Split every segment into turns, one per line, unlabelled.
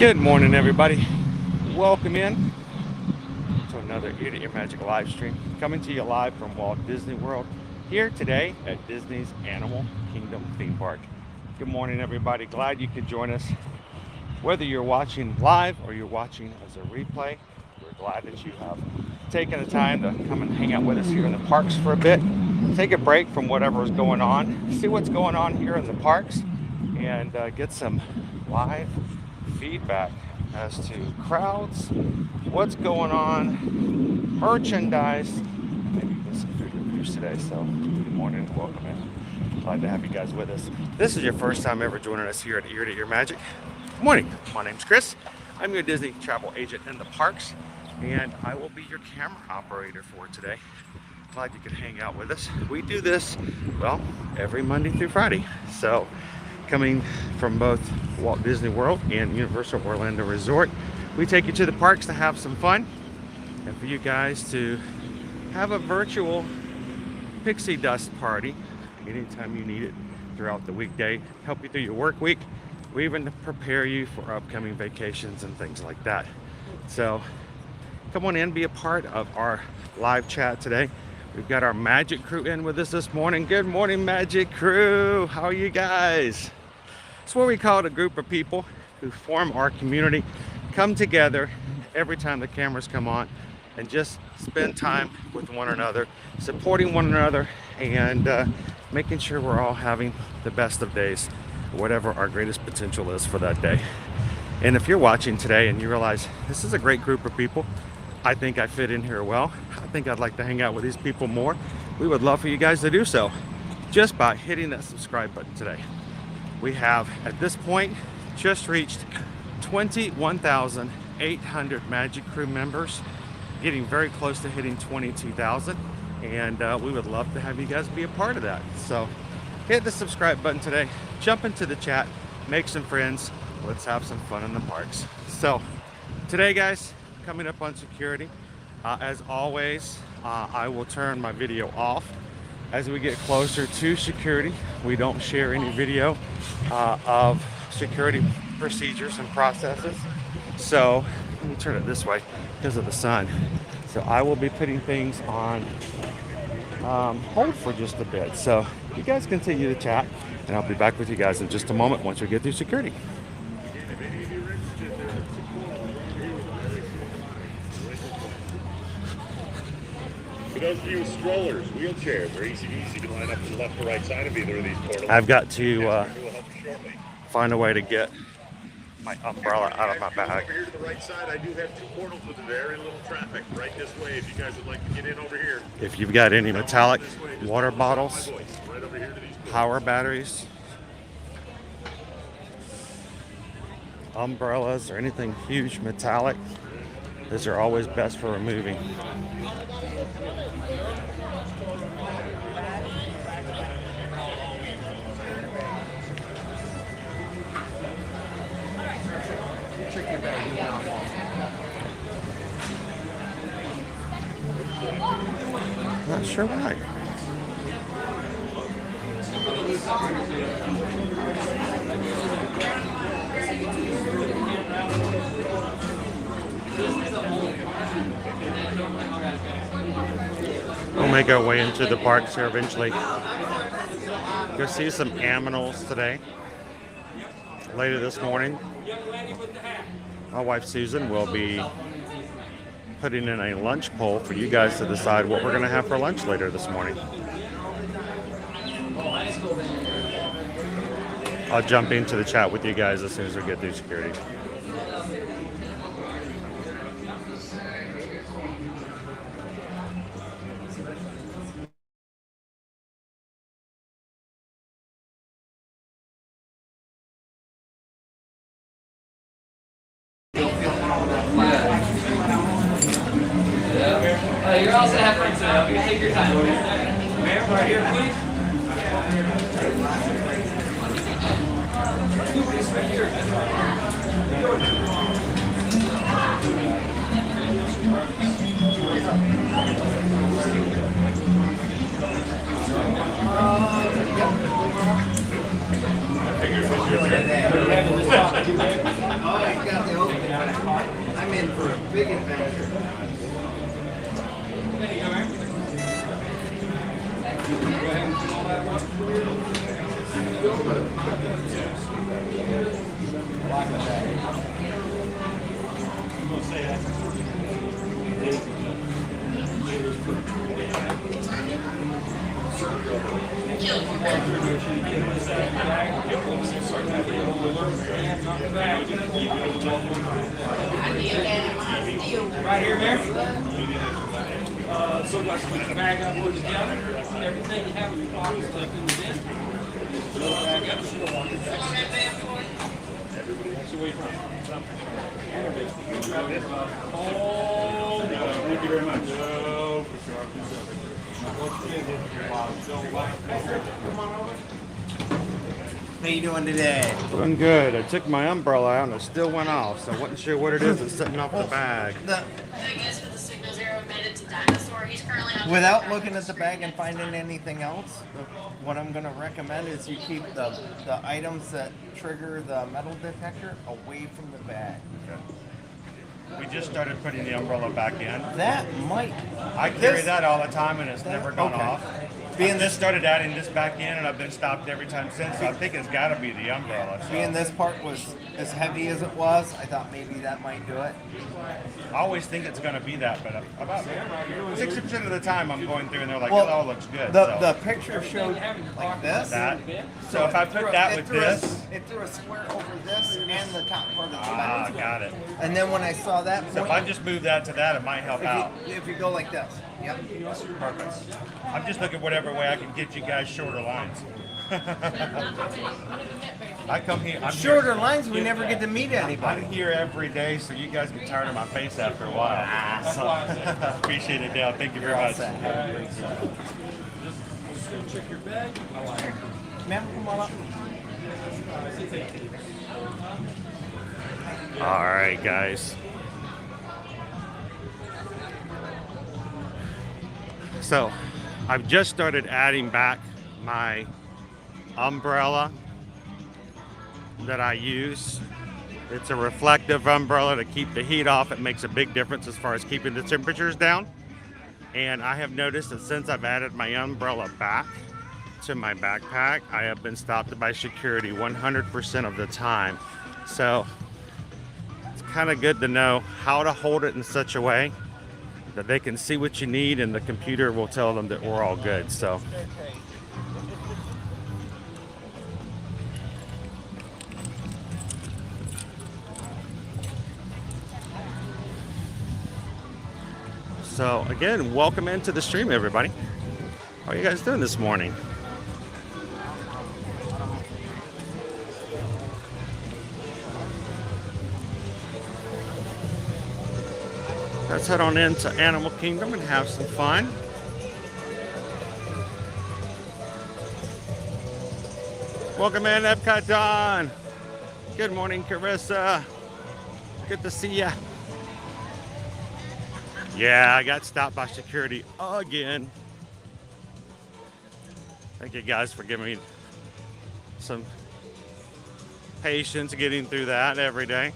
Good morning, everybody. Welcome in to another Ear to Ear Magic live stream, coming to you live from Walt Disney World, here today at Disney's Animal Kingdom theme park. Good morning, everybody. Glad you could join us. Whether you're watching live or you're watching as a replay, we're glad that you have taken the time to come and hang out with us here in the parks for a bit. Take a break from whatever is going on, see what's going on here in the parks, and get some live feedback as to crowds, what's going on, merchandise, maybe get some food reviews today. So good morning, welcome in. Glad to have you guys with us. If this is your first time ever joining us here at Ear to Ear Magic, good morning. My name's Chris. I'm your Disney travel agent in the parks, and I will be your camera operator for today. Glad you could hang out with us. We do this, well, every Monday through Friday. So coming from both Walt Disney World and Universal Orlando Resort, we take you to the parks to have some fun and for you guys to have a virtual pixie dust party anytime you need it throughout the weekday, help you through your work week. We even prepare you for upcoming vacations and things like that. So come on in, be a part of our live chat today. We've got our Magic Crew in with us this morning. Good morning, Magic Crew. How are you guys? It's what we call it, a group of people who form our community, come together every time the cameras come on and just spend time with one another, supporting one another, and making sure we're all having the best of days, whatever our greatest potential is for that day. And if you're watching today and you realize this is a great group of people, I think I fit in here well, I think I'd like to hang out with these people more, we would love for you guys to do so just by hitting that subscribe button today. We have at this point just reached 21,800 Magic Crew members, getting very close to hitting 22,000, and we would love to have you guys be a part of that. So hit the subscribe button today, jump into the chat, make some friends, let's have some fun in the parks. So today, guys, coming up on security, as always, I will turn my video off as we get closer to security. We don't share any video of security procedures and processes. So let me turn it this way because of the sun. So I will be putting things on hold for just a bit. So you guys continue to chat, and I'll be back with you guys in just a moment once we get through security.
For those of you with strollers, wheelchairs, they're easy to line up to the left or right side of either of these portals.
I've got to find a way to get my umbrella out of my bag.
Over here to the right side, I do have two portals with very little traffic right this way if you guys would like to get in over here.
If you've got any metallic water bottles, power batteries, umbrellas, or anything huge metallic, those are always best for removing. Not sure why. We'll make our way into the parks here eventually. Go see some aminals today. Later this morning, my wife Susan will be putting in a lunch poll for you guys to decide what we're going to have for lunch later this morning. I'll jump into the chat with you guys as soon as we get through security.
You're all set for today. You can take your time. Ma'am, right here, please. Right here.
Oh, you got the in for a big adventure.
There you go, man. Go ahead and pull that right here, man. So let's put the bag up, put it together. Everything you have in your pocket stuff in the bin.
Thank you very much.
How you doing today?
Doing good. I took my umbrella out and it still went off, so I wasn't sure what it is that's sitting off the bag.
The,
I guess for the signal zero made it to Dinosaur. He's currently on
without looking at the bag and finding anything else, what I'm going to recommend is you keep the items that trigger the metal detector away from the bag.
We just started putting the umbrella back in.
That might.
I carry that all the time and it's never gone
Okay.
off.
Being
I just started adding this back in and I've been stopped every time since, so I think it's got to be the umbrella. So.
Being this part was as heavy as it was, I thought maybe that might do it.
I always think it's going to be that, but about 60% of the time I'm going through and they're like,
Well,
it all looks good.
The
so.
picture showed like this.
That. So if I put that with this,
it threw a square over this and the top part of the bag.
got it.
And then when I saw that
So if
point,
I just move that to that, it might help out.
if you go like this, yep.
Perfect. I'm just looking whatever way I can get you guys shorter lines. I come here. I'm
Shorter lines, we never get to meet
Here,
anybody.
I'm here every day, so you guys get tired of my face after a while. So, appreciate it, Dale. Thank you very much.
Check your bag.
Ma'am, come on up.
All right, guys. So, I've just started adding back my umbrella that I use. It's a reflective umbrella to keep the heat off. It makes a big difference as far as keeping the temperatures down. And I have noticed that since I've added my umbrella back to my backpack, I have been stopped by security 100% of the time. So it's kind of good to know how to hold it in such a way that they can see what you need and the computer will tell them that we're all good. So again, welcome into the stream, everybody. How are you guys doing this morning? Let's head on into Animal Kingdom and have some fun. Welcome in, Epcot Don. Good morning, Carissa. Good to see ya. Yeah, I got stopped by security again. Thank you guys for giving me some patience getting through that every day.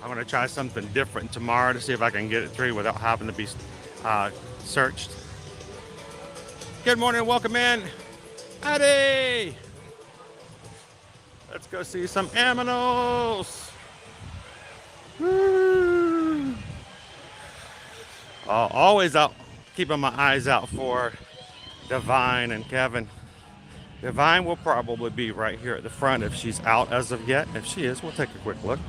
I'm going to try something different tomorrow to see if I can get it through without having to be searched. Good morning, welcome in. Howdy! Let's go see some aminals. Woo! Always out, keeping my eyes out for Divine and Kevin. Divine will probably be right here at the front if she's out as of yet. If she is, we'll take a quick look.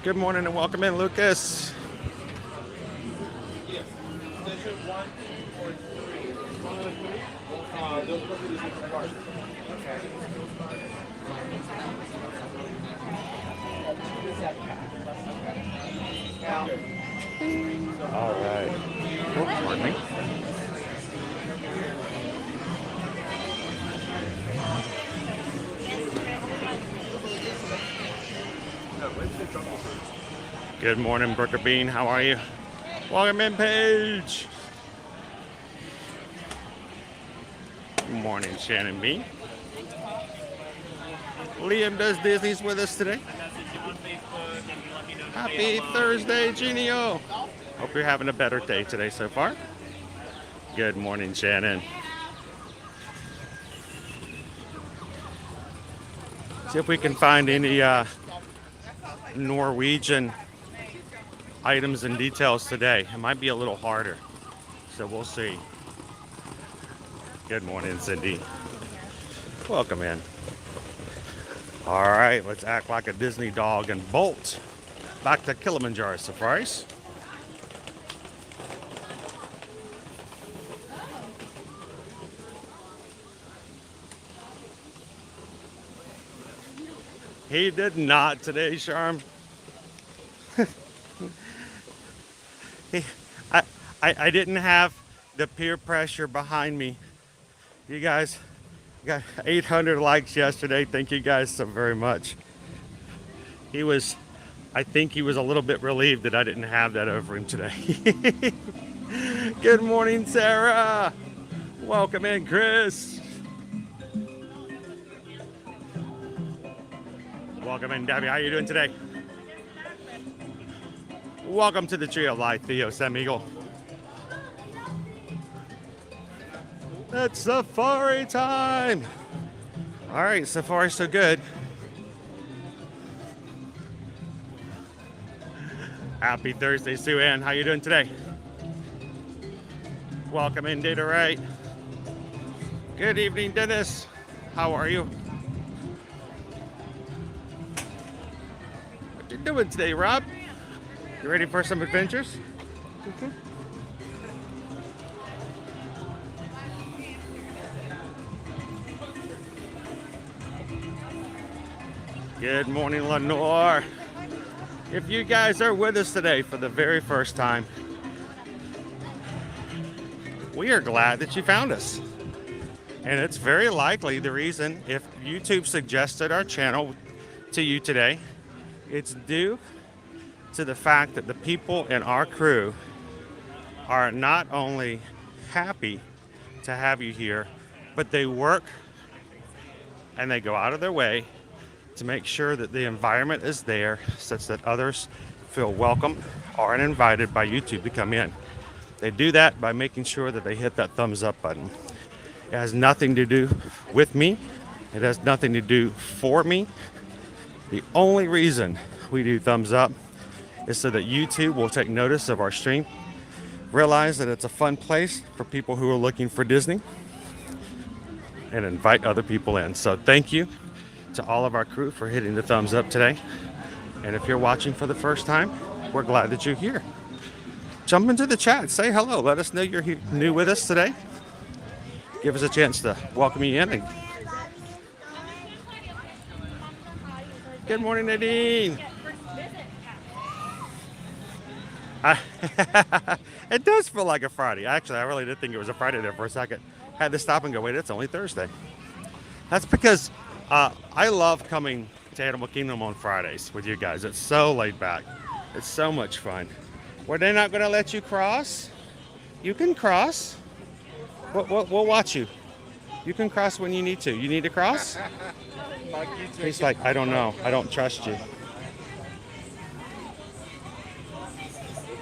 Good morning and welcome in, Lucas. All right. Oops, pardon me. Good morning, Brooker Bean. How are you? Welcome in, Paige. Good morning, Shannon Bean. Liam does Disney's with us today. Happy Thursday, Genio. Hope you're having a better day today so far. Good morning, Shannon. See if we can find any Norwegian items and details today. It might be a little harder, so we'll see. Good morning, Cindy. Welcome in. All right, let's act like a Disney dog and bolt back to Kilimanjaro Safaris. He did not today, Charm. I didn't have the peer pressure behind me. You guys got 800 likes yesterday. Thank you guys so very much. I think he was a little bit relieved that I didn't have that over him today. Good morning, Sarah. Welcome in, Chris. Welcome in, Debbie. How are you doing today? Welcome to the Tree of Life, Theo Semigel. It's safari time. All right, safari so good. Happy Thursday, Sue Ann. How you doing today? Welcome in, Data Right. Good evening, Dennis. How are you? What you doing today, Rob? You ready for some adventures? Good morning, Lenore. If you guys are with us today for the very first time, we are glad that you found us. And it's very likely the reason, if YouTube suggested our channel to you today, it's due to the fact that the people in our crew are not only happy to have you here, but they work and they go out of their way to make sure that the environment is there such that others feel welcome or invited by YouTube to come in. They do that by making sure that they hit that thumbs up button. It has nothing to do with me. It has nothing to do for me. The only reason we do thumbs up is so that YouTube will take notice of our stream, realize that it's a fun place for people who are looking for Disney, and invite other people in. So thank you to all of our crew for hitting the thumbs up today. And if you're watching for the first time, we're glad that you're here. Jump into the chat, say hello, let us know you're new with us today. Give us a chance to welcome you in. Good morning, Nadine. It does feel like a Friday. Actually, I really did think it was a Friday there for a second. Had to stop and go, wait, it's only Thursday. That's because I love coming to Animal Kingdom on Fridays with you guys. It's so laid back. It's so much fun. Were they not going to let you cross? You can cross. We'll watch you. You can cross when you need to. You need to cross? He's like, I don't know. I don't trust you.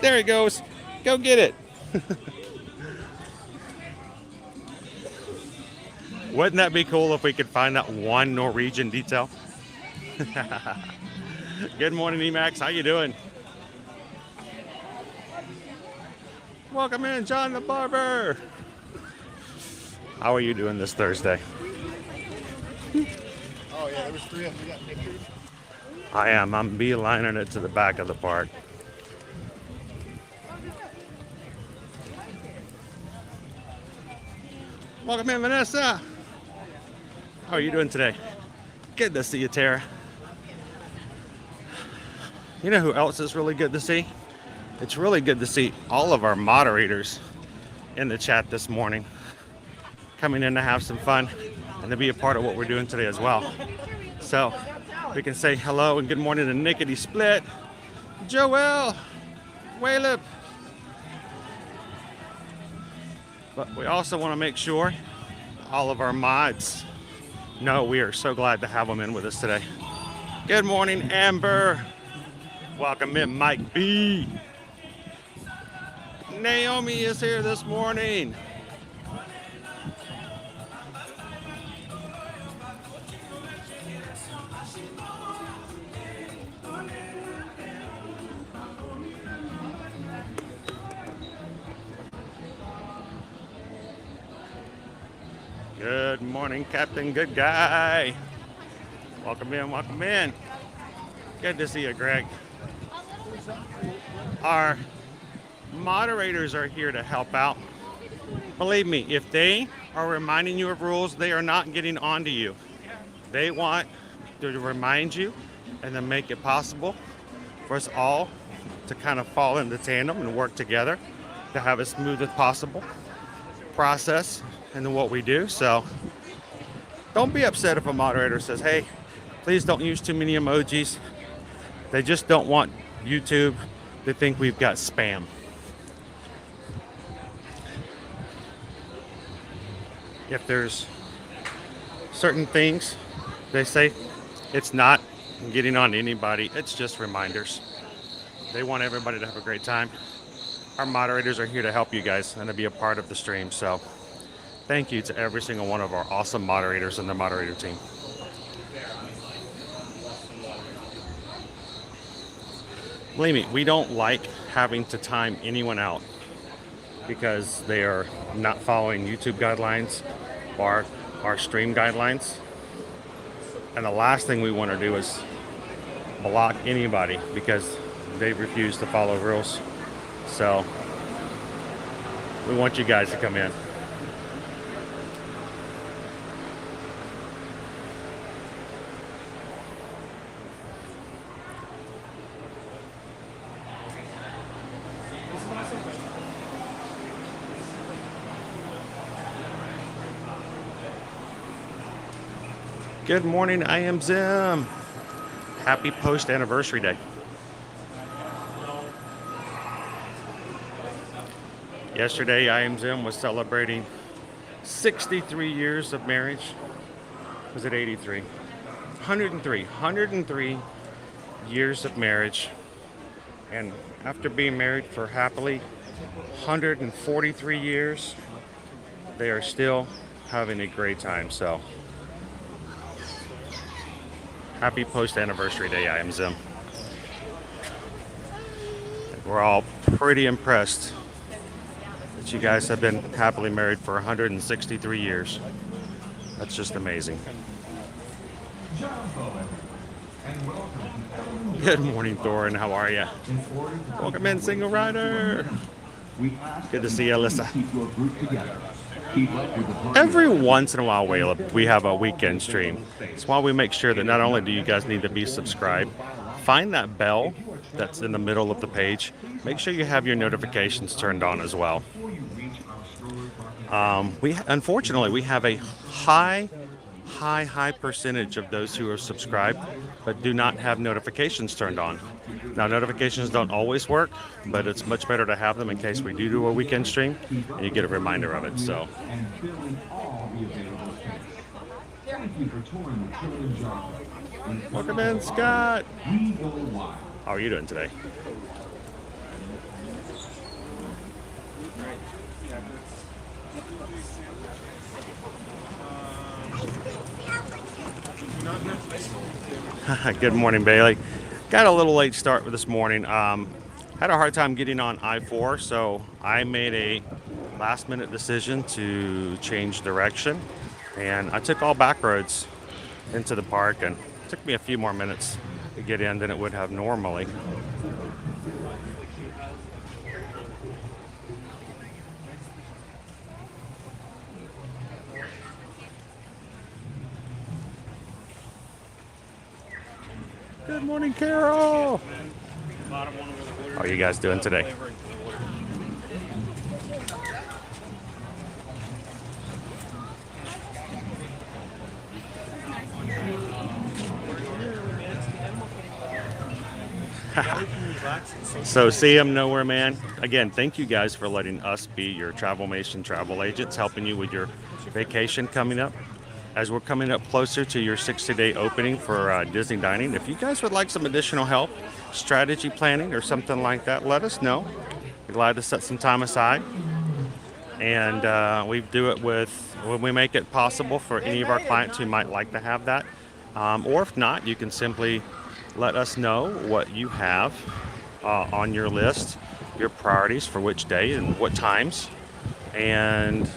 There he goes. Go get it. Wouldn't that be cool if we could find that one Norwegian detail? Good morning, Emax. How you doing? Welcome in, John the Barber. How are you doing this Thursday?
Oh yeah, there was 3 of them. You got pictures?
I am. I'm beelining it to the back of the park. Welcome in, Vanessa. How are you doing today? Good to see you, Tara. You know who else is really good to see? It's really good to see all of our moderators in the chat this morning, coming in to have some fun and to be a part of what we're doing today as well. So we can say hello and good morning to Nickety Split, Joel, Waylip. But we also want to make sure all of our mods No, we are so glad to have them in with us today. Good morning, Amber. Welcome in, Mike B. Naomi is here this morning. Good morning, Captain Good Guy. Welcome in, welcome in. Good to see you, Greg. Our moderators are here to help out. Believe me, if they are reminding you of rules, they are not getting onto you. They want to remind you and then make it possible for us all to kind of fall into tandem and work together to have as smooth as possible process into what we do. So don't be upset if a moderator says, hey, please don't use too many emojis. They just don't want YouTube to think we've got spam. If there's certain things they say, it's not getting on to anybody, it's just reminders. They want everybody to have a great time. Our moderators are here to help you guys and to be a part of the stream. So thank you to every single one of our awesome moderators and the moderator team. Believe me, we don't like having to time anyone out because they are not following YouTube guidelines or our stream guidelines. And the last thing we want to do is block anybody because they refuse to follow rules. So we want you guys to come in. Good morning, I am Zim. Happy post-anniversary day. Yesterday, I am Zim was celebrating 63 years of marriage. Was it 83? 103 years of marriage. And after being married for happily 143 years, they are still having a great time. So happy post-anniversary day, I am Zim. We're all pretty impressed that you guys have been happily married for 163 years. That's just amazing. Good morning, Thorin. How are you? Welcome in, single rider. Good to see you, Alyssa. Every once in a while, we have a weekend stream. It's why we make sure that not only do you guys need to be subscribed, find that bell that's in the middle of the page. Make sure you have your notifications turned on as well. Unfortunately, we have a high percentage of those who are subscribed but do not have notifications turned on. Now, notifications don't always work, but it's much better to have them in case we do a weekend stream and you get a reminder of it. So welcome in, Scott. How are you doing today? Good morning, Bailey. Got a little late start this morning. Had a hard time getting on I-4, so I made a last-minute decision to change direction, and I took all back roads into the park, and it took me a few more minutes to get in than it would have normally. Good morning, Carol. How are you guys doing today? So see him nowhere, man. Again, thank you guys for letting us be your Travelmation travel agents, helping you with your vacation coming up. as we're coming up closer to your 60-day opening for Disney Dining. If you guys would like some additional help, strategy planning or something like that, let us know. We're glad to set some time aside. And we do it when we make it possible for any of our clients who might like to have that. Or if not, you can simply let us know what you have on your list, your priorities for which day and what times. And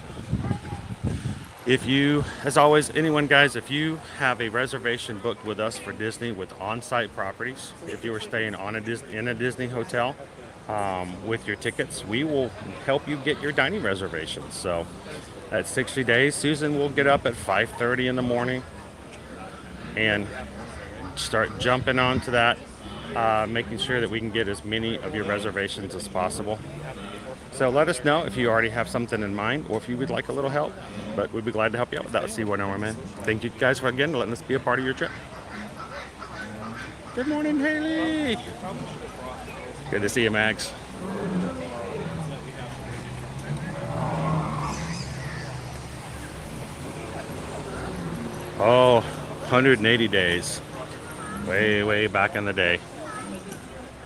if you, as always, anyone guys, if you have a reservation booked with us for Disney with on-site properties, if you were staying in a Disney hotel with your tickets, we will help you get your dining reservations. So at 60 days, Susan will get up at 5:30 in the morning and start jumping onto that, making sure that we can get as many of your reservations as possible. So let us know if you already have something in mind or if you would like a little help, but we'd be glad to help you out with that. See what man. Thank you guys for again letting us be a part of your trip. Good morning, Haley. Good to see you, Max. Oh, 180 days. Way back in the day.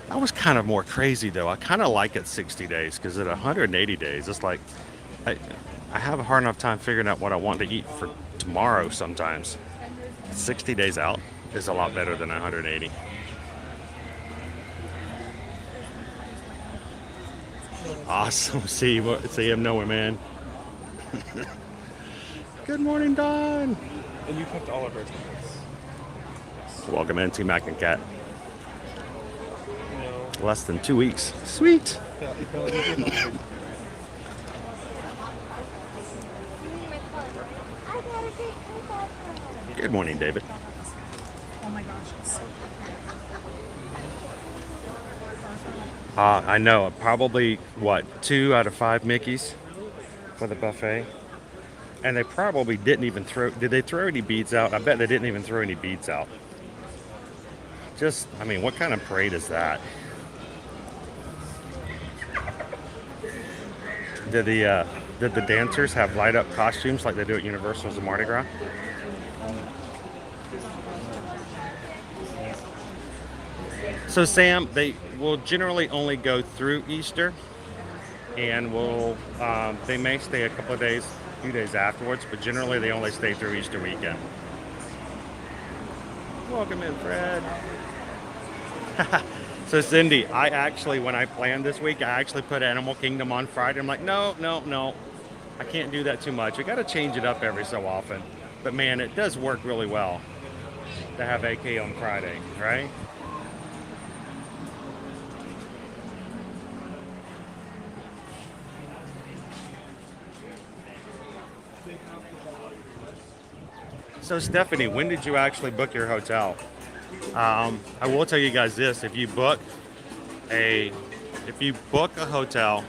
That was kind of more crazy though. I kind of like it 60 days because at 180 days, it's like I have a hard enough time figuring out what I want to eat for tomorrow sometimes. 60 days out is a lot better than 180. Awesome. See him nowhere, man. Good morning, Don.
And you cooked all of our tickets.
Welcome in, T Mac and Cat.
No.
Less than 2 weeks. Sweet. Good morning, David.
Oh my gosh, it's so
I know, probably, 2 out of 5 Mickeys for the buffet. And they probably didn't even did they throw any beads out? I bet they didn't even throw any beads out. I mean, what kind of parade is that? Did the dancers have light up costumes like they do at Universal's and Mardi Gras? So Sam, they will generally only go through Easter, and they may stay a couple of days, a few days afterwards, but generally they only stay through Easter weekend. Welcome in, Fred. So Cindy, I actually, when I planned this week, I actually put Animal Kingdom on Friday. I'm like, no, I can't do that too much. I got to change it up every so often. But man, it does work really well to have AK on Friday, right? So Stephanie, when did you actually book your hotel? I will tell you guys this: if you book a hotel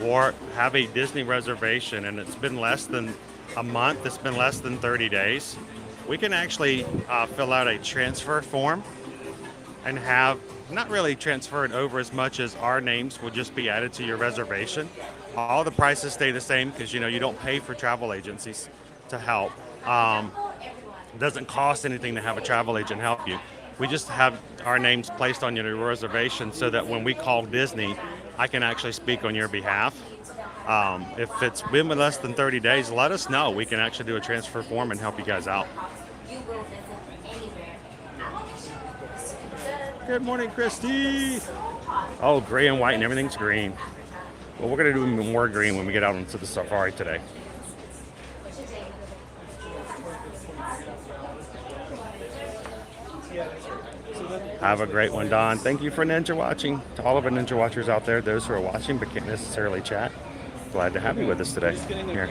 or have a Disney reservation and it's been less than a month, it's been less than 30 days, we can actually fill out a transfer form and have not really transferred over as much as our names will just be added to your reservation. All the prices stay the same because you don't pay for travel agencies to help. It doesn't cost anything to have a travel agent help you. We just have our names placed on your reservation so that when we call Disney, I can actually speak on your behalf. If it's been less than 30 days, let us know. We can actually do a transfer form and help you guys out. Good morning, Christy. Oh, gray and white and everything's green. Well, we're going to do more green when we get out into the safari today. Have a great one, Don. Thank you for Ninja watching. To all of our Ninja watchers out there, those who are watching but can't necessarily chat, glad to have you with us today. Here.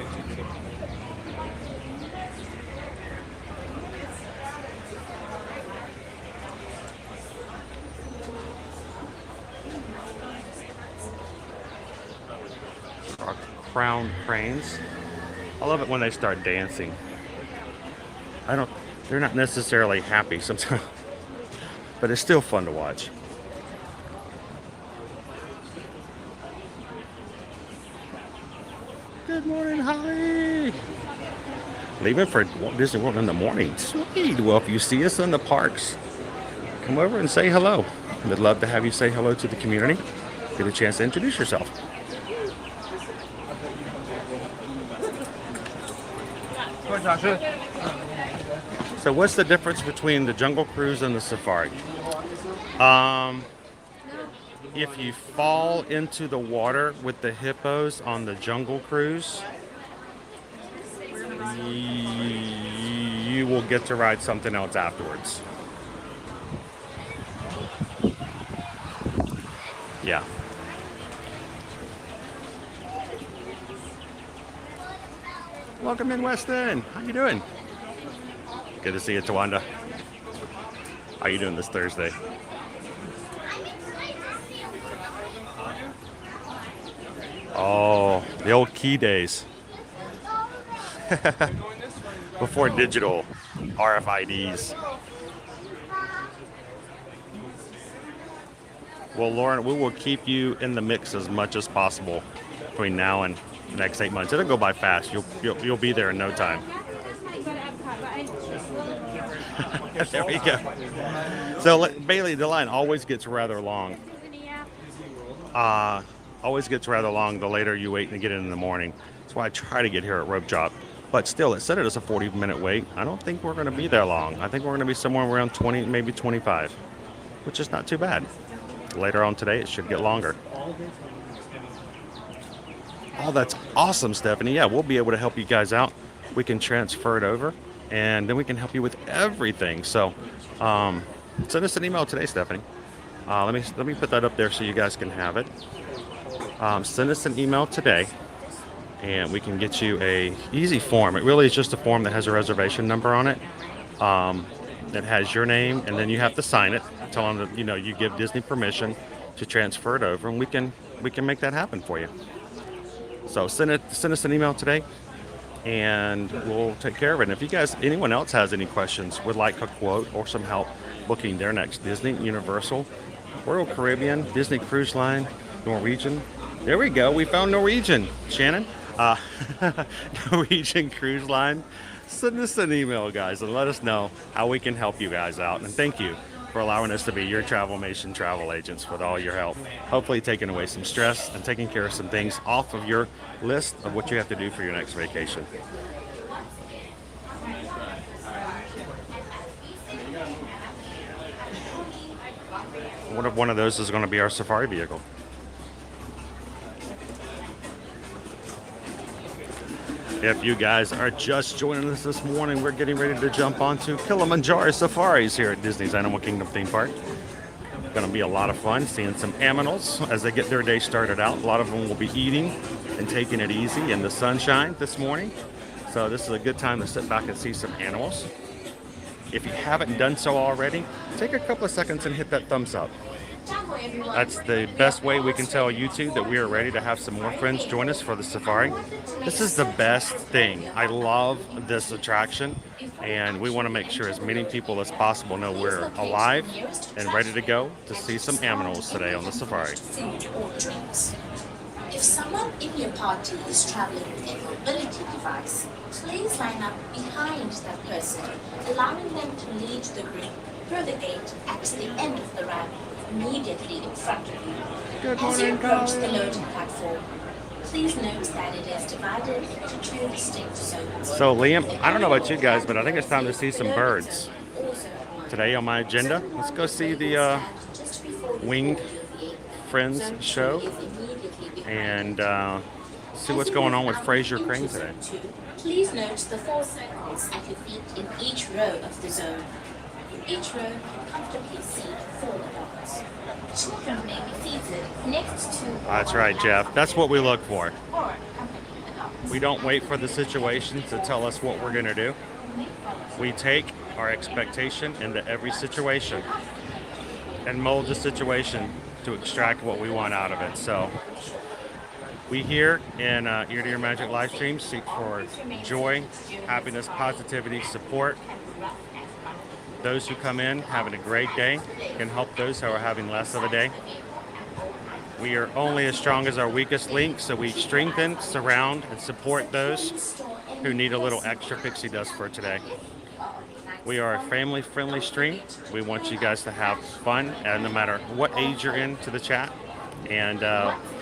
Our crowned cranes. I love it when they start dancing. They're not necessarily happy sometimes. But it's still fun to watch. Good morning, Holly. Leaving for Walt Disney World in the morning. Sweet. Well, if you see us in the parks, come over and say hello. We'd love to have you say hello to the community. Get a chance to introduce yourself. So what's the difference between the Jungle Cruise and the Safari? If you fall into the water with the hippos on the Jungle Cruise, you will get to ride something else afterwards. Yeah. Welcome in, Weston. How you doing? Good to see you, Tawanda. How you doing this Thursday? Oh, the old key days. Before digital RFIDs. Well, Lauren, we will keep you in the mix as much as possible between now and the next 8 months. It'll go by fast. You'll be there in no time. There we go. So Bailey, the line always gets rather long. Always gets rather long the later you wait and get in the morning. That's why I try to get here at Rope Drop. But still, it said it is a 40-minute wait. I don't think we're going to be there long. I think we're going to be somewhere around 20, maybe 25, which is not too bad. Later on today, it should get longer. Oh, that's awesome, Stephanie. Yeah, we'll be able to help you guys out. We can transfer it over, and then we can help you with everything. So send us an email today, Stephanie. Let me put that up there so you guys can have it. Send us an email today, and we can get you a easy form. It really is just a form that has a reservation number on it. That has your name, and then you have to sign it, tell them that you give Disney permission to transfer it over, and we can make that happen for you. So send us an email today, and we'll take care of it. And if anyone else has any questions, would like a quote or some help booking their next Disney, Universal, Royal Caribbean, Disney Cruise Line, Norwegian. There we go. We found Norwegian, Shannon. Norwegian Cruise Line. Send us an email, guys, and let us know how we can help you guys out. And thank you for allowing us to be your Travelmation travel agents with all your help. Hopefully taking away some stress and taking care of some things off of your list of what you have to do for your next vacation. What if one of those is going to be our safari vehicle? If you guys are just joining us this morning, we're getting ready to jump onto Kilimanjaro Safaris here at Disney's Animal Kingdom theme park. Going to be a lot of fun seeing some animals as they get their day started out. A lot of them will be eating and taking it easy in the sunshine this morning. So this is a good time to sit back and see some animals. If you haven't done so already, take a couple of seconds and hit that thumbs up. That's the best way we can tell YouTube that we are ready to have some more friends join us for the safari. This is the best thing. I love this attraction, and we want to make sure as many people as possible know we're alive and ready to go to see some animals today on the safari.
If someone in your party is traveling with a mobility device, please line up behind that person, allowing them to lead the group through the gate at the end of the ramp, immediately in front of you. As you approach the loading platform, please note that it is divided into two distinct zones.
So Liam, I don't know about you guys, but I think it's time to see some birds. Today on my agenda, let's go see the Winged Friends show and see what's going on with Fraser Crane today.
Please note the 4 circles at your feet in each row of the zone. Each row can comfortably seat 4 adults. Children may be seated next to...
That's right, Jeff. That's what we look for.
Or company adults.
We don't wait for the situation to tell us what we're going to do. We take our expectation into every situation and mold the situation to extract what we want out of it. So we here in Ear to Ear Magic Livestream seek for joy, happiness, positivity, support. Those who come in having a great day can help those who are having less of a day. We are only as strong as our weakest link, so we strengthen, surround, and support those who need a little extra pixie dust for today. We are a family-friendly stream. We want you guys to have fun, and no matter what age you're in to the chat. And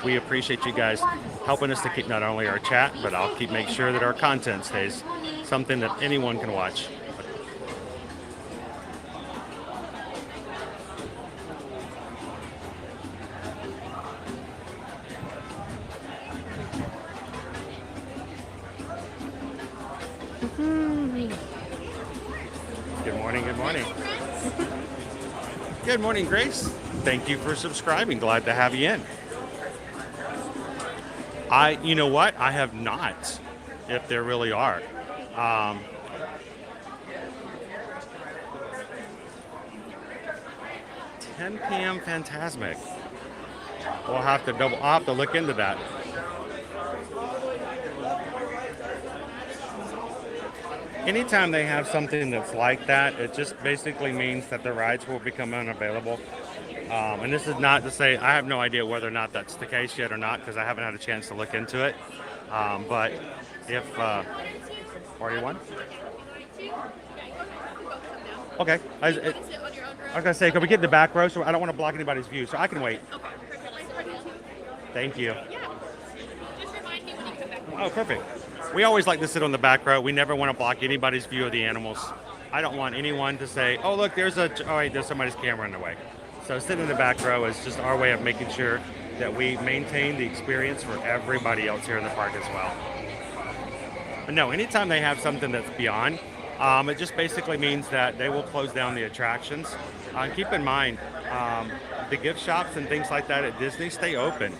we appreciate you guys helping us to keep not only our chat, but I'll keep make sure that our content stays something that anyone can watch. Good morning, good morning. Good morning, Grace. Thank you for subscribing. Glad to have you in. You know what? I have not, if there really are. 10 p.m. Phantasmic. I'll have to look into that. Anytime they have something that's like that, it just basically means that the rides will become unavailable. And this is not to say, I have no idea whether or not that's the case yet or not, because I haven't had a chance to look into it. But if, party one? Okay. I was going to say, can we get in the back row? So I don't want to block anybody's view, so I can wait. Thank you. Oh, perfect. We always like to sit on the back row. We never want to block anybody's view of the animals. I don't want anyone to say, oh, look, there's somebody's camera in the way. So sitting in the back row is just our way of making sure that we maintain the experience for everybody else here in the park as well. But no, anytime they have something that's beyond, it just basically means that they will close down the attractions. Keep in mind, the gift shops and things like that at Disney stay open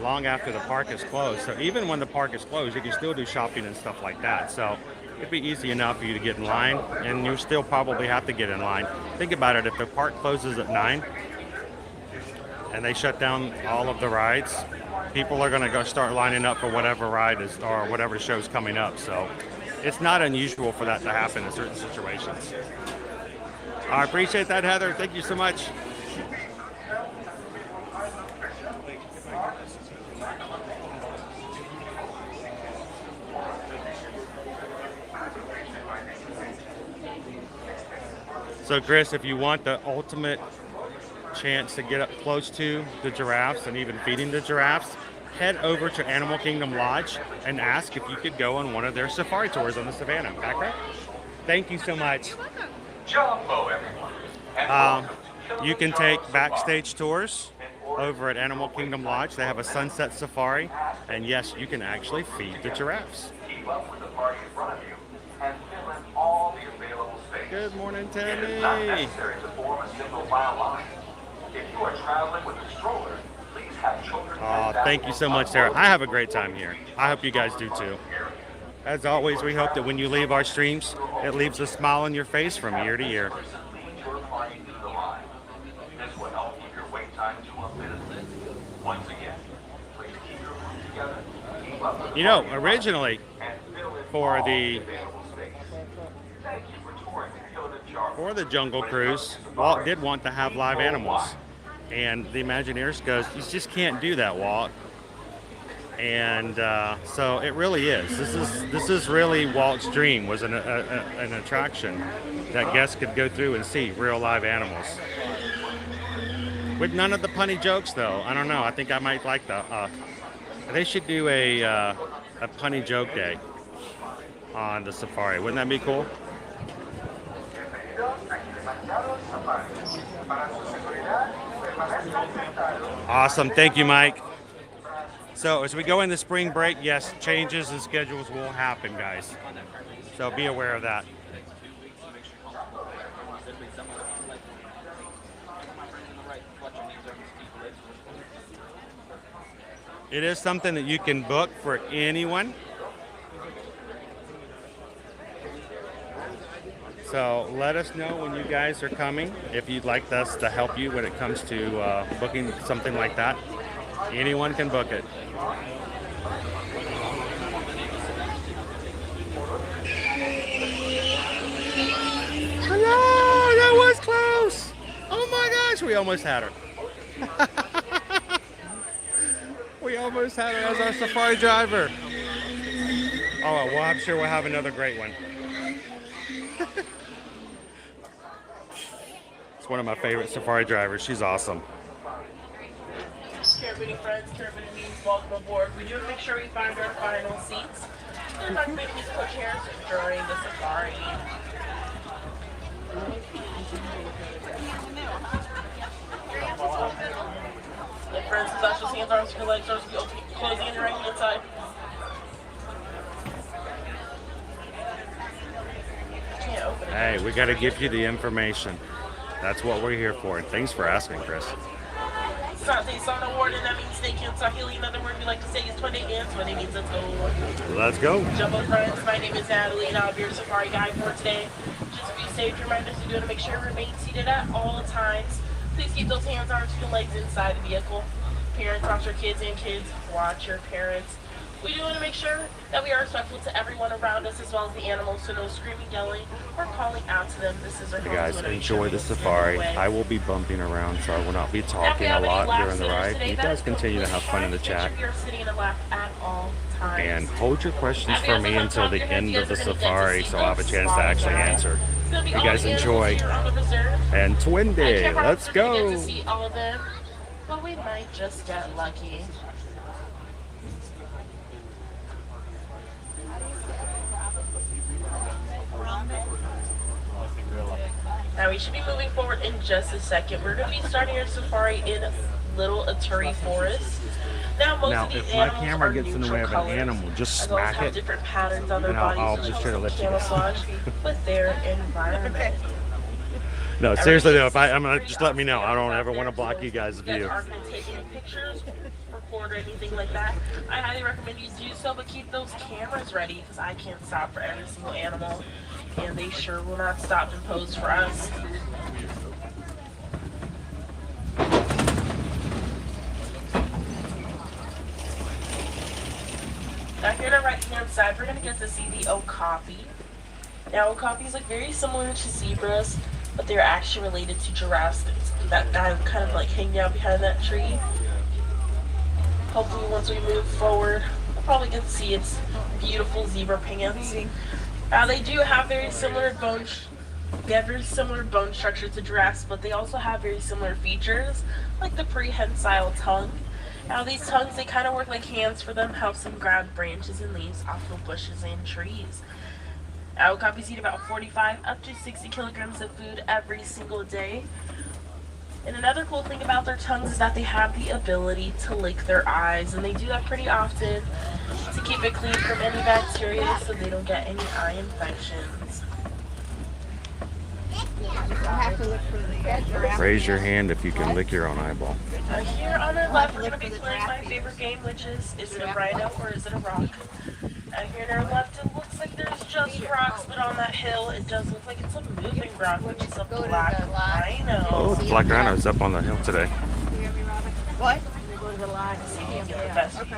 long after the park is closed. So even when the park is closed, you can still do shopping and stuff like that. So it'd be easy enough for you to get in line, and you still probably have to get in line. Think about it, if the park closes at 9 and they shut down all of the rides, people are going to go start lining up for whatever ride is or whatever show's coming up. So it's not unusual for that to happen in certain situations. I appreciate that, Heather. Thank you so much. So Chris, if you want the ultimate chance to get up close to the giraffes and even feeding the giraffes, head over to Animal Kingdom Lodge and ask if you could go on one of their safari tours on the Savannah. Background? Thank you so much.
Jumbo, everyone.
You can take backstage tours over at Animal Kingdom Lodge. They have a sunset safari, and yes, you can actually feed the giraffes.
Keep up with the party in front of you and fill in all the available space.
Good morning,
It is not
Tammy.
necessary to form a single file line. If you are traveling with a stroller, please have children.
Thank you so much, Sarah. I have a great time here. I hope you guys do too. As always, we hope that when you leave our streams, it leaves a smile on your face from year to year.
Lead your party through the line. This will help keep your wait time to a minute. Once again, please keep your group together. Keep up with
You know, originally
and fill in
for
all
the
available space. Thank you for touring the Jar.
for the Jungle Cruise, Walt did want to have live animals, and the Imagineers goes, you just can't do that, Walt. And so it really is. This is really Walt's dream, was an attraction that guests could go through and see real live animals. With none of the punny jokes, though. I don't know. I think I might like the. They should do a punny joke day on the safari. Wouldn't that be cool? Awesome. Thank you, Mike. So as we go into spring break, yes, changes and schedules will happen, guys. So be aware of that. It is something that you can book for anyone. So let us know when you guys are coming, if you'd like us to help you when it comes to booking something like that. Anyone can book it. Hello, that was close. Oh my gosh, we almost had her. We almost had her as our safari driver. Oh, well, I'm sure we'll have another great one. It's one of my favorite safari drivers. She's awesome.
Caribbean friends, Caribbean means welcome aboard. We do make sure we find our final seats. There's not many musical chairs during the safari. Like friends, possess your hands, arms, your legs, arms be open, closing and right hand side. Can't open it.
Hey, we got to give you the information. That's what we're here for. And thanks for asking, Chris.
Award, and that means stay in Swahili. In other words, we like to say is 20 and 20 means let's go.
Let's go.
Jumbo friends, my name is Natalie, and I'll be your safari guide for today. Just to be safe, reminders to do to make sure you remain seated at all times. Please keep those hands, arms, and legs inside the vehicle. Parents, watch your kids, and kids, watch your parents. We do want to make sure that we are respectful to everyone around us as well as the animals, so no screaming, yelling, or calling out to them. This is our
Hey guys, enjoy the safari. I will be bumping around, so I will not be talking a lot during the ride. You guys continue to have fun in the chat. And hold your questions for me until the end of the safari, so I'll have a chance to actually answer. You guys enjoy. And Twin Day, let's go.
But we might just get lucky. Now we should be moving forward in just a second. We're going to be starting our safari in Little Aturi Forest. Now most of these
if my
animals
camera
are
gets in the way of an animal, just
as well as
smack
have
it,
different patterns on their
and
bodies
I'll
to
just
show
try to
some
let you go.
camouflage with their environment.
No, seriously though, I'm gonna just let me know. I don't ever want to block you guys' view.
You guys aren't going to take any pictures, record, or anything like that. I highly recommend you do so, but keep those cameras ready because I can't stop for every single animal, and they sure will not stop and pose for us. Now here on the right hand side, we're going to get to see the okapi. Now okapis look very similar to zebras, but they're actually related to giraffes. That guy kind of like hanging out behind that tree. Hopefully once we move forward, we'll probably get to see its beautiful zebra pants. They do have very similar bone structure to giraffes, but they also have very similar features, like the prehensile tongue. Now these tongues, they kind of work like hands for them, helps them grab branches and leaves off of bushes and trees. Okapis eat about 45 up to 60 kilograms of food every single day. And another cool thing about their tongues is that they have the ability to lick their eyes, and they do that pretty often to keep it clean from any bacteria so they don't get any eye infections.
Raise your hand if you can lick your own eyeball.
Here on our left, we're going to be playing my favorite game, which is it a rhino or is it a rock? Here on our left, it looks like there's just rocks, but on that hill, it does look like it's a moving rock, which is a black rhino.
Oh, the black rhino's up on the hill today.
What? Go to the line to see if you can get the best view.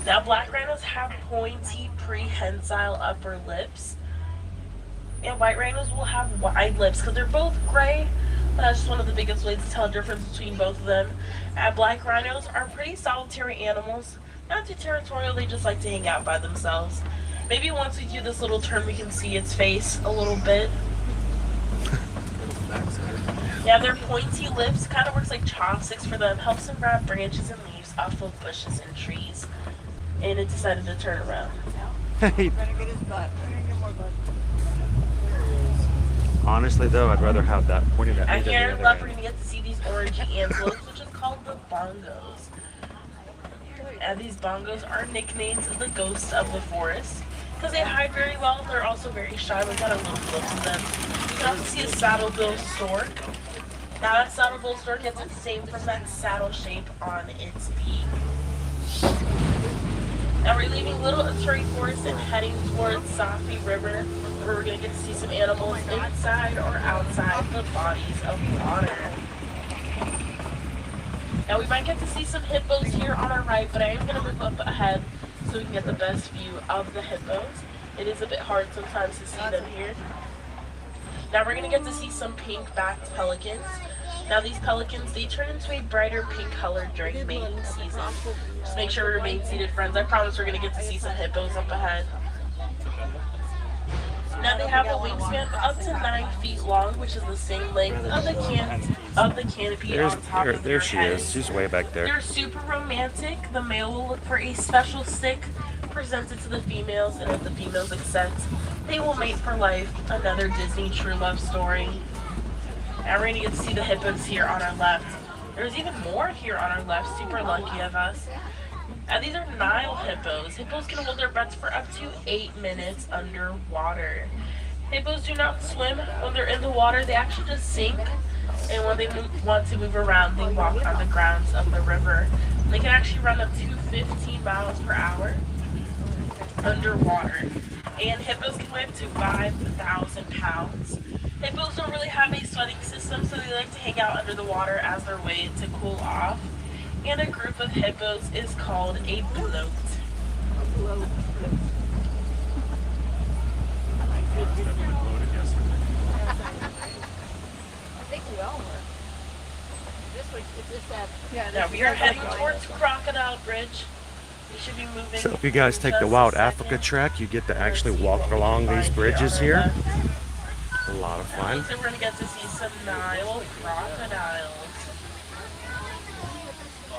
Now, black rhinos have pointy, prehensile upper lips. And white rhinos will have wide lips because they're both gray. That's just one of the biggest ways to tell the difference between both of them. Black rhinos are pretty solitary animals. Not too territorial, they just like to hang out by themselves. Maybe once we do this little turn, we can see its face a little bit. Yeah, their pointy lips kind of works like chopsticks for them. Helps them grab branches and leaves off of bushes and trees. And it decided to turn around.
Hey. Honestly though, I'd rather have that pointed at me than the
Here
other
on the left, we're
end.
going to get to see these orangey antelopes, which is called the bongos. And these bongos are nicknames of the ghosts of the forest because they hide very well. They're also very shy. We've got a little clip of them. You can also see a saddle-bill stork. Now that saddle-bill stork gets its name from that saddle shape on its beak. Now we're leaving Little Aturi Forest and heading towards Safi River, where we're going to get to see some animals inside or outside the bodies of water. Now we might get to see some hippos here on our right, but I am going to move up ahead so we can get the best view of the hippos. It is a bit hard sometimes to see them here. Now we're going to get to see some pink-backed pelicans. Now these pelicans, they turn into a brighter pink color during mating season. Just make sure we remain seated, friends. I promise we're going to get to see some hippos up ahead. Now they have a wingspan up to 9 feet long, which is the same length of the canopy on top of
There
their
she
heads.
is. She's way back there.
They're super romantic. The male will look for a special stick presented to the females, and if the females accept, they will mate for life. Another Disney true love story. Now we're going to get to see the hippos here on our left. There's even more here on our left. Super lucky of us. And these are Nile hippos. Hippos can hold their breaths for up to 8 minutes underwater. Hippos do not swim when they're in the water. They actually just sink. And when they want to move around, they walk on the grounds of the river. They can actually run up to 15 miles per hour underwater. And hippos can weigh up to 5,000 pounds. Hippos don't really have a sweating system, so they like to hang out under the water as their way to cool off. And a group of hippos is called a bloat. Now we are heading towards Crocodile Bridge. We should be moving.
So if you guys take the Wild Africa trek, you get to actually walk along these bridges here. A lot of fun.
So we're going to get to see some Nile crocodiles.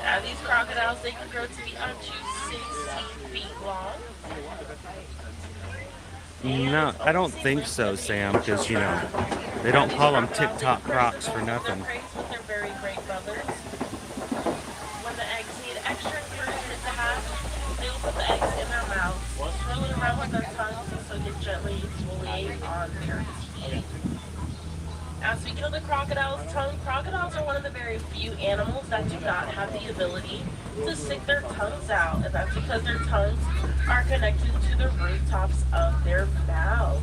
Now these crocodiles, they can grow to be up to 16 feet long.
No, I don't think so, Sam, because, you know, they don't call them TikTok crocs for nothing.
They're very great brothers. When the eggs need extra encouragement to hatch, they will put the eggs in their mouths, swirl it around with their tongues, and so get gently exfoliate on their teeth. Now, speaking of the crocodile's tongue, crocodiles are one of the very few animals that do not have the ability to stick their tongues out, and that's because their tongues are connected to the rooftops of their mouths.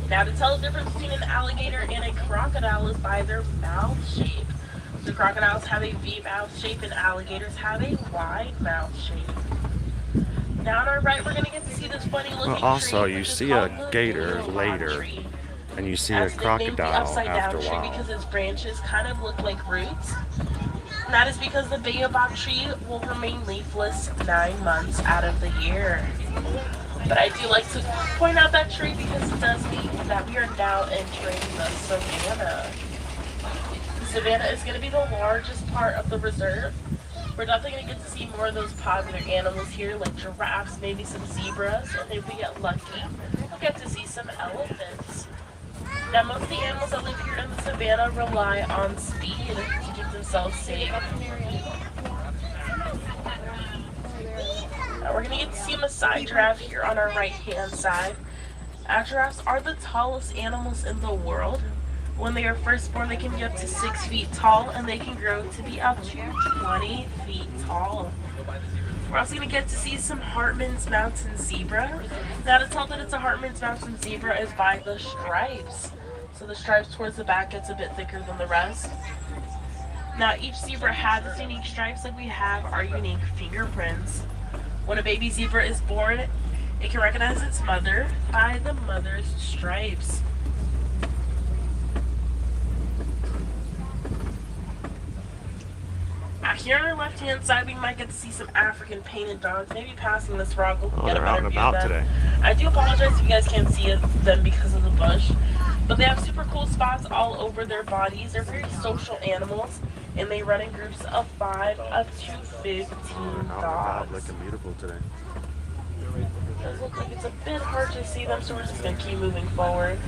Now, to tell the difference between an alligator and a crocodile is by their mouth shape. The crocodiles have a V mouth shape and alligators have a wide mouth shape. Now on our right, we're going to get to see this funny looking tree.
Also, you
which is
see
called
a
the
gator
baobab
later,
tree.
and you see
As
a
they named the
crocodile
upside down
after a
tree
while.
because its branches kind of look like roots. And that is because the baobab tree will remain leafless 9 months out of the year. But I do like to point out that tree because it does mean that we are now entering the savannah. The savannah is going to be the largest part of the reserve. We're definitely going to get to see more of those popular animals here, like giraffes, maybe some zebras, and if we get lucky, we'll get to see some elephants. Now, most of the animals that live here in the savannah rely on speed to keep themselves safe. Now, we're going to get to see a Maasai giraffe here on our right-hand side. Giraffes are the tallest animals in the world. When they are first born, they can be up to 6 feet tall, and they can grow to be up to 20 feet tall. We're also going to get to see some Hartman's Mountain zebra. Now, to tell that it's a Hartman's Mountain zebra is by the stripes. So the stripes towards the back gets a bit thicker than the rest. Now, each zebra has its unique stripes like we have our unique fingerprints. When a baby zebra is born, it can recognize its mother by the mother's stripes. Here on our left-hand side, we might get to see some African painted dogs. Maybe passing this rock, we'll get a
they're out
better
and
view of
about
them.
today.
I do apologize if you guys can't see them because of the bush, but they have super cool spots all over their bodies. They're very social animals, and they run in groups of 5 up to 15 dogs.
Looking beautiful today.
It does look like it's a bit hard to see them, so we're just going to keep moving forward.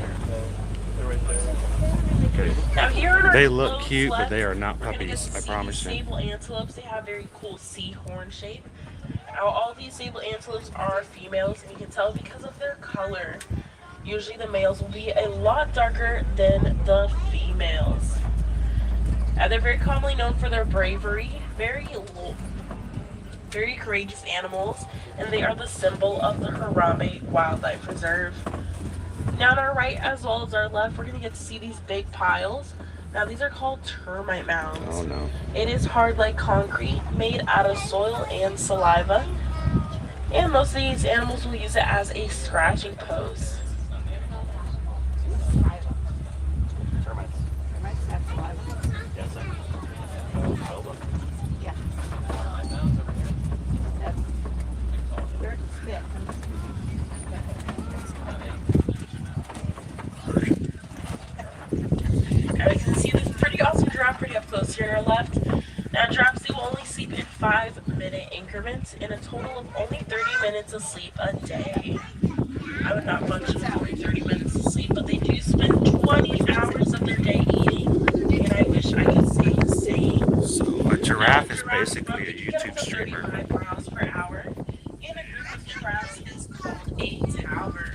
Okay.
Now here on our
They look
close
cute, but
left,
they are not
we're gonna get
puppies,
to
I
see
promise
these
you.
sable antelopes. They have very cool C-horn shape. Now all these sable antelopes are females, and you can tell because of their color. Usually the males will be a lot darker than the females. They're very commonly known for their bravery, very courageous animals, and they are the symbol of the Harambe Wildlife Reserve. Now on our right as well as our left, we're going to get to see these big piles. Now these are called termite mounds.
Oh no.
It is hard like concrete, made out of soil and saliva. And most of these animals will use it as a scratching post. giraffe pretty up close here on our left. Now giraffes do only sleep in 5-minute increments in a total of only 30 minutes of sleep a day. I would not function with only 30 minutes of sleep, but they do spend 20 hours of their day eating, and I wish I could say the same.
So a giraffe is basically a YouTube streamer.
35 miles per hour, and a group of giraffes is called a tower.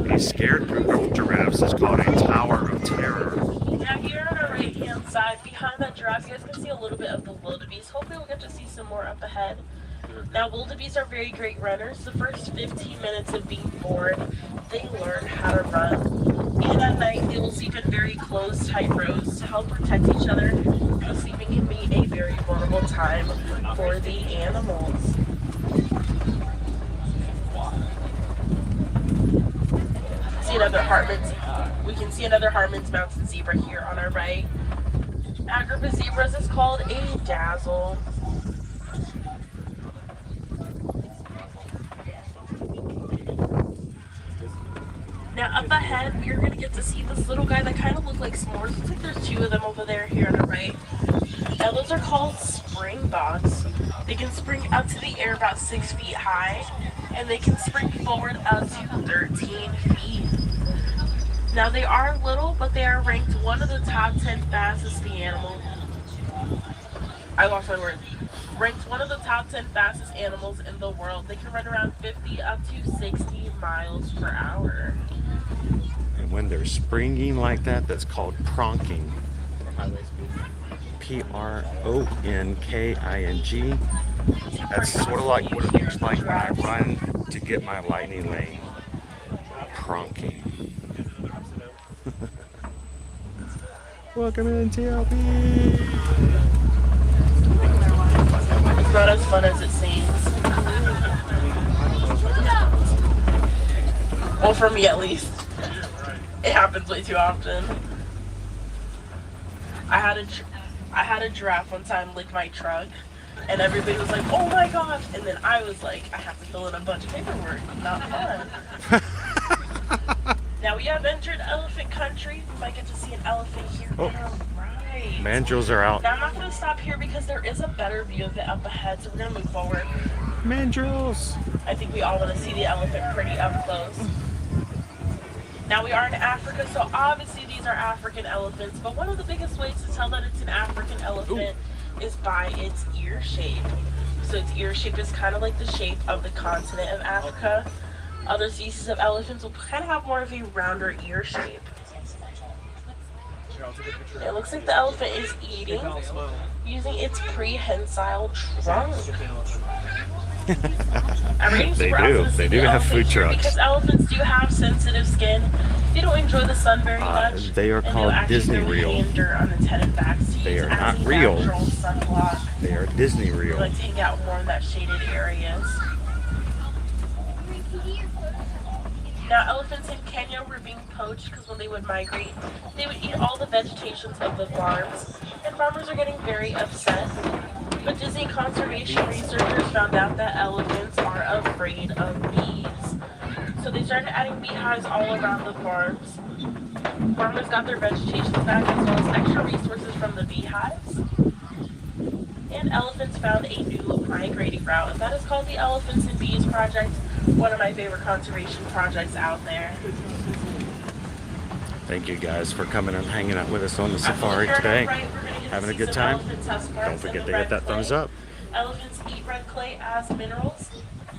A scared group of giraffes is called a tower of terror.
Now here on our right hand side, behind that giraffe, you guys can see a little bit of the wildebeest. Hopefully we'll get to see some more up ahead. Now wildebeest are very great runners. The first 15 minutes of being born, they learn how to run. And at night, they will sleep in very close, tight rows to help protect each other, because sleeping can be a very vulnerable time for the animals. We can see another Hartman's mountain zebra here on our right. Our group of zebras is called a dazzle. Now up ahead, we're going to get to see this little guy that kind of looks like s'mores. Looks like there's two of them over there here on the right. Now those are called springboks. They can spring up to the air about 6 feet high, and they can spring forward up to 13 feet. Now they are little, but they are ranked one of the top 10 fastest animals. I lost my word. Ranked one of the top 10 fastest animals in the world. They can run around 50 up to 60 miles per hour.
And when they're springing like that, that's called pronking. P-R-O-N-K-I-N-G. That's sort of like what it looks like when I run to get my lightning lane. Pronking. Welcome in, TLP.
It's not as fun as it seems. Well, for me at least. It happens way too often. I had a giraffe one time lick my truck, and everybody was like, "Oh my gosh!" And then I was like, "I have to fill in a bunch of paperwork. Not fun." Now we have entered elephant country. We might get to see an elephant here.
Oh.
Right.
Mandrills are out.
Now I'm not going to stop here because there is a better view of it up ahead, so we're going to move forward.
Mandrills.
I think we all want to see the elephant pretty up close. Now we are in Africa, so obviously these are African elephants, but one of the biggest ways to tell that it's an African elephant is by its ear shape. So its ear shape is kind of like the shape of the continent of Africa. Other species of elephants will kind of have more of a rounder ear shape. It looks like the elephant is eating using its prehensile trunk.
They do have food trucks.
Because elephants do have sensitive skin. They don't enjoy the sun very much.
They are called Disney real. They are not real. They are Disney real.
They like to hang out more in that shaded areas. Now elephants in Kenya were being poached because when they would migrate, they would eat all the vegetation of the farms, and farmers are getting very upset. But Disney conservation researchers found out that elephants are afraid of bees. So they started adding beehives all around the farms. Farmers got their vegetation back as well as extra resources from the beehives. And elephants found a new migrating route, and that is called the Elephants and Bees Project. One of my favorite conservation projects out there.
Thank you guys for coming and hanging out with us on the safari today. Having a good time. Don't forget to hit that thumbs up.
Elephants eat red clay as minerals.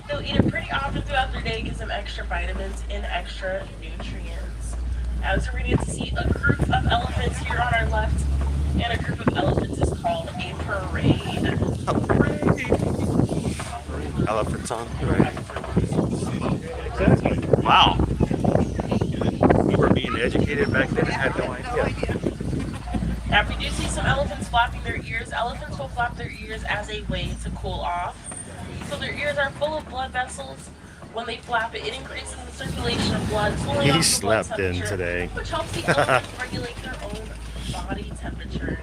They'll eat it pretty often throughout their day, gives them extra vitamins and extra nutrients. As we're going to get to see a group of elephants here on our left, and a group of elephants is called a parade.
A parade. Elephants on parade. Wow. We were being educated back then and had no idea.
Now, if we do see some elephants flapping their ears, elephants will flap their ears as a way to cool off. So their ears are full of blood vessels. When they flap it, it increases the circulation of blood.
He slept in today.
Which helps the elephants regulate their own body temperatures.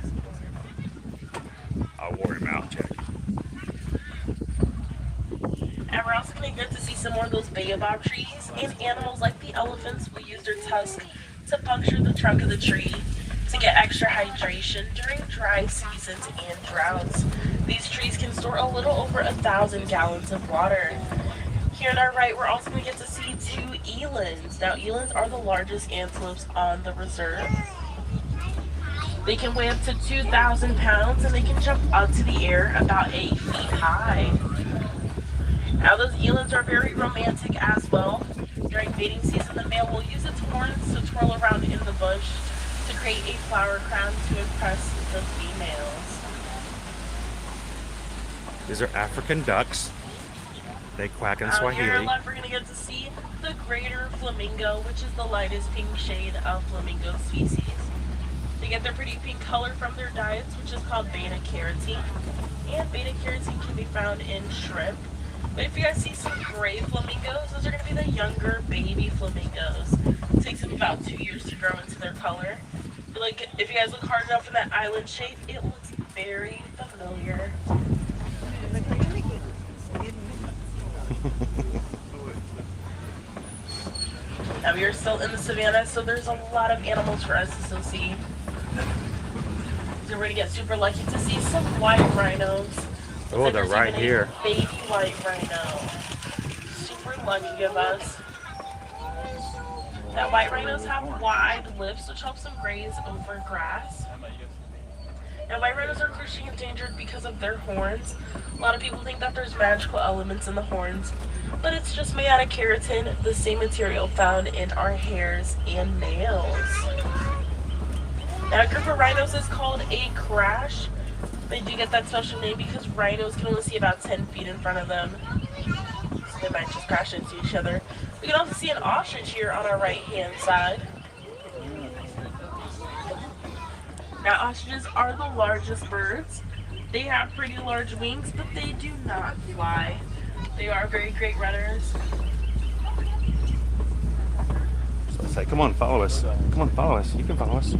I wore him out, Jack.
And we're also going to get to see some more of those baobab trees, and animals like the elephants will use their tusks to puncture the trunk of the tree to get extra hydration during dry seasons and droughts. These trees can store a little over 1,000 gallons of water. Here on our right, we're also going to get to see 2 elands. Now, elands are the largest antelopes on the reserve. They can weigh up to 2,000 pounds and they can jump up to the air about 8 feet high. Now, those elands are very romantic as well. During mating season, the male will use its horns to twirl around in the bush to create a flower crown to impress the females.
These are African ducks. They quack in
Here on
Swahili.
our left, we're going to get to see the greater flamingo, which is the lightest pink shade of flamingo species. They get their pretty pink color from their diets, which is called beta-carotene. And beta-carotene can be found in shrimp. But if you guys see some gray flamingos, those are going to be the younger baby flamingos. It takes them about 2 years to grow into their color. But like, if you guys look hard enough in that island shape, it looks very familiar. Now we are still in the savannah, so there's a lot of animals for us to still see. So we're going to get super lucky to see some white rhinos.
Oh, they're right here.
Baby white rhino. Super lucky of us. Now, white rhinos have wide lips, which helps them graze over grass. Now, white rhinos are crucially endangered because of their horns. A lot of people think that there's magical elements in the horns, but it's just made out of keratin, the same material found in our hairs and nails. Now, a group of rhinos is called a crash. They do get that special name because rhinos can only see about 10 feet in front of them, so they might just crash into each other. We can also see an ostrich here on our right-hand side. Now, ostriches are the largest birds. They have pretty large wings, but they do not fly. They are very great runners.
So I say, come on, follow us. Come on, follow us. You can follow us.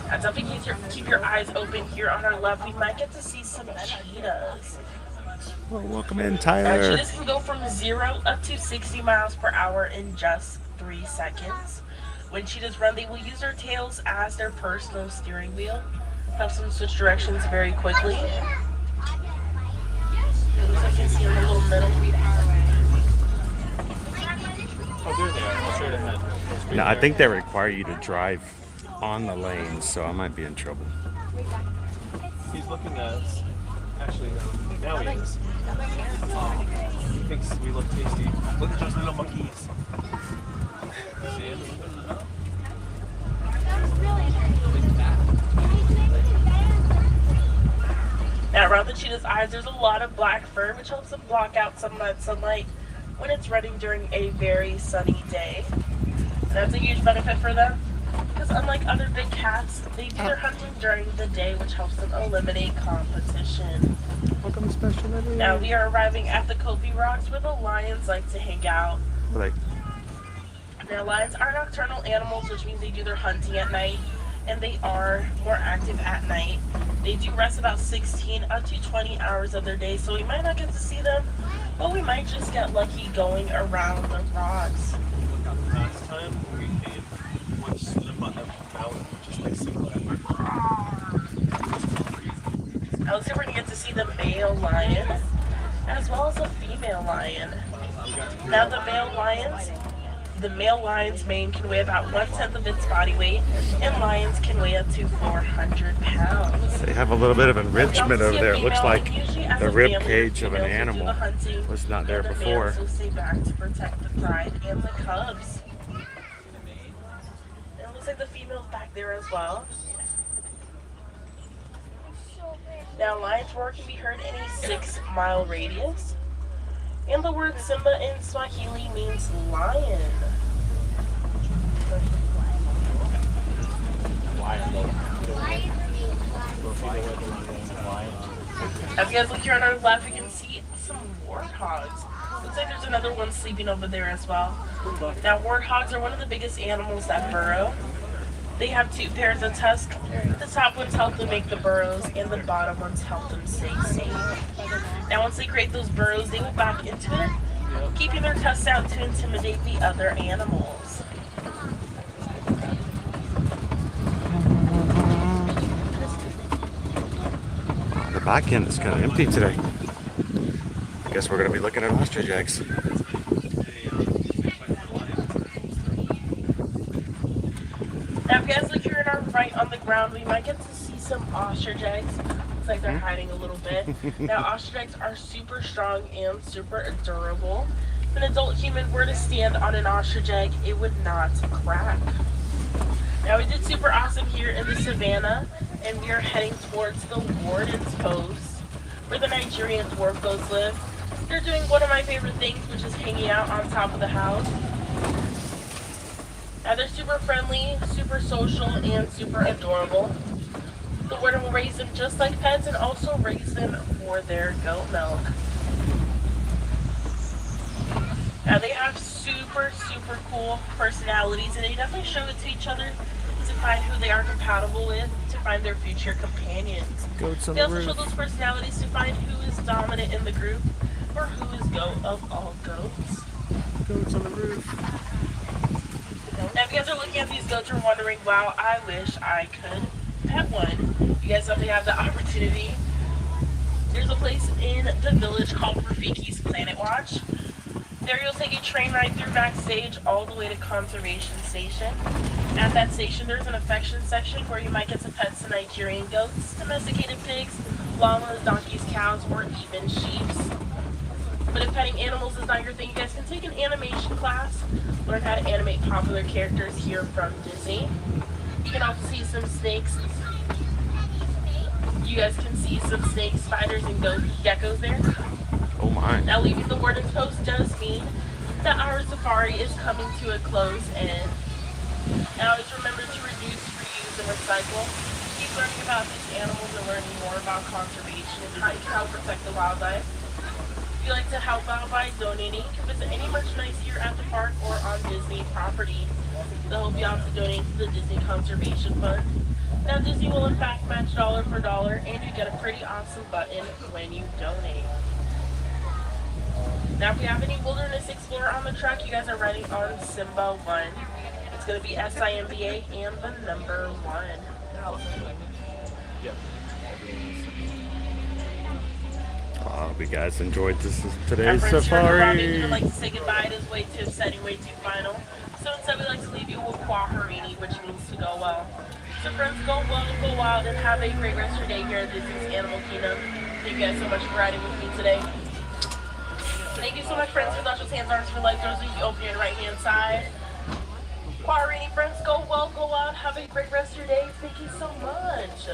Now, definitely keep your eyes open here on our left. We might get to see some cheetahs.
Well, welcome in,
Now,
Tyler.
cheetahs can go from 0 up to 60 miles per hour in just 3 seconds. When cheetahs run, they will use their tails as their personal steering wheel. Helps them switch directions very quickly. It looks like you can see in the little middle.
Oh, there they are. Straight ahead. Straight
Now, I
there.
think they require you to drive on the lanes, so I might be in trouble.
He's looking at us. Actually, no. Now he is. He thinks we look tasty. Look at those little monkeys. See it?
Now, around the cheetah's eyes, there's a lot of black fur, which helps them block out some of that sunlight when it's running during a very sunny day. And that's a huge benefit for them, because unlike other big cats, they do their hunting during the day, which helps them eliminate competition.
Welcome, special lady.
Now, we are arriving at the Kobe Rocks, where the lions like to hang out.
Like,
Now, lions are nocturnal animals, which means they do their hunting at night, and they are more active at night. They do rest about 16 up to 20 hours of their day, so we might not get to see them, but we might just get lucky going around the rocks.
Last time we came, one slip on the mountain, just like single.
I looks like we're going to get to see the male lion, as well as a female lion. Now, the male lion's mane can weigh about 1/10 of its body weight, and lions can weigh up to 400 pounds.
they have a little bit of enrichment over there. It looks like
Usually as
the
a
rib
family,
cage of an
females will do
animal
the hunting,
was not there
and the
before.
males will stay back to protect the pride and the cubs. And it looks like the female's back there as well. Now, lions' roar can be heard in a 6-mile radius. And the word Simba in Swahili means lion. As you guys look here on our left, we can see some warthogs. Looks like there's another one sleeping over there as well. Now, warthogs are one of the biggest animals that burrow. They have 2 pairs of tusks. The top ones help them make the burrows, and the bottom ones help them stay safe. Now once they create those burrows, they will back into it, keeping their tusks out to intimidate the other animals.
The back end is kind of empty today. I guess we're going to be looking at ostrich eggs.
Now if you guys look here in our right on the ground, we might get to see some ostrich eggs. Looks like they're hiding a little bit. Now ostrich eggs are super strong and super durable. If an adult human were to stand on an ostrich egg, it would not crack. Now we did super awesome here in the Savannah, and we are heading towards the Warden's Post, where the Nigerian dwarfos live. They're doing one of my favorite things, which is hanging out on top of the house. Now they're super friendly, super social, and super adorable. The warden will raise them just like pets and also raise them for their goat milk. Now they have super cool personalities, and they definitely show it to each other to find who they are compatible with, to find their future companions. They also show those personalities to find who is dominant in the group, or who is goat of all goats.
Goats on the roof.
Now if you guys are looking at these goats, you're wondering, wow, I wish I could pet one. You guys definitely have the opportunity. There's a place in the village called Rafiki's Planet Watch. There you'll take a train ride through backstage all the way to Conservation Station. At that station there's an affection section where you might get to pet some Nigerian goats, domesticated pigs, llamas, donkeys, cows, or even sheep. But if petting animals is not your thing, you guys can take an animation class, learn how to animate popular characters here from Disney. You can also see some snakes. You guys can see some snakes, spiders, and geckos there.
Oh my.
Now leaving the Warden's Post does mean that our safari is coming to a close, and always remember to reduce, reuse, and recycle. Keep learning about these animals and learning more about conservation and how you can help protect the wildlife. If you like to help out by donating, you can visit any merchandise here at the park or on Disney property. They'll help you out to donate to the Disney Conservation Fund. Now Disney will in fact match dollar for dollar, and you get a pretty awesome button when you donate. Now if we have any Wilderness Explorer on the track, you guys are riding on Simba 1. It's going to be SIMBA and the number 1.
I hope you guys enjoyed
Our
today's
friends here in the lobby
safari.
would like to say goodbye. It is way too upsetting, way too final. So instead we like to leave you with Kwaharini, which means to go well. So friends, go well, go wild, and have a great rest of your day here at Disney's Animal Kingdom. Thank you guys so much for riding with me today. Thank you so much, friends, for Luscious Hands Arms for Life. Those of you open your right hand side. Kwaharini, friends, go well, go wild. Have a great rest of your day. Thank you so much.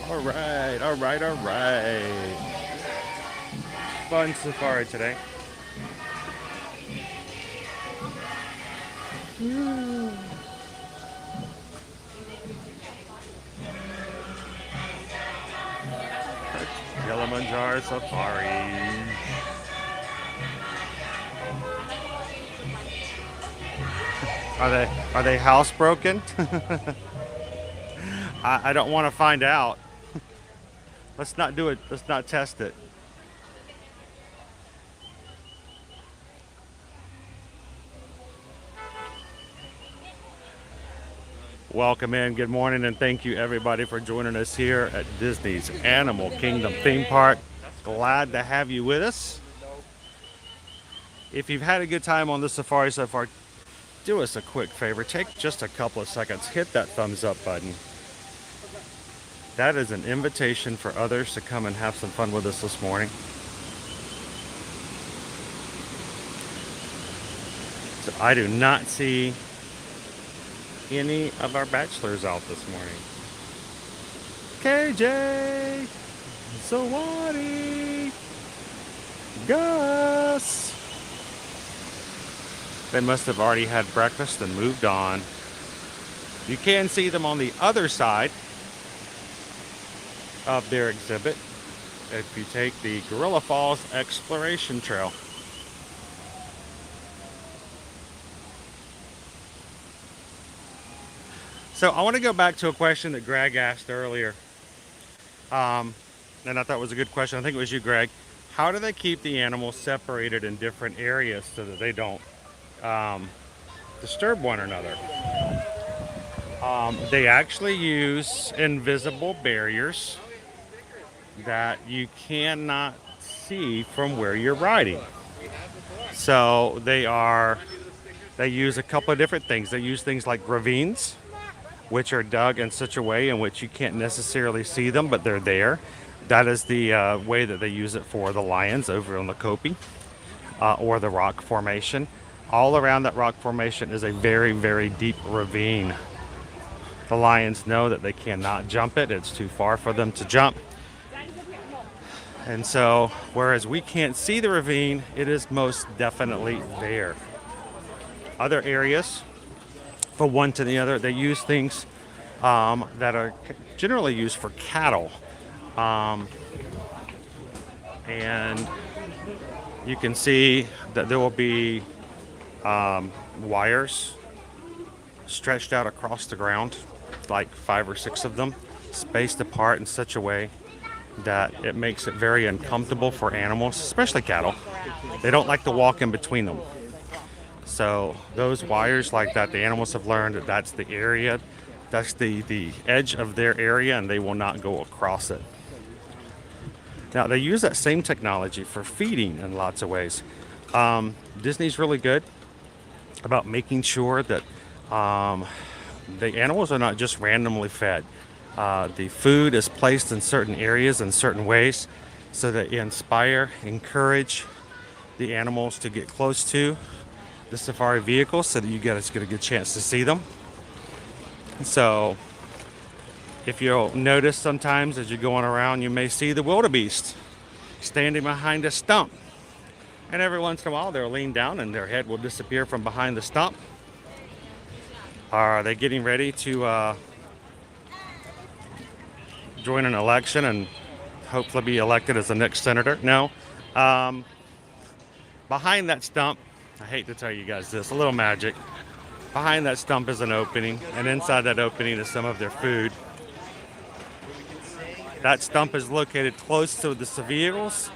All right. Fun safari today. Kilimanjaro Safari. Are they housebroken? I don't want to find out. Let's not do it. Let's not test it. Welcome in, good morning, and thank you everybody for joining us here at Disney's Animal Kingdom theme park. Glad to have you with us. If you've had a good time on the safari so far, do us a quick favor. Take just a couple of seconds. Hit that thumbs up button. That is an invitation for others to come and have some fun with us this morning. So I do not see any of our bachelors out this morning. KJ, Sawadi, Gus. They must have already had breakfast and moved on. You can see them on the other side of their exhibit if you take the Gorilla Falls Exploration Trail. So I want to go back to a question that Greg asked earlier. And I thought it was a good question. I think it was you, Greg. How do they keep the animals separated in different areas so that they don't disturb one another? They actually use invisible barriers that you cannot see from where you're riding. So they use a couple of different things. They use things like ravines, which are dug in such a way in which you can't necessarily see them, but they're there. That is the way that they use it for the lions over on the Kopi, or the rock formation. All around that rock formation is a very, very deep ravine. The lions know that they cannot jump it. It's too far for them to jump. And so, whereas we can't see the ravine, it is most definitely there. Other areas, from one to the other, they use things that are generally used for cattle. And you can see that there will be wires stretched out across the ground, like 5 or 6 of them, spaced apart in such a way that it makes it very uncomfortable for animals, especially cattle. They don't like to walk in between them. So those wires like that, the animals have learned that that's the area, that's the edge of their area, and they will not go across it. Now, they use that same technology for feeding in lots of ways. Disney's really good about making sure that the animals are not just randomly fed. The food is placed in certain areas in certain ways so that you encourage the animals to get close to the safari vehicles so that you guys get a good chance to see them. So if you'll notice, sometimes as you're going around, you may see the wildebeest standing behind a stump. And every once in a while, they'll lean down and their head will disappear from behind the stump. Are they getting ready to join an election and hopefully be elected as the next senator? No. Behind that stump, I hate to tell you guys this, a little magic. Behind that stump is an opening, and inside that opening is some of their food. That stump is located close to the vehicles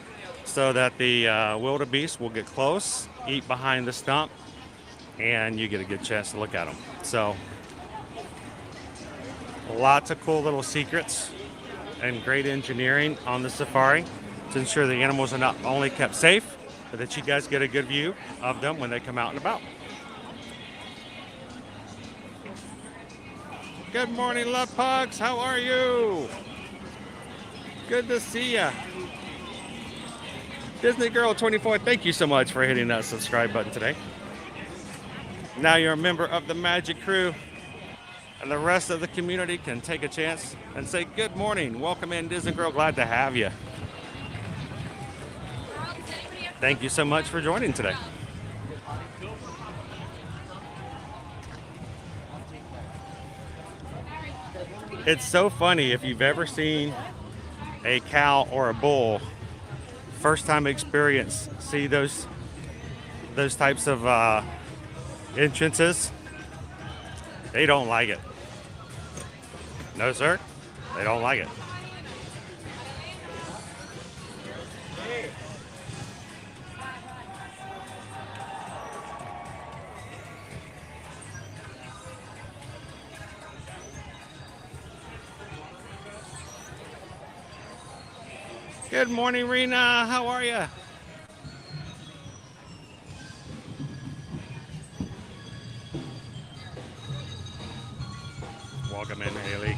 so that the wildebeest will get close, eat behind the stump, and you get a good chance to look at them. So lots of cool little secrets and great engineering on the safari to ensure the animals are not only kept safe, but that you guys get a good view of them when they come out and about. Good morning, love pugs. How are you? Good to see ya. Disney Girl 24, thank you so much for hitting that subscribe button today. Now you're a member of the Magic Crew, and the rest of the community can take a chance and say good morning. Welcome in, Disney Girl. Glad to have you. Thank you so much for joining today. It's so funny if you've ever seen a cow or a bull, first time experience, see those types of entrances, they don't like it. No, sir, they don't like it. Good morning, Rena. How are you? Welcome in, Haley.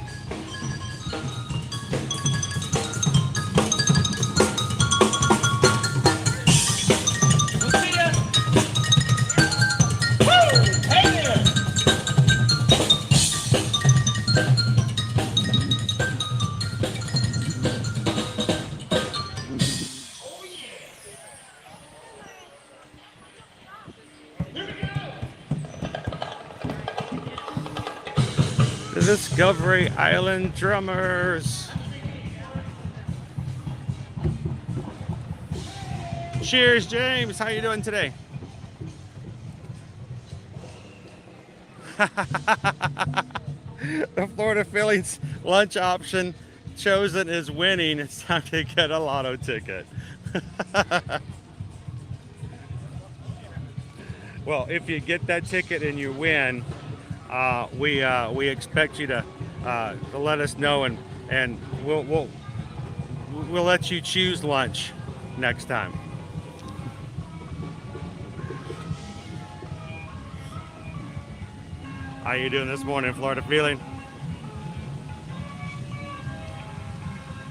Discovery Island Drummers. Cheers, James. How you doing today? The Florida Phillies lunch option chosen is winning. It's time to get a lotto ticket. Well, if you get that ticket and you win, we expect you to let us know, and we'll let you choose lunch next time. How you doing this morning, Florida Feeling?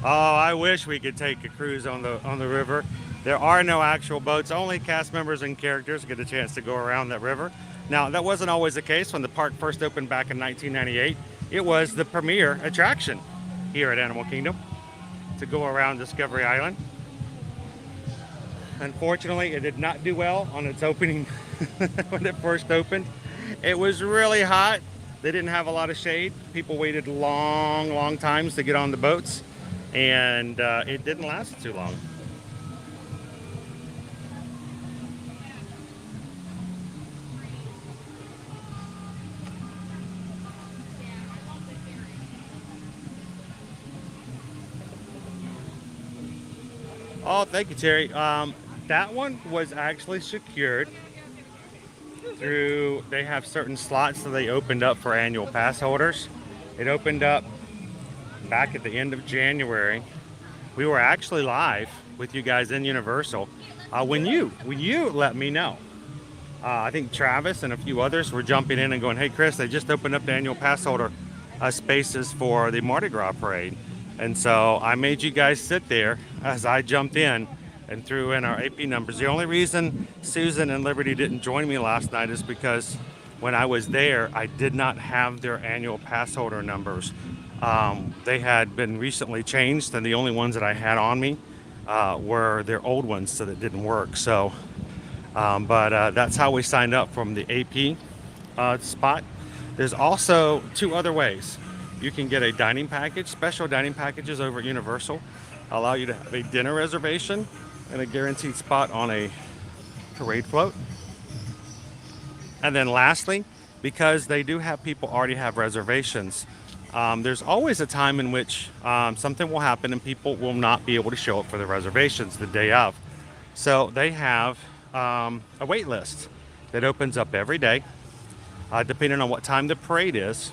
Oh, I wish we could take a cruise on the river. There are no actual boats. Only cast members and characters get a chance to go around that river. Now, that wasn't always the case. When the park first opened back in 1998, it was the premier attraction here at Animal Kingdom to go around Discovery Island. Unfortunately, it did not do well on its opening when it first opened. It was really hot. They didn't have a lot of shade. People waited long times to get on the boats, and it didn't last too long. Oh, thank you, Terry. That one was actually secured through, they have certain slots that they opened up for annual pass holders. It opened up back at the end of January. We were actually live with you guys in Universal when you let me know. I think Travis and a few others were jumping in and going, "Hey Chris, they just opened up the annual pass holder spaces for the Mardi Gras parade." And so I made you guys sit there as I jumped in and threw in our AP numbers. The only reason Susan and Liberty didn't join me last night is because when I was there, I did not have their annual pass holder numbers. They had been recently changed, and the only ones that I had on me were their old ones, so that didn't work. So, but that's how we signed up from the AP spot. There's also two other ways. You can get a dining package. Special dining packages over at Universal allow you to have a dinner reservation and a guaranteed spot on a parade float. And then lastly, because they do have people already have reservations, there's always a time in which something will happen and people will not be able to show up for the reservations the day of. So they have a wait list that opens up every day, depending on what time the parade is.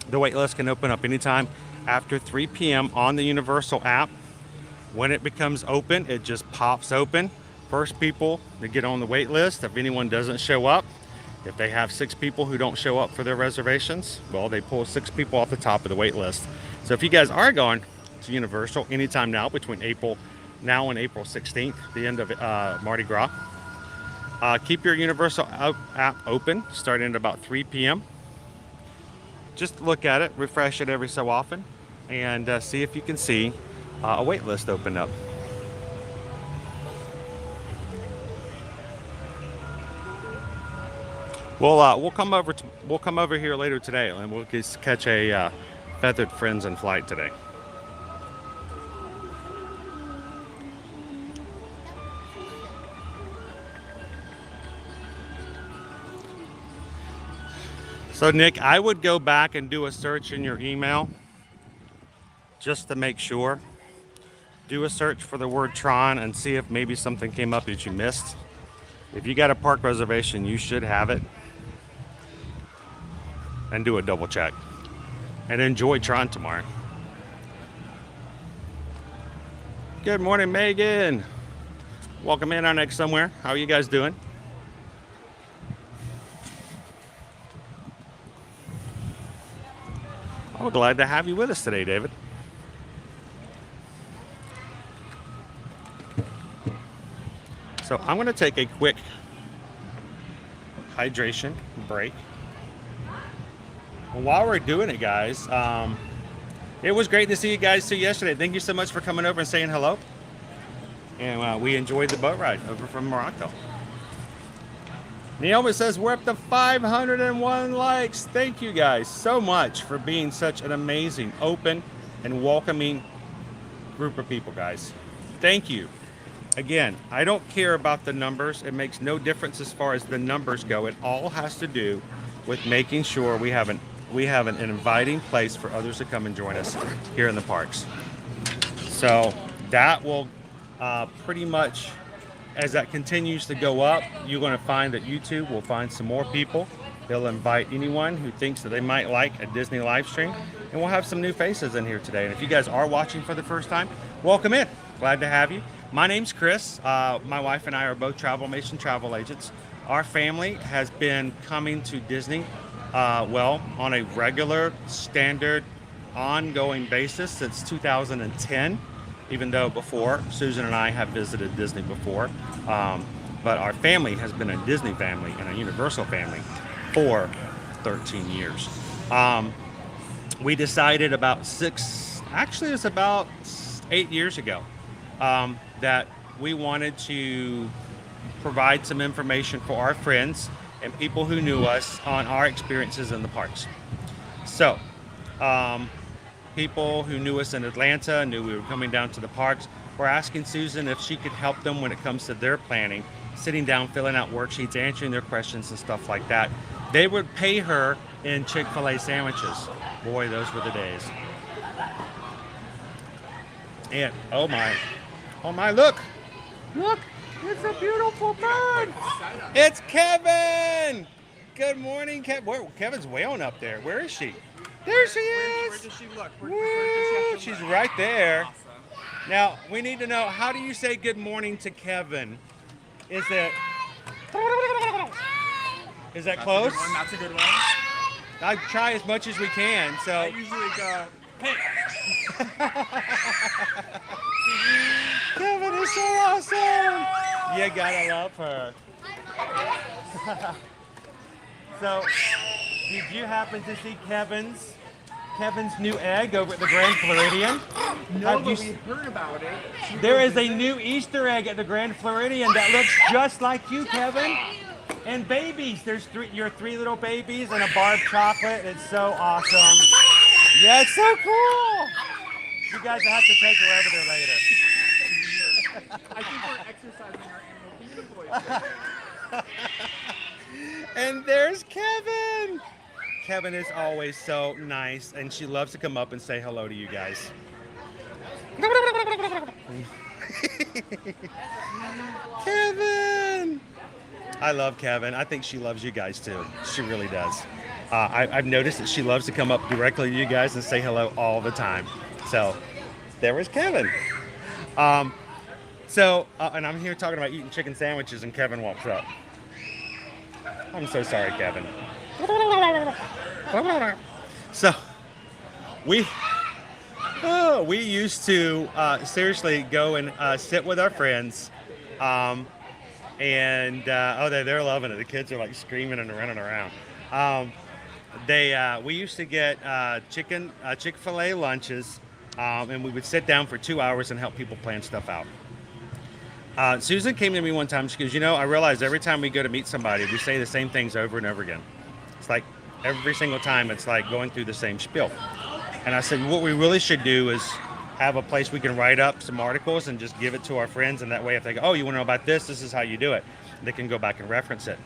The wait list can open up anytime after 3 p.m. on the Universal app. When it becomes open, it just pops open. First people to get on the wait list. If anyone doesn't show up, if they have 6 people who don't show up for their reservations, well, they pull 6 people off the top of the wait list. So if you guys are going to Universal anytime now between April now and April 16th, the end of Mardi Gras, keep your Universal app open starting at about 3 p.m. Just look at it, refresh it every so often, and see if you can see a wait list open up. We'll come over here later today, and we'll just catch a Feathered Friends in flight today. So Nick, I would go back and do a search in your email just to make sure. Do a search for the word Tron and see if maybe something came up that you missed. If you got a park reservation, you should have it. And do a double check. And enjoy Tron tomorrow. Good morning, Megan. Welcome in our next somewhere. How are you guys doing? Oh, glad to have you with us today, David. So I'm going to take a quick hydration break. Well, while we're doing it, guys, it was great to see you guys too yesterday. Thank you so much for coming over and saying hello. And we enjoyed the boat ride over from Morocco. Naomi says we're up to 501 likes. Thank you guys so much for being such an amazing, open, and welcoming group of people, guys. Thank you. Again, I don't care about the numbers. It makes no difference as far as the numbers go. It all has to do with making sure we have an we have an inviting place for others to come and join us here in the parks. So that will pretty much, as that continues to go up, you're going to find that YouTube will find some more people. They'll invite anyone who thinks that they might like a Disney live stream, and we'll have some new faces in here today. And if you guys are watching for the first time, welcome in. Glad to have you. My name's Chris. My wife and I are both Travelmation travel agents. Our family has been coming to Disney, well, on a regular, standard, ongoing basis since 2010, even though before, Susan and I have visited Disney before. But our family has been a Disney family and a Universal family for 13 years. We decided about it was about 8 years ago, that we wanted to provide some information for our friends and people who knew us on our experiences in the parks. So, people who knew us in Atlanta, knew we were coming down to the parks, were asking Susan if she could help them when it comes to their planning, sitting down, filling out worksheets, answering their questions and stuff like that. They would pay her in Chick-fil-A sandwiches. Boy, those were the days. And oh my, look, it's a beautiful bird. It's Kevin. Good morning, Kevin. Kevin's way on up there. Where is she? There she is.
Where does she look?
She's right there. Awesome. Now, we need to know, how do you say good morning to Kevin? Is that close?
That's a good one.
I try as much as we can. So
I usually go, hey.
Kevin is so awesome. You gotta love her. So, did you happen to see Kevin's new egg over at the Grand Floridian?
No, but we heard about it.
There is a new Easter egg at the Grand Floridian that looks just like you, Kevin. And babies, there's your 3 little babies and a bar of chocolate. It's so awesome. Yeah, it's so cool. You guys will have to take her over there later.
I think we're exercising our animal community.
And there's Kevin. Kevin is always so nice, and she loves to come up and say hello to you guys. Kevin! I love Kevin. I think she loves you guys too. She really does. I've noticed that she loves to come up directly to you guys and say hello all the time. So, there was Kevin. And I'm here talking about eating chicken sandwiches, and Kevin walks up. I'm so sorry, Kevin. So, we used to seriously go and sit with our friends, they're loving it. The kids are like screaming and running around. We used to get Chick-fil-A lunches, and we would sit down for 2 hours and help people plan stuff out. Susan came to me one time. She goes, I realize every time we go to meet somebody, we say the same things over and over again. It's like every single time it's like going through the same spiel. And I said, what we really should do is have a place we can write up some articles and just give it to our friends. And that way, if they go, oh, you want to know about this? This is how you do it. They can go back and reference it.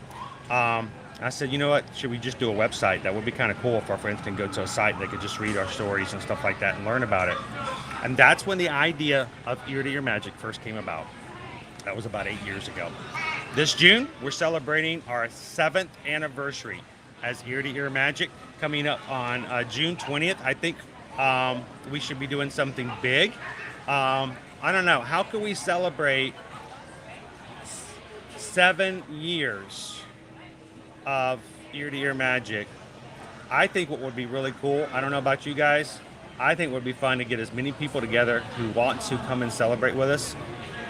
I said, you know what? Should we just do a website? That would be kind of cool if our friends can go to a site and they could just read our stories and stuff like that and learn about it. And that's when the idea of Ear to Ear Magic first came about. That was about 8 years ago. This June, we're celebrating our 7th anniversary as Ear to Ear Magic, coming up on June 20th. I think we should be doing something big. I don't know. How can we celebrate 7 years of Ear to Ear Magic? I think what would be really cool, I don't know about you guys, I think it would be fun to get as many people together who want to come and celebrate with us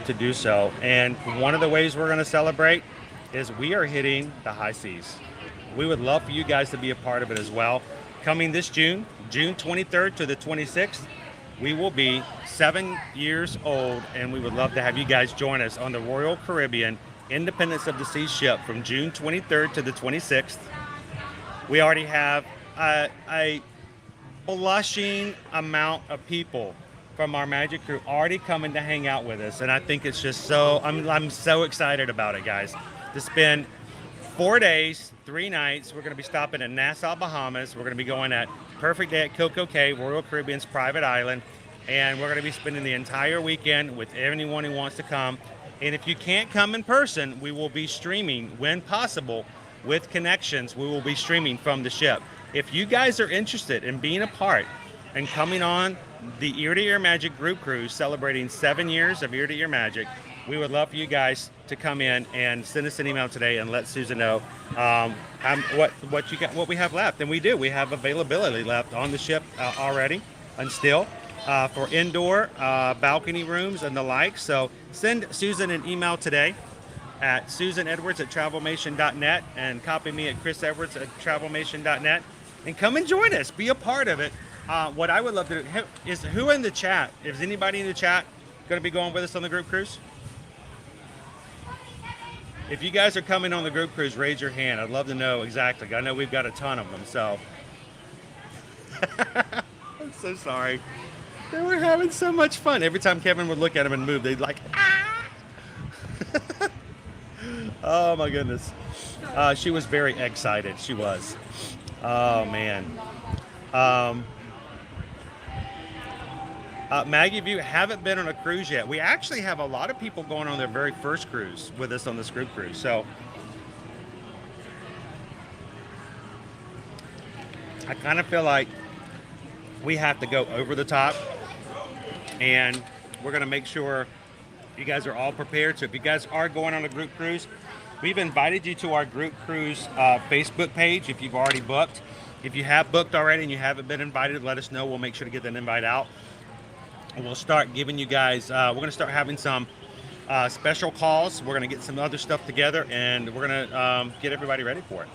to do so. And one of the ways we're going to celebrate is we are hitting the high seas. We would love for you guys to be a part of it as well. Coming this June 23rd to the 26th, we will be 7 years old, and we would love to have you guys join us on the Royal Caribbean Independence of the Seas ship from June 23rd to the 26th. We already have a blushing amount of people from our magic crew already coming to hang out with us, and I think it's just so, I'm so excited about it, guys, to spend 4 days, 3 nights. We're going to be stopping in Nassau, Bahamas. We're going to be going at Perfect Day at Coco Cay, Royal Caribbean's private island. And we're going to be spending the entire weekend with anyone who wants to come. And if you can't come in person, we will be streaming when possible with connections. We will be streaming from the ship. If you guys are interested in being a part and coming on the Ear to Ear Magic group cruise celebrating 7 years of Ear to Ear Magic, we would love for you guys to come in and send us an email today and let Susan know what we have left. And we do. We have availability left on the ship already and still for indoor balcony rooms and the like. So send Susan an email today at susanedwards@travelmation.net and copy me at chrisedwards@travelmation.net and come and join us. Be a part of it. What I would love to do is, who in the chat, is anybody in the chat going to be going with us on the group cruise? If you guys are coming on the group cruise, raise your hand. I'd love to know exactly. I know we've got a ton of them, so. I'm so sorry. They were having so much fun. Every time Kevin would look at them and move, they'd like, ah! Oh my goodness. She was very excited. She was. Oh man. Maggie, if you haven't been on a cruise yet, we actually have a lot of people going on their very first cruise with us on this group cruise. So I kind of feel like we have to go over the top, and we're going to make sure you guys are all prepared. So if you guys are going on a group cruise, we've invited you to our group cruise Facebook page if you've already booked. If you have booked already and you haven't been invited, let us know. We'll make sure to get that invite out. And we'll start giving you guys, we're going to start having some special calls. We're going to get some other stuff together, and we're going to get everybody ready for it.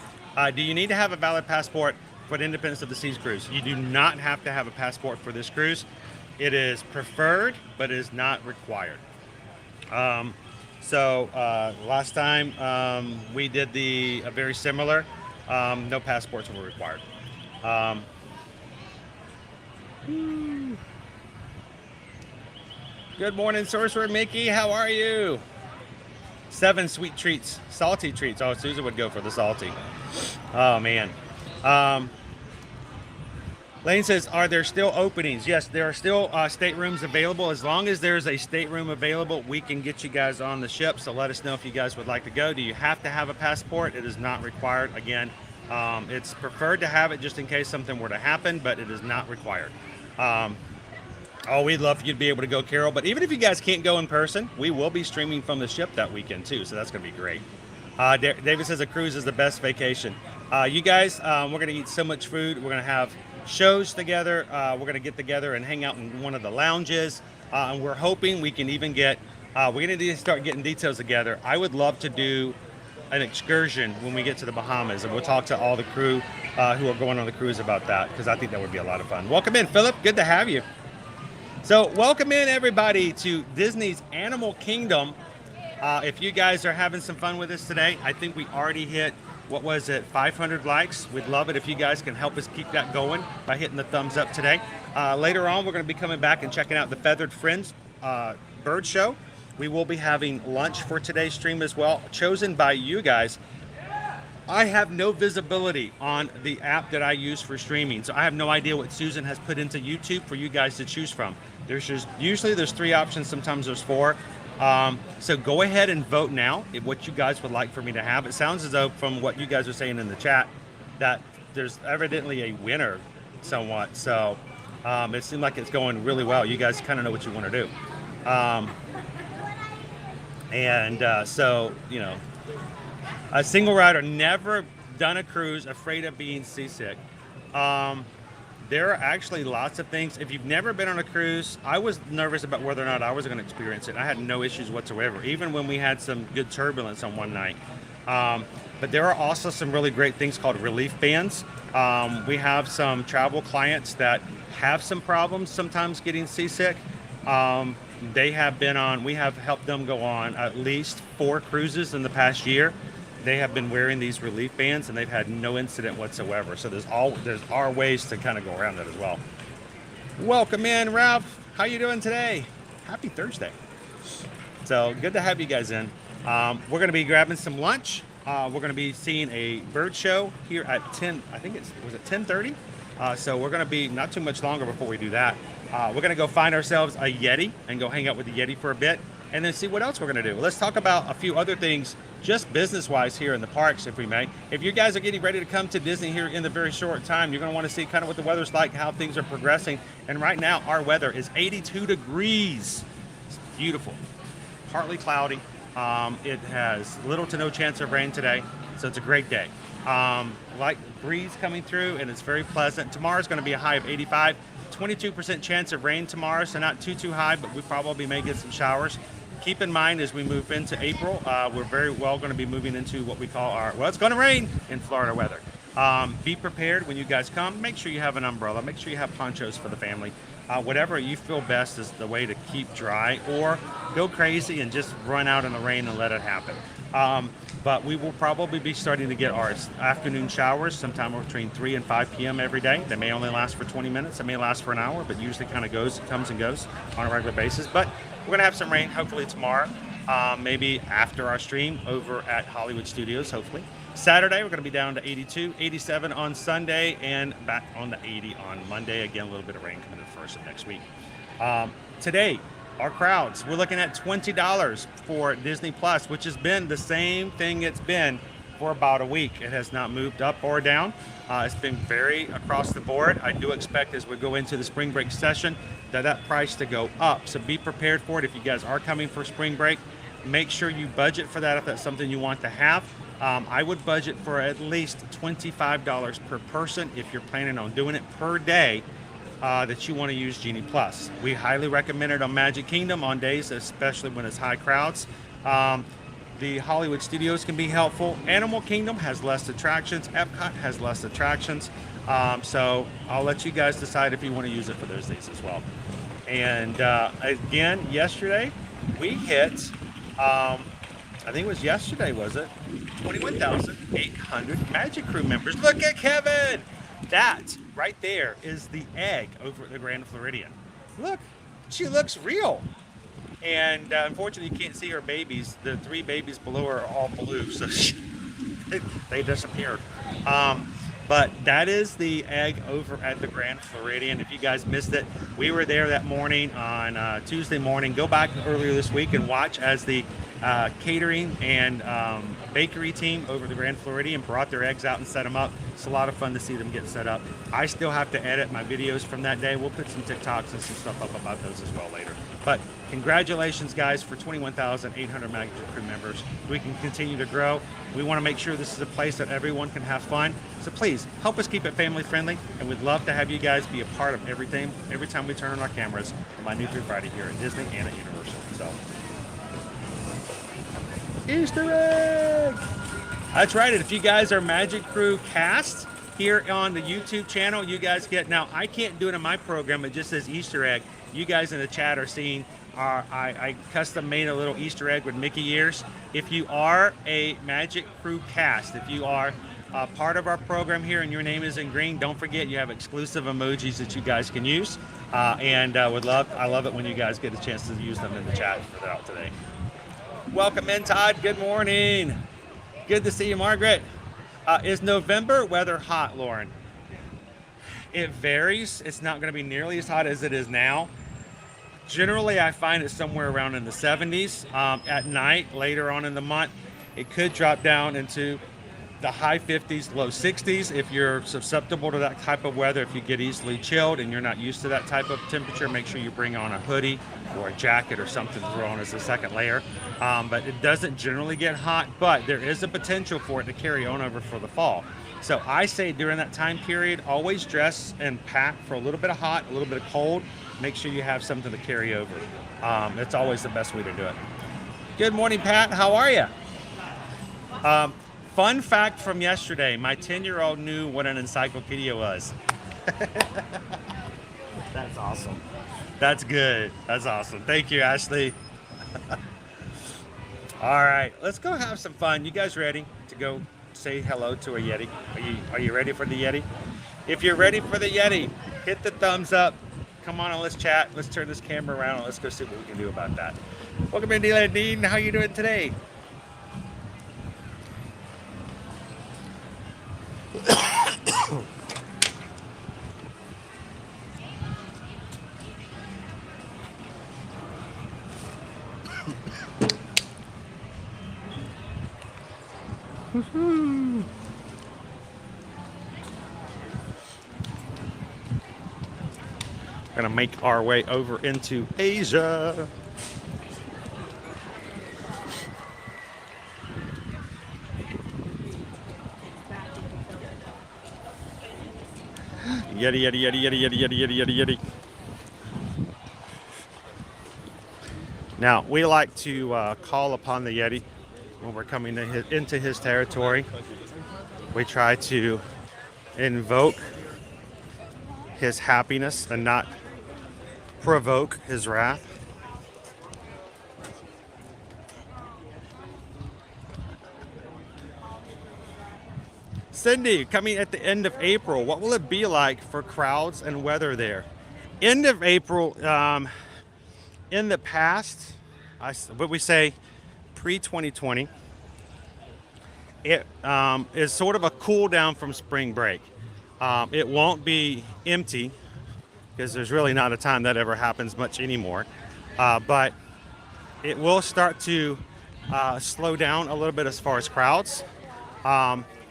Do you need to have a valid passport for the Independence of the Seas cruise? You do not have to have a passport for this cruise. It is preferred, but it is not required. Last time we did a very similar, no passports were required. Good morning, Sorcerer Mickey. How are you? 7 sweet treats, salty treats. Oh, Susan would go for the salty. Oh man. Lane says, are there still openings? Yes, there are still staterooms available. As long as there's a stateroom available, we can get you guys on the ship. So let us know if you guys would like to go. Do you have to have a passport? It is not required. Again, it's preferred to have it just in case something were to happen, but it is not required. We'd love for you to be able to go, Carol. But even if you guys can't go in person, we will be streaming from the ship that weekend too. So that's going to be great. David says a cruise is the best vacation. You guys, we're going to eat so much food. We're going to have shows together. We're going to get together and hang out in one of the lounges. And we're hoping we can even get, we're going to need to start getting details together. I would love to do an excursion when we get to the Bahamas, and we'll talk to all the crew who are going on the cruise about that, because I think that would be a lot of fun. Welcome in, Philip. Good to have you. So welcome in, everybody, to Disney's Animal Kingdom. If you guys are having some fun with us today, I think we already hit, 500 likes. We'd love it if you guys can help us keep that going by hitting the thumbs up today. Later on, we're going to be coming back and checking out the Feathered Friends bird show. We will be having lunch for today's stream as well, chosen by you guys. I have no visibility on the app that I use for streaming, so I have no idea what Susan has put into YouTube for you guys to choose from. Usually there's 3 options, sometimes there's 4. So go ahead and vote now what you guys would like for me to have. It sounds as though, from what you guys are saying in the chat, that there's evidently a winner somewhat. So it seemed like it's going really well. You guys kind of know what you want to do. So, you know, a single rider, never done a cruise, afraid of being seasick. There are actually lots of things. If you've never been on a cruise, I was nervous about whether or not I was going to experience it. I had no issues whatsoever, even when we had some good turbulence on one night. But there are also some really great things called relief bands. We have some travel clients that have some problems sometimes getting seasick. We have helped them go on at least 4 cruises in the past year. They have been wearing these relief bands, and they've had no incident whatsoever. So there are ways to kind of go around that as well. Welcome in, Ralph. How you doing today? Happy Thursday. So good to have you guys in. We're going to be grabbing some lunch. we're going to be seeing a bird show here at 10. I think was it 10:30. So we're going to be not too much longer before we do that. We're going to go find ourselves a Yeti and go hang out with the Yeti for a bit, and then see what else we're going to do. Let's talk about a few other things, just business-wise here in the parks, if we may. If you guys are getting ready to come to Disney here in the very short time, you're going to want to see kind of what the weather's like, how things are progressing. And right now, our weather is 82 degrees. It's beautiful. Partly cloudy. It has little to no chance of rain today, so it's a great day. Light breeze coming through, and it's very pleasant. Tomorrow's going to be a high of 85. 22% chance of rain tomorrow, so not too high, but we probably may get some showers. Keep in mind, as we move into April, we're very well going to be moving into what we call it's going to rain in Florida weather. Be prepared when you guys come. Make sure you have an umbrella. Make sure you have ponchos for the family. Whatever you feel best is the way to keep dry, or go crazy and just run out in the rain and let it happen. But we will probably be starting to get our afternoon showers sometime between 3 and 5 p.m. every day. They may only last for 20 minutes. They may last for an hour, but usually kind of comes and goes on a regular basis. But we're going to have some rain hopefully tomorrow, maybe after our stream over at Hollywood Studios, hopefully. Saturday, we're going to be down to 82, 87 on Sunday, and back on the 80 on Monday. Again, a little bit of rain coming in the first of next week. Today, our crowds, we're looking at $20 for Disney Plus, which has been the same thing it's been for about a week. It has not moved up or down. It's been very across the board. I do expect as we go into the spring break session that price to go up. So be prepared for it. If you guys are coming for spring break, make sure you budget for that if that's something you want to have. I would budget for at least $25 per person if you're planning on doing it per day. That you want to use Genie Plus. We highly recommend it on Magic Kingdom on days, especially when it's high crowds. The Hollywood Studios can be helpful. Animal Kingdom has less attractions. Epcot has less attractions. So I'll let you guys decide if you want to use it for those days as well. And again, yesterday we hit, I think it was yesterday, was it? 21,800 Magic Crew members. Look at Kevin! That right there is the egg over at the Grand Floridian. Look, she looks real. And unfortunately, you can't see her babies. The 3 babies below her are all blue, so they disappeared. But that is the egg over at the Grand Floridian. If you guys missed it, we were there that morning on Tuesday morning. Go back earlier this week and watch as the catering and bakery team over the Grand Floridian brought their eggs out and set them up. It's a lot of fun to see them get set up. I still have to edit my videos from that day. We'll put some TikToks and some stuff up about those as well later. But congratulations, guys, for 21,800 Magic Crew members. We can continue to grow. We want to make sure this is a place that everyone can have fun. So please help us keep it family friendly, and we'd love to have you guys be a part of everything every time we turn on our cameras on my New Through Friday here at Disney and at Universal. So, Easter egg! That's right. And if you guys are Magic Crew cast here on the YouTube channel, you guys get, now I can't do it in my program, it just says Easter egg. You guys in the chat are seeing I custom made a little Easter egg with Mickey ears. If you are a Magic Crew cast, if you are part of our program here and your name is in green, don't forget you have exclusive emojis that you guys can use. I love it when you guys get a chance to use them in the chat throughout today. Welcome in, Todd. Good morning. Good to see you, Margaret. Is November weather hot, Lauren? It varies. It's not going to be nearly as hot as it is now. Generally, I find it somewhere around in the 70s. At night, later on in the month, it could drop down into the high 50s, low 60s. If you're susceptible to that type of weather, if you get easily chilled and you're not used to that type of temperature, make sure you bring on a hoodie or a jacket or something to throw on as a second layer. But it doesn't generally get hot, but there is a potential for it to carry on over for the fall. So I say during that time period, always dress and pack for a little bit of hot, a little bit of cold. Make sure you have something to carry over. That's always the best way to do it. Good morning, Pat. How are you? Fun fact from yesterday, my 10-year-old knew what an encyclopedia was. That's awesome. That's good. That's awesome. Thank you, Ashley. All right, let's go have some fun. You guys ready to go say hello to a Yeti? Are you ready for the Yeti? If you're ready for the Yeti, hit the thumbs up. Come on and let's chat. Let's turn this camera around and let's go see what we can do about that. Welcome in, Dean. How are you doing today? Woohoo. Gonna make our way over into Asia. Yeti, yeti, yeti, yeti, yeti, yeti, yeti, yeti, yeti. Now, we like to call upon the Yeti when we're coming to into his territory. We try to invoke his happiness and not provoke his wrath. Cindy, coming at the end of April, what will it be like for crowds and weather there? End of April, in the past, what we say pre-2020, it is sort of a cool down from spring break. It won't be empty because there's really not a time that ever happens much anymore. But it will start to slow down a little bit as far as crowds.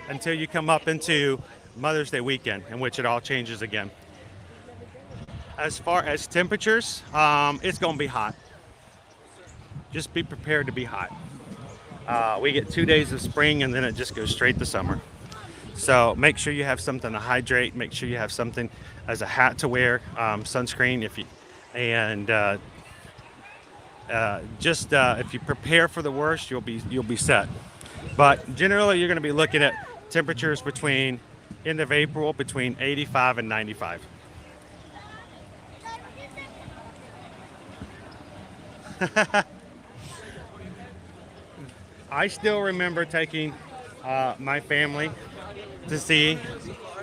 Until you come up into Mother's Day weekend, in which it all changes again. As far as temperatures, it's going to be hot. Just be prepared to be hot. We get 2 days of spring and then it just goes straight to summer. So make sure you have something to hydrate. Make sure you have something as a hat to wear, sunscreen, if you prepare for the worst, you'll be set. But generally, you're going to be looking at temperatures between end of April between 85 and 95. I still remember taking my family to see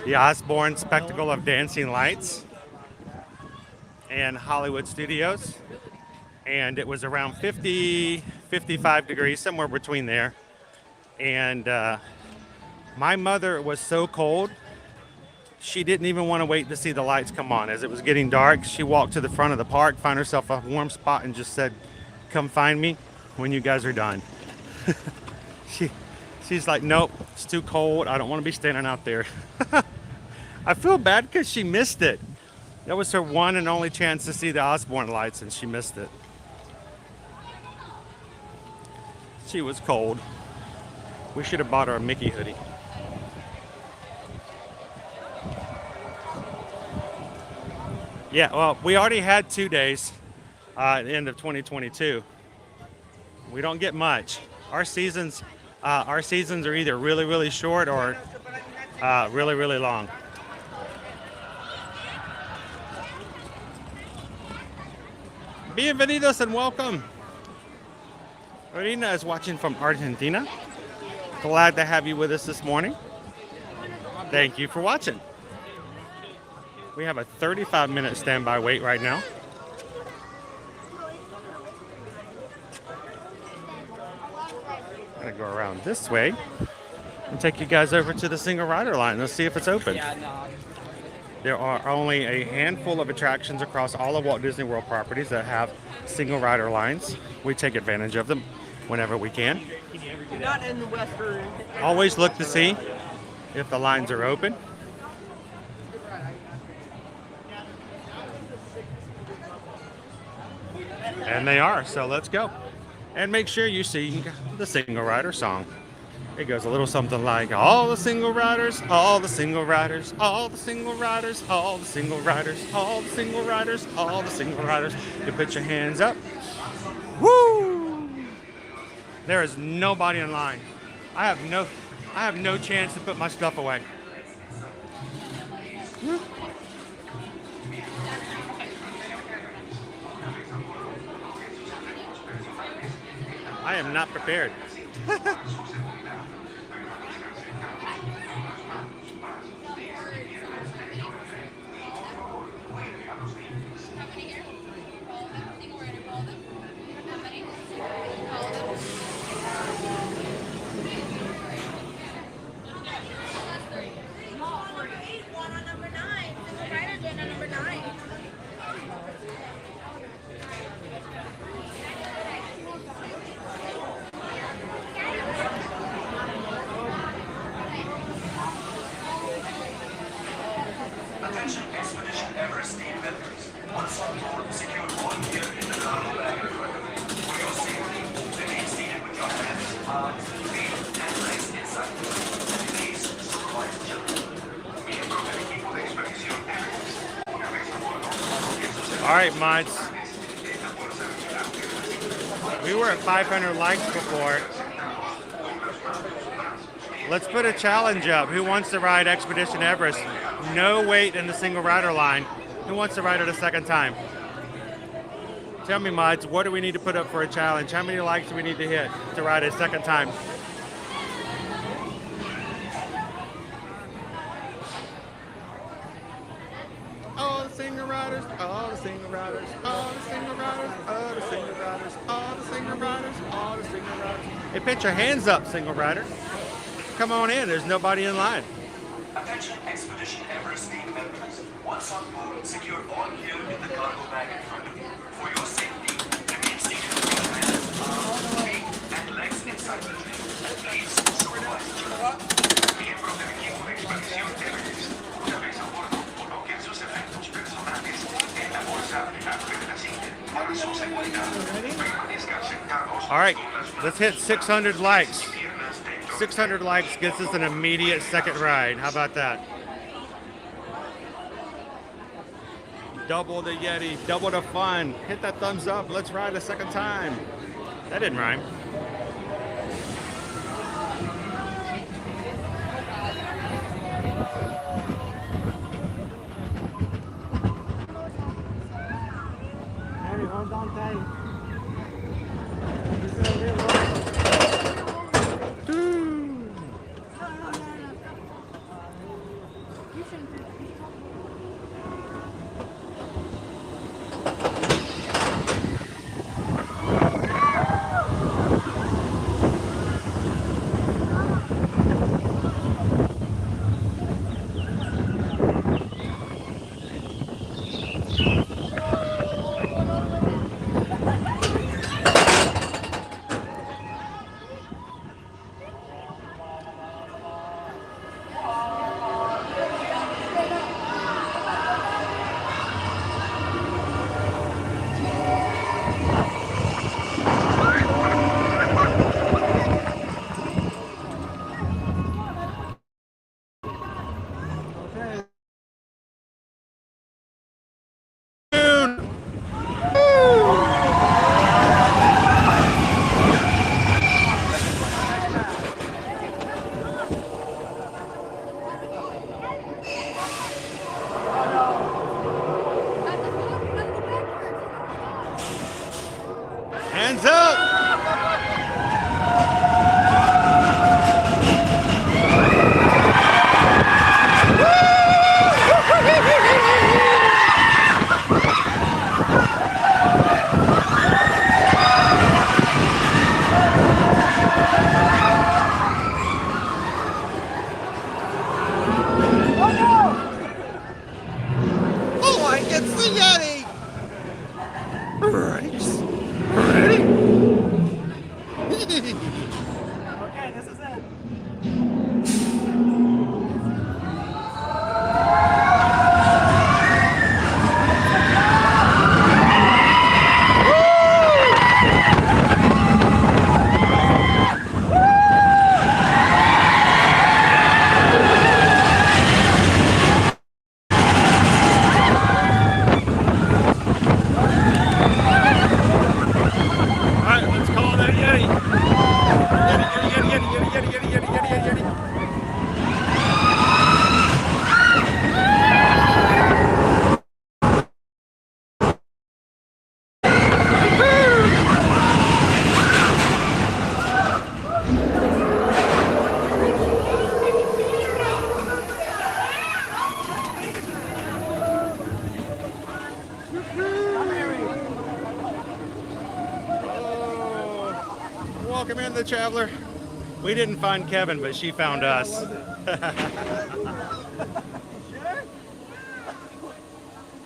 the Osborne Spectacle of Dancing Lights in Hollywood Studios. And it was around 50, 55 degrees, somewhere between there. And my mother was so cold, she didn't even want to wait to see the lights come on. As it was getting dark, she walked to the front of the park, found herself a warm spot, and just said, "Come find me when you guys are done." She's like, "Nope, it's too cold. I don't want to be standing out there." I feel bad because she missed it. That was her one and only chance to see the Osborne lights, and she missed it. She was cold. We should have bought her a Mickey hoodie. Yeah, well, we already had 2 days at the end of 2022. We don't get much. Our seasons are either really, really short or really, really long. Bienvenidos and welcome. Marina is watching from Argentina. Glad to have you with us this morning. Thank you for watching. We have a 35-minute standby wait right now. I'm gonna go around this way and take you guys over to the single rider line. Let's see if it's open. There are only a handful of attractions across all of Walt Disney World properties that have single rider lines. We take advantage of them whenever we can.
Not in the Western.
Always look to see if the lines are open. And they are, so let's go. And make sure you sing the single rider song. It goes a little something like, all the single riders, all the single riders, all the single riders, all the single riders, all the single riders, all the single riders. You put your hands up. Woo! There is nobody in line. I have no chance to put my stuff away. Woo. I am not prepared. All right, mods. We were at 500 likes before. Let's put a challenge up. Who wants to ride Expedition Everest? No wait in the single rider line. Who wants to ride it a second time? Tell me, mods, what do we need to put up for a challenge? How many likes do we need to hit to ride a second time? All the single riders, all the single riders, all the single riders, all the single riders, all the single riders, all the single riders. Hey, put your hands up, single rider. Come on in, there's nobody in line.
Attention Expedition Everest team members. Once on board, secure all gear in the cargo bag in front of you. For your safety, remain seated with your hands, feet, and legs inside the train. Please supervise the travel. Miembros del equipo de expedición Everest. Una vez a bordo, coloquen sus efectos personales en la bolsa debajo de la silla. Para su seguridad, permanezcan sentados.
All right, let's hit 600 likes. 600 likes gets us an immediate second ride. How about that? Double the Yeti, double the fun. Hit that thumbs up. Let's ride a second time. That didn't rhyme.
Hold on tight.
Hands up! Oh, I can see Yeti! Ready?
Okay, this is it.
Welcome in, the traveler. We didn't find Kevin, but she found us.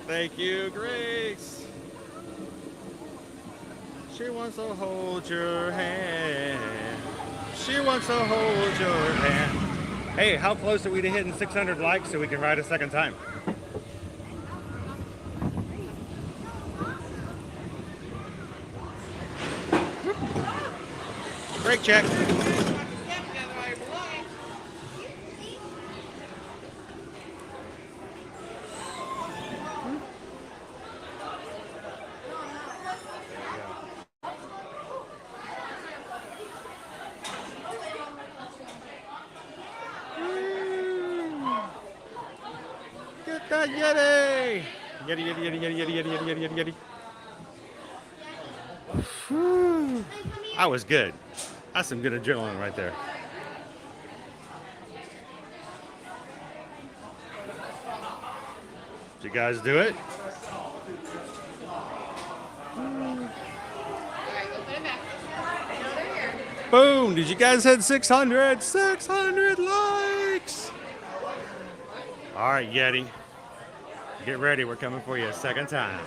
Thank you, Grace. She wants to hold your hand. She wants to hold your hand. Hey, how close are we to hitting 600 likes so we can ride a second time? Brake check. Yeti! Yeti, Yeti, Yeti, Yeti, Yeti, Yeti, Yeti, Yeti, Yeti. Whew. That was good. That's some good adrenaline right there. Did you guys do it? Boom! Did you guys hit 600? 600 likes! All right, Yeti. Get ready. We're coming for you a second time.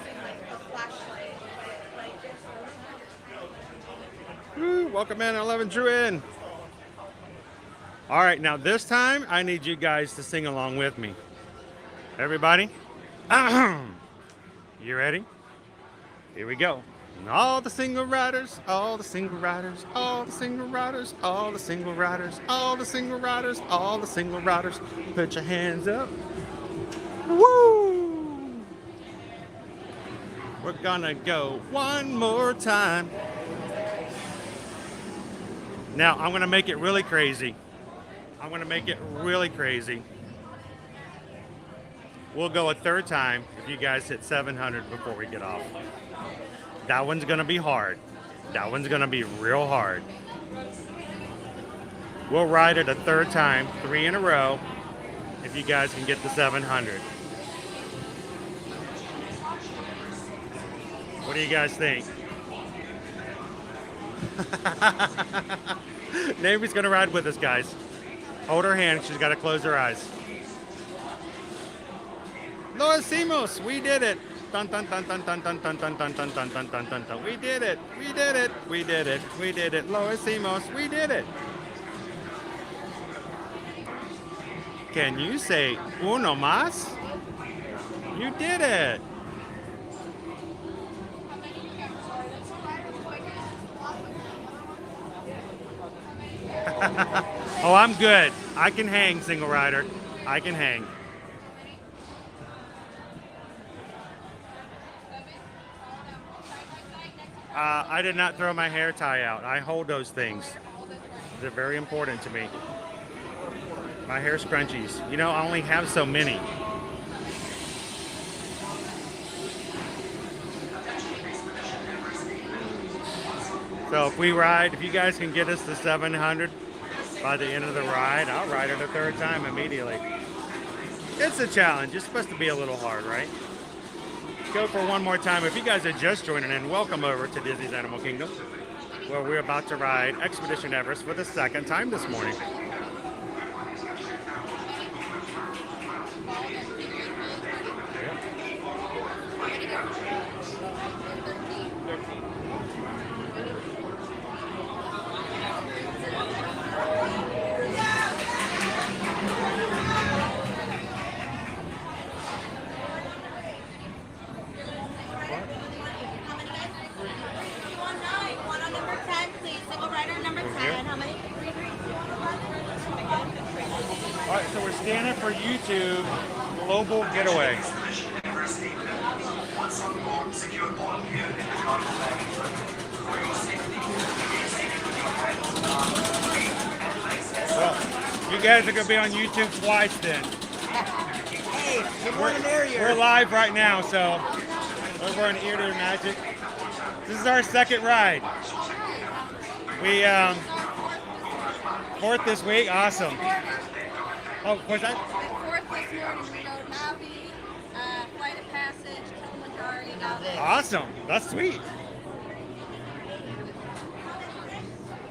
Woo, welcome in, 11 drew in. All right, now this time I need you guys to sing along with me. Everybody? You ready? Here we go. And all the single riders, all the single riders, all the single riders, all the single riders, all the single riders, all the single riders, put your hands up. Woo! We're gonna go one more time. Now, I'm gonna make it really crazy. I'm gonna make it really crazy. We'll go a third time if you guys hit 700 before we get off. That one's gonna be hard. That one's gonna be real hard. We'll ride it a third time, 3 in a row, if you guys can get to 700. What do you guys think? Naomi's gonna ride with us, guys. Hold her hand, she's gotta close her eyes. Lo hicimos, we did it. Dun, dun, dun, dun, dun, dun, dun, dun, dun, dun, dun, dun, dun, dun, dun. We did it, we did it, we did it, we did it. Lo hicimos, we did it. Can you say uno más? You did it. Oh, I'm good. I can hang, single rider. I can hang. I did not throw my hair tie out. I hold those things. They're very important to me. My hair scrunchies. You know, I only have so many. So if we ride, if you guys can get us to 700 by the end of the ride, I'll ride it a third time immediately. It's a challenge. It's supposed to be a little hard, right? Go for one more time. If you guys are just joining in, welcome over to Disney's Animal Kingdom, where we're about to ride Expedition Everest for the second time this morning. Alright, so we're standing for YouTube Global Getaway. Well, you guys are going to be on YouTube twice then.
Hey, good morning,
We're live right now, so over on Ear to Magic. This is our second ride. We, fourth this week, awesome. Oh, what's that?
Fourth this morning, we rode Navi, Flight of Passage, Kilimanjaro.
Awesome. That's sweet.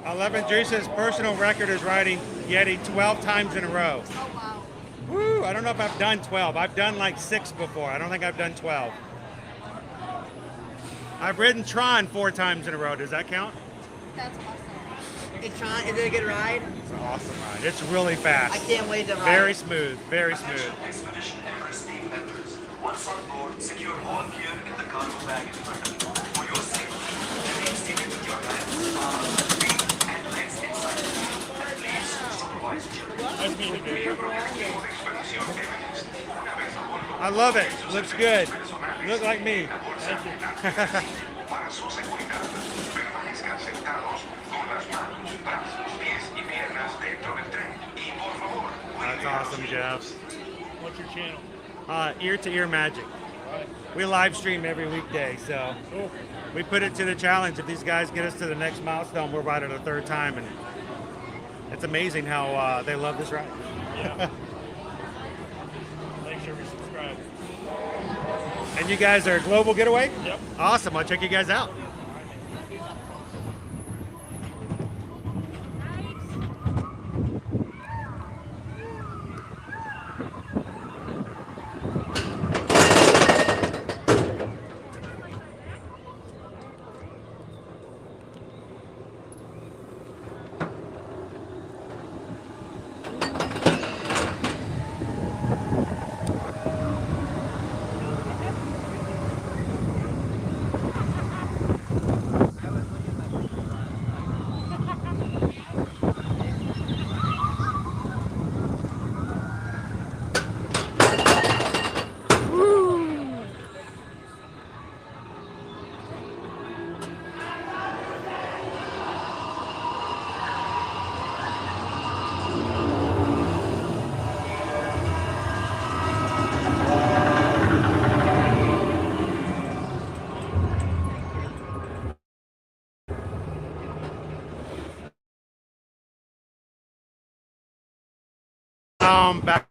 11 Dreesa's personal record is riding Yeti 12 times in a row.
Oh, wow.
Woo! I don't know if I've done 12. I've done like 6 before. I don't think I've done 12. I've ridden Tron 4 times in a row. Does that count?
That's awesome.
Hey Tron, is it a good ride?
It's an awesome ride. It's really fast.
I can't wait to ride.
Very smooth. Very smooth.
Expedition Everest team members. Once on board, secure all gear in the cargo bag in front of you. For your safety, remain seated with your hands, arms, feet, and legs inside. And please supervise
I love it. Looks good. Look like me.
Para su seguridad, permanezcan sentados con las manos, brazos, pies y piernas dentro del tren. Y por favor,
That's awesome, Jeff.
What's your channel?
ear-to-ear magic. We live stream every weekday, so we put it to the challenge. If these guys get us to the next milestone, we're right at the third time, and it's amazing how they love this ride.
Yeah. Make sure we subscribe.
And you guys are a global getaway?
Yep.
Awesome. I'll check you guys out. Back.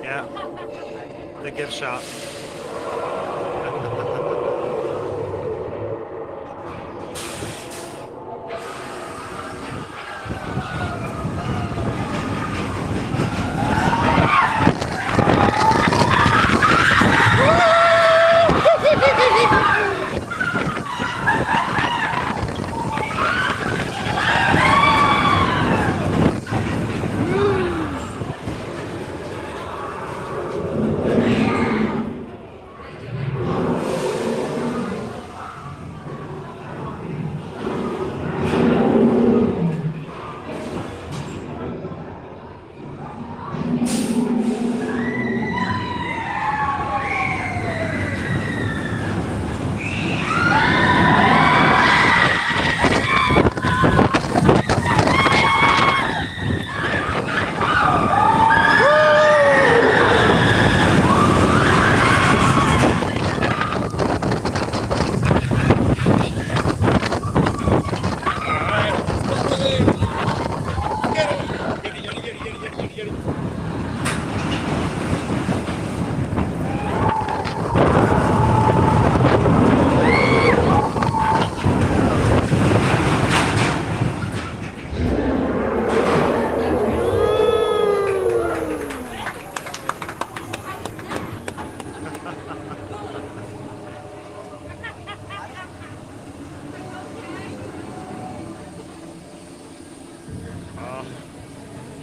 Yeah, the gift shop.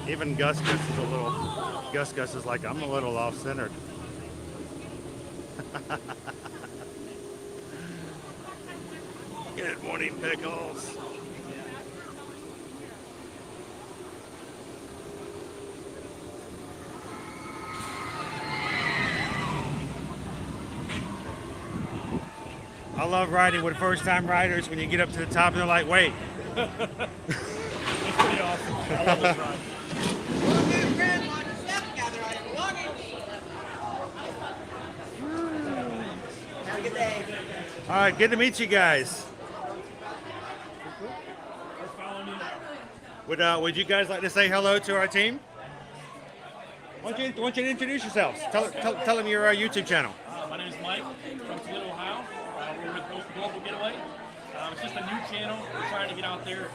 Even Gus is a little. Gus is like, I'm a little off-centered. Good morning, Pickles. I love riding with first-time riders when you get up to the top and they're like, wait.
It's pretty awesome. I love this ride.
Have a good day.
All right, good to meet you guys. Would you guys like to say hello to our team? Why don't you introduce yourselves? Tell them your YouTube channel.
My name is Mike from Toledo, Ohio. We're with Global Getaway. It's just a new channel. We're trying to get out there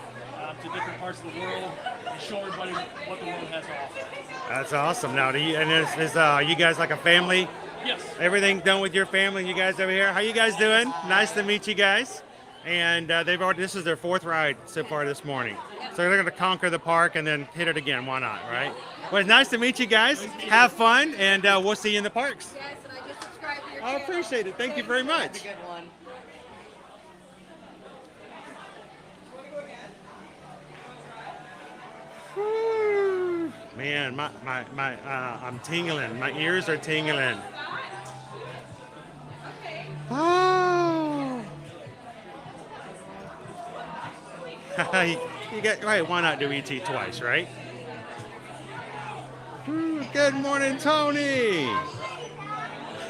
to different parts of the world and show everybody what the world has to offer. That's
awesome. Now, is you guys like a family?
Yes.
Everything done with your family? You guys over here? How you guys doing? Nice to meet you guys. And this is their fourth ride so far this morning. So they're going to conquer the park and then hit it again. Why not, right? Well, it's nice to meet you guys. Have fun, and we'll see you in the parks.
Yes, and I just subscribed to your
I appreciate it. Thank you very much.
That's a good one.
Man, I'm tingling. My ears are tingling. Oh. You get right. Why not do ET twice, right? Good morning, Tony.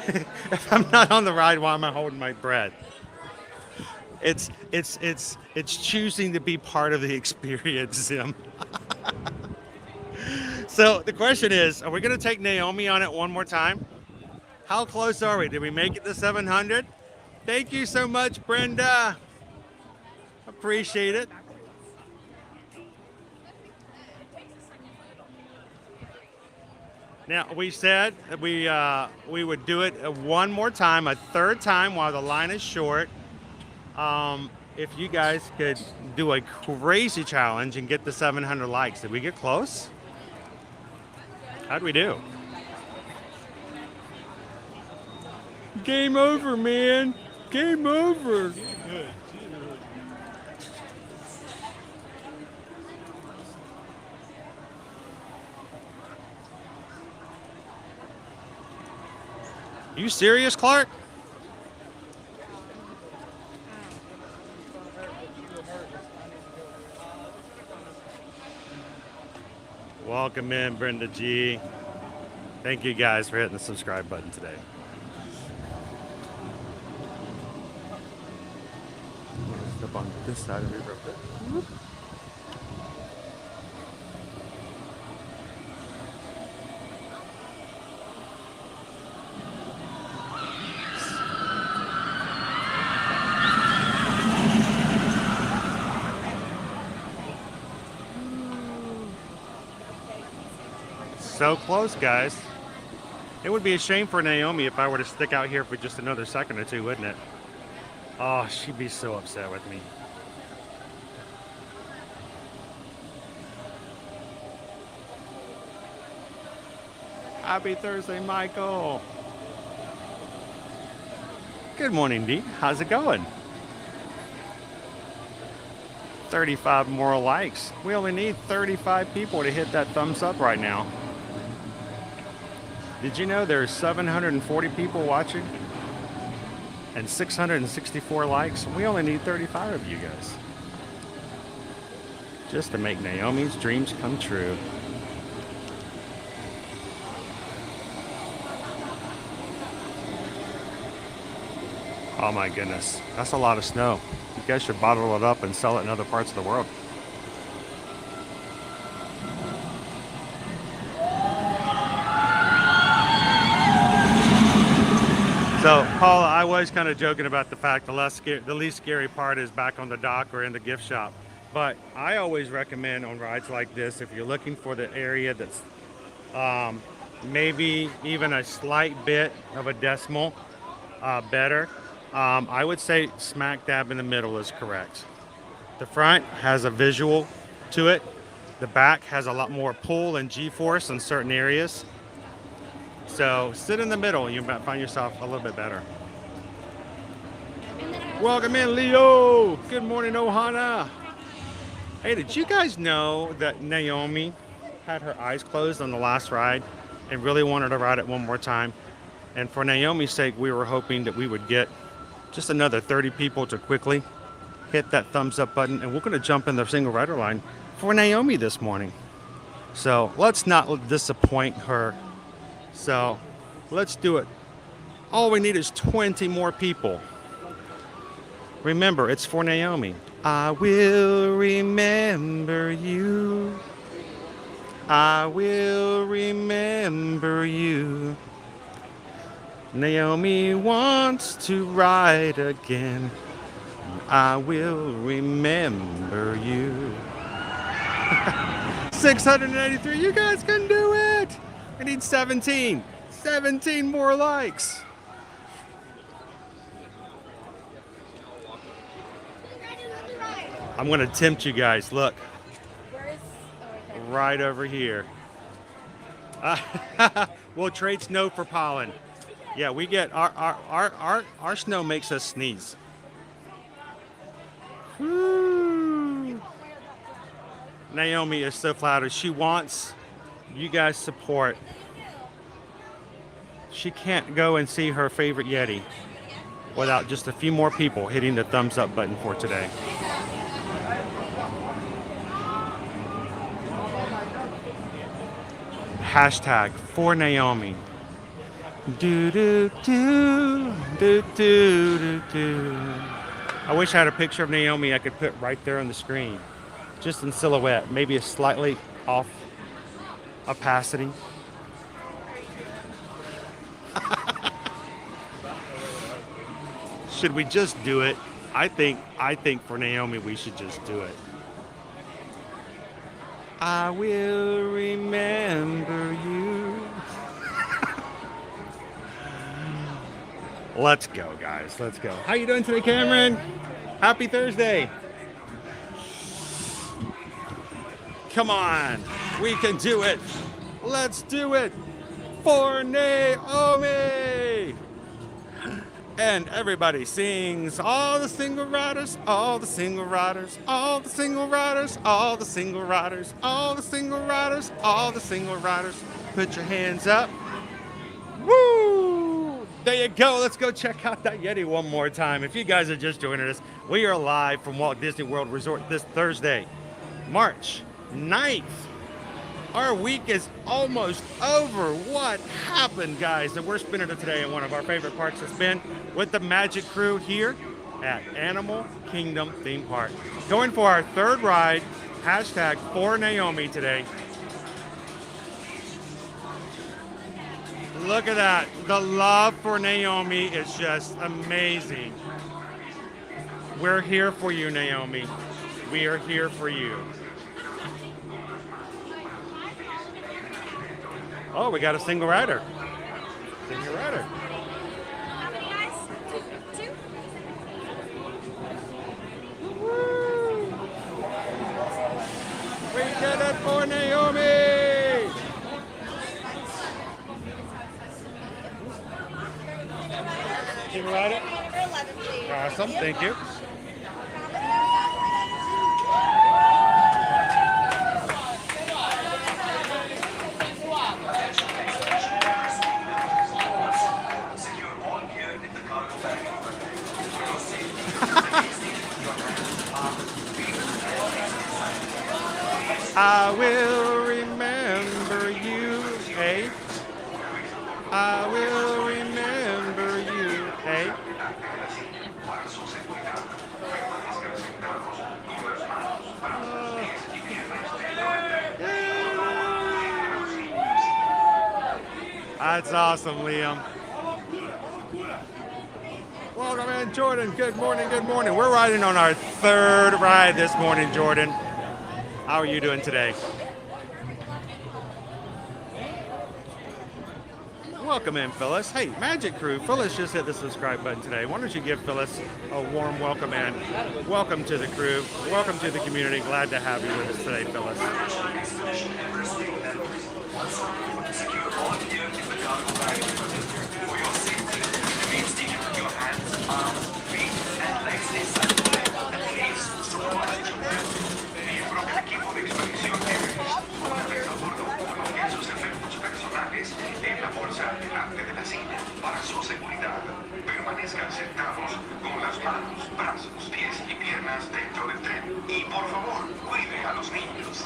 If I'm not on the ride, why am I holding my breath? It's choosing to be part of the experience, Zim. So the question is, are we going to take Naomi on it one more time? How close are we? Did we make it to 700? Thank you so much, Brenda. Appreciate it. Now, we said that we would do it one more time, a third time while the line is short. If you guys could do a crazy challenge and get the 700 likes. Did we get close? How'd we do? Game over, man. Game over. You serious, Clark? Welcome in, Brenda G. Thank you guys for hitting the subscribe button today. Step on this side of it real quick. So close, guys. It would be a shame for Naomi if I were to stick out here for just another second or two, wouldn't it? Oh, she'd be so upset with me. Happy Thursday, Michael. Good morning, Dee. How's it going? 35 more likes. We only need 35 people to hit that thumbs up right now. Did you know there's 740 people watching and 664 likes? We only need 35 of you guys just to make Naomi's dreams come true. Oh my goodness, that's a lot of snow. You guys should bottle it up and sell it in other parts of the world. So, Paula, I was kind of joking about the fact the least scary part is back on the dock or in the gift shop. But I always recommend on rides like this, if you're looking for the area that's maybe even a slight bit of a decimal better, I would say smack dab in the middle is correct. The front has a visual to it. The back has a lot more pull and G-force in certain areas. So sit in the middle, you might find yourself a little bit better. Welcome in, Leo. Good morning, Ohana. Hey, did you guys know that Naomi had her eyes closed on the last ride and really wanted to ride it one more time? And for Naomi's sake, we were hoping that we would get just another 30 people to quickly hit that thumbs up button. And we're going to jump in the single rider line for Naomi this morning. So let's not disappoint her. So let's do it. All we need is 20 more people. Remember, it's for Naomi. I will remember you. I will remember you. Naomi wants to ride again. I will remember you. 683, you guys can do it. I need 17 more likes. I'm gonna tempt you guys. Look, right over here. We'll trade snow for pollen. Yeah, we get our snow makes us sneeze. Woo. Naomi is so flattered. She wants you guys' support. She can't go and see her favorite Yeti without just a few more people hitting the thumbs up button for today. Hashtag for Naomi. Do do do do do do do. I wish I had a picture of Naomi I could put right there on the screen, just in silhouette, maybe a slightly off opacity. Should we just do it? I think for Naomi we should just do it. I will remember you. Let's go, guys. Let's go. How you doing today, Cameron? Happy Thursday. Come on. We can do it. Let's do it. For Naomi. And everybody sings, all the single riders, all the single riders, all the single riders, all the single riders, all the single riders, all the single riders. Put your hands up. Woo! There you go. Let's go check out that Yeti one more time. If you guys are just joining us, we are live from Walt Disney World Resort this Thursday, March 9th. Our week is almost over. What happened, guys? And we're spending it today in one of our favorite parks to spend with the Magic Crew here at Animal Kingdom Theme Park. Going for our third ride, hashtag for Naomi today. Look at that. The love for Naomi is just amazing. We're here for you, Naomi. We are here for you. Oh, we got a single rider. Single rider.
How many guys? Two?
Woo! We did it for Naomi! Single rider? Awesome, thank you. I will remember you, hey. I will remember you, hey. That's awesome, Liam. Welcome in, Jordan. Good morning, good morning. We're riding on our third ride this morning, Jordan. How are you doing today? Welcome in, Phyllis. Hey, Magic Crew, Phyllis just hit the subscribe button today. Why don't you give Phyllis a warm welcome and welcome to the crew. Welcome to the community. Glad to have you with us today, Phyllis.
Para su seguridad, permanezcan sentados con las manos, brazos, pies y piernas dentro del tren. Y por favor, cuide a los niños.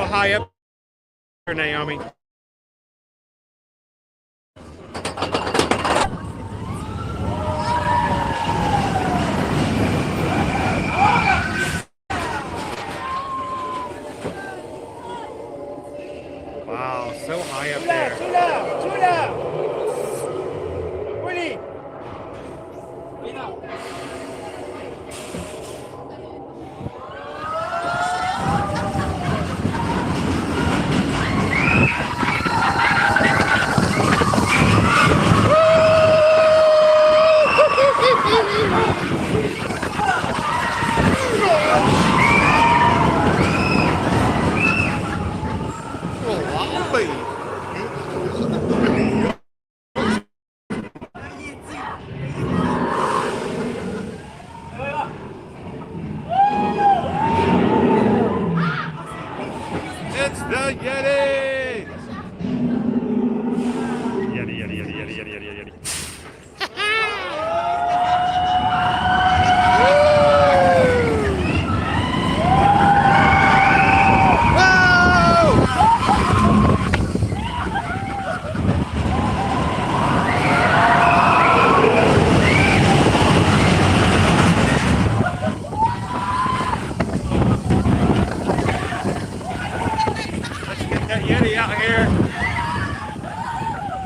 High up for Naomi. It's the Yeti! Yeti, Yeti, Yeti, Yeti, Yeti, Yeti, Yeti. That Yeti out here.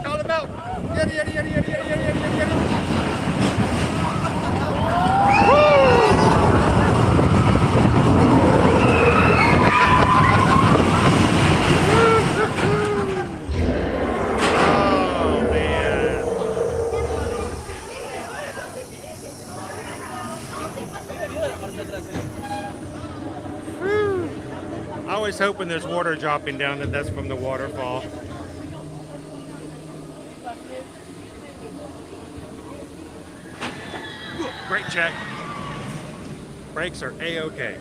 Call him out. Yeti, Yeti, Yeti, Yeti, Yeti, Yeti, Yeti, Yeti. Oh, man. I always hope when there's water dropping down that's from the waterfall. Brake check. Brakes are A-OK.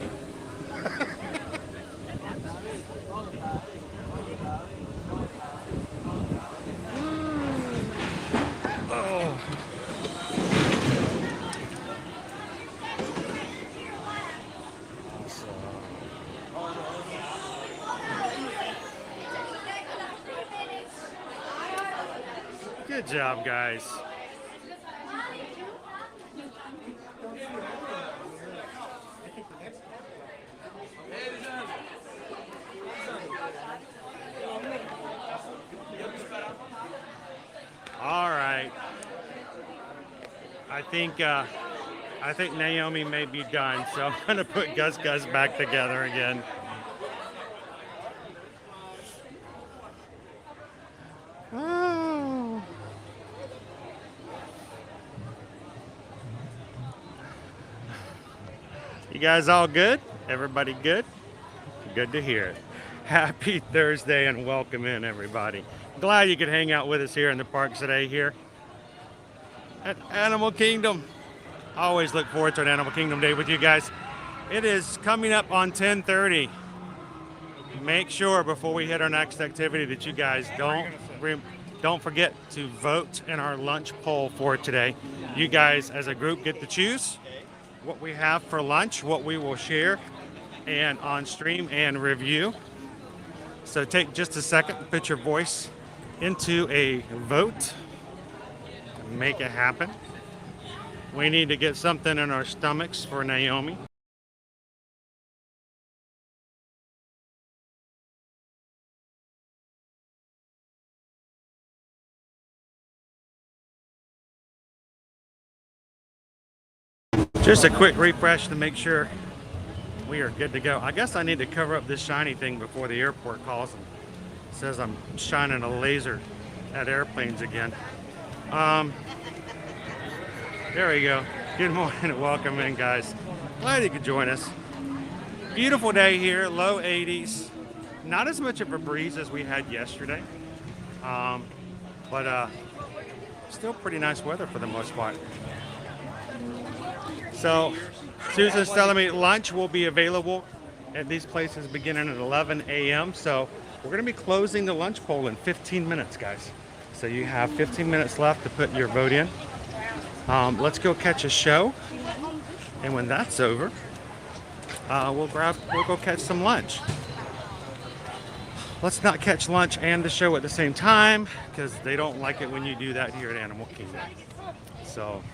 Oh. Good job, guys. All right. I think Naomi may be done, so I'm gonna put Gus back together again. Oh. You guys all good? Everybody good? Good to hear it. Happy Thursday and welcome in, everybody. Glad you could hang out with us here in the parks today here at Animal Kingdom. I always look forward to an Animal Kingdom day with you guys. It is coming up on 10:30. Make sure before we hit our next activity that you guys don't forget to vote in our lunch poll for today. You guys as a group get to choose what we have for lunch, what we will share and on stream and review. So take just a second, put your voice into a vote, make it happen. We need to get something in our stomachs for Naomi. Just a quick refresh to make sure we are good to go. I guess I need to cover up this shiny thing before the airport calls and says I'm shining a laser at airplanes again. There we go. Good morning and welcome in, guys. Glad you could join us. Beautiful day here, low 80s. Not as much of a breeze as we had yesterday, but still pretty nice weather for the most part. So Susan's telling me lunch will be available at these places beginning at 11 a.m. So we're going to be closing the lunch poll in 15 minutes, guys. So you have 15 minutes left to put your vote in. Let's go catch a show. And when that's over, we'll go catch some lunch. Let's not catch lunch and the show at the same time because they don't like it when you do that here at Animal Kingdom. So.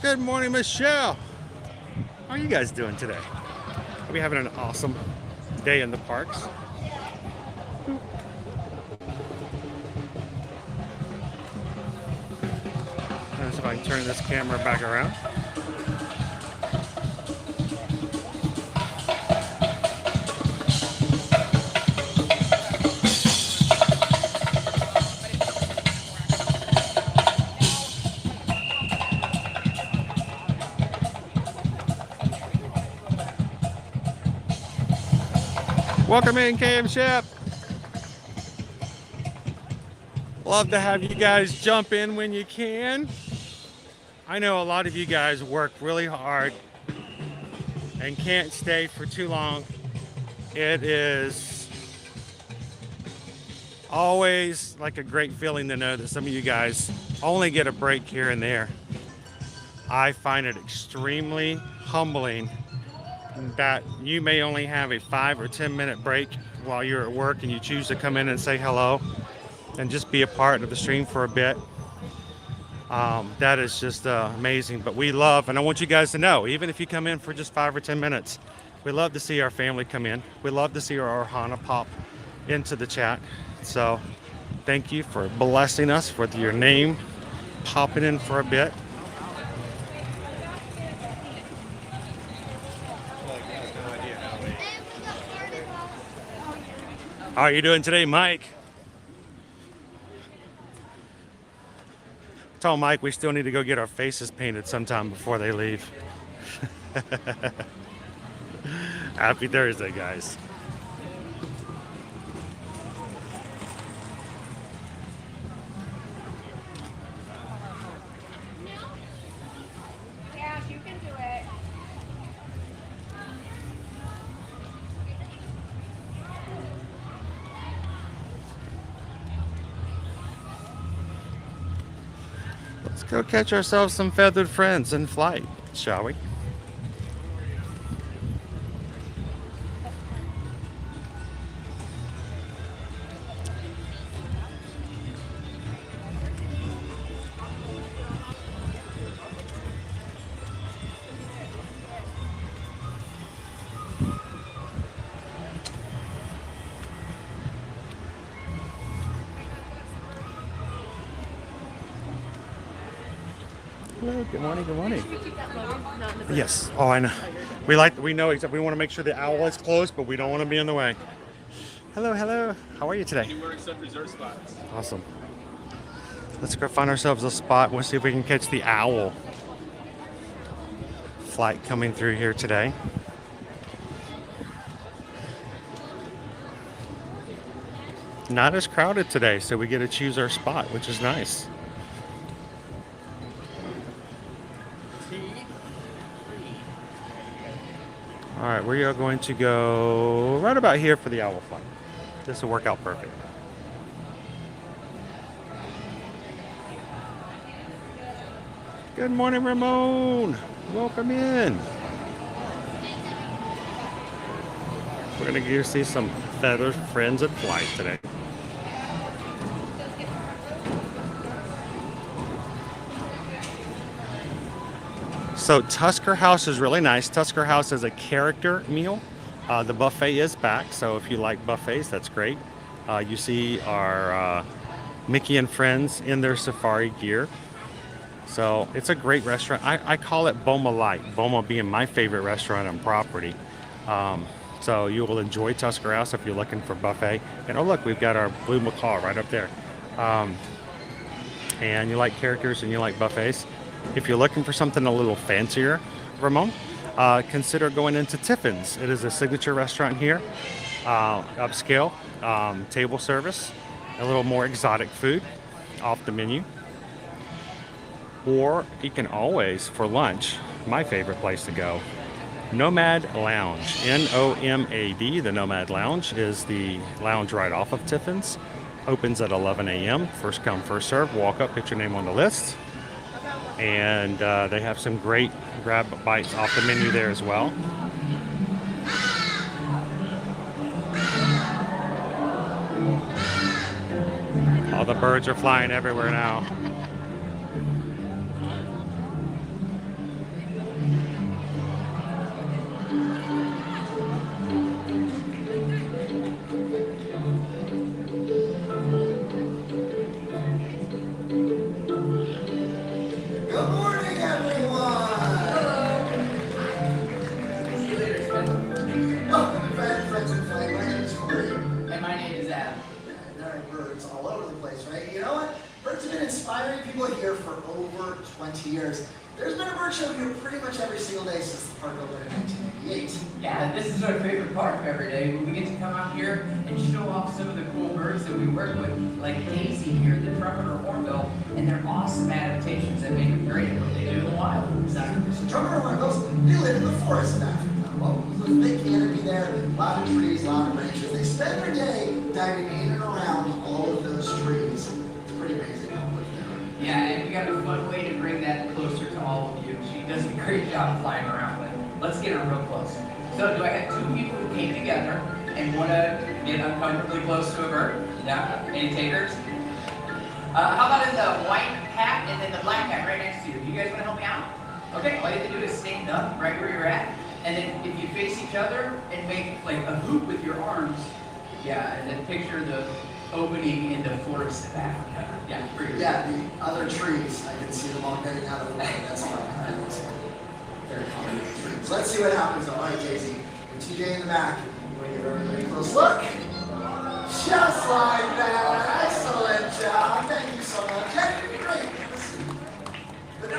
Good morning, Michelle. How are you guys doing today? Are we having an awesome day in the parks? Let's see if I can turn this camera back around. Welcome in, KM Ship. Love to have you guys jump in when you can. I know a lot of you guys work really hard and can't stay for too long. It is always like a great feeling to know that some of you guys only get a break here and there. I find it extremely humbling that you may only have a 5 or 10 minute break while you're at work and you choose to come in and say hello and just be a part of the stream for a bit. That is just amazing. But we love, and I want you guys to know, even if you come in for just 5 or 10 minutes, we love to see our family come in. We love to see our Ohana pop into the chat. So thank you for blessing us with your name popping in for a bit. How are you doing today, Mike? Tell Mike we still need to go get our faces painted sometime before they leave. Happy Thursday, guys.
Yeah, you can do it.
Let's go catch ourselves some feathered friends in flight, shall we? Hello, good morning, good morning. Yes, oh, I know. We know exactly, we want to make sure the owl is closed, but we don't want to be in the way. Hello, hello. How are you today?
Anywhere except reserve spots.
Awesome. Let's go find ourselves a spot. We'll see if we can catch the owl flight coming through here today. Not as crowded today, so we get to choose our spot, which is nice. All right, we are going to go right about here for the owl flight. This will work out perfect. Good morning, Ramon. Welcome in. We're gonna go see some feathered friends at flight today. So Tusker House is really nice. Tusker House is a character meal. The buffet is back, so if you like buffets, that's great. You see our Mickey and friends in their safari gear. So it's a great restaurant. I call it Boma Light, Boma being my favorite restaurant on property. So you will enjoy Tusker House if you're looking for buffet. And oh look, we've got our blue macaw right up there. And you like characters and you like buffets. If you're looking for something a little fancier, Ramon, consider going into Tiffin's. It is a signature restaurant here, upscale, table service, a little more exotic food off the menu. Or you can always, for lunch, my favorite place to go, Nomad Lounge. Nomad, the Nomad Lounge, is the lounge right off of Tiffin's. Opens at 11 a.m. First come, first serve. Walk up, put your name on the list. And they have some great grab bites off the menu there as well. All the birds are flying everywhere now.
inspiring people here for over 20 years. There's been a bird show here pretty much every single day since the park opened in 1988.
Yeah, this is our favorite part of every day. We get to come out here and show off some of the cool birds that we work with, like Daisy here, the trumpeter hornbill, and their awesome adaptations that make them great at what they do in the wild.
Exactly. So trumpeter hornbills, they live in the forest of Africa. Well, with a big canopy there, a lot of trees, a lot of branches. They spend their day diving in and around all of those trees. It's pretty amazing.
Yeah, and we got a fun way to bring that closer to all of you. She does a great job flying around with. Let's get her real close. So do I have two people who came together and want to get uncomfortably close to a bird? Yeah, any takers? How about in the white hat and then the black hat right next to you? You guys want to help me out? Okay, all you have to do is stand up right where you're at. And then if you face each other and make like a hoop with your arms, yeah, and then picture the opening in the forest of Africa. Yeah,
yeah, the other trees, I can see them all getting out of the way. That's fine. Very common trees. Let's see what happens. All right, Daisy. And TJ in the back. We're going to give everybody a close look. Just like that. Excellent job. Thank you so much. Yeah, you're great. But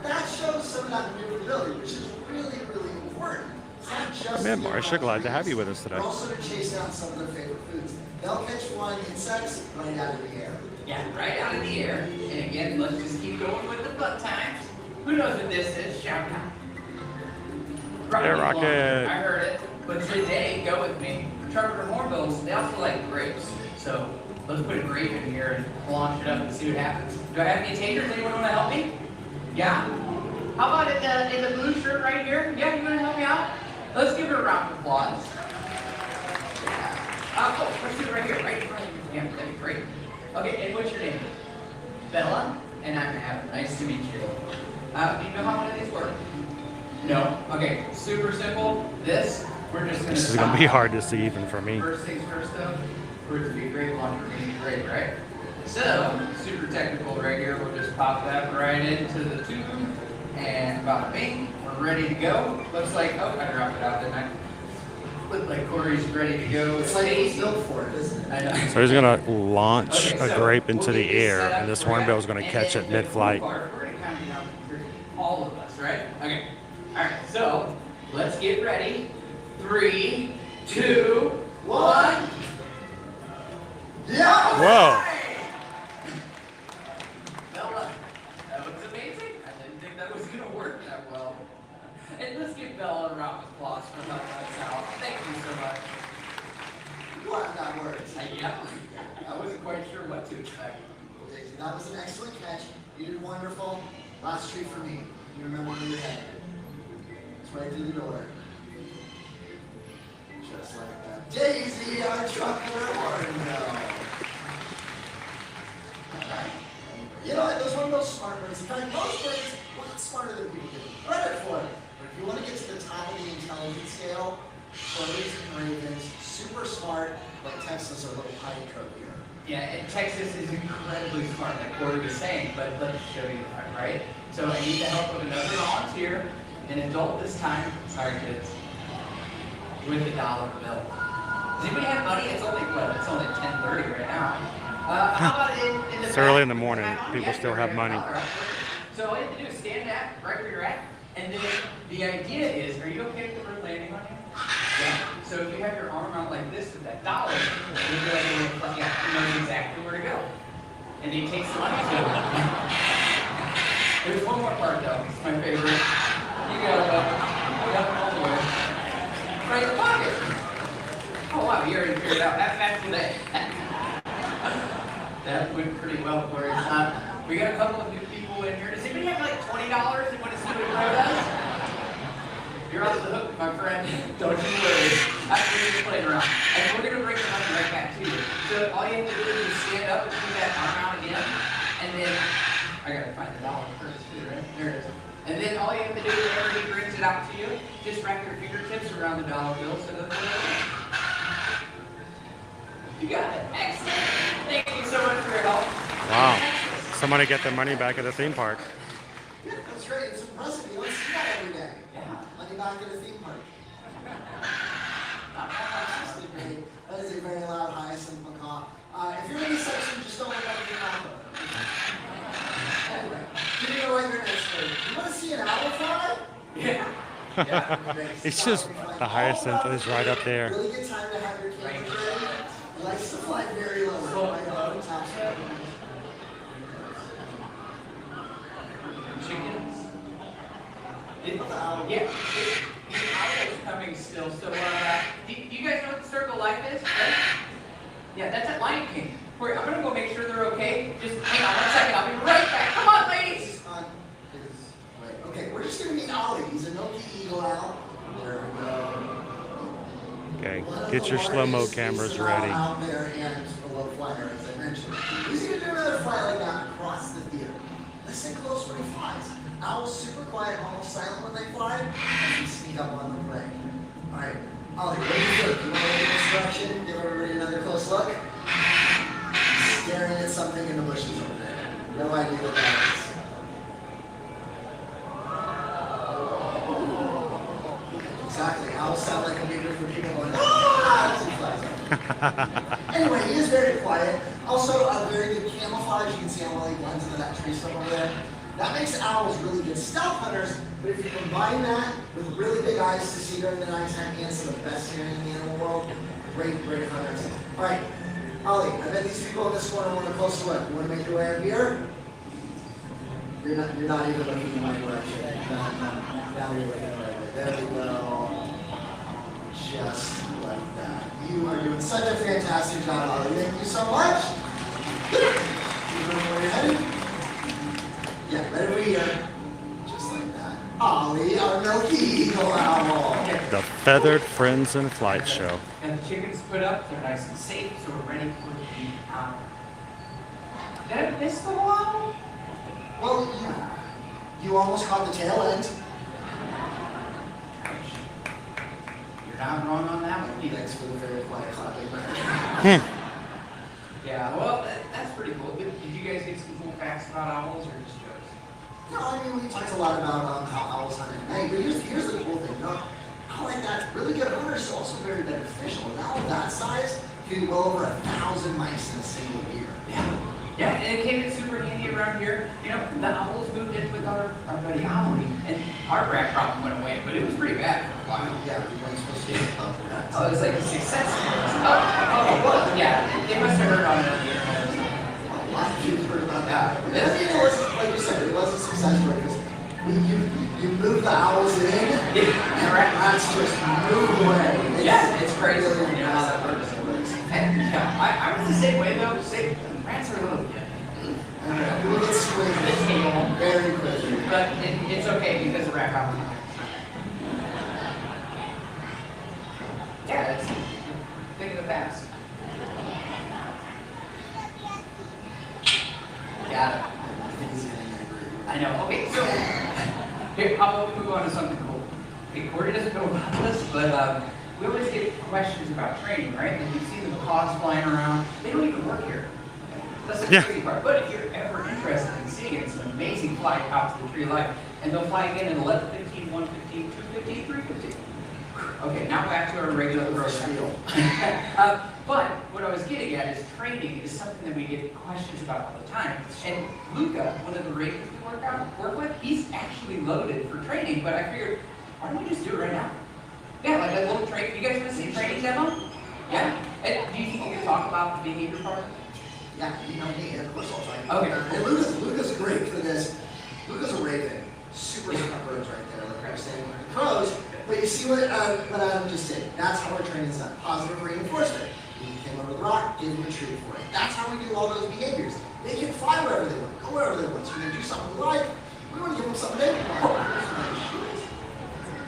that shows some of that maneuverability, which is really, really important. It's not just
Come in, Marcia. Glad to have you with us today.
but also to chase down some of their favorite foods. They'll catch flying insects right out of the air.
Yeah, right out of the air. And again, let's just keep going with the butt times. Who knows what this is? Shout out.
Rocket.
I heard it. But today, go with me. Trumpeter hornbills, they also like grapes. So let's put a grape in here and launch it up and see what happens. Do I have any takers? Anyone want to help me? Yeah? How about in the blue shirt right here? Yeah, you want to help me out? Let's give her a round of applause. Let's do it right here, right in front of you. Yeah, that'd be great. Okay, and what's your name? Bella? And I'm Adam. Nice to meet you. Do you know how one of these work? No? Okay, super simple. We're just going to
This is going to be hard to see even for me.
First things first though, for it to be a great launch, we're going to be great, right? So, super technical right here. We'll just pop that right into the tube. And bada bing, we're ready to go. Looks like, oh, I dropped it out, didn't I? Looks like Corey's ready to go.
It's like he's built for it, isn't it?
I know.
So he's going to launch a grape into the air, and this hornbill is going to catch it mid-flight.
We're going to count it down for all of us, right? Okay. All right. So let's get ready. 3, 2, 1.
Yeah.
Whoa.
Bella, that was amazing. I didn't think that was going to work that well. And let's give Bella a round of applause for helping us out. Thank you so much.
What that works.
Yeah. I wasn't quite sure what to expect.
That was an excellent catch. You did wonderful. Last treat for me. You remember where you're headed. It's right through the door. Just like that. Daisy, our trumpeter hornbill. Alright. You know what? Those one of those smart birds. In fact, most birds are a lot smarter than people give them credit for. But if you want to get to the top of the intelligence scale, birds and ravens, super smart, but Texas are a little high here.
Yeah, and Texas is incredibly smart, like Corey was saying, but let's show you that, right? So I need the help of another volunteer, an adult this time. Sorry, kids. With a dollar bill. Does anybody have money? It's only, what? It's only 10:30 right now. How about in the
It's
back?
early in the morning. People still have money.
So all you have to do is stand right where you're at, and then the idea is, are you okay with the bird landing on you? Yeah. So if you have your arm out like this with that dollar, you'll be like, yeah, you know exactly where to go. And he takes the money to him. There's one more part though. It's my favorite. You go up all the way. Right in the pocket. Oh wow, you already figured it out that fast today. That went pretty well for you. We got a couple of new people in here. Does anybody have like $20 and want to see what Pro does? You're off the hook, my friend. Don't you worry. After you're playing around. And we're going to bring the money right back to you. So all you have to do is stand up and put that arm out again. And then, I got to find the dollar first too, right? There it is. And then all you have to do whenever he brings it out to you, just wrap your fingertips around the dollar bill so that you got it. Excellent. Thank you so much for your help.
Wow. Somebody get their money back at the theme park.
Yeah, that's great. It's impressive. You don't see that every day.
Yeah.
Money back at a theme park. That is a very loud hyacinth macaw. If you're in this section, just don't look up at your mouth. You want to see an owl fly?
Yeah.
It's just the hyacinth is right up there.
Really good time to have your cameras ready. It likes to fly very low. Right above the top.
Chickens. Yeah. The owl's coming still. So, do you guys know what the circle of life is? Right? Yeah, that's at Lion King. Corey, I'm gonna go make sure they're okay. Just hang on 1 second. I'll be right back. Come on, ladies.
Okay, we're just gonna meet Ollie. He's a Noki Eagle Owl. There we go.
Okay, get your slow-mo cameras ready.
Out there and a low flyer, as I mentioned. He's gonna do another fly like that across the theater. Listen close when he flies. Owls super quiet, almost silent when they fly, and you sneak up on the prey. All right, Ollie, what do you think? You want to get instruction? Give everybody another close look. Staring at something in the bushes over there. No idea what that is. Exactly. Owls sound like a big group of people going, ah! As he flies up. Anyway, he is very quiet. Also, a very good camouflage. You can see how well he blends into that tree stump over there. That makes owls really good stealth hunters, but if you combine that with really big eyes to see during the nighttime and some of the best hearing in the animal world, great hunters. All right, Ollie, I bet these people in this corner want a closer look. You want to make your way up here? You're not even looking in my direction. Now you're looking right way. There we go. Just like that. You are doing such a fantastic job, Ollie. Thank you so much. You know where you're headed? Yeah, right over here. Just like that. Ollie, our Milky Eagle Owl.
The Feathered Friends in Flight Show.
And the chickens put up, they're nice and safe, so we're ready for the owl. Did I miss the owl?
Well, you almost caught the tail end.
You're not wrong on that one.
Thanks for the very quiet clapping.
Yeah, well, that's pretty cool. Did you guys get some cool facts about owls or just jokes?
No, I mean, we talked a lot about how owls hunt at night, but here's the cool thing. No, owl like that, really good hunters, is also very beneficial. An owl that size can do well over 1,000 mice in a single year.
Yeah, and it came in super handy around here. You know, the owls moved in with our buddy Ollie, and our rat problem went away, but it was pretty bad for a while.
Yeah, we weren't supposed to get up that.
Oh, it was like a success. Oh, okay, well, yeah, they must have heard on it on the internet.
A lot of people heard about that. And I think it was, like you said, it was a success story because you moved the owls in, and rats just moved away.
Yeah, it's crazy. You know how that works. And yeah, I was the same way though. Rats are a little bit.
We'll get squishy very quickly.
But it's okay because the rat problem. Yeah, it's a thing of the past. Got it. I know. Okay, so here, how about we move on to something cool? Okay, Corey doesn't know about this, but we always get questions about training, right? And you see the macaws flying around. They don't even work here. That's the crazy part. But if you're ever interested in seeing it, it's an amazing flight out to the tree life. And they'll fly again at 11:15, 1:15, 2:15, 3:15. Okay, now back to our regular program. But what I was getting at is training is something that we get questions about all the time. And Luca, one of the rangers we work with, he's actually loaded for training. But I figured, why don't we just do it right now? Yeah, like a little training. You guys want to see a training demo? Yeah? And do you think you can talk about the behavior part?
Yeah, you know me, of course I'll try. Okay. And Luca's great for this. Luca's a raven. Super smart birds right there, like I was saying with the crows. But you see what Adam just did? That's how our training's done. Positive reinforcement. He came over the rock, give him a treat for it. That's how we do all those behaviors. They can fly wherever they want, go wherever they want. So when they do something we like, we want to give them something they want.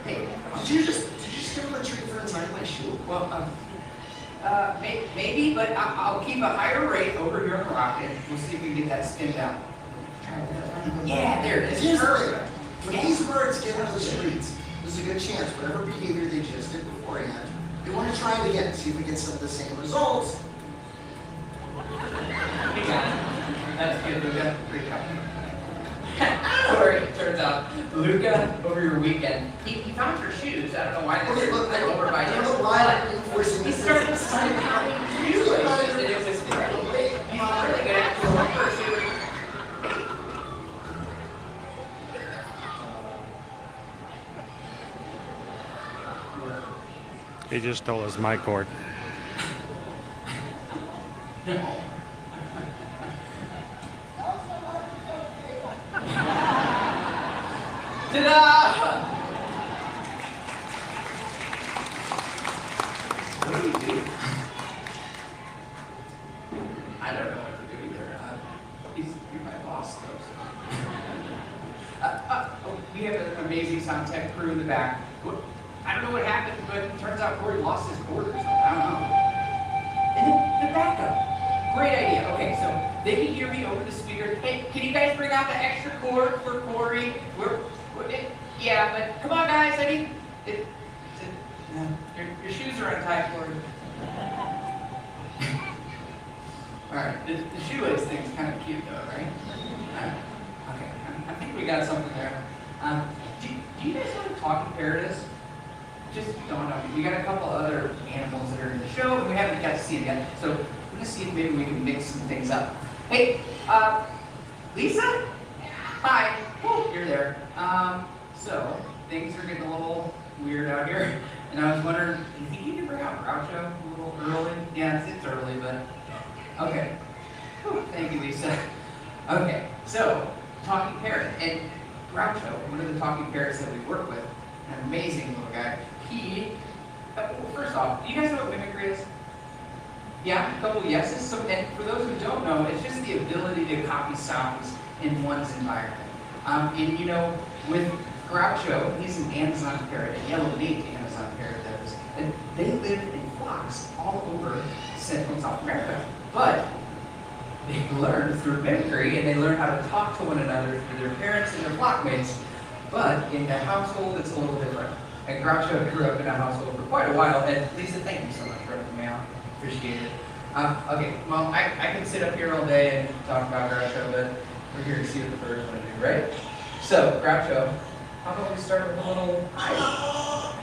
Hey, did you just give him a treat for inside my shoe?
Well, maybe, but I'll keep a higher rate over here on the rock, and we'll see if we can get that spin down. Yeah, there it is.
Here's the thing. When these birds get into the treats, there's a good chance whatever behavior they just did beforehand, they want to try it again, see if we get some of the same results.
We got it. That's good, Luca. Great job. Sorry, it turns out Luca, over your weekend, he found your shoes. I don't know why they're over by him. He started to sign out shoes. And it was incredible. He's really good at it.
He just stole his mic cord.
Ta-da! What do you do? I don't know what to do either. You're my boss, though. We have an amazing sound tech crew in the back. I don't know what happened, but it turns out Corey lost his quarters. I don't know. And the backup. Great idea. Okay, so they can hear me over the speaker. Hey, can you guys bring out the extra cord for Corey? Yeah, but come on, guys. I mean, your shoes are untied, Corey. All right, the shoelace thing's kind of cute, though, right? Okay, I think we got something there. Do you guys know what a talking parrot is? Just don't know. We got a couple other animals that are in the show, and we haven't got to see them yet. So we're gonna see if maybe we can mix some things up. Hey, Lisa? Hi. Woo, you're there. So things are getting a little weird out here, and I was wondering, do you think you could bring out Groucho a little early? Yeah, it's early, but okay. Whew, thank you, Lisa. Okay, so talking parrot and Groucho, one of the talking parrots that we work with, an amazing little guy. Well, first off, do you guys know what mimicry is? Yeah, a couple yeses. So, and for those who don't know, it's just the ability to copy sounds in one's environment. And you know, with Groucho, he's an Amazon parrot, a yellow-naped Amazon parrot that is, and they live in flocks all over Central and South America. But they learn through mimicry, and they learn how to talk to one another through their parents and their flockmates. But in the household, it's a little different. And Groucho grew up in a household for quite a while. And Lisa, thank you so much for helping me out. Appreciate it. Okay, well, I can sit up here all day and talk about Groucho, but we're here to see what the birds want to do, right? So, Groucho, how about we start with a little hi?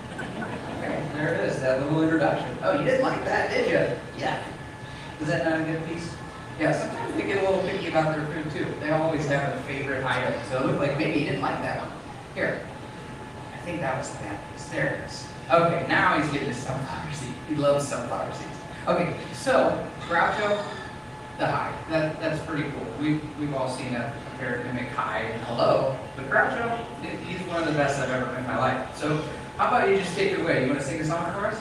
Okay, there it is, that little introduction. Oh, you didn't like that, did you? Yeah. Is that not a good piece? Yeah, sometimes they get a little picky about their food too. They always have a favorite item. So it looked like maybe you didn't like that one. Here. I think that was the bad piece. There it is. Okay, now he's getting his sunflower seed. He loves sunflower seeds. Okay, so Groucho, the hi. That's pretty cool. We've all seen a parrot mimic hi and hello, but Groucho, he's one of the best I've ever met in my life. So how about you just take it away? You want to sing a song for us?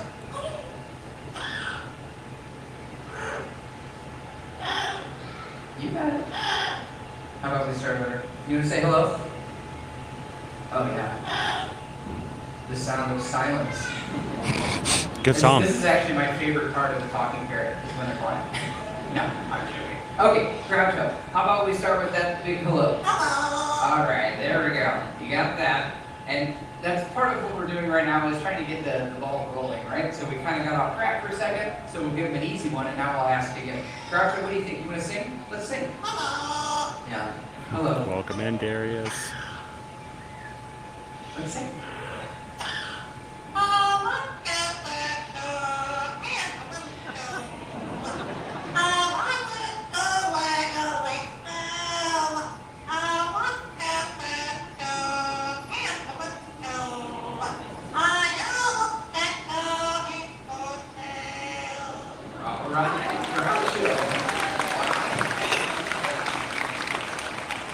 You got it. How about we start with her? You want to say hello? Oh yeah. The sound of silence.
Good song.
This is actually my favorite part of the talking parrot, is when they're quiet. No, I'm joking. Okay, Groucho, how about we start with that big hello? Hello. All right, there we go. You got that. And that's part of what we're doing right now is trying to get the ball rolling, right? So we kind of got off track for a second, so we'll give him an easy one, and now I'll ask again. Groucho, what do you think? You want to sing? Let's sing. Hello. Yeah. Hello.
Welcome in, Darius.
Let's sing.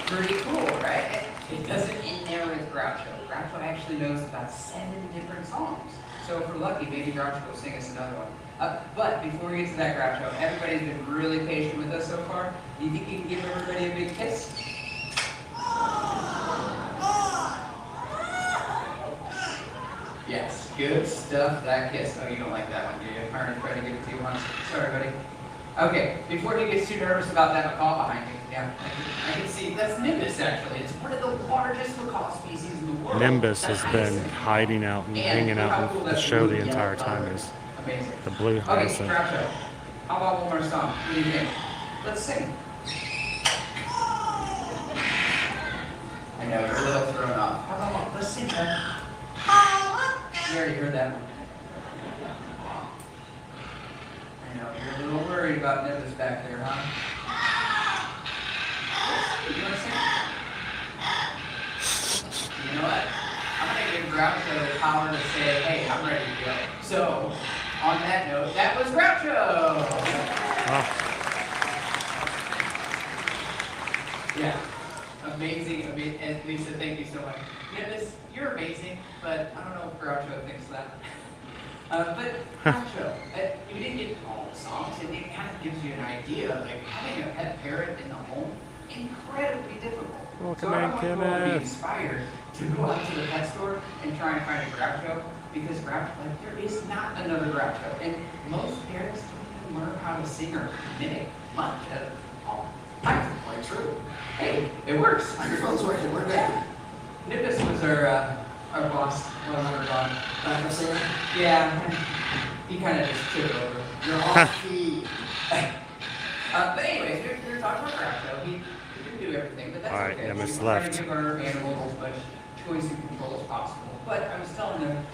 Pretty cool, right? It doesn't end there with Groucho. Groucho actually knows about 7 different songs. So if we're lucky, maybe Groucho will sing us another one. But before we get to that, Groucho, everybody's been really patient with us so far. Do you think you can give everybody a big kiss? Yes, good stuff, that kiss. Oh, you don't like that one, do you? Alright, try to give it to you once. Sorry, buddy. Okay, before he gets too nervous about that macaw behind you, yeah, I can see, that's Nimbus actually. It's one of the largest macaw species in the world.
Nimbus has been hiding out and hanging out in the show the entire time. Is
amazing.
The blue hyacinth.
Okay, Groucho, how about one more song? What do you think? Let's sing. I know, you're a little thrown off. How about one? Let's sing that. You already heard that one. I know, you're a little worried about Nimbus back there, huh? You want to sing? You know what? I'm going to give Groucho the power to say, hey, I'm ready to go. So, on that note, that was Groucho! Yeah. Amazing, and Lisa, thank you so much. You're amazing, but I don't know if Groucho thinks that. But Groucho, you didn't get all the songs, and it kind of gives you an idea of like having a pet parrot in the home, incredibly difficult.
Welcome
so I
in,
want you all to be
Kenneth.
inspired to go out to the pet store and try and find a Groucho, because Groucho, like, there is not another Groucho, and most parents don't even learn how to sing or mimic much at all.
Quite true.
Hey, it works.
Microphone's working. We're good.
Nimbus was our boss while we were gone.
Backup singer?
Yeah, he kind of just took over.
You're off key.
But anyways, we were talking about Groucho. He didn't do everything, but that's
All right,
okay.
Nimbus
We try
left.
to give our animals as much choice and control as possible. But I was telling them,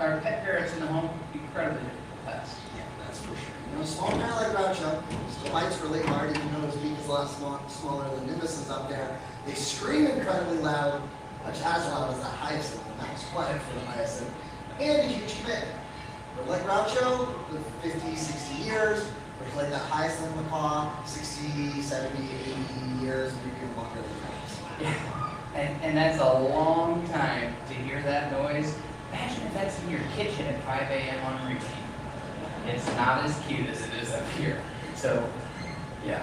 our pet parrots in the home, incredibly pets.
Yeah, that's for sure. You know, small parrot like Groucho, still bites really hard, even though his beak is a lot smaller than Nimbus's up there. They scream incredibly loud, much as loud as the hyacinth, and that was quiet for the hyacinth, and a huge commitment. But like Groucho, with 50, 60 years, or like that hyacinth macaw, 60, 70, 80 years, we can longer than that.
Yeah, and that's a long time to hear that noise. Imagine if that's in your kitchen at 5 a.m. on routine. It's not as cute as it is up here. So, yeah.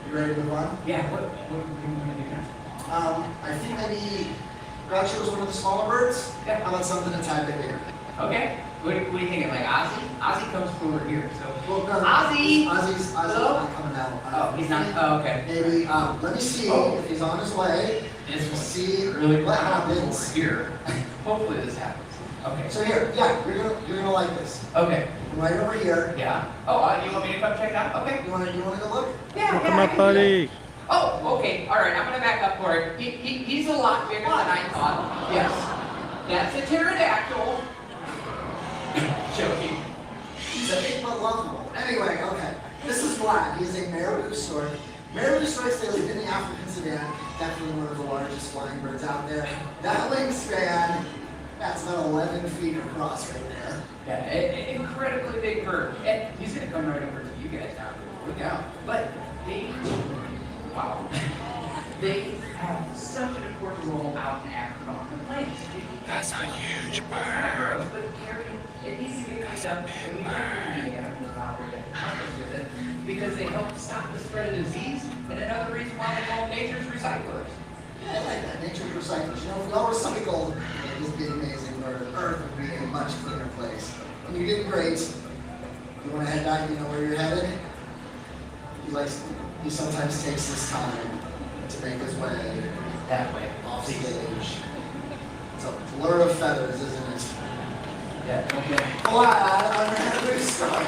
You ready to move on?
Yeah, what do you want to do now?
I think maybe Groucho was one of the smaller birds.
Yeah.
How about something a tad bit bigger?
Okay. What are you thinking? Like Ozzy? Ozzy comes from over here. So,
Well, no,
Ozzy!
Ozzy's not coming out.
Oh, he's not? Oh, okay.
Maybe, let me see if he's on his way.
This
We'll
one's
see
really
what
loud over
happens.
here. Hopefully this happens. Okay.
So here, yeah, you're gonna like this.
Okay.
Right over here.
Yeah. Oh, you want me to come check it out? Okay.
You wanna go look?
Yeah.
Welcome
I
up,
can do that.
buddy.
Oh, okay. All right. I'm gonna back up for it. He's a lot bigger than I thought. Yes. That's a pterodactyl. Joking.
He's a big but lovable. Anyway, okay. This is Vlad. He's a marabou stork. Marabou storks, they live in the African Savannah. Definitely one of the largest flying birds out there. That wingspan, that's about 11 feet across right there.
Yeah, an incredibly big bird. And he's gonna come right over to you guys now. Look out. But wow. They have such an important role out in Africa on the plains.
That's a huge bird.
But it needs to get cleaned up, and we can't do the animals out there that help us with it, because they help stop the spread of disease, and another reason why they call them nature's recyclers.
Yeah, I like that. Nature's recyclers. You know, if we all recycled, it'd just be amazing. The earth would be a much cleaner place. And you did great. You want to head back, you know where you're headed? He sometimes takes this time to make his way
That way.
off stage. It's a blur of feathers, isn't it?
Yeah, okay.
Vlad, I'm having start.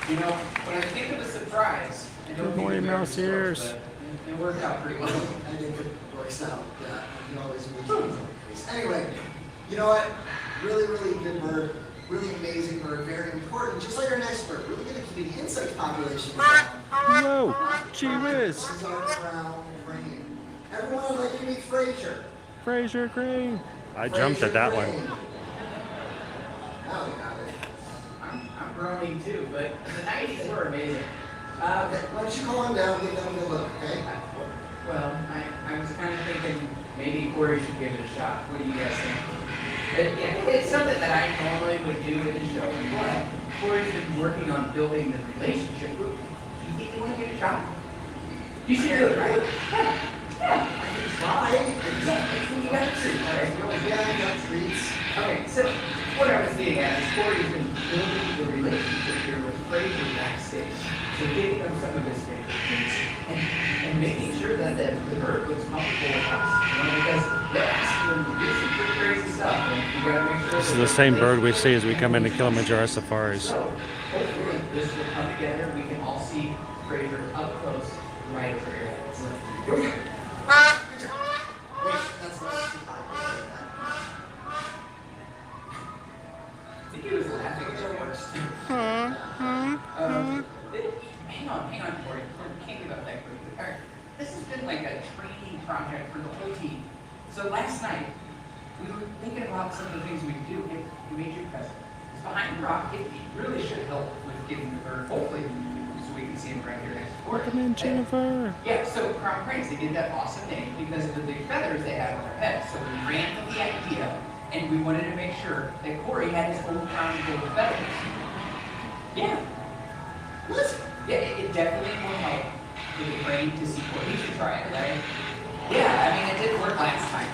You know, when I think of a surprise, I don't
Good
think
morning,
of
mouse
very
ears.
close, but it worked out pretty well.
I think it works out. Yeah, you always lose. Anyway, you know what? Really, really good bird. Really amazing bird. Very important. Just like our next bird. Really going to keep the insect population down.
Whoa, gee whiz.
This is our crown crane. Everyone would like to meet Fraser.
Fraser Crane. I jumped at that one.
Now we got it.
I'm groaning too, but the 90s were amazing.
Okay, why don't you calm down and give them a good look, okay?
Well, I was kind of thinking maybe Corey should give it a shot. What do you guys think? It's something that I normally would do at the show, but Corey's been working on building the relationship. Do you think you want to give it a shot? You should do it, right? Yeah. Yeah.
Try.
You got to treat, right?
Yeah, you got treats.
Okay, so what I was getting at is Corey's been building the relationship here with Fraser backstage. So giving them some of his favorite treats and making sure that the bird looks comfortable with us. You know, because they're asking them to do some pretty crazy stuff. And you gotta make sure
This is the same bird we see as we come into Kilimanjaro safaris.
So hopefully this will come together. We can all see Fraser up close right over your heads. Here we go.
Wait, that's not too high.
I think he was laughing at the worst. Hang on, Corey. We can't give up that quickly. All right. This has been like a training project for the whole team. So last night, we were thinking about some of the things we could do. Hey, we made you a present. It's behind the rock. It really should help with getting the bird, hopefully, so we can see him right here next to it.
Welcome in, Jennifer.
Yeah, so crown cranes, they did that awesome name because of the big feathers they had on their heads. So we ran with the idea, and we wanted to make sure that Corey had his own crown of gold feathers. Yeah. Listen. Yeah, it definitely will help with the crane to see Corey. He should try it, right? Yeah, I mean, it didn't work last time.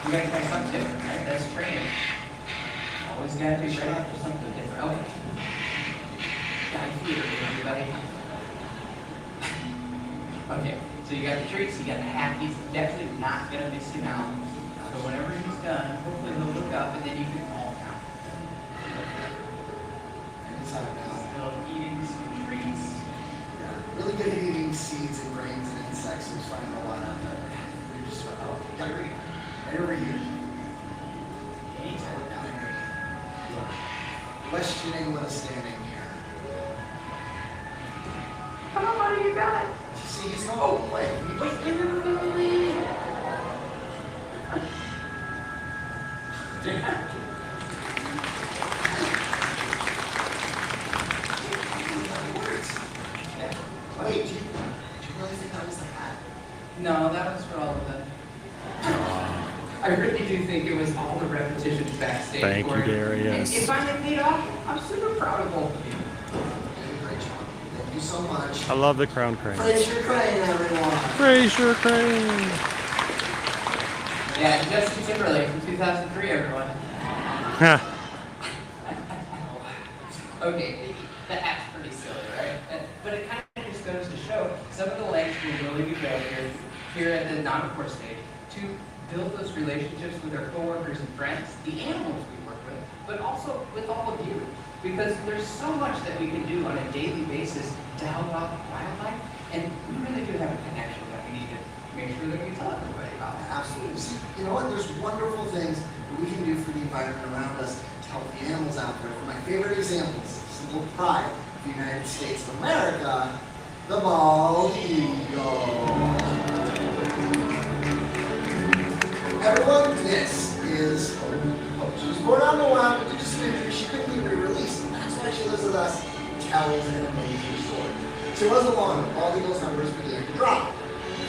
We gotta try something different, right? That's training. Always gotta be ready for something different. Okay. Got here, everybody. Okay, so you got the treats, you got the hat. He's definitely not gonna miss him out. So whenever he's done, hopefully he'll look up and then you can call down. Still eating some treats.
Yeah, really good at eating seeds and grains and insects. There's finding a lot out there. You're just gotta read. Right over here. Questioning what is standing here.
Come on, buddy, you got it.
See, he's going, oh, wait. Wait, do you really think that was the hat?
No, that was for all of them. I really do think it was all the repetitions backstage.
Thank you, Darius.
If I had paid off, I'm super proud of both of you.
Great job. Thank you so much.
I love the crown crane.
Praise your crane, everyone.
Praise your crane.
Yeah, Justin Timberlake from 2003, everyone. Okay, the hat's pretty silly, right? But it kind of just goes to show some of the lengths we really do go here at the non-core stage to build those relationships with our coworkers and friends, the animals we work with, but also with all of you. Because there's so much that we can do on a daily basis to help out wildlife, and we really do have a connection that we need to make sure that we tell everybody about.
Absolutely. See, you know what? There's wonderful things that we can do for the environment around us to help the animals out there. One of my favorite examples, this little pride of the United States of America, the bald eagle. Everyone, this is Hope. She was born on the wild, but due to some injury, she couldn't be re-released. And that's why she lives with us and tells an amazing story. So it wasn't long, bald eagle's numbers began to drop.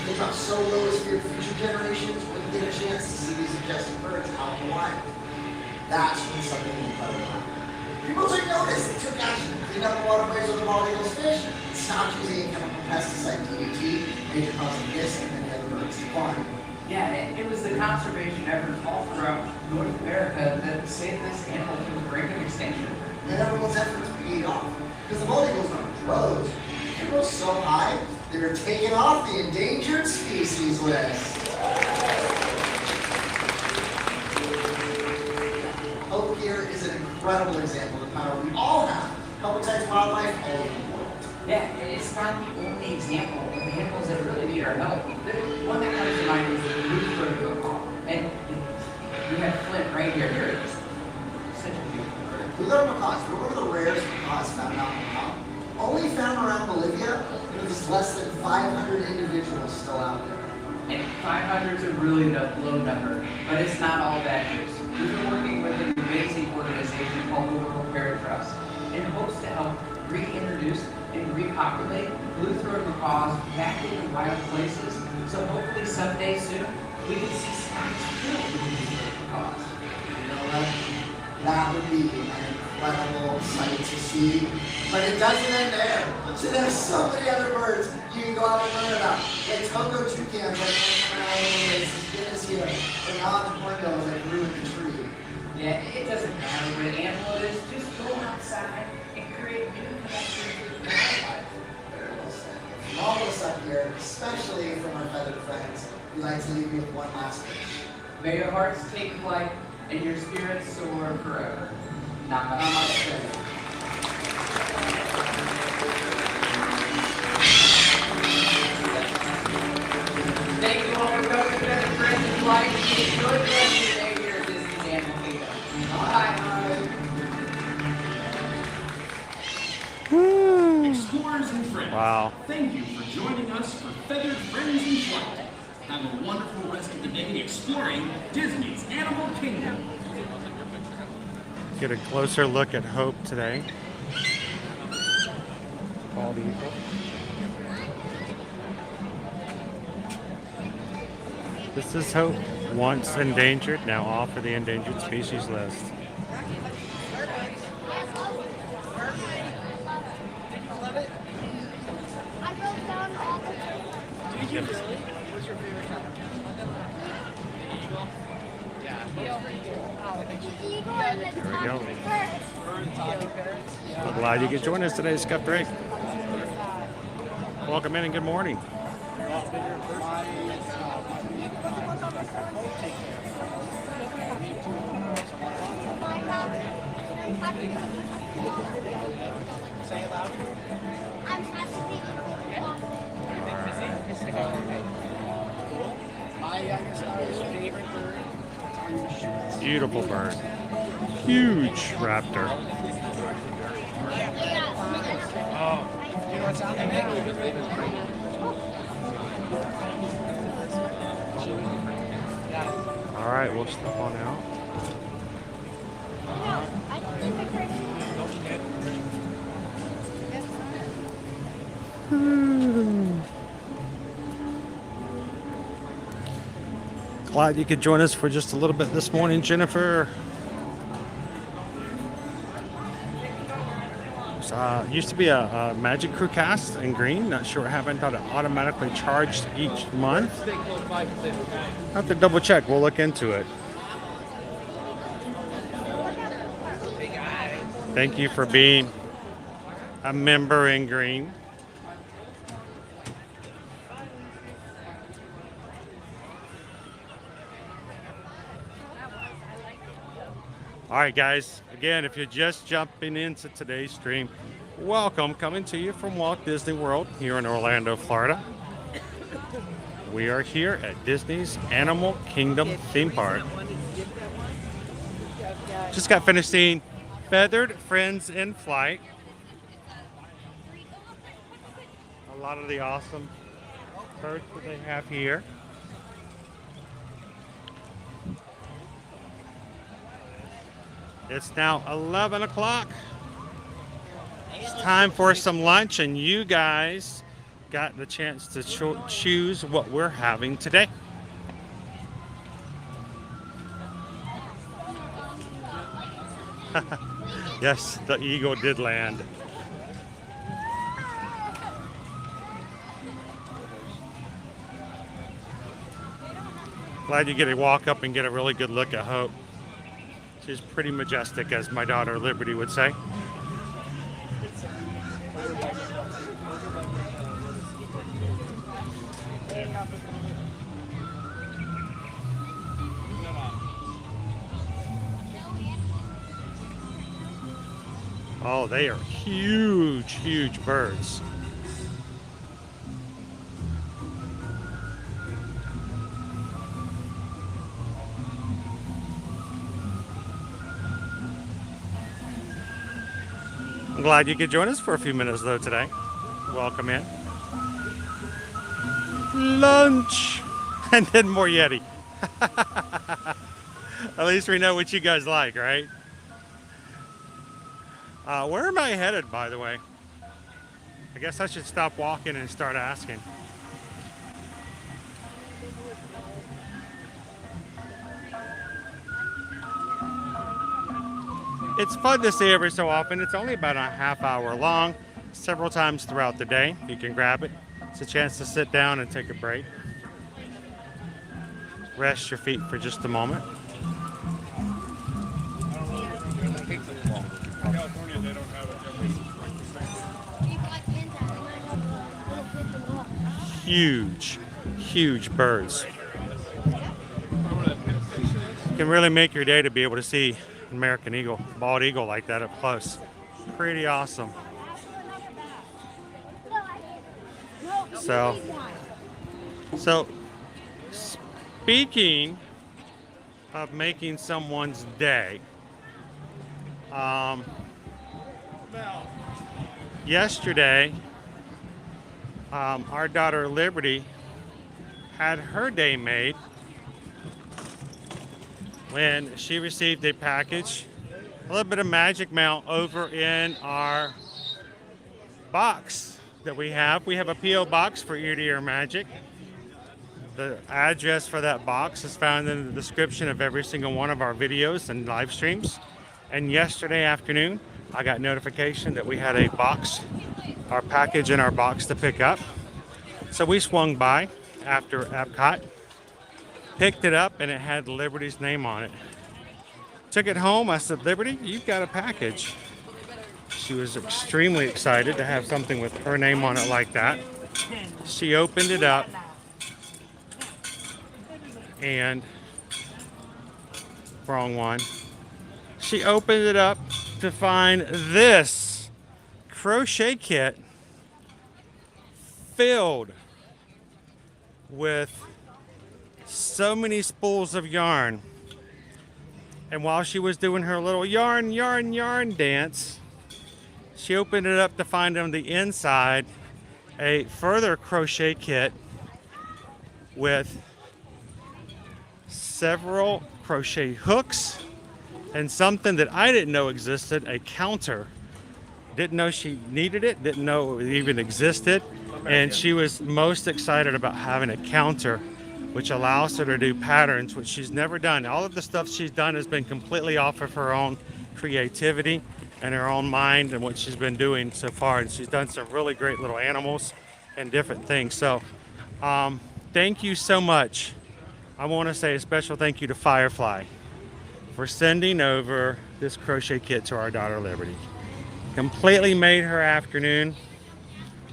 They dropped so low as feared future generations wouldn't get a chance to see these majestic birds out in the wild. That's when something incredible happened. People took notice, they took action, cleaned up the waterways with the bald eagle's fish, stopped using chemical pesticide DDT, major causing this and many other birds to decline.
Yeah, it was the conservation efforts all throughout North America that saved this animal from the brink of extinction.
And everyone's efforts paid off. Because the bald eagles don't rose. They rose so high, they were taken off the endangered species list. Hope here is an incredible example of the power we all have to help protect wildlife all over the world.
Yeah, and it's not the only example of animals that really need our help. The one that comes to mind is the blue-throated macaw. And we have Flint right here. Here it is. Such a beautiful bird.
Blue-throated macaws, they're one of the rarest macaws found out in the wild. Only found around Bolivia, and there's less than 500 individuals still out there.
And 500 is a really low number, but it's not all bad news. We've been working with an amazing organization called the World Parrot Trust in hopes to help reintroduce and repopulate blue-throated macaws back into wild places. So hopefully someday soon, we can see spots filled with blue-throated macaws.
You know what? That would be an incredible sight to see. But it doesn't end there. So there's so many other birds you can go out and learn about. Like Togo toucans, like coming out of the places, Guinness here, and odd windows that grew in the tree.
Yeah, it doesn't matter what animal it is, just go outside and create new connections with wildlife.
From all of us up here, especially from our feathered friends, we'd like to leave you with one last wish.
May your hearts take flight and your spirits soar forever. Namaste. Thank you all for coming to Feathered Friends and Flight. Enjoy the rest of your day here at Disney's Animal Kingdom. Bye.
Explorers and friends,
Wow.
thank you for joining us for Feathered Friends in Flight. Have
a wonderful rest of the day exploring Disney's Animal Kingdom.
Get a closer look at Hope today. Bald eagle. This is Hope, once endangered, now off of the endangered species list.
Did you really? What's your favorite color? Eagle. Yeah.
There we go. I'm glad you could join us today, Scuff Drake. Welcome in and good morning.
Say it loud. My youngest daughter's favorite bird.
Beautiful bird. Huge raptor.
Oh, you know what's out there?
All right, we'll step on out. Glad you could join us for just a little bit this morning, Jennifer. Used to be a Magic Crew cast in green. Not sure what happened. Thought it automatically charged each month. Have to double check. We'll look into it. Thank you for being a member in green. All right, guys. Again, if you're just jumping into today's stream, welcome. Coming to you from Walt Disney World here in Orlando, Florida. We are here at Disney's Animal Kingdom theme park. Just got finished seeing Feathered Friends in Flight. A lot of the awesome birds that they have here. It's now 11 o'clock. It's time for some lunch, and you guys got the chance to choose what we're having today. Yes, the eagle did land. Glad you get to walk up and get a really good look at Hope. She's pretty majestic, as my daughter Liberty would say. Oh, they are huge, huge birds. I'm glad you could join us for a few minutes though today. Welcome in. Lunch! And then more Yeti. At least we know what you guys like, right? Where am I headed, by the way? I guess I should stop walking and start asking. It's fun to see every so often. It's only about a half hour long, several times throughout the day. You can grab it. It's a chance to sit down and take a break. Rest your feet for just a moment.
California, they don't have it.
Huge, huge birds. Can really make your day to be able to see an American eagle, bald eagle like that up close. Pretty awesome. So speaking of making someone's day, yesterday, our daughter Liberty had her day made when she received a package, a little bit of magic mail over in our box that we have. We have a P.O. box for Ear to Ear Magic. The address for that box is found in the description of every single one of our videos and live streams. And yesterday afternoon, I got notification that we had a box, our package in our box to pick up. So we swung by after Epcot, picked it up, and it had Liberty's name on it. Took it home. I said, Liberty, you've got a package. She was extremely excited to have something with her name on it like that. She opened it up and, wrong one. She opened it up to find this crochet kit filled with so many spools of yarn. And while she was doing her little yarn dance, she opened it up to find on the inside a further crochet kit with several crochet hooks and something that I didn't know existed, a counter. Didn't know she needed it, didn't know it even existed. And she was most excited about having a counter, which allows her to do patterns, which she's never done. All of the stuff she's done has been completely off of her own creativity and her own mind and what she's been doing so far. And she's done some really great little animals and different things. So thank you so much. I want to say a special thank you to Firefly for sending over this crochet kit to our daughter Liberty. Completely made her afternoon,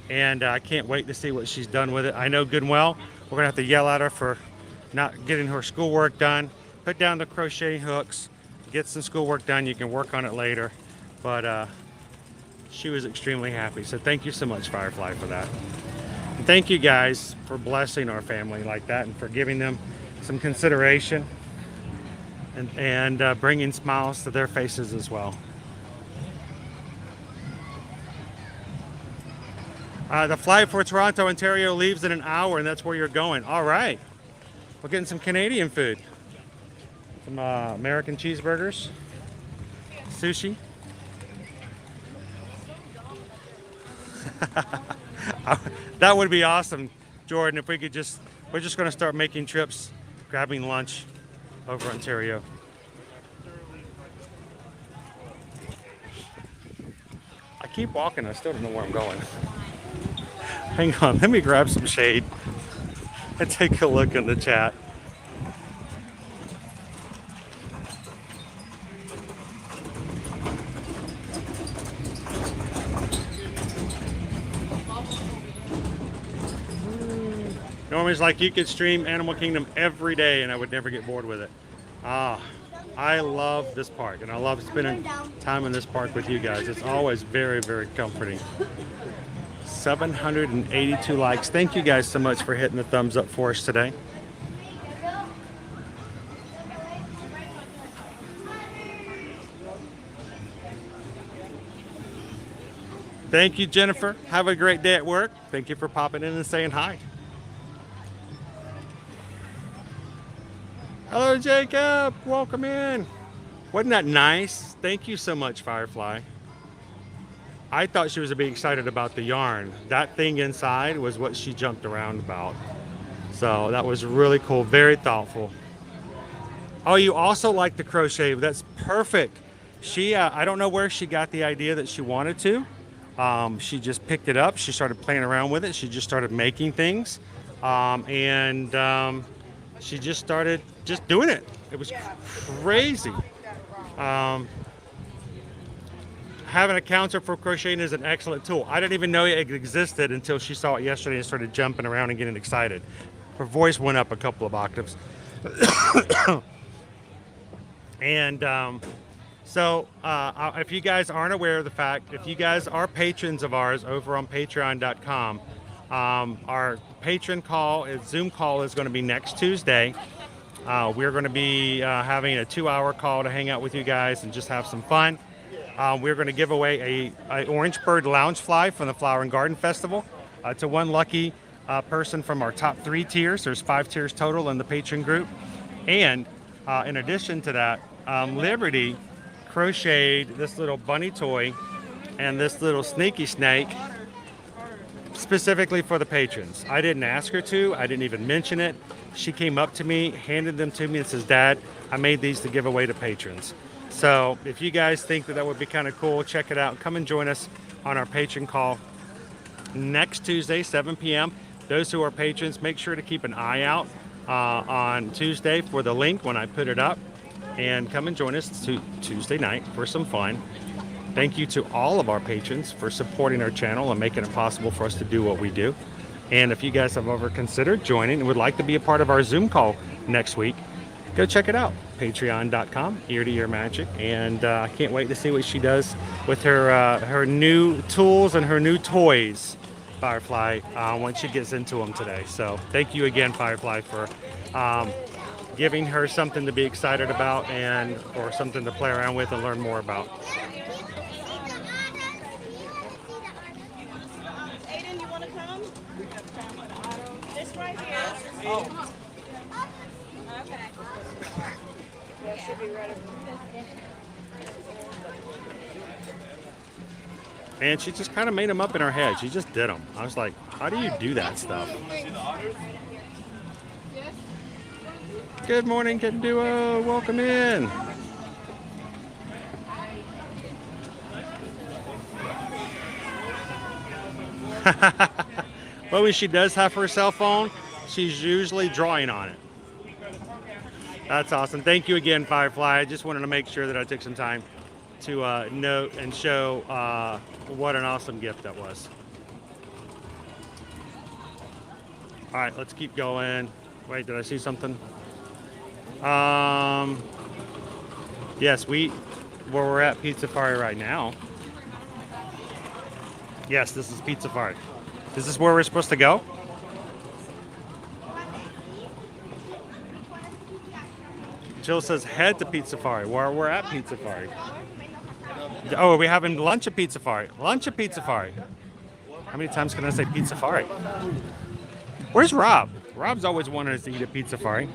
and I can't wait to see what she's done with it. I know good and well we're gonna have to yell at her for not getting her schoolwork done. Put down the crochet hooks, get some schoolwork done. You can work on it later, but she was extremely happy. So thank you so much, Firefly, for that. And thank you guys for blessing our family like that and for giving them some consideration and bringing smiles to their faces as well. The flight for Toronto, Ontario leaves in an hour, and that's where you're going. All right. We're getting some Canadian food. Some American cheeseburgers, sushi. That would be awesome, Jordan, if we could just, we're just going to start making trips, grabbing lunch over Ontario. I keep walking, I still don't know where I'm going. Hang on, let me grab some shade and take a look in the chat. Norman's like, you could stream Animal Kingdom every day and I would never get bored with it. I love this park and I love spending time in this park with you guys. It's always very, very comforting. 782 likes. Thank you guys so much for hitting the thumbs up for us today. Thank you, Jennifer. Have a great day at work. Thank you for popping in and saying hi. Hello, Jacob. Welcome in. Wasn't that nice? Thank you so much, Firefly. I thought she was a bit excited about the yarn. That thing inside was what she jumped around about. So that was really cool, very thoughtful. Oh, you also like the crochet. That's perfect. She, I don't know where she got the idea that she wanted to. She just picked it up. She started playing around with it. She just started making things. She just started just doing it. It was crazy. Having a counter for crocheting is an excellent tool. I didn't even know it existed until she saw it yesterday and started jumping around and getting excited. Her voice went up a couple of octaves. And so if you guys aren't aware of the fact, if you guys are patrons of ours over on patreon.com, our patron call, Zoom call is going to be next Tuesday. We're going to be having a 2-hour call to hang out with you guys and just have some fun. We're going to give away a Orange Bird Lounge Fly from the Flower and Garden Festival to one lucky person from our top 3 tiers. There's 5 tiers total in the patron group. And in addition to that, Liberty crocheted this little bunny toy and this little sneaky snake specifically for the patrons. I didn't ask her to. I didn't even mention it. She came up to me, handed them to me, and says, Dad, I made these to give away to patrons. So if you guys think that would be kind of cool, check it out. Come and join us on our patron call next Tuesday, 7 p.m. Those who are patrons, make sure to keep an eye out on Tuesday for the link when I put it up. And come and join us Tuesday night for some fun. Thank you to all of our patrons for supporting our channel and making it possible for us to do what we do. And if you guys have ever considered joining and would like to be a part of our Zoom call next week, go check it out. Patreon.com, Ear to Ear Magic. And I can't wait to see what she does with her new tools and her new toys, Firefly, once she gets into them today. So thank you again, Firefly, for giving her something to be excited about or something to play around with and learn more about.
Aiden, you want to come? This right here. Oh. Okay. Yeah, should be ready.
And she just kind of made them up in her head. She just did them. I was like, how do you do that stuff? Good morning, Kitten Duo. Welcome in. But when she does have her cell phone, she's usually drawing on it. That's awesome. Thank you again, Firefly. I just wanted to make sure that I took some time to note and show what an awesome gift that was. All right, let's keep going. Wait, did I see something? Yes, where we're at Pizzafari right now. Yes, this is Pizzafari. Is this where we're supposed to go? Jill says head to Pizzafari. We're at Pizzafari. Oh, are we having lunch at Pizzafari? Lunch at Pizzafari. How many times can I say Pizzafari? Where's Rob? Rob's always wanted us to eat at Pizzafari.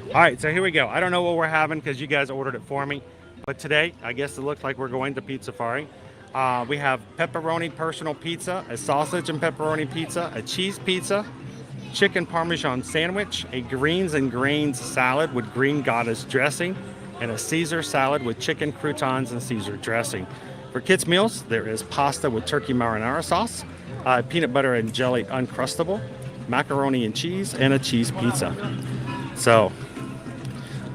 All right, so here we go. I don't know what we're having because you guys ordered it for me. But today, I guess it looks like we're going to Pizzafari. We have pepperoni personal pizza, a sausage and pepperoni pizza, a cheese pizza, chicken parmesan sandwich, a greens and grains salad with green goddess dressing, and a Caesar salad with chicken croutons and Caesar dressing. For kids' meals, there is pasta with turkey marinara sauce, peanut butter and jelly uncrustable, macaroni and cheese, and a cheese pizza. So,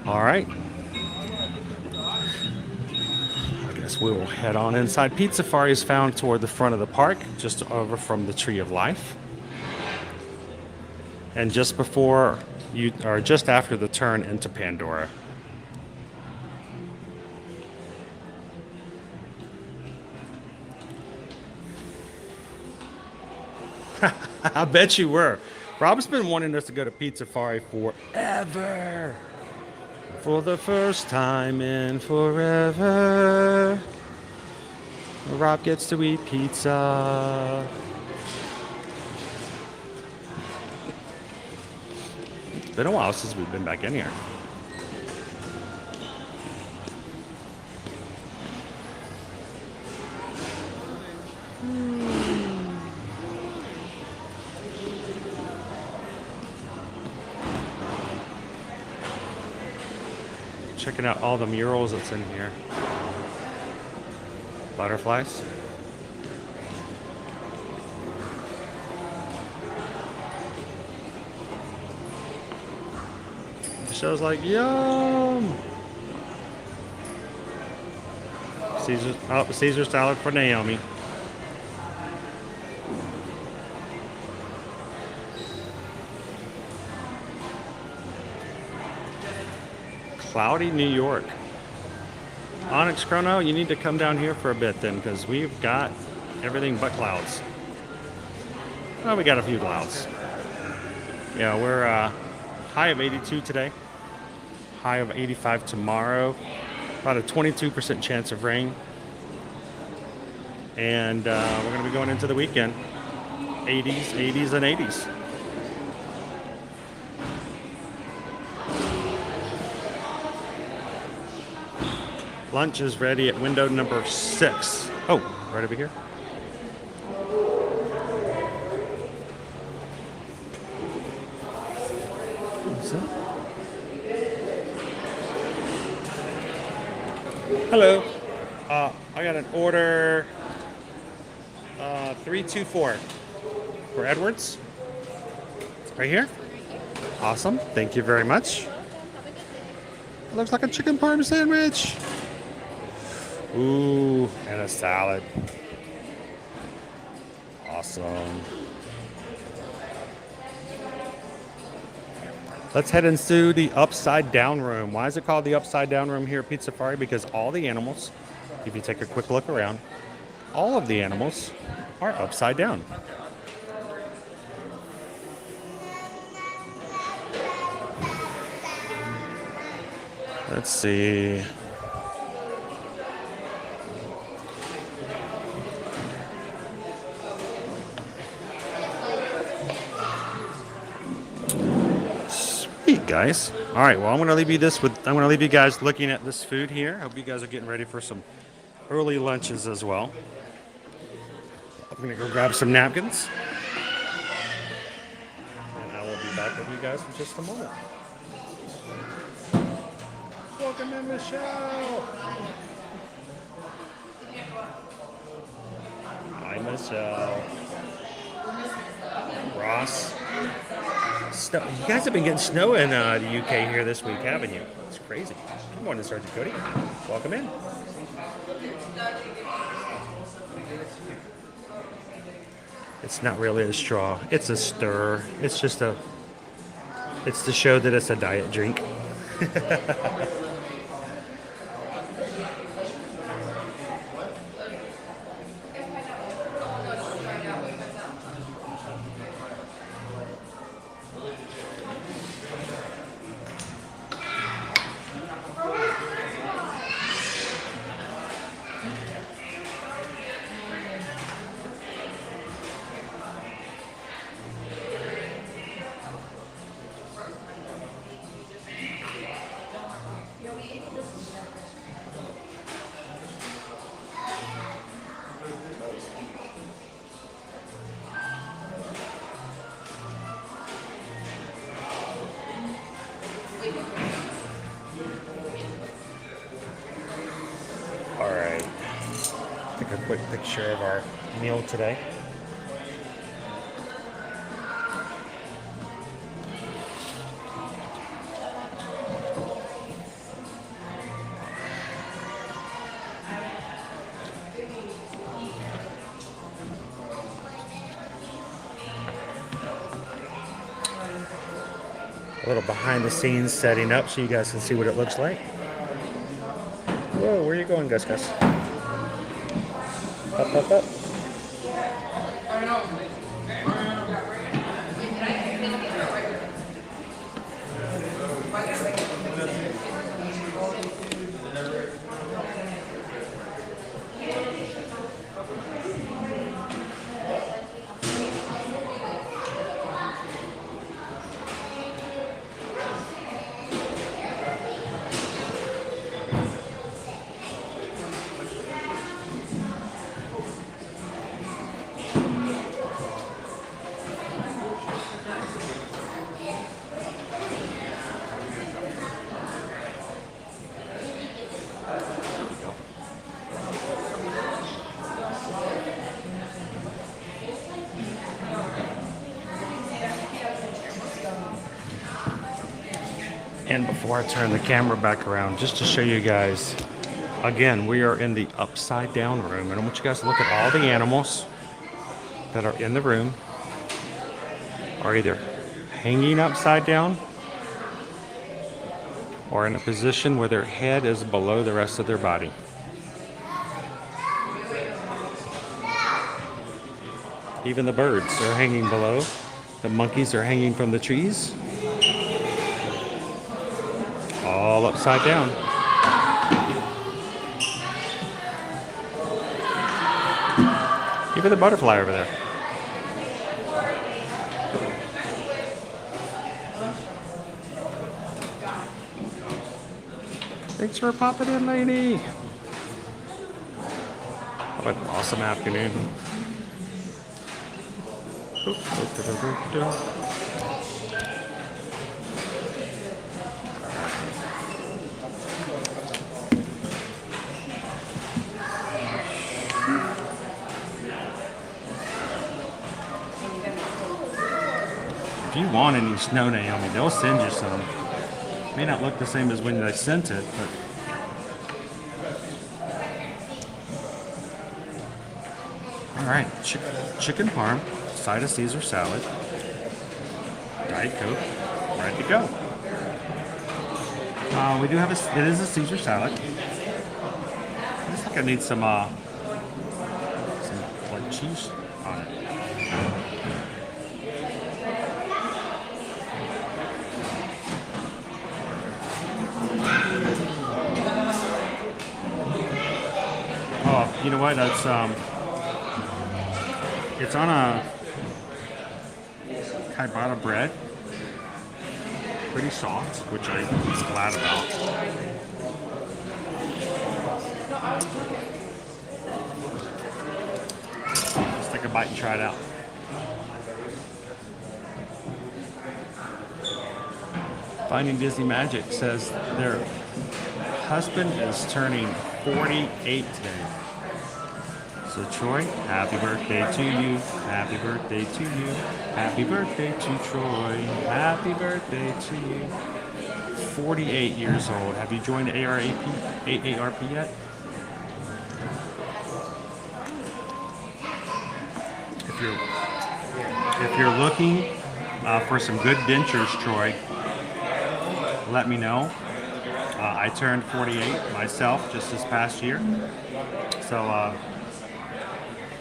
all right. I guess we will head on inside. Pizzafari is found toward the front of the park, just over from the Tree of Life. And just before just after the turn into Pandora. I bet you were. Rob's been wanting us to go to Pizzafari forever. For the first time in forever, Rob gets to eat pizza. It's been a while since we've been back in here. Checking out all the murals that's in here. Butterflies. Show's like, yum! Caesar salad for Naomi. Cloudy New York. Onyx Chrono, you need to come down here for a bit then, because we've got everything but clouds. Well, we got a few clouds. Yeah, we're high of 82 today. High of 85 tomorrow. About a 22% chance of rain. And we're going to be going into the weekend. 80s, and 80s. Lunch is ready at window number 6. Oh, right over here. What's that? Hello. I got an order 324 for Edwards. Right here. Awesome. Thank you very much. It looks like a chicken parm sandwich. Ooh, and a salad. Awesome. Let's head into the upside down room. Why is it called the upside down room here at Pizzafari? Because all the animals, if you take a quick look around, all of the animals are upside down. Let's see. Sweet, guys. All right, well, I'm going to leave you guys looking at this food here. I hope you guys are getting ready for some early lunches as well. I'm going to go grab some napkins. And I will be back with you guys in just a moment. Welcome in, Michelle. Hi, Michelle. Ross. You guys have been getting snow in the UK here this week, haven't you? It's crazy. Good morning, Sergeant Cody. Welcome in. It's not really a straw. It's a stir. It's just it's to show that it's a diet drink. Quick picture of our meal today. A little behind the scenes setting up so you guys can see what it looks like. Whoa, where are you going, Gus? Up, up, up. And before I turn the camera back around, just to show you guys, again, we are in the upside down room. And I want you guys to look at all the animals that are in the room are either hanging upside down or in a position where their head is below the rest of their body. Even the birds are hanging below. The monkeys are hanging from the trees. All upside down. Even the butterfly over there. Thanks for popping in, lady. What an awesome afternoon. If you want any snow, Naomi, they'll send you some. May not look the same as when they sent it, but all right, chicken parm, side of Caesar salad, Diet Coke, ready to go. We do have it is a Caesar salad. I just think I need some like cheese on it. Oh, you know what? That's it's on a ciabatta bread, pretty soft, which I was glad about. Let's take a bite and try it out. Finding Disney Magic says their husband is turning 48 today. So Troy, happy birthday to you. Happy birthday to you. Happy birthday to Troy. Happy birthday to you. 48 years old. Have you joined AARP yet? If you're looking for some good dentures, Troy, let me know. I turned 48 myself just this past year. So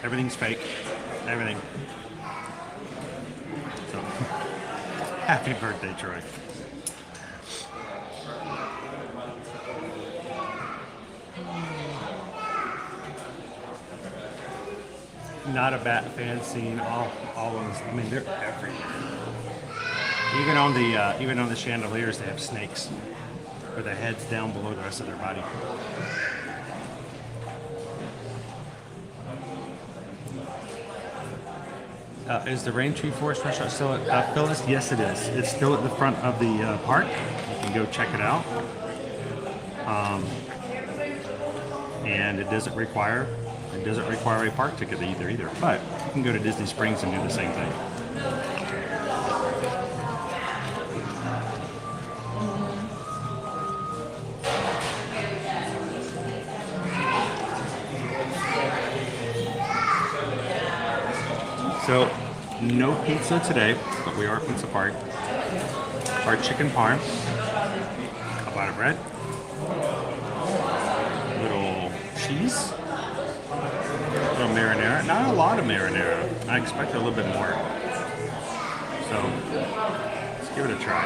everything's fake. Everything. So, happy birthday, Troy. Not a bat fan scene. All of them. I mean, they're everywhere. Even on the chandeliers, they have snakes with their heads down below the rest of their body. Is the Rain Tree Forest restaurant still at Phyllis? Yes, it is. It's still at the front of the park. You can go check it out. And it doesn't require a park ticket either. But you can go to Disney Springs and do the same thing. So, no pizza today, but we are Pizzafari. Our chicken parm, a bite of bread, little cheese, a little marinara. Not a lot of marinara. I expected a little bit more. So, let's give it a try.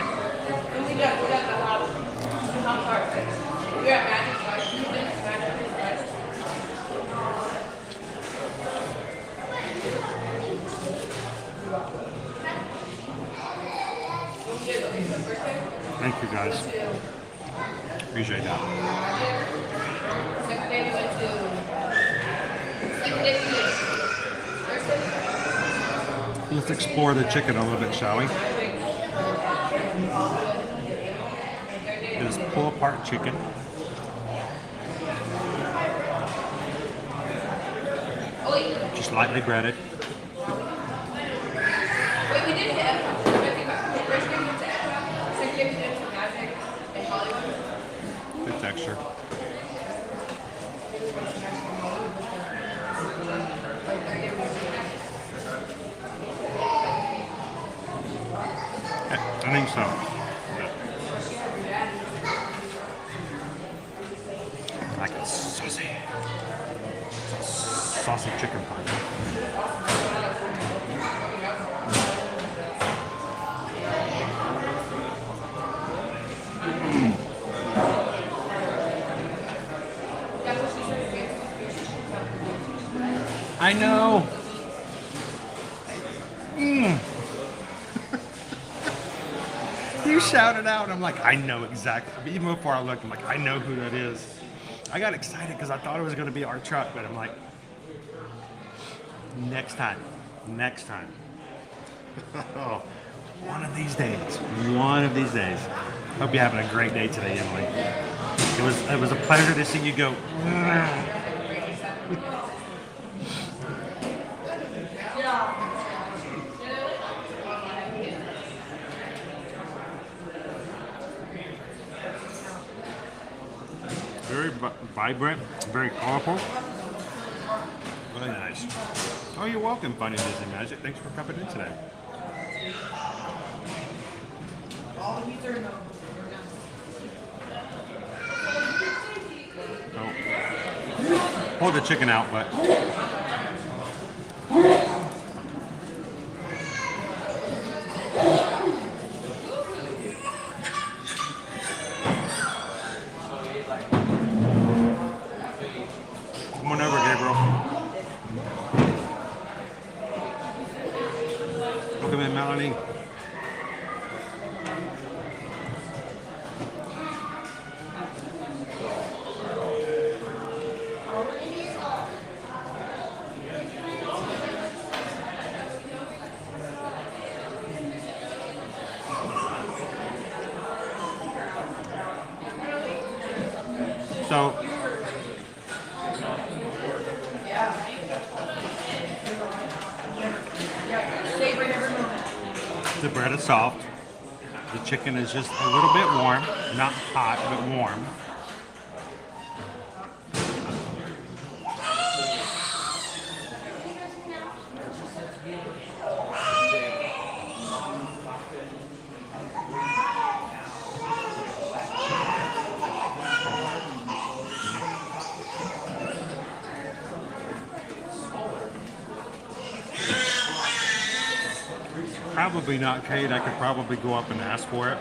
Thank you, guys. Appreciate that. Let's explore the chicken a little bit, shall we? It is pull-apart chicken. Just lightly breaded. Good texture. I think so. Like a saucy chicken pie. I know. You shouted out, and I'm like, I know exactly. Even before I looked, I'm like, I know who that is. I got excited because I thought it was going to be our truck, but I'm like, Next time. Next time. Oh, one of these days. One of these days. Hope you're having a great day today, Emily. It was a pleasure to see you go. Very vibrant, very colorful. Really nice. Oh, you're welcome, Finding Disney Magic. Thanks for coming in today. Oh. Pulled the chicken out, but come on over, Gabriel. Welcome in, Melanie. So, the bread is soft. The chicken is just a little bit warm, not hot, but warm. Probably not, Kate. I could probably go up and ask for it.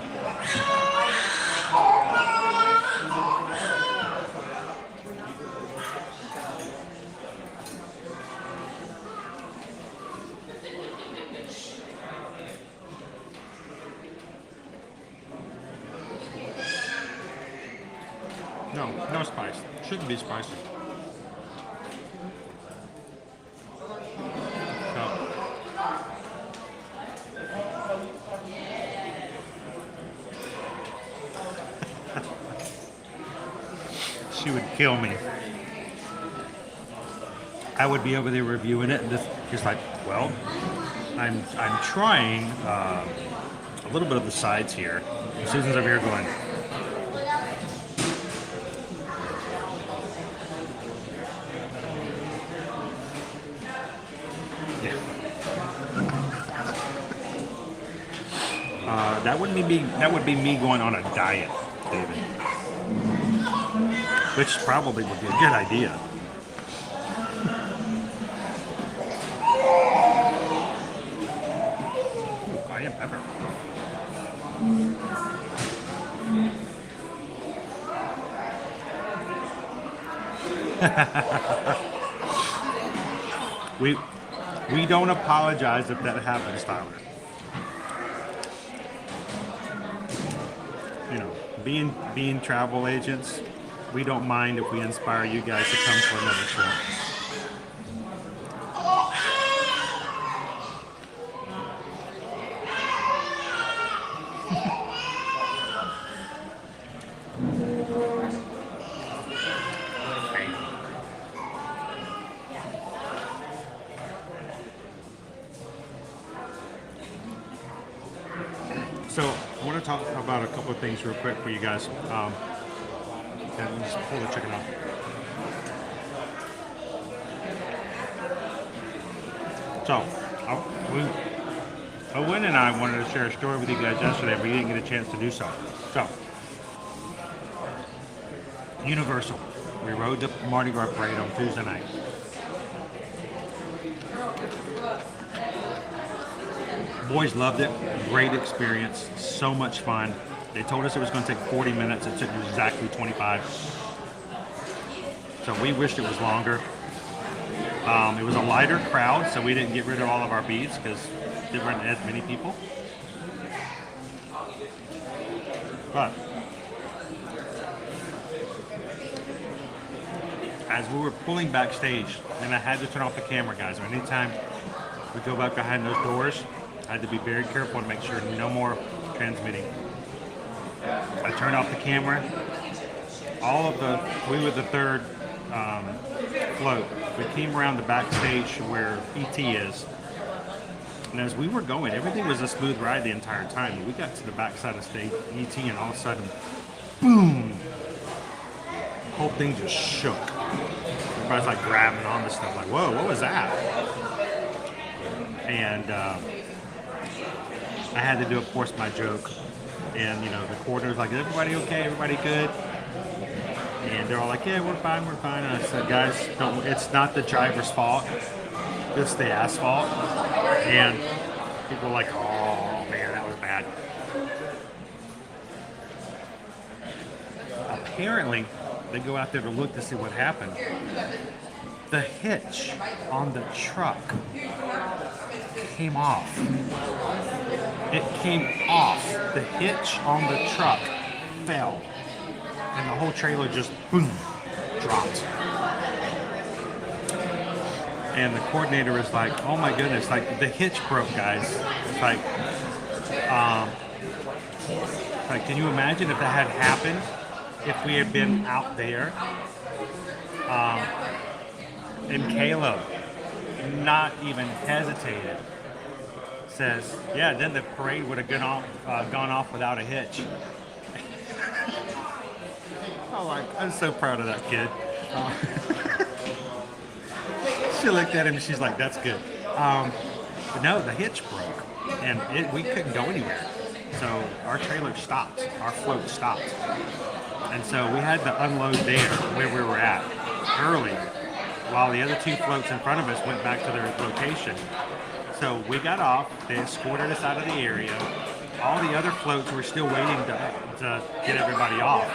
No spice. Shouldn't be spicy. She would kill me. I would be over there reviewing it and just like, well, I'm trying a little bit of the sides here. Susan's over here going. Yeah. That wouldn't be me. That would be me going on a diet, David. Which probably would be a good idea. Cayenne pepper. We don't apologize if that happens, Tyler. You know, being travel agents, we don't mind if we inspire you guys to come for another trip. So I want to talk about a couple of things real quick for you guys. And just pull the chicken out. So, Owen and I wanted to share a story with you guys yesterday, but we didn't get a chance to do so. So, Universal. We rode the Mardi Gras parade on Tuesday night. Boys loved it. Great experience. So much fun. They told us it was going to take 40 minutes. It took exactly 25. So we wished it was longer. It was a lighter crowd, so we didn't get rid of all of our beads because there weren't as many people. But I as we were pulling backstage, and I had to turn off the camera, guys. Anytime we go back behind those doors, I had to be very careful to make sure no more transmitting. I turned off the camera. We were the third float. We came around the backstage where ET is. And as we were going, everything was a smooth ride the entire time. We got to the backside of stage ET, and all of a sudden, boom! The whole thing just shook. Everybody's like grabbing on this stuff, like, whoa, what was that? And I had to do, of course, my joke. And, you know, the coordinator's like, is everybody okay? Everybody good? And they're all like, yeah, we're fine, we're fine. And I said, guys, it's not the driver's fault. It's the asphalt. And people were like, oh, man, that was bad. Apparently, they go out there to look to see what happened. The hitch on the truck came off. It came off. The hitch on the truck fell. And the whole trailer just, boom, dropped. And the coordinator was like, oh my goodness, like the hitch broke, guys. It's like, can you imagine if that had happened? If we had been out there? And Caleb, not even hesitated, says, yeah, then the parade would have gone off without a hitch. I'm so proud of that kid. She looked at him and she's like, that's good. But no, the hitch broke and we couldn't go anywhere. So our trailer stopped, our float stopped. And so we had to unload there where we were at early while the other two floats in front of us went back to their location. So we got off, they escorted us out of the area. All the other floats were still waiting to get everybody off.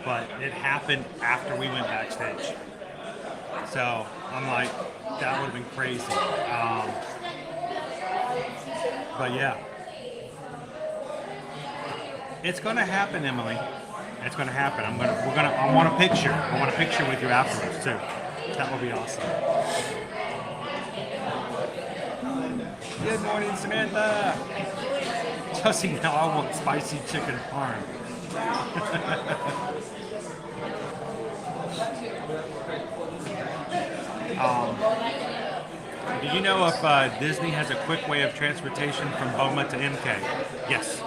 But it happened after we went backstage. So I'm like, that would have been crazy. But yeah. It's gonna happen, Emily. It's gonna happen. I want a picture. I want a picture with you afterwards too. That would be awesome. Good morning, Samantha. Jussie, now I want spicy chicken parm. Did you know if Disney has a quick way of transportation from Boma to MK? Yes.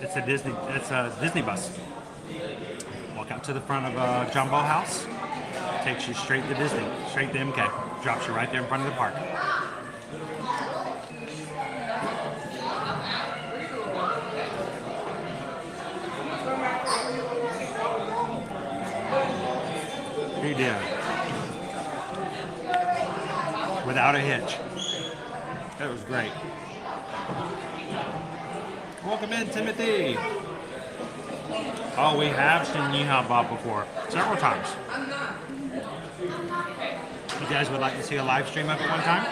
It's a Disney bus. Walk out to the front of Jumbo House. Takes you straight to Disney, straight to MK. Drops you right there in front of the park. He did. Without a hitch. That was great. Welcome in, Timothy. Oh, we have seen Yeehaw Bob before. Several times. You guys would like to see a live stream of it one time?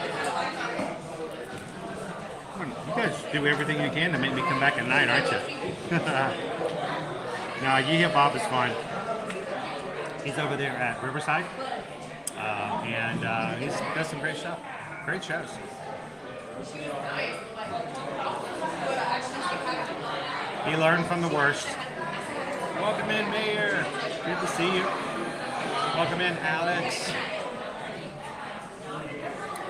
You guys do everything you can to make me come back at night, aren't you? No, Yeehaw Bob is fun. He's over there at Riverside. And he's got some great stuff. Great shows. He learned from the worst. Welcome in, Mayor. Good to see you. Welcome in, Alex.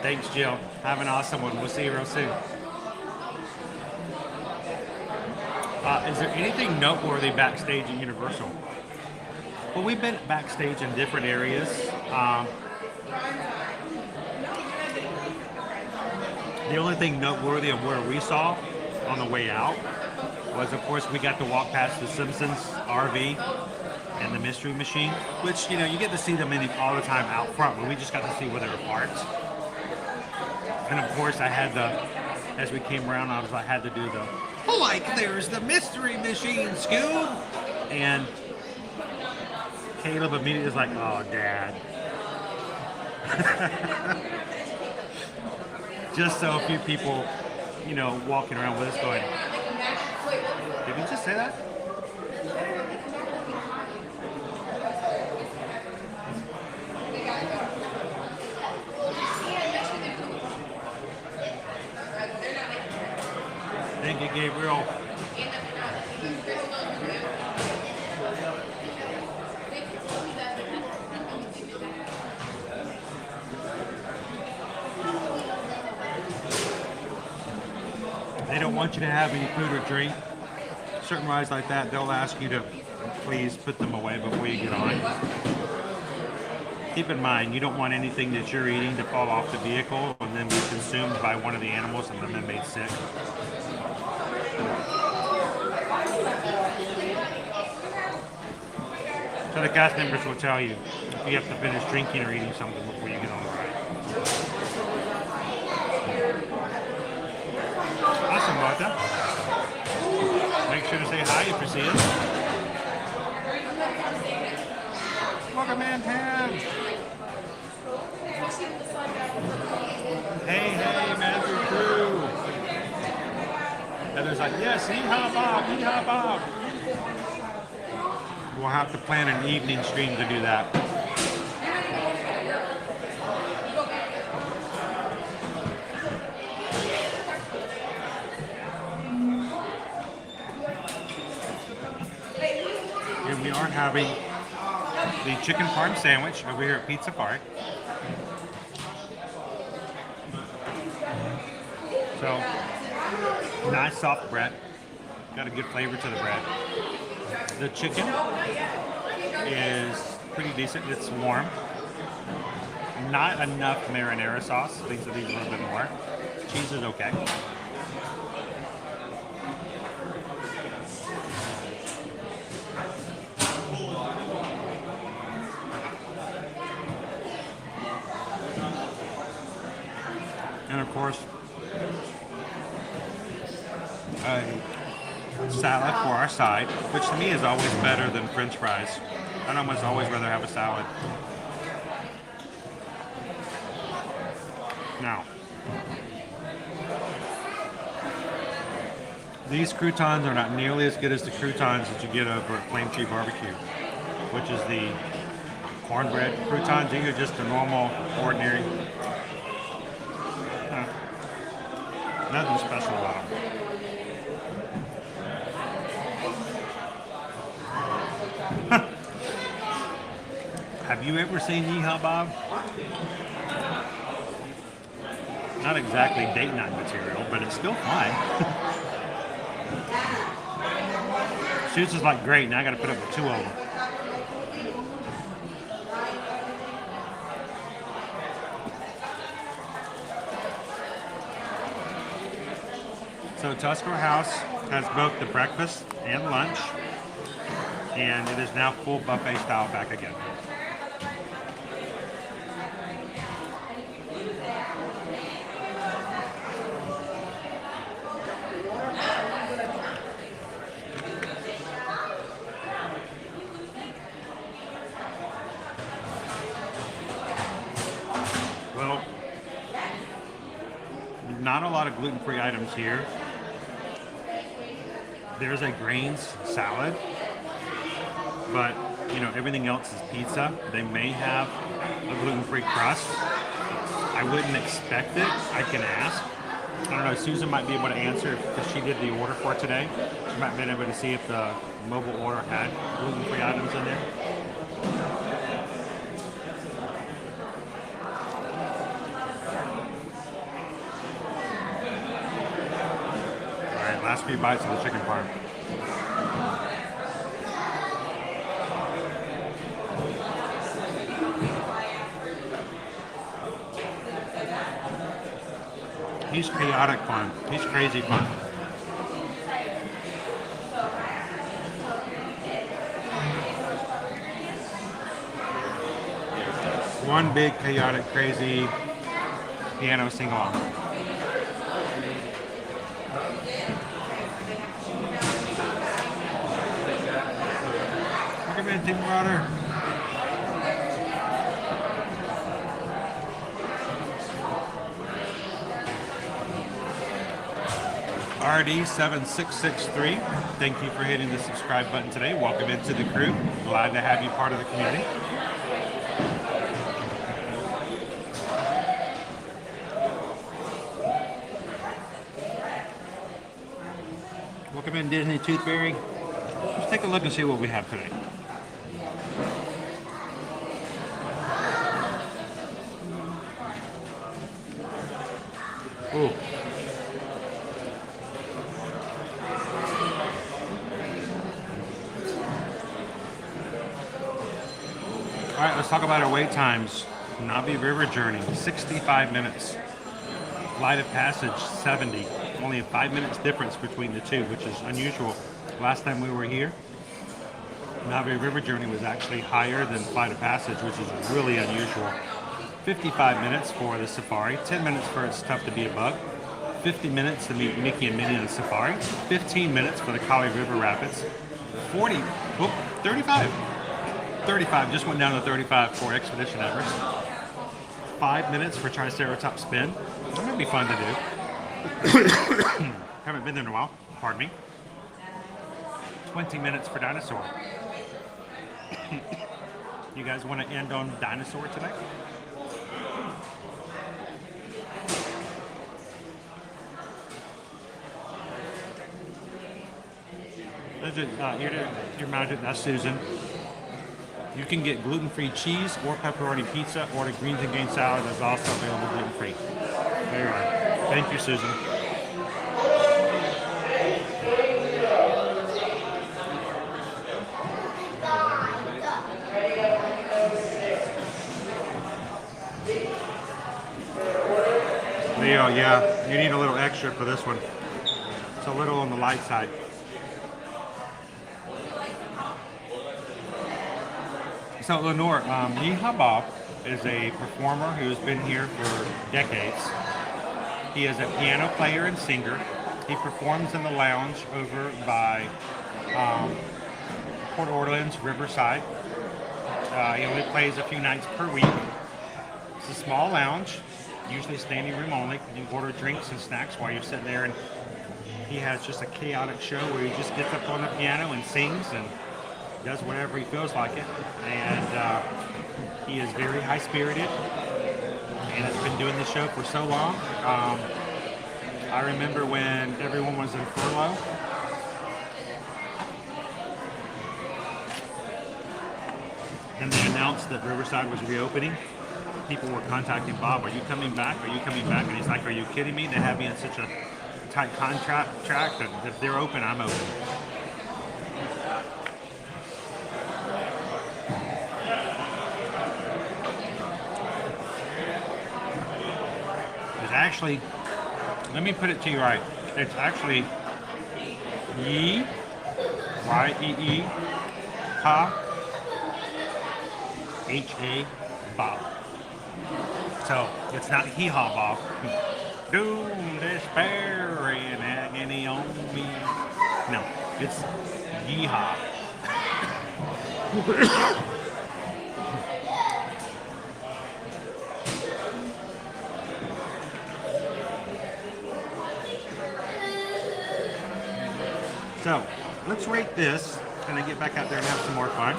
Thanks, Jill. Have an awesome one. We'll see you real soon. Is there anything noteworthy backstage at Universal? Well, we've been backstage in different areas. The only thing noteworthy of where we saw on the way out was, of course, we got to walk past the Simpsons RV and the Mystery Machine, which, you know, you get to see them all the time out front, but we just got to see where they were parked. And of course, I had as we came around, I had to do there's the Mystery Machine, Scoob! And Caleb immediately was like, oh, Dad. Just so a few people, you know, walking around with us going, did you just say that? Hey, Gabriel. They don't want you to have any food or drink. Certain rides like that, they'll ask you to please put them away before you get on. Keep in mind, you don't want anything that you're eating to fall off the vehicle and then be consumed by one of the animals and then made sick. So the cast members will tell you if you have to finish drinking or eating something before you get on the ride. Awesome, Martha. Make sure to say hi if you see us. Welcome in, Pam. Hey, Manager Crew. Heather's like, yes, yeehaw Bob, yeehaw Bob. We'll have to plan an evening stream to do that. And we are having the chicken parm sandwich over here at Pizzafari. So, nice soft bread. Got a good flavor to the bread. The chicken is pretty decent. It's warm. Not enough marinara sauce. Things that need a little bit more. Cheese is okay. And of course, a salad for our side, which to me is always better than French fries. I'd almost always rather have a salad. Now, these croutons are not nearly as good as the croutons that you get over at Flame Tree Barbecue, which is the cornbread croutons. These are just the normal, ordinary. Nothing special about them. Have you ever seen Yeehaw Bob? Not exactly date night material, but it's still fine. Shoots is like, great, now I gotta put up with 2 of them. So Tuscarora House has both the breakfast and lunch, and it is now full buffet style back again. Well, not a lot of gluten-free items here. There's a grains salad, but everything else is pizza. They may have a gluten-free crust. I wouldn't expect it. I can ask. I don't know. Susan might be able to answer because she did the order for today. She might be able to see if the mobile order had gluten-free items in there. All right, last few bites of the chicken parm. He's chaotic fun. He's crazy fun. One big chaotic crazy piano sing-along. Welcome in, Team Marauder. RD7663, thank you for hitting the subscribe button today. Welcome into the crew. Glad to have you part of the community. Welcome in, Disney Tooth Fairy. Let's take a look and see what we have today. Ooh. All right, let's talk about our wait times. Navi River Journey, 65 minutes. Flight of Passage, 70. Only a 5 minutes difference between the two, which is unusual. Last time we were here, Navi River Journey was actually higher than Flight of Passage, which is really unusual. 55 minutes for the safari, 10 minutes for It's Tough to Be a Bug, 50 minutes to meet Mickey and Minnie on the safari, 15 minutes for the Kali River Rapids, 35, just went down to 35 for Expedition Everest, 5 minutes for Triceratops Spin. That might be fun to do. Haven't been there in a while, pardon me. 20 minutes for Dinosaur. You guys want to end on Dinosaur today? Your magic, that's Susan. You can get gluten-free cheese or pepperoni pizza, or the greens and grain salad is also available gluten-free. There you are. Thank you, Susan. Leo, yeah, you need a little extra for this one. It's a little on the light side. So Lenore, Yeehaw Bob is a performer who's been here for decades. He is a piano player and singer. He performs in the lounge over by Port Orleans, Riverside. He only plays a few nights per week. It's a small lounge, usually standing room only. You can order drinks and snacks while you're sitting there, and he has just a chaotic show where he just gets up on the piano and sings and does whatever he feels like it. And he is very high-spirited and has been doing this show for so long. I remember when everyone was in furlough. And they announced that Riverside was reopening. People were contacting Bob, are you coming back? Are you coming back? And he's like, are you kidding me? They have me in such a tight contract that if they're open, I'm open. It's actually, let me put it to you right. It's actually Yee, Y-E-E, Ha, H-A, Bob. So it's not hee-haw Bob. Doom, despair, and agony on me. No, it's yeehaw. So let's rate this and then get back out there and have some more fun.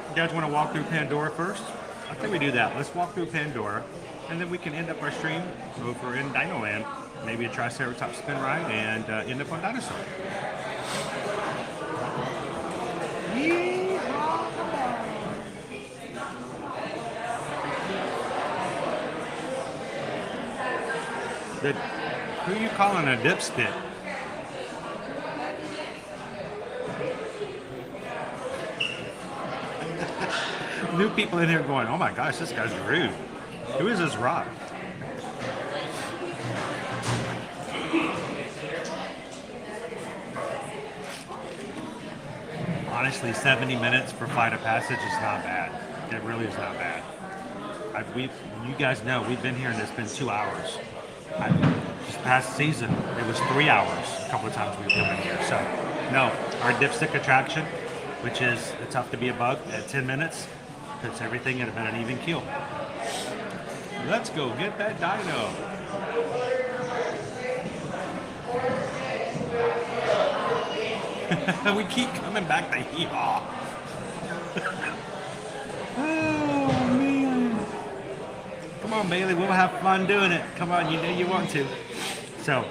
You guys want to walk through Pandora first? I think we do that. Let's walk through Pandora, and then we can end up our stream over in Dino Land. Maybe a Triceratops spin ride, and end up on Dinosaur. Who are you calling a dipstick? New people in here going, oh my gosh, this guy's rude. Who is this rock? Honestly, 70 minutes for Flight of Passage is not bad. It really is not bad. You guys know, we've been here and it's been 2 hours. This past season, it was 3 hours a couple of times we've come in here. So, no, our dipstick attraction, which is It's Tough to Be a Bug, at 10 minutes, puts everything at about an even keel. Let's go get that dino. We keep coming back to hee-haw. Oh, man. Come on, Bailey. We'll have fun doing it. Come on. You know you want to. So,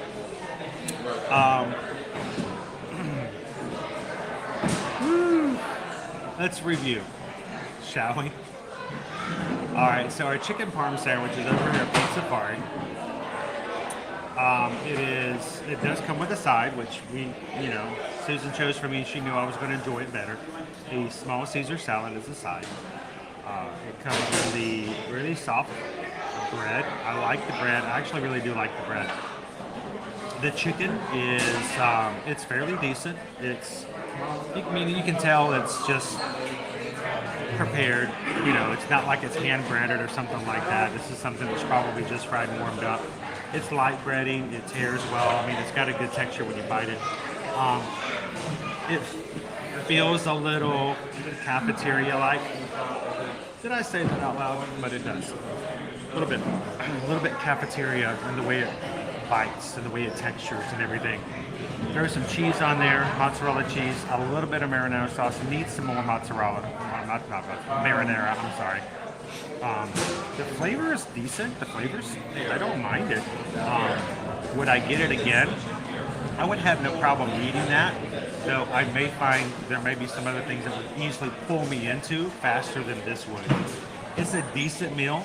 let's review, shall we? All right, so our chicken parm sandwich is over here at Pizzafari. It does come with a side, which Susan chose for me. She knew I was going to enjoy it better. A small Caesar salad is a side. It comes with the really soft bread. I like the bread. I actually really do like the bread. The chicken is, it's fairly decent. It's, you can tell it's just prepared. It's not like it's hand breaded or something like that. This is something that's probably just fried and warmed up. It's light breading. It tears well. I mean, it's got a good texture when you bite it. It feels a little cafeteria-like. Did I say that out loud? But it does. A little bit cafeteria in the way it bites and the way it textures and everything. Throw some cheese on there, mozzarella cheese, a little bit of marinara sauce. Needs some more mozzarella. Marinara, I'm sorry. The flavor is decent. I don't mind it. Would I get it again? I would have no problem eating that, though I may find there may be some other things that would easily pull me into faster than this would. It's a decent meal,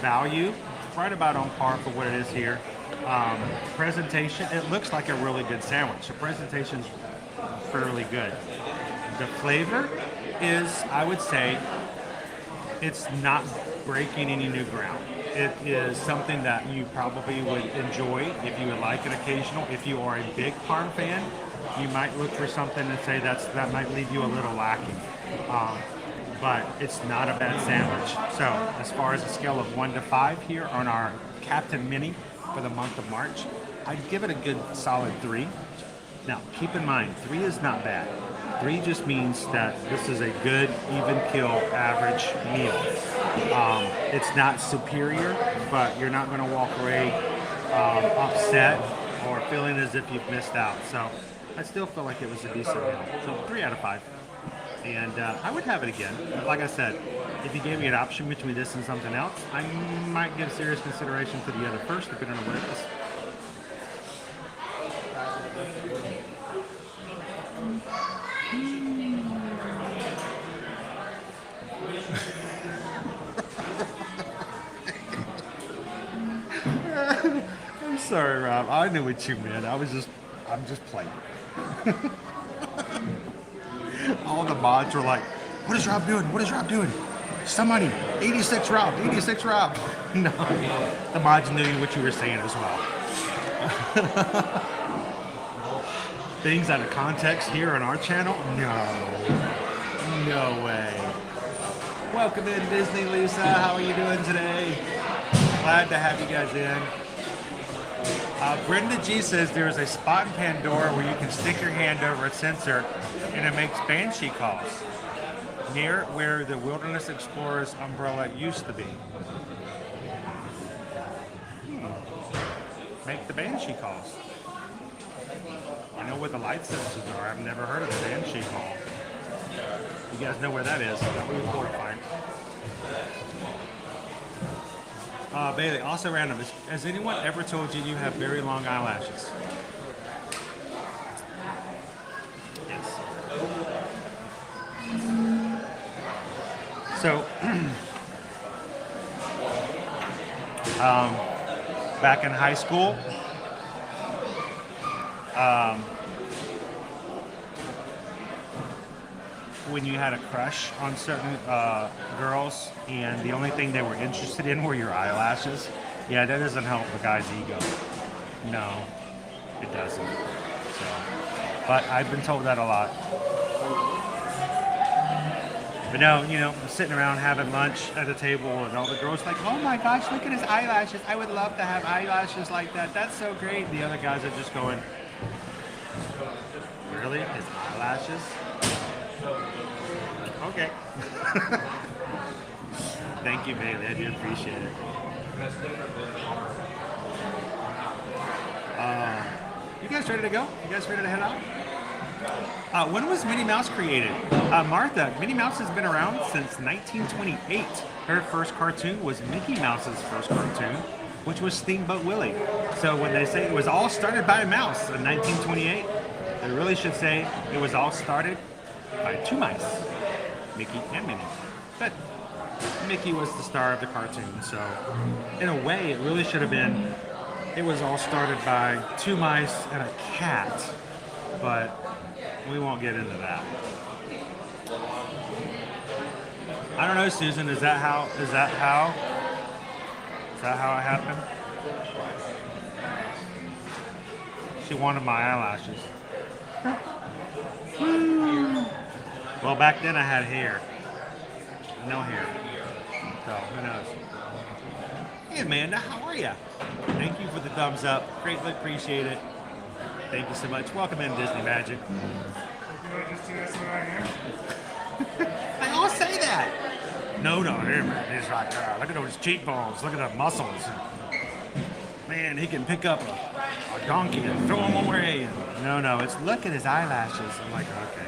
value, right about on par for what it is here. Presentation, it looks like a really good sandwich. The presentation's fairly good. The flavor is, I would say, it's not breaking any new ground. It is something that you probably would enjoy if you would like an occasional. If you are a big parm fan, you might look for something and say that might leave you a little lacking. But it's not a bad sandwich. So as far as a scale of 1 to 5 here on our Captain Mini for the month of March, I'd give it a good solid 3. Now keep in mind, 3 is not bad. 3 just means that this is a good, even kill, average meal. It's not superior, but you're not going to walk away upset or feeling as if you've missed out. So I still feel like it was a decent meal. So 3 out of 5. And I would have it again. But like I said, if you gave me an option between this and something else, I might give serious consideration for the other first, depending on what it is. I'm sorry, Rob. I knew what you meant. I'm just playing. All the mods were like, what is Rob doing? What is Rob doing? Somebody, 86 Rob, 86 Rob. No, the mods knew what you were saying as well. Things out of context here on our channel? No way. Welcome in, Disney Lisa. How are you doing today? Glad to have you guys in. Brenda G says there is a spot in Pandora where you can stick your hand over a sensor and it makes banshee calls near where the Wilderness Explorer's umbrella used to be. Make the banshee calls. I know where the light sensors are. I've never heard of a banshee call. You guys know where that is. That would be horrifying. Bailey, also random. Has anyone ever told you you have very long eyelashes? Yes. So, back in high school, when you had a crush on certain girls and the only thing they were interested in were your eyelashes, yeah, that doesn't help a guy's ego. No, it doesn't. So, but I've been told that a lot. But no, I'm sitting around having lunch at a table and all the girls like, oh my gosh, look at his eyelashes. I would love to have eyelashes like that. That's so great. The other guys are just going, really? His eyelashes? Okay. Thank you, Bailey. I do appreciate it. You guys ready to go? You guys ready to head out? When was Minnie Mouse created? Martha, Minnie Mouse has been around since 1928. Her first cartoon was Mickey Mouse's first cartoon, which was Steamboat Willie. So when they say it was all started by a mouse in 1928, they really should say it was all started by two mice, Mickey and Minnie. But Mickey was the star of the cartoon, so in a way it really should have been, it was all started by two mice and a cat, but we won't get into that. I don't know, Susan, is that how it happened? She wanted my eyelashes. Well, back then I had hair. No hair. So, who knows? Hey, Amanda, how are you? Thank you for the thumbs up. Greatly appreciate it. Thank you so much. Welcome in Disney Magic. They all say that. No, he's like, look at those cheekbones. Look at the muscles. Man, he can pick up a donkey and throw him away. No, it's look at his eyelashes. I'm like, okay.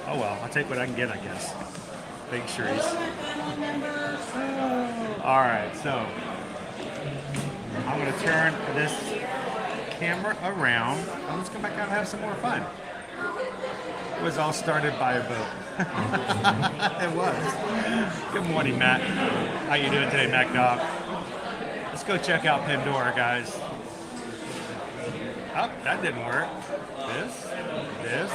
Oh well, I'll take what I can get, I guess. Thanks, Cherise. All right, so I'm going to turn this camera around. Let's come back out and have some more fun. It was all started by a boat. It was. Good morning, Matt. How you doing today, Mac Dog? Let's go check out Pandora, guys. Oh, that didn't work. This.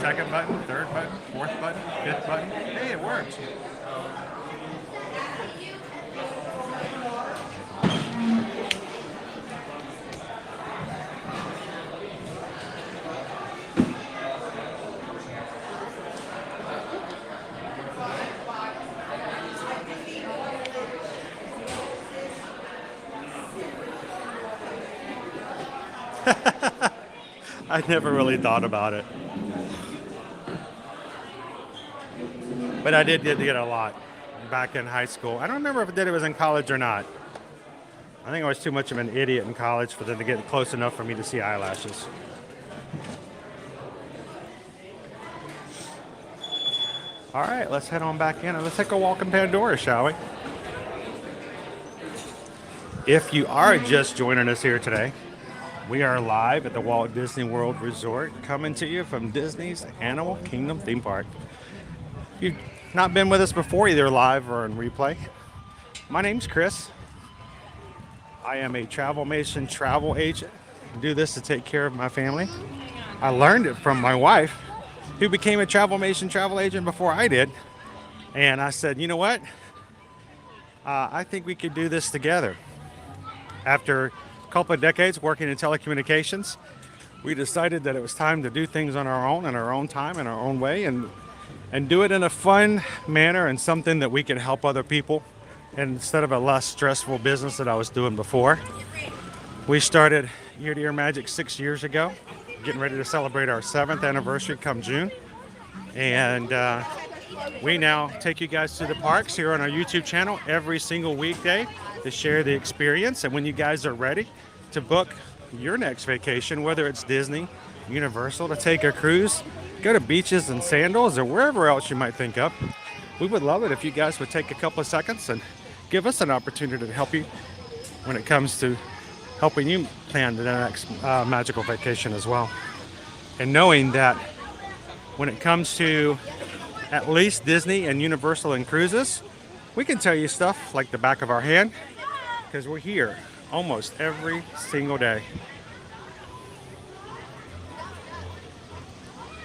Second button, third button, fourth button, fifth button. Hey, it works. I never really thought about it. But I did get a lot back in high school. I don't remember if I did it was in college or not. I think I was too much of an idiot in college for them to get close enough for me to see eyelashes. All right, let's head on back in and let's take a walk in Pandora, shall we? If you are just joining us here today, we are live at the Walt Disney World Resort, coming to you from Disney's Animal Kingdom theme park. If you've not been with us before, either live or in replay, my name's Chris. I am a Travelmation travel agent. I do this to take care of my family. I learned it from my wife, who became a Travelmation travel agent before I did. And I said, you know what? I think we could do this together. After a couple of decades working in telecommunications, we decided that it was time to do things on our own, in our own time, in our own way, and do it in a fun manner and something that we can help other people instead of a less stressful business that I was doing before. We started Year to Year Magic 6 years ago, getting ready to celebrate our 7th anniversary come June. And we now take you guys to the parks here on our YouTube channel every single weekday to share the experience. And when you guys are ready to book your next vacation, whether it's Disney, Universal, to take a cruise, go to beaches and sandals, or wherever else you might think of, we would love it if you guys would take a couple of seconds and give us an opportunity to help you when it comes to helping you plan the next magical vacation as well. And knowing that when it comes to at least Disney and Universal and cruises, we can tell you stuff like the back of our hand, because we're here almost every single day.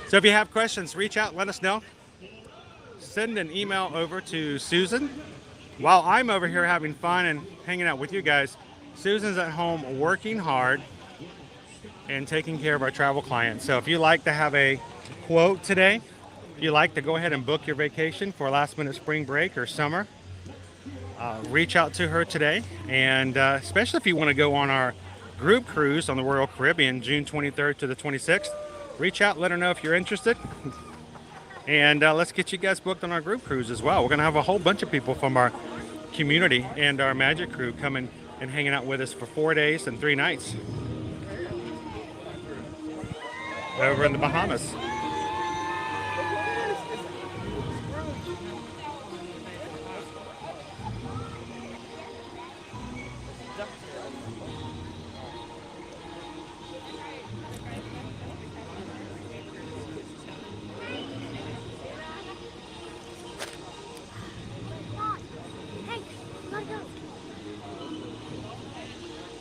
So if you have questions, reach out, let us know. Send an email over to Susan. While I'm over here having fun and hanging out with you guys, Susan's at home working hard and taking care of our travel clients. So if you like to have a quote today, if you like to go ahead and book your vacation for last minute spring break or summer, reach out to her today. And especially if you want to go on our group cruise on the Royal Caribbean, June 23rd to the 26th, reach out, let her know if you're interested. And let's get you guys booked on our group cruise as well. We're going to have a whole bunch of people from our community and our magic crew coming and hanging out with us for 4 days and 3 nights. over in the Bahamas.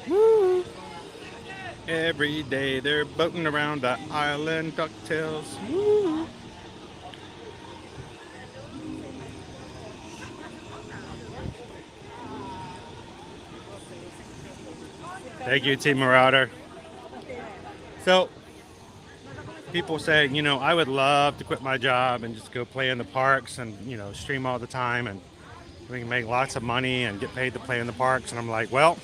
Woo. Every day they're boating around the island, ducktails. Woo. Thank you, Team Marauder. So, people say, you know, I would love to quit my job and just go play in the parks and, you know, stream all the time and we can make lots of money and get paid to play in the parks. And I'm like, well,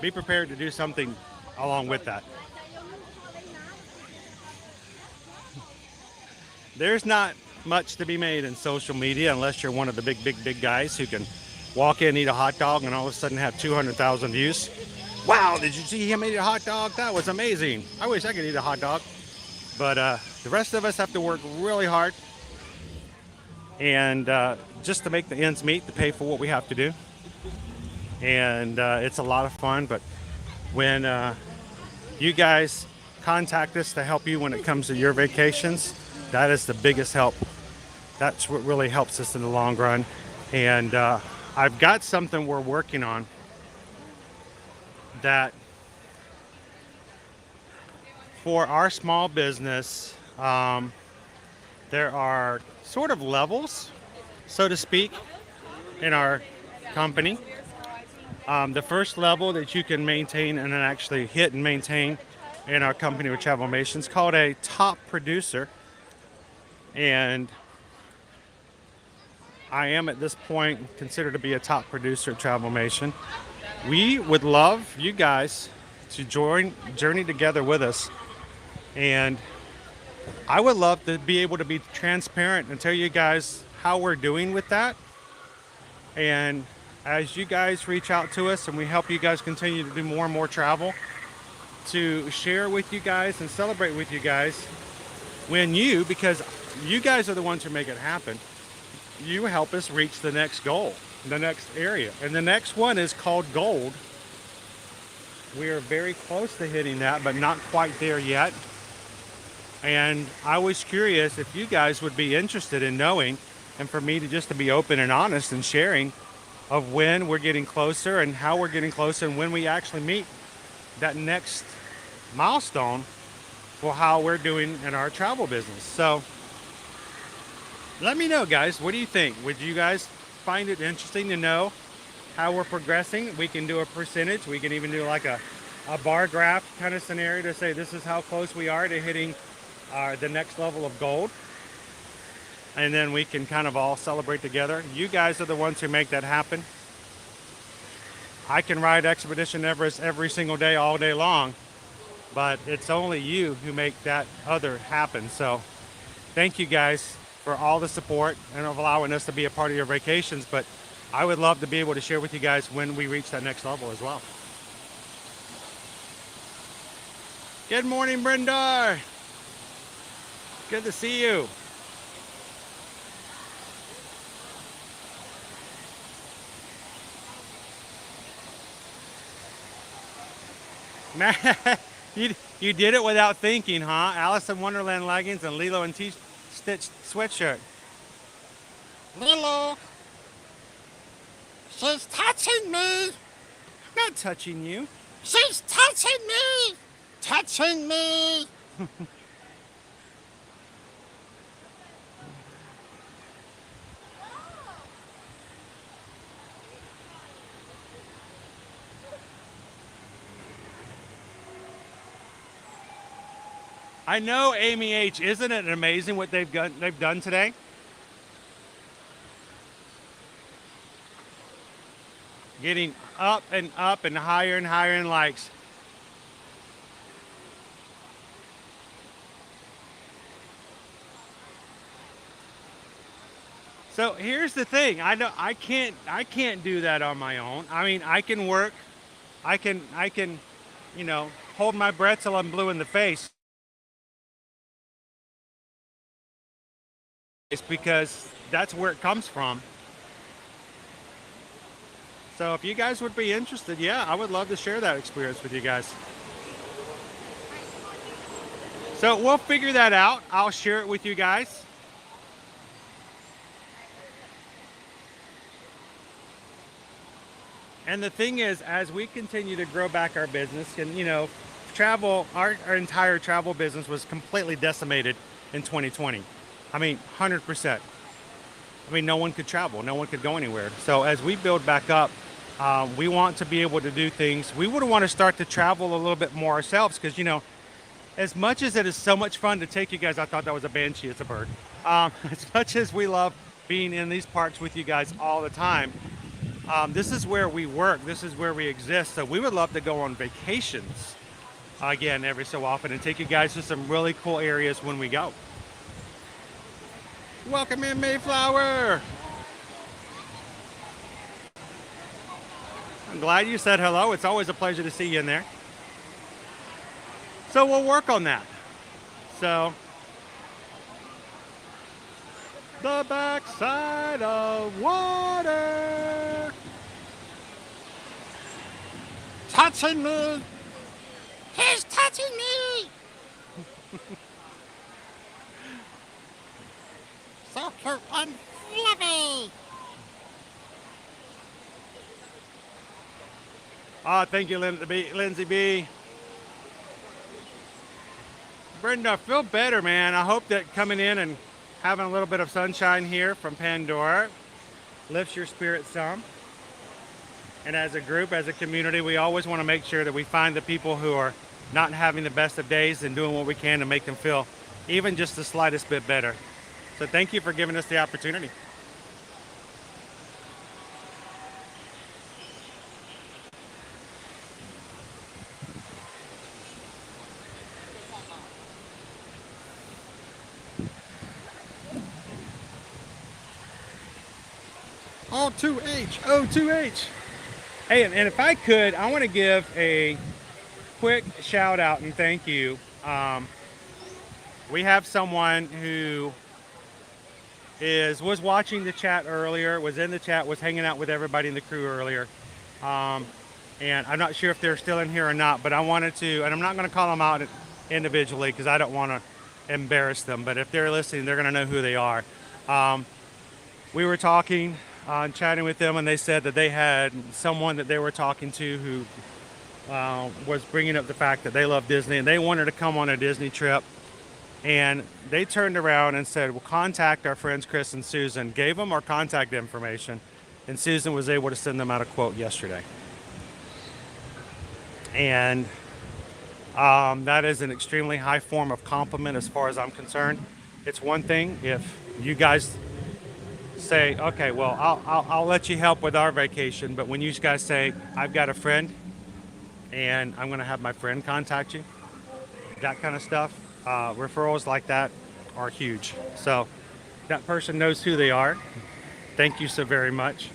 be prepared to do something along with that. There's not much to be made in social media unless you're one of the big guys who can walk in, eat a hot dog, and all of a sudden have 200,000 views. Wow, did you see him eat a hot dog? That was amazing. I wish I could eat a hot dog. But the rest of us have to work really hard and just to make the ends meet, to pay for what we have to do. And it's a lot of fun. But when you guys contact us to help you when it comes to your vacations, that is the biggest help. That's what really helps us in the long run. And I've got something we're working on that for our small business, there are sort of levels, so to speak, in our company. The first level that you can maintain and then actually hit and maintain in our company with Travelmation is called a top producer. And I am at this point considered to be a top producer at Travelmation. We would love you guys to journey together with us. And I would love to be able to be transparent and tell you guys how we're doing with that. And as you guys reach out to us and we help you guys continue to do more and more travel, to share with you guys and celebrate with you guys because you guys are the ones who make it happen. You help us reach the next goal, the next area. And the next one is called gold. We are very close to hitting that, but not quite there yet. And I was curious if you guys would be interested in knowing, and for me to just to be open and honest and sharing of when we're getting closer and how we're getting closer and when we actually meet that next milestone for how we're doing in our travel business. So let me know, guys. What do you think? Would you guys find it interesting to know how we're progressing? We can do a percentage. We can even do like a bar graph kind of scenario to say this is how close we are to hitting the next level of gold. And then we can kind of all celebrate together. You guys are the ones who make that happen. I can ride Expedition Everest every single day, all day long, but it's only you who make that other happen. So thank you guys for all the support and of allowing us to be a part of your vacations. But I would love to be able to share with you guys when we reach that next level as well. Good morning, Brenda. Good to see you. Man, you did it without thinking, huh? Alice in Wonderland leggings and Lilo and Stitch sweatshirt. Lilo, she's touching me. I'm not touching you. She's touching me. Touching me. I know, Amy H. Isn't it amazing what they've done today? Getting up and higher and higher in likes. So here's the thing. I know I can't do that on my own. I mean, I can work. I can, you know, hold my breath till I'm blue in the face. It's because that's where it comes from. So if you guys would be interested, yeah, I would love to share that experience with you guys. So we'll figure that out. I'll share it with you guys. And the thing is, as we continue to grow back our business, and you know, travel, our entire travel business was completely decimated in 2020. I mean, 100%. I mean, no one could travel, no one could go anywhere. So as we build back up, we want to be able to do things. We would want to start to travel a little bit more ourselves because, you know, as much as it is so much fun to take you guys, I thought that was a banshee, it's a bird. As much as we love being in these parks with you guys all the time, this is where we work, this is where we exist. So we would love to go on vacations again every so often and take you guys to some really cool areas when we go. Welcome in, Mayflower. I'm glad you said hello. It's always a pleasure to see you in there. So we'll work on that. So the backside of water. Touching me. He's touching me. So cute and fluffy. Ah, thank you, Lindsay B. Brenda, feel better, man. I hope that coming in and having a little bit of sunshine here from Pandora lifts your spirit some. And as a group, as a community, we always want to make sure that we find the people who are not having the best of days and doing what we can to make them feel even just the slightest bit better. So thank you for giving us the opportunity. O2H, O2H. Hey, and if I could, I want to give a quick shout out and thank you. We have someone who was watching the chat earlier, was in the chat, was hanging out with everybody in the crew earlier. And I'm not sure if they're still in here or not, but I wanted to, and I'm not going to call them out individually because I don't want to embarrass them, but if they're listening, they're going to know who they are. We were talking, chatting with them, and they said that they had someone that they were talking to who was bringing up the fact that they love Disney and they wanted to come on a Disney trip. And they turned around and said, well, contact our friends Chris and Susan, gave them our contact information, and Susan was able to send them out a quote yesterday. And that is an extremely high form of compliment as far as I'm concerned. It's one thing if you guys say, okay, well, I'll let you help with our vacation, but when you guys say, I've got a friend and I'm going to have my friend contact you, that kind of stuff, referrals like that are huge. So that person knows who they are. Thank you so very much.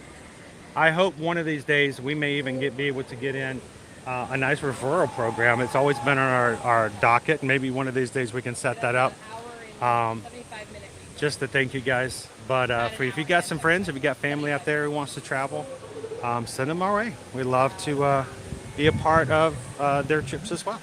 I hope one of these days we may even be able to get in a nice referral program. It's always been on our docket. Maybe one of these days we can set that up. Just to thank you guys. But if you got some friends, if you got family out there who wants to travel, send them our way. We'd love to be a part of their trips as well.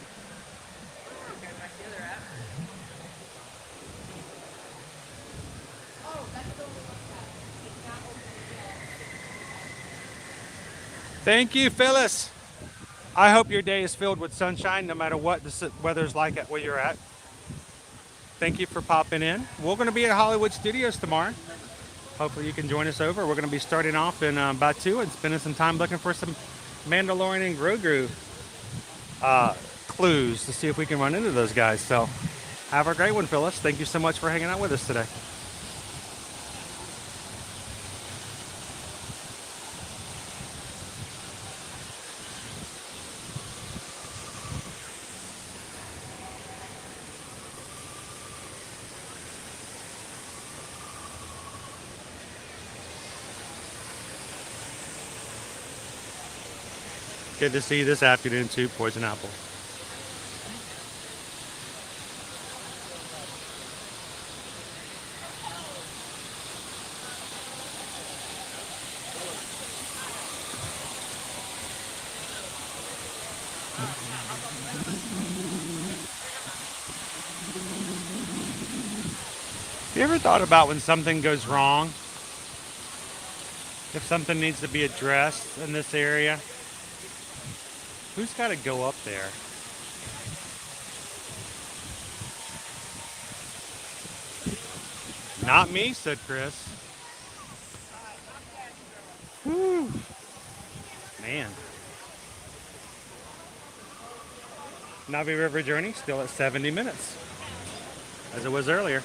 Thank you, Phyllis. I hope your day is filled with sunshine, no matter what the weather's like at where you're at. Thank you for popping in. We're going to be at Hollywood Studios tomorrow. Hopefully you can join us over. We're going to be starting off in Batu and spending some time looking for some Mandalorian and Grogu clues to see if we can run into those guys. So have a great one, Phyllis. Thank you so much for hanging out with us today. Good to see you this afternoon too, Poison Apple. You ever thought about when something goes wrong? If something needs to be addressed in this area, who's got to go up there? Not me, said Chris. Whew. Man. Navi River journey still at 70 minutes, as it was earlier.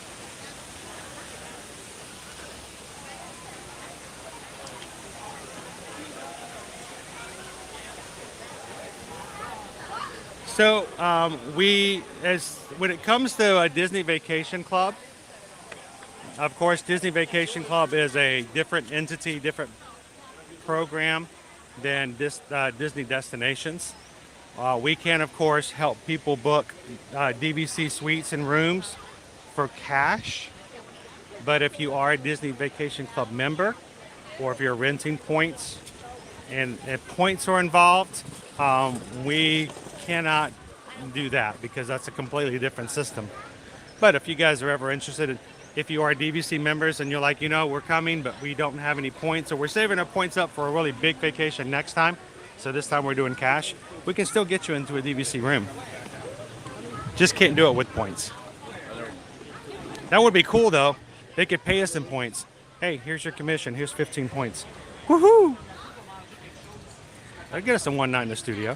So when it comes to a Disney Vacation Club, of course, Disney Vacation Club is a different entity, different program than Disney Destinations. We can, of course, help people book DVC suites and rooms for cash. But if you are a Disney Vacation Club member, or if you're renting points, and if points are involved, we cannot do that because that's a completely different system. But if you guys are ever interested, if you are DVC members and you're like, we're coming, but we don't have any points, or we're saving our points up for a really big vacation next time, so this time we're doing cash, we can still get you into a DVC room. Just can't do it with points. That would be cool, though. They could pay us in points. Hey, here's your commission. Here's 15 points. Woohoo! That'd get us in one night in the studio.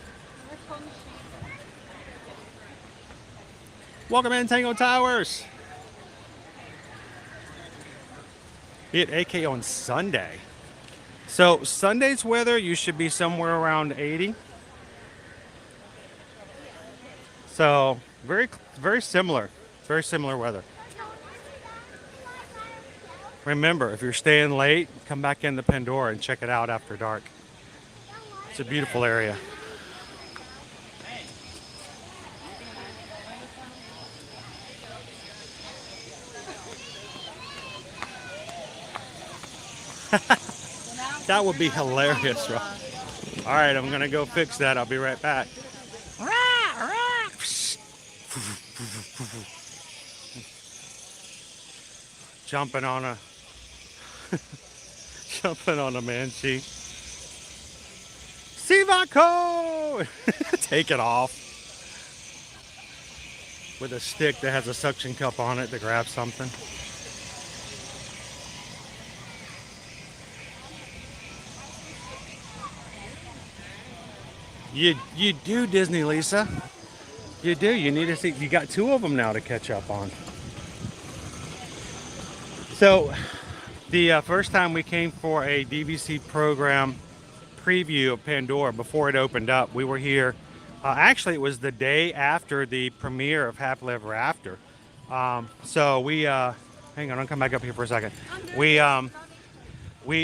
Welcome in, Tango Towers. Be at AK on Sunday. So Sunday's weather, you should be somewhere around 80. So very similar weather. Remember, if you're staying late, come back into Pandora and check it out after dark. It's a beautiful area. That would be hilarious, right? All right, I'm gonna go fix that. I'll be right back. Jumping on a Manchi. Sivako! Take it off with a stick that has a suction cup on it to grab something. You do, Disney Lisa. You do. You need to see. You got 2 of them now to catch up on. So, the first time we came for a DVC program preview of Pandora before it opened up, we were here. Actually, it was the day after the premiere of Happily Ever After. So we hang on. I'll come back up here for a second. We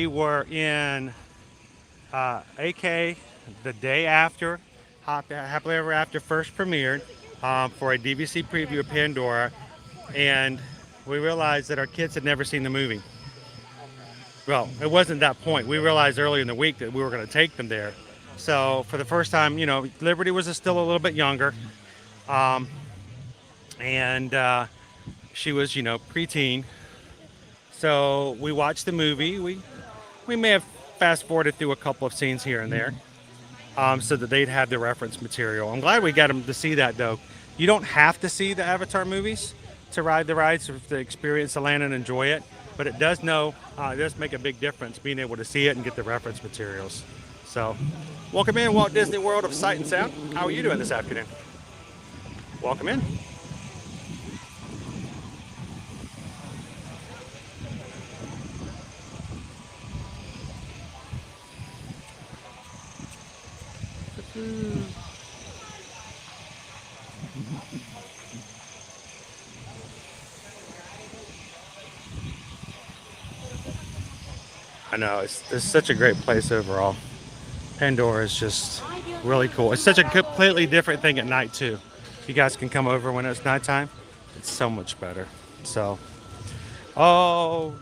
were in AK the day after Happily Ever After first premiered for a DVC preview of Pandora, and we realized that our kids had never seen the movie. Well, it wasn't that point. We realized earlier in the week that we were going to take them there. So for the first time, Liberty was still a little bit younger, and she was, preteen. So we watched the movie. We may have fast forwarded through a couple of scenes here and there, so that they'd have the reference material. I'm glad we got them to see that, though. You don't have to see the Avatar movies to ride the rides or to experience the land and enjoy it, but it does make a big difference being able to see it and get the reference materials. So, welcome in, Walt Disney World of Sight and Sound. How are you doing this afternoon? Welcome in. I know, it's such a great place overall. Pandora is just really cool. It's such a completely different thing at night too. You guys can come over when it's nighttime. It's so much better. So, oh,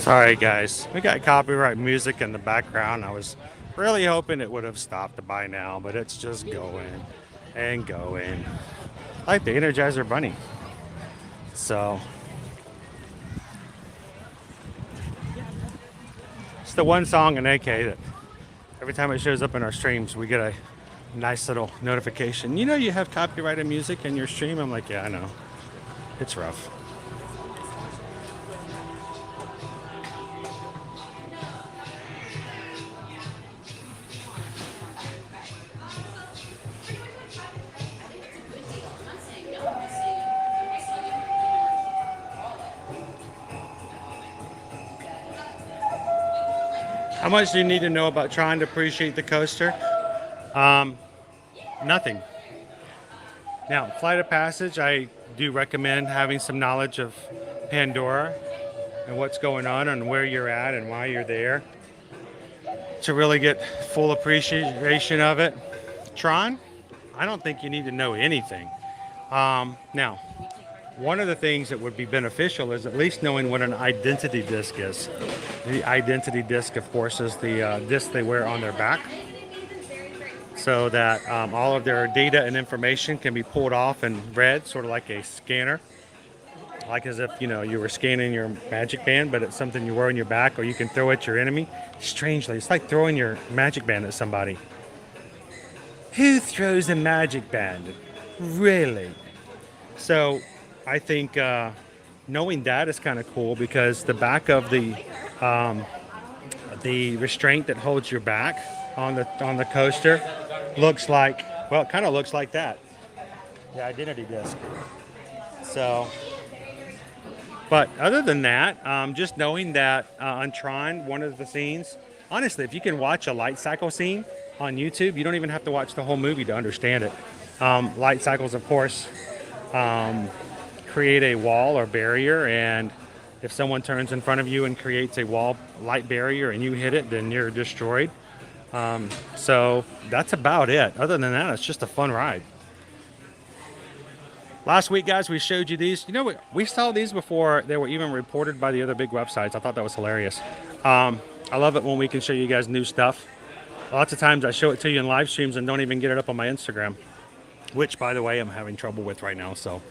Sorry guys, we got copyright music in the background. I was really hoping it would have stopped by now, but it's just going and going. Like the Energizer Bunny. So it's the one song in AK that every time it shows up in our streams, we get a nice little notification. You know you have copyrighted music in your stream? I'm like, yeah, I know. It's rough. How much do you need to know about trying to appreciate the coaster? Nothing. Now, Flight of Passage, I do recommend having some knowledge of Pandora and what's going on and where you're at and why you're there to really get full appreciation of it. Tron, I don't think you need to know anything. Now, one of the things that would be beneficial is at least knowing what an identity disc is. The identity disc, of course, is the disc they wear on their back, so that all of their data and information can be pulled off and read, sort of like a scanner, like as if you were scanning your magic band, but it's something you wear on your back, or you can throw at your enemy. Strangely, it's like throwing your magic band at somebody. Who throws a magic band? Really? So I think knowing that is kind of cool, because the back of the restraint that holds your back on the coaster looks like, well, it kind of looks like that, the identity disc. So, but other than that, just knowing that on Tron, one of the scenes, honestly, if you can watch a light cycle scene on YouTube, you don't even have to watch the whole movie to understand it. Light cycles, of course, create a wall or barrier, and if someone turns in front of you and creates a wall light barrier and you hit it, then you're destroyed. So that's about it. Other than that, it's just a fun ride. Last week, guys, we showed you these. We saw these before they were even reported by the other big websites. I thought that was hilarious. I love it when we can show you guys new stuff. Lots of times I show it to you in live streams and don't even get it up on my Instagram, which, by the way, I'm having trouble with right now. So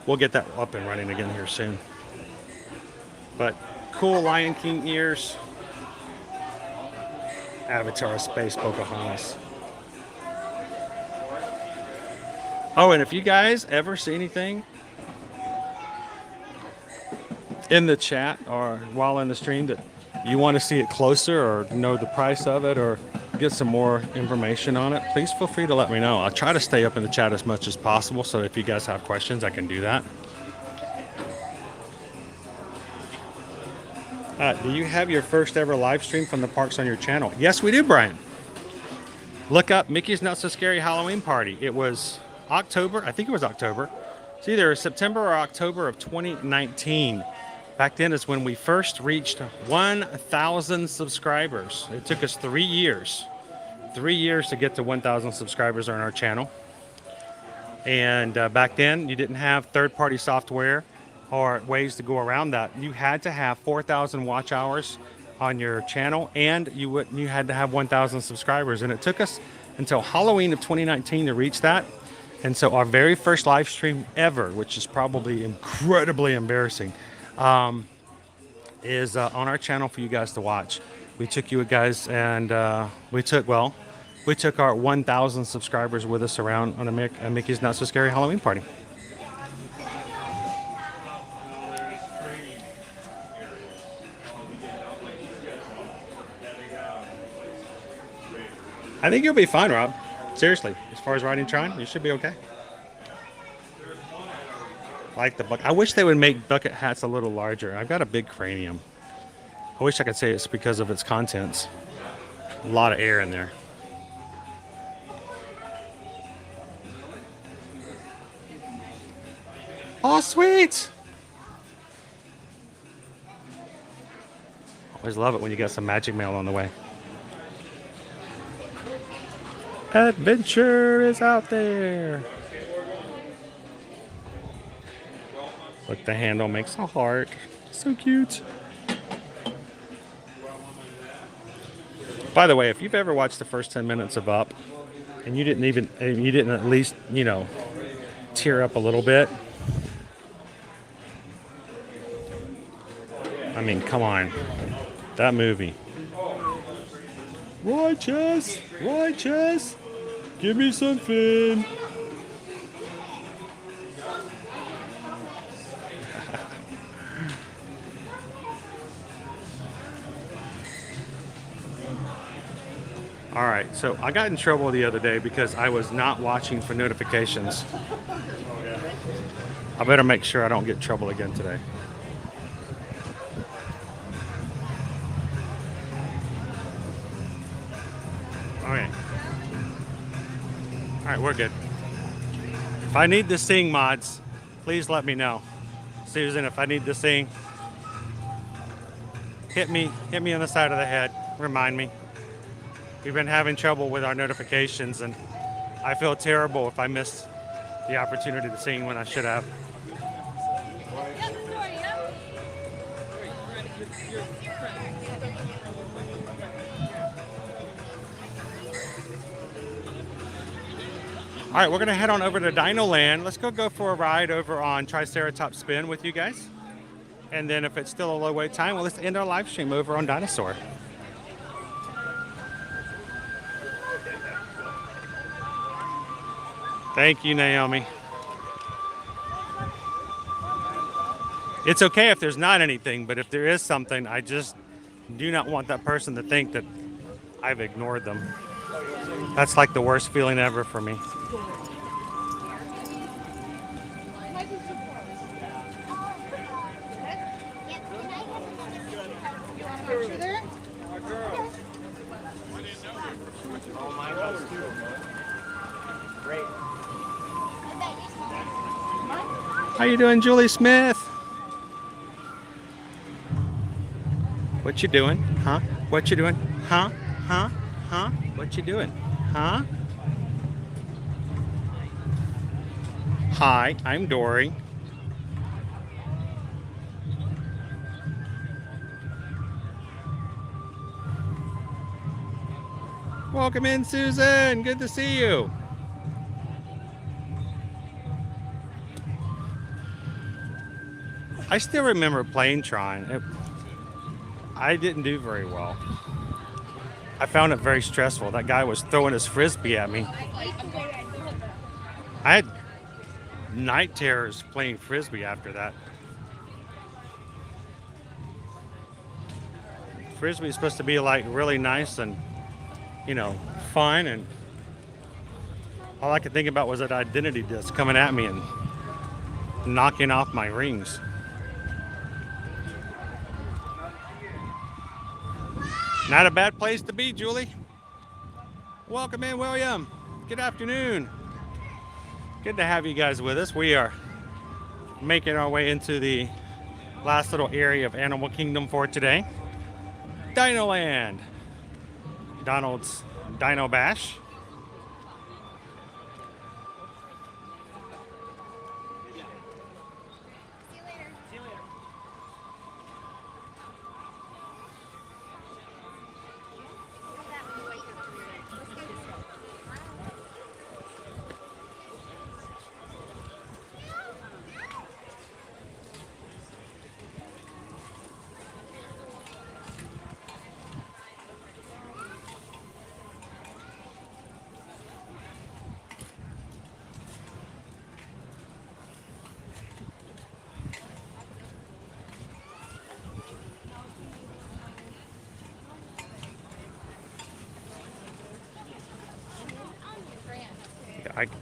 we'll get that up and running again here soon. But cool Lion King ears. Avatar Space Pocahontas. Oh, and if you guys ever see anything in the chat or while in the stream that you want to see it closer or know the price of it or get some more information on it, please feel free to let me know. I'll try to stay up in the chat as much as possible, so if you guys have questions, I can do that. Do you have your first ever live stream from the parks on your channel? Yes, we do, Brian. Look up Mickey's Not So Scary Halloween Party. It was October. I think it was October. It's either September or October of 2019. Back then is when we first reached 1,000 subscribers. It took us 3 years. 3 years to get to 1,000 subscribers on our channel. And back then, you didn't have third-party software or ways to go around that. You had to have 4,000 watch hours on your channel, and you had to have 1,000 subscribers. And it took us until Halloween of 2019 to reach that. And so our very first live stream ever, which is probably incredibly embarrassing, is on our channel for you guys to watch. We took you guys and we took our 1,000 subscribers with us around on a Mickey's Not So Scary Halloween Party. I think you'll be fine, Rob. Seriously, as far as riding Tron, you should be okay. Like the bucket. I wish they would make bucket hats a little larger. I've got a big cranium. I wish I could say it's because of its contents. A lot of air in there. Oh, sweet! Always love it when you got some magic mail on the way. Adventure is out there. Look, the handle makes a heart. So cute. By the way, if you've ever watched the first 10 minutes of Up and you didn't at least, you know, tear up a little bit. I mean, come on. That movie. Righteous, righteous. Give me some fin. All right, so I got in trouble the other day because I was not watching for notifications. I better make sure I don't get in trouble again today. Okay. All right, we're good. If I need to sing, mods, please let me know. Susan, if I need to sing, hit me on the side of the head. Remind me. We've been having trouble with our notifications, and I feel terrible if I miss the opportunity to sing when I should have. All right, we're gonna head on over to Dino Land. Let's go for a ride over on Triceratops Spin with you guys. And then if it's still a low wait time, well, let's end our live stream over on Dinosaur. Thank you, Naomi. It's okay if there's not anything, but if there is something, I just do not want that person to think that I've ignored them. That's like the worst feeling ever for me. How you doing, Julie Smith? What you doing? Huh? What you doing? Huh? Huh? Huh? What you doing? Huh? Hi, I'm Dory. Welcome in, Susan. Good to see you. I still remember plane trying. I didn't do very well. I found it very stressful. That guy was throwing his frisbee at me. I had night terrors playing frisbee after that. Frisbee is supposed to be like really nice and, you know, fun, and all I could think about was that identity disc coming at me and knocking off my rings. Not a bad place to be, Julie. Welcome in, William. Good afternoon. Good to have you guys with us. We are making our way into the last little area of Animal Kingdom for today. Dino Land. Donald's Dino Bash.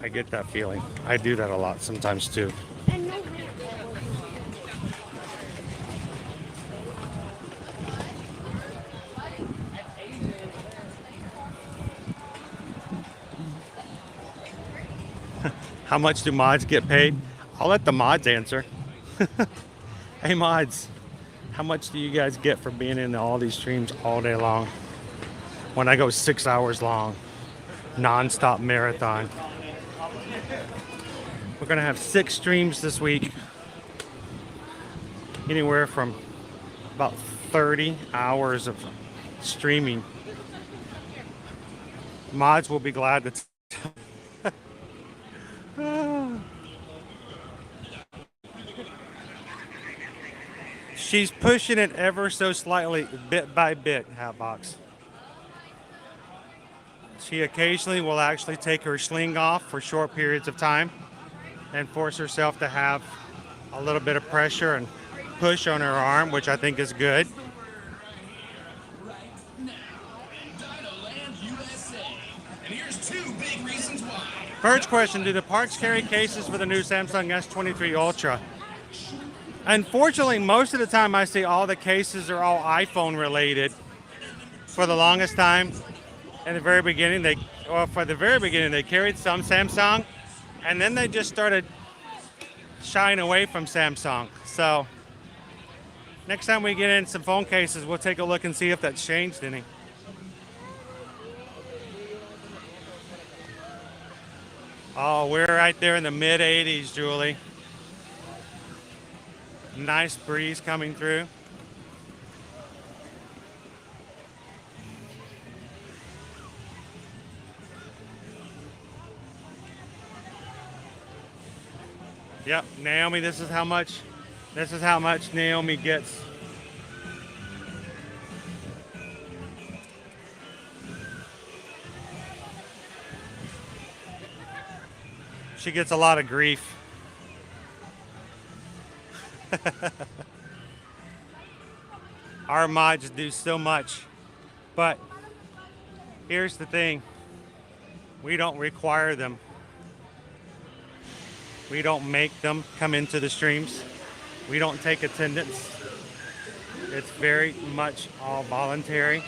I get that feeling. I do that a lot sometimes too. How much do mods get paid? I'll let the mods answer. Hey mods, how much do you guys get for being in all these streams all day long? When I go 6 hours long, non-stop marathon. We're gonna have 6 streams this week. Anywhere from about 30 hours of streaming Mods will be glad to. She's pushing it ever so slightly, bit by bit, Hatbox. She occasionally will actually take her sling off for short periods of time and force herself to have a little bit of pressure and push on her arm, which I think is good. First question, do the parks carry cases for the new Samsung S23 Ultra? Unfortunately, most of the time I see all the cases are all iPhone related. For the longest time, in the very beginning, they carried some Samsung, and then they just started shying away from Samsung. So next time we get in some phone cases, we'll take a look and see if that's changed any. Oh, we're right there in the mid 80s, Julie. Nice breeze coming through. Yep, Naomi, this is how much Naomi gets. She gets a lot of grief. Our mods do so much, but here's the thing. We don't require them. We don't make them come into the streams. We don't take attendance. It's very much all voluntary.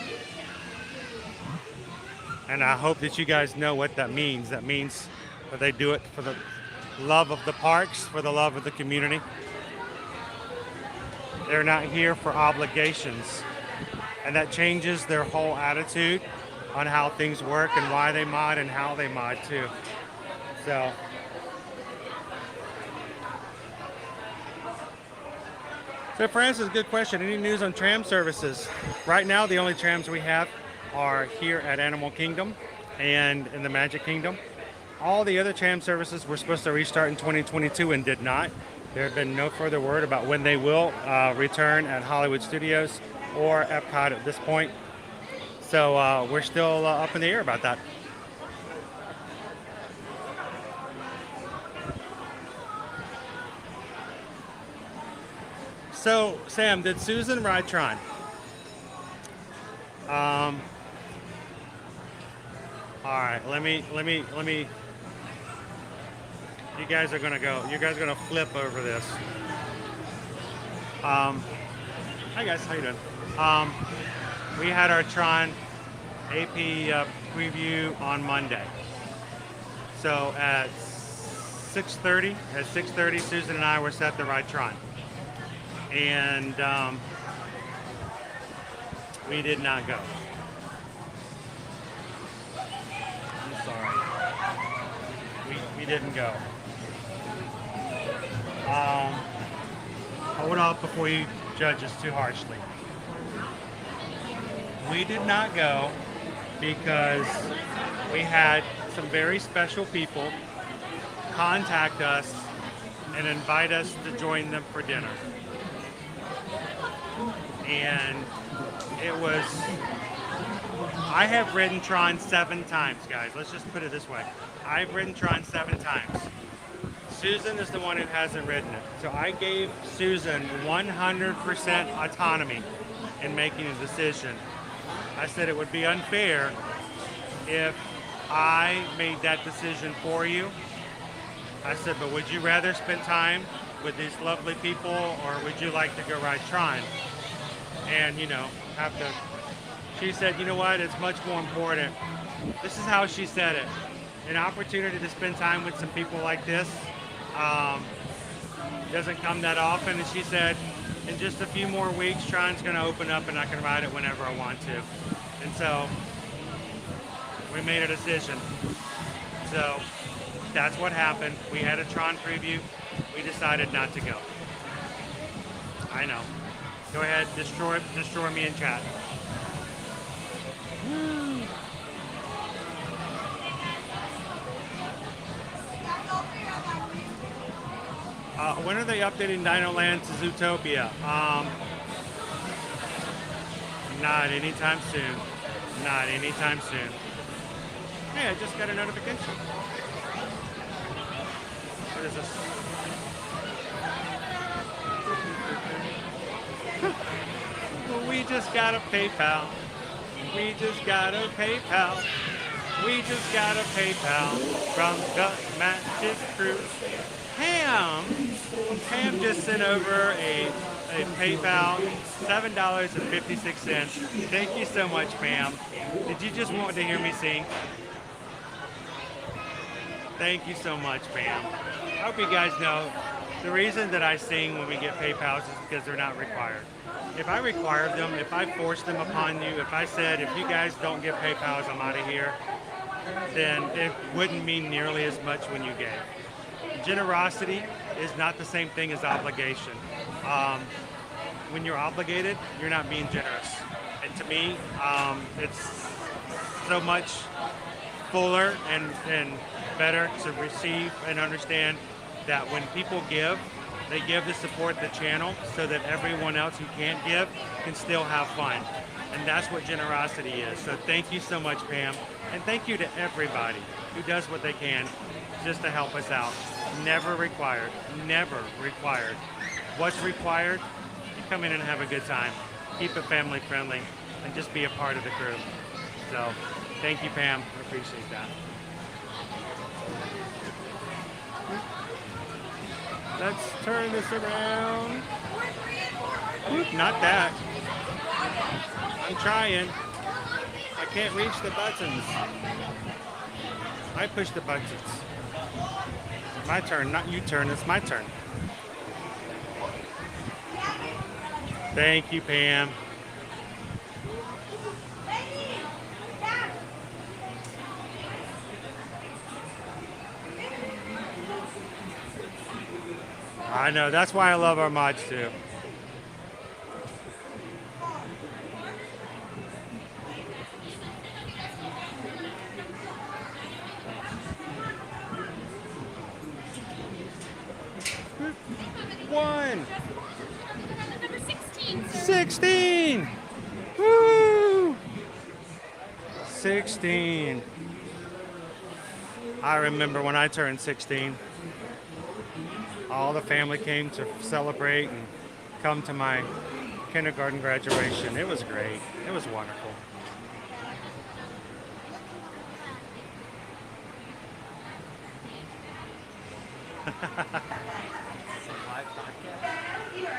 And I hope that you guys know what that means. That means that they do it for the love of the parks, for the love of the community. They're not here for obligations. And that changes their whole attitude on how things work and why they mod and how they mod too. So Francis, good question. Any news on tram services? Right now, the only trams we have are here at Animal Kingdom and in the Magic Kingdom. All the other tram services were supposed to restart in 2022 and did not. There have been no further word about when they will return at Hollywood Studios or Epcot at this point. So we're still up in the air about that. So, Sam, did Susan ride Tron? All right, let me. You guys are gonna go. You guys are gonna flip over this. Hi guys, how you doing? We had our Tron AP preview on Monday. So at 6:30, Susan and I were set to ride Tron. And we did not go. I'm sorry. We didn't go. Hold off before you judge us too harshly. We did not go because we had some very special people contact us and invite us to join them for dinner. And it was, I have ridden Tron 7 times, guys. Let's just put it this way. I've ridden Tron 7 times. Susan is the one who hasn't ridden it. So I gave Susan 100% autonomy in making a decision. I said it would be unfair if I made that decision for you. I said, but would you rather spend time with these lovely people, or would you like to go ride Tron? And, you know, she said, you know what, it's much more important. This is how she said it. An opportunity to spend time with some people like this doesn't come that often. And she said, in just a few more weeks, Tron's going to open up and I can ride it whenever I want to. And so we made a decision. So that's what happened. We had a Tron preview. We decided not to go. I know. Go ahead, destroy me in chat. When are they updating Dino Land to Zootopia? Not anytime soon. Not anytime soon. Hey, I just got a notification. What is this? We just got a PayPal. We just got a PayPal. We just got a PayPal from the Magic Cruise. Pam just sent over a PayPal, $7.56. Thank you so much, Pam. Did you just want to hear me sing? Thank you so much, Pam. I hope you guys know the reason that I sing when we get PayPals is because they're not required. If I required them, if I forced them upon you, if I said, if you guys don't get PayPals, I'm out of here, then it wouldn't mean nearly as much when you gave. Generosity is not the same thing as obligation. When you're obligated, you're not being generous. And to me, it's so much fuller and better to receive and understand that when people give, they give to support the channel so that everyone else who can't give can still have fun. And that's what generosity is. So thank you so much, Pam. And thank you to everybody who does what they can just to help us out. Never required. Never required. What's required? You come in and have a good time. Keep it family friendly and just be a part of the crew. So thank you, Pam. I appreciate that. Let's turn this around. Oop, not that. I'm trying. I can't reach the buttons. I push the buttons. My turn, not you turn. It's my turn. Thank you, Pam. I know, that's why I love our mods too. One.
Number 16.
16. Woo! 16. I remember when I turned 16. All the family came to celebrate and come to my kindergarten graduation. It was great. It was wonderful.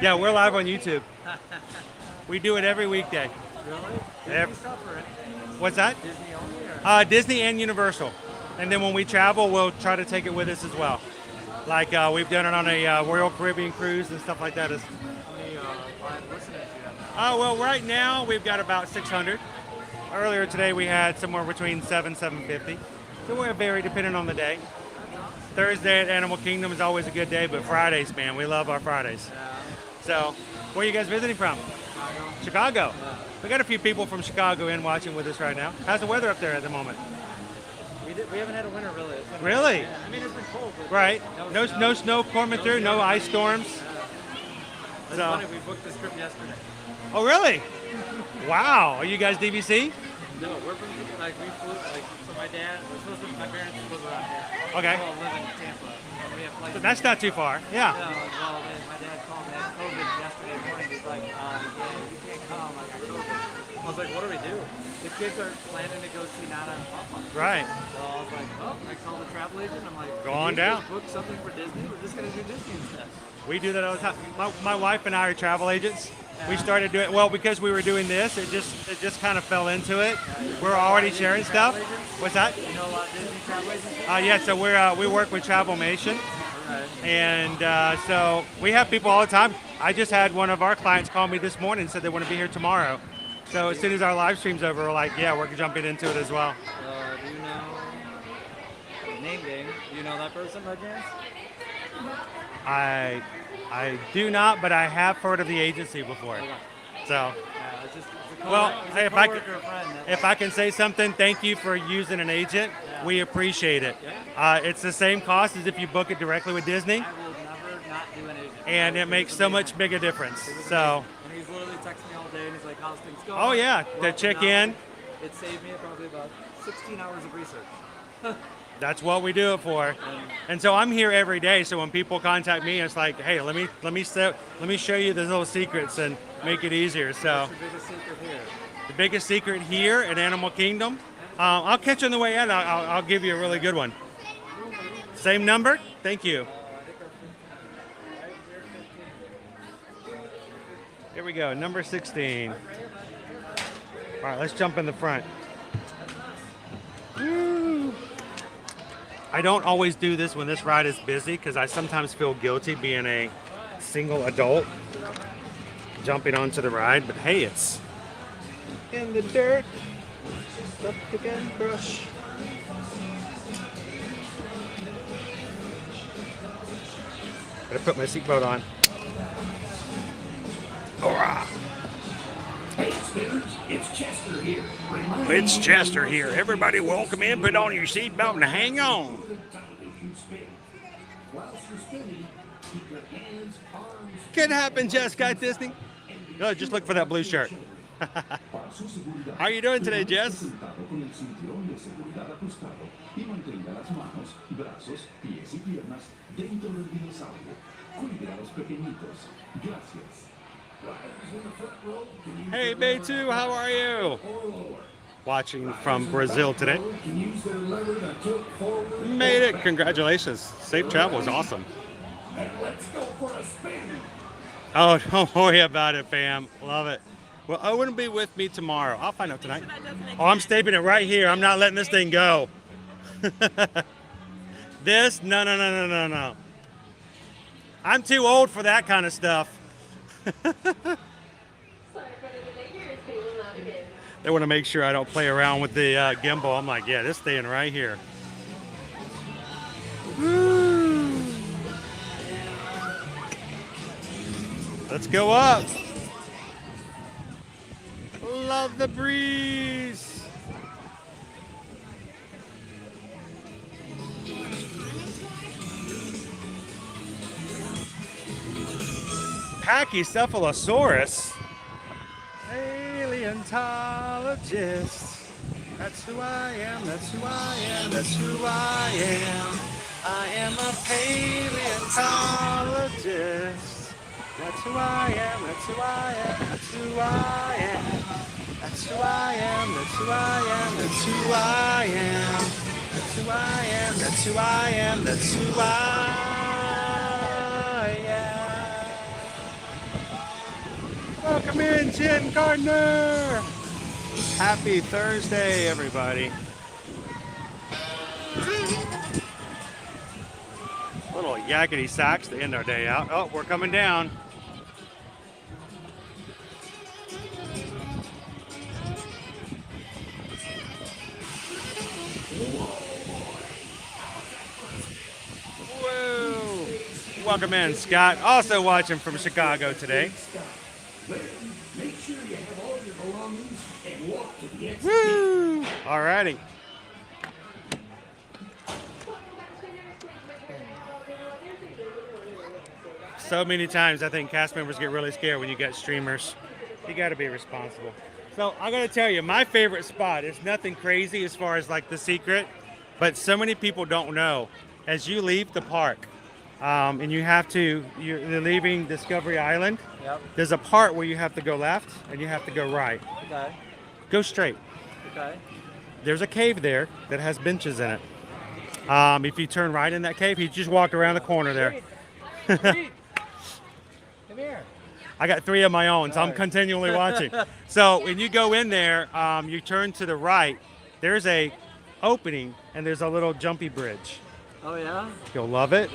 Yeah, we're live on YouTube. We do it every weekday.
Really?
What's that?
Disney only? Or?
Disney and Universal. And then when we travel, we'll try to take it with us as well. Like we've done it on a Royal Caribbean cruise and stuff like that.
How many live listeners do you have now?
Well, right now we've got about 600. Earlier today we had somewhere between 750. So we're very dependent on the day. Thursday at Animal Kingdom is always a good day, but Fridays, man, we love our Fridays. So, where are you guys visiting from? Chicago. We got a few people from Chicago in watching with us right now. How's the weather up there at the moment?
We haven't had a winter really.
Really?
Yeah. I mean, it's been cold. But
right. No snow coming through, no ice storms.
It's funny, we booked this trip yesterday.
Oh, really? Wow. Are you guys DVC?
No, we're from, we flew, so my parents live around here.
Okay.
We all live in Tampa. And we have flights.
So that's not too far. Yeah.
No, well, my dad called me. I had COVID yesterday morning. He's like, you can't come. I was like, what do we do? The kids are planning to go see Nana and Papa.
Right.
So I was like, I called the travel agent. I'm like,
go on down.
Book something for Disney. We're just going to do Disney instead.
We do that all the time. My wife and I are travel agents. We started doing because we were doing this. It just kind of fell into it. We're already sharing stuff. What's that?
You know a lot of Disney travel agents?
Yeah. So we work with Travelmation, and so we have people all the time. I just had one of our clients call me this morning and said they want to be here tomorrow. So as soon as our live stream's over, we're like, yeah, we're jumping into it as well.
Do you know name game? Do you know that person by chance?
I do not, but I have heard of the agency before. So, if I can say something, thank you for using an agent. We appreciate it. It's the same cost as if you book it directly with Disney.
I will never not do
and it makes so much bigger difference. So.
And he's literally texting me all day, and he's like, "How's things going?"
Oh yeah,
Well,
to check
now
in.
It saved me probably about 16 hours of research.
That's what we do it for. And so I'm here every day. So when people contact me, it's like, hey, let me show you the little secrets and make it easier. So
What's the biggest secret here?
the biggest secret here at Animal Kingdom, I'll catch you on the way in. I'll give you a really good one. Same number? Thank you. Here we go, number 16. All right, let's jump in the front. Woo. I don't always do this when this ride is busy because I sometimes feel guilty being a single adult jumping onto the ride, but hey, it's in the dirt. Stuff to get brush. Gotta put my seatbelt on. Hurrah!
Hey, Spinners, it's Chester here.
It's Chester here. Everybody welcome in, put on your seatbelt and hang on. Could happen, Jessica at Disney. No, just look for that blue shirt. How are you doing today, Jess? Hey, Betu, how are you? Watching from Brazil today. Made it. Congratulations. Safe travel is awesome. Oh, don't worry about it, fam. Love it. Well, Owen will be with me tomorrow. I'll find out tonight. Oh, I'm stapling it right here. I'm not letting this thing go. This? No. I'm too old for that kind of stuff. They want to make sure I don't play around with the gimbal. I'm like, yeah, this staying right here. Woo. Let's go up. Love the breeze. Pachycephalosaurus. Paleontologist. That's who I am, that's who I am, that's who I am. I am a paleontologist. That's who I am, that's who I am, that's who I am. That's who I am, that's who I am, that's who I am. That's who I am, that's who I am, that's who I am. Welcome in, Jen Gardner. Happy Thursday, everybody. Little yakety sacks to end our day out. Oh, we're coming down. Whoa. Welcome in, Scott. Also watching from Chicago today.
Make sure you have all your belongings and walk to the exit.
Woo! All righty. So many times I think cast members get really scared when you get streamers. You got to be responsible. So I got to tell you, my favorite spot is nothing crazy as far as like the secret, but so many people don't know. As you leave the park, and you're leaving Discovery Island.
Yep.
There's a part where you have to go left and you have to go right.
Okay.
Go straight.
Okay.
There's a cave there that has benches in it. If you turn right in that cave, he just walked around the corner there.
Come here.
I got 3 of my own, so I'm continually watching. So when you go in there, you turn to the right. There's a opening and there's a little jumpy bridge.
Oh yeah?
You'll love it.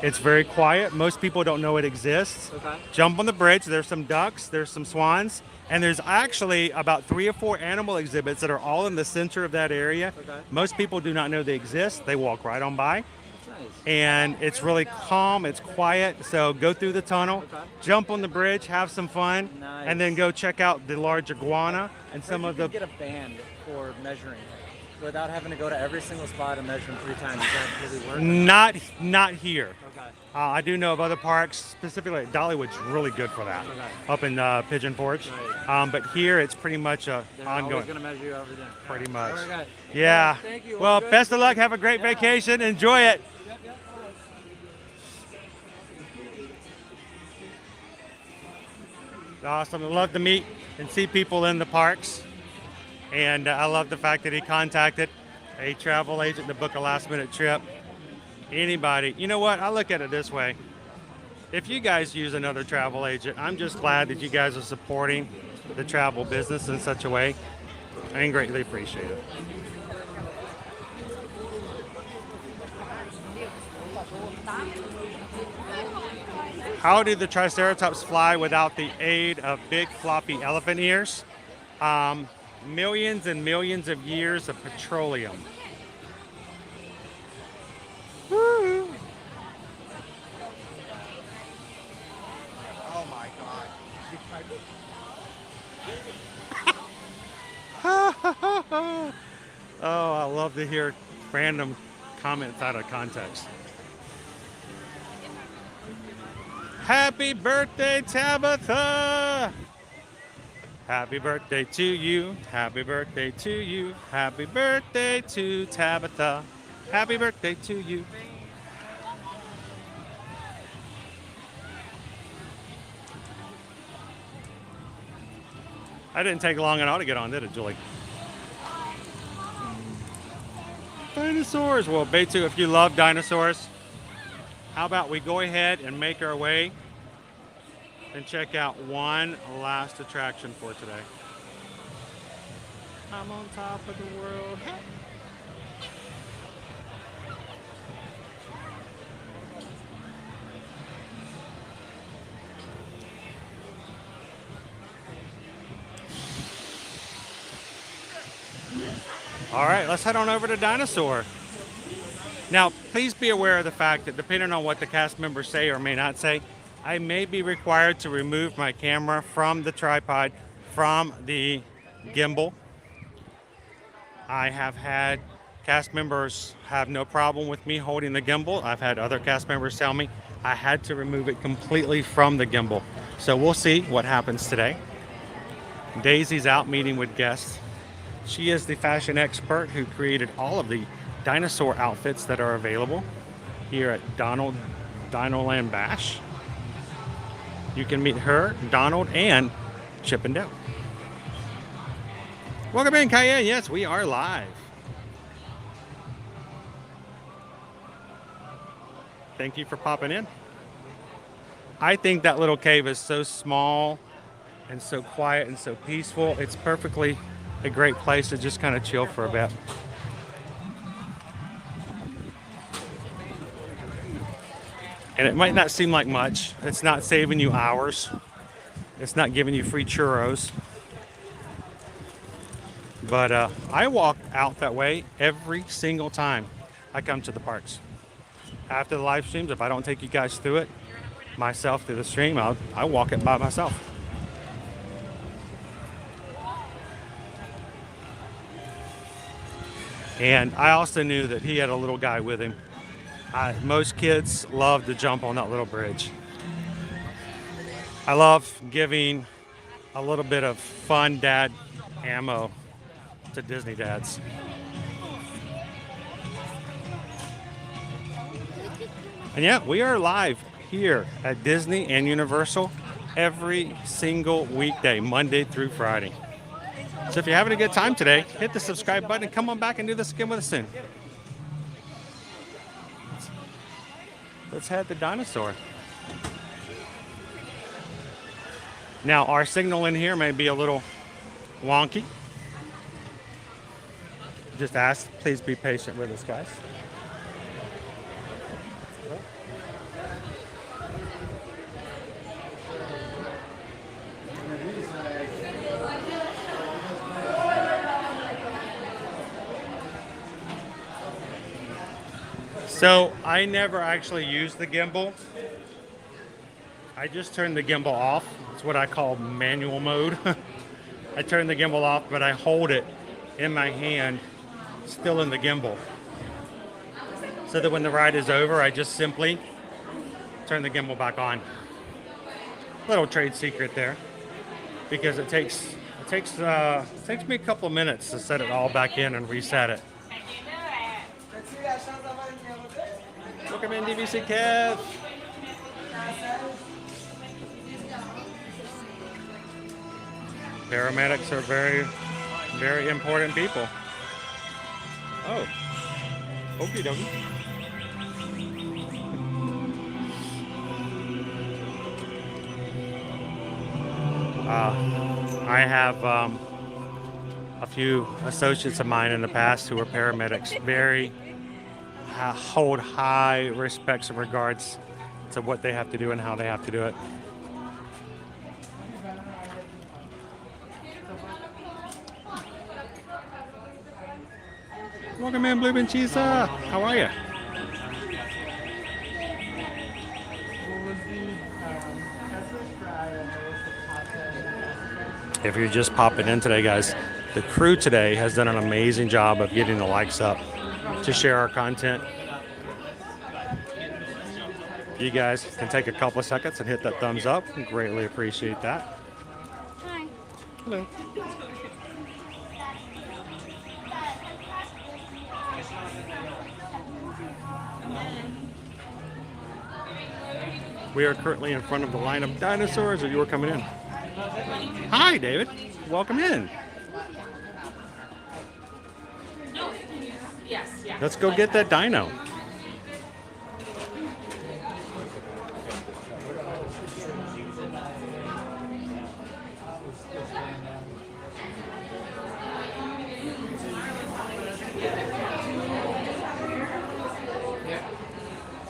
It's very quiet. Most people don't know it exists.
Okay.
Jump on the bridge. There's some ducks. There's some swans. And there's actually about 3 or 4 animal exhibits that are all in the center of that area.
Okay.
Most people do not know they exist. They walk right on by.
That's nice.
And it's really calm. It's quiet. So go through the tunnel,
Okay.
jump on the bridge, have some fun,
Nice.
and then go check out the large iguana and some of the...
Get a band for measuring without having to go to every single spot and measure them 3 times. Does that really work?
Not here.
Okay.
I do know of other parks, specifically Dollywood's really good for that, up in Pigeon Forge. But here it's pretty much
They're
ongoing.
always gonna measure you everything.
Pretty much.
Okay.
Yeah.
Thank you.
Well,
All good?
best of luck. Have a great vacation. Enjoy it. Awesome. I love to meet and see people in the parks. And I love the fact that he contacted a travel agent to book a last minute trip. Anybody, you know what? I look at it this way. If you guys use another travel agent, I'm just glad that you guys are supporting the travel business in such a way. I greatly appreciate it. How do the Triceratops fly without the aid of big floppy elephant ears? Millions and millions of years of petroleum. Woo!
Oh my God.
Oh, I love to hear random comments out of context. Happy birthday, Tabitha! Happy birthday to you. Happy birthday to you. Happy birthday to Tabitha. Happy birthday to you. I didn't take long at all to get on, did it, Julie? Dinosaurs. Well, Betu, if you love dinosaurs, how about we go ahead and make our way and check out one last attraction for today. I'm on top of the world. All right, let's head on over to Dinosaur. Now, please be aware of the fact that depending on what the cast members say or may not say, I may be required to remove my camera from the tripod, from the gimbal. I have had cast members have no problem with me holding the gimbal. I've had other cast members tell me I had to remove it completely from the gimbal. So we'll see what happens today. Daisy's out meeting with guests. She is the fashion expert who created all of the dinosaur outfits that are available here at Dinoland Bash. You can meet her, Donald, and Chip and Dale. Welcome in, Cayenne. Yes, we are live. Thank you for popping in. I think that little cave is so small and so quiet and so peaceful. It's perfectly a great place to just kind of chill for a bit. And it might not seem like much. It's not saving you hours. It's not giving you free churros. But I walk out that way every single time I come to the parks. After the live streams, if I don't take you guys through it myself through the stream, I walk it by myself. And I also knew that he had a little guy with him. Most kids love to jump on that little bridge. I love giving a little bit of fun dad ammo to Disney dads. And yeah, we are live here at Disney and Universal every single weekday, Monday through Friday. So if you're having a good time today, hit the subscribe button and come on back and do this again with us soon. Let's head to Dinosaur. Now, our signal in here may be a little wonky. Just ask, please be patient with us, guys. So I never actually use the gimbal. I just turn the gimbal off. It's what I call manual mode. I turn the gimbal off, but I hold it in my hand, still in the gimbal. So that when the ride is over, I just simply turn the gimbal back on. Little trade secret there, because it takes me a couple of minutes to set it all back in and reset it. Welcome in, DVC Kev. Paramedics are very, very important people. Oh, okie dokie. I have a few associates of mine in the past who were paramedics. Very hold high respects and regards to what they have to do and how they have to do it. Welcome in, Blue and Cheese. How are you? If you're just popping in today, guys, the crew today has done an amazing job of getting the likes up to share our content. You guys can take a couple of seconds and hit that thumbs up. Greatly appreciate that.
Hi.
Hello. We are currently in front of the line of dinosaurs as you are coming in. Hi, David. Welcome in.
Yes, yeah.
Let's go get that dino.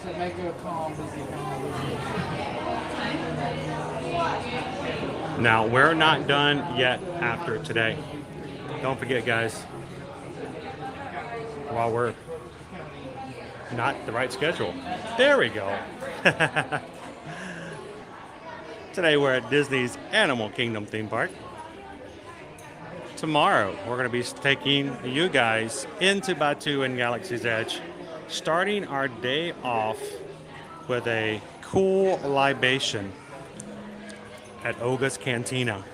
So make it a calm, busy,
Now, we're not done yet after today. Don't forget, guys, while we're not the right schedule. There we go. Today we're at Disney's Animal Kingdom theme park. Tomorrow we're going to be taking you guys into Batuu and Galaxy's Edge, starting our day off with a cool libation at Oga's Cantina,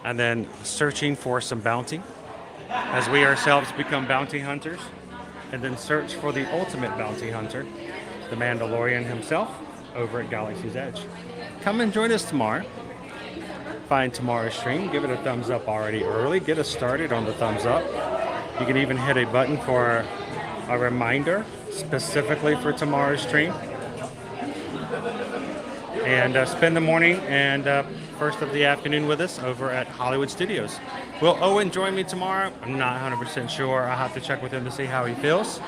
and then searching for some bounty as we ourselves become bounty hunters, and then search for the ultimate bounty hunter, the Mandalorian himself, over at Galaxy's Edge. Come and join us tomorrow. Find tomorrow's stream, give it a thumbs up already early, get us started on the thumbs up. You can even hit a button for a reminder specifically for tomorrow's stream. And spend the morning and first of the afternoon with us over at Hollywood Studios. Will Owen join me tomorrow? I'm not 100% sure. I'll have to check with him to see how he feels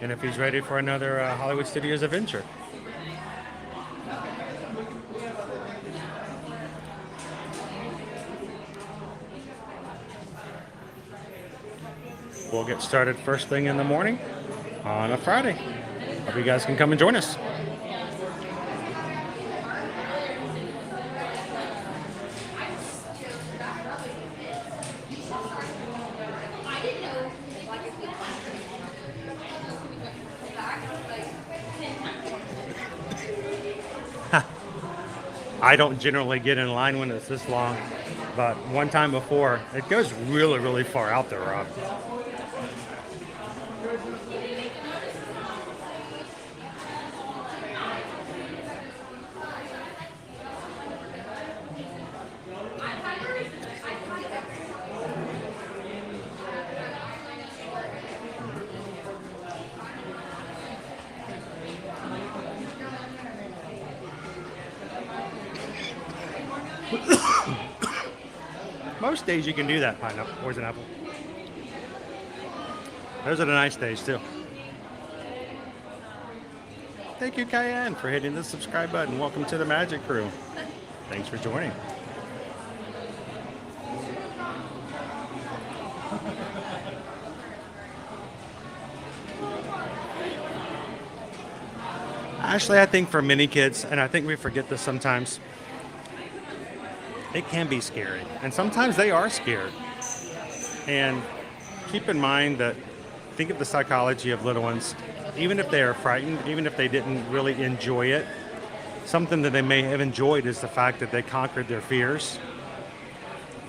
and if he's ready for another Hollywood Studios adventure. We'll get started first thing in the morning on a Friday. Hope you guys can come and join us. I don't generally get in line when it's this long, but one time before, it goes really, really far out there, Rob. Most days you can do that, pineapple, poison apple. Those are the nice days too. Thank you, Cayenne, for hitting the subscribe button. Welcome to the Magic Crew. Thanks for joining. Actually, I think for many kids, and I think we forget this sometimes, it can be scary, and sometimes they are scared. And keep in mind that, think of the psychology of little ones. Even if they are frightened, even if they didn't really enjoy it, something that they may have enjoyed is the fact that they conquered their fears.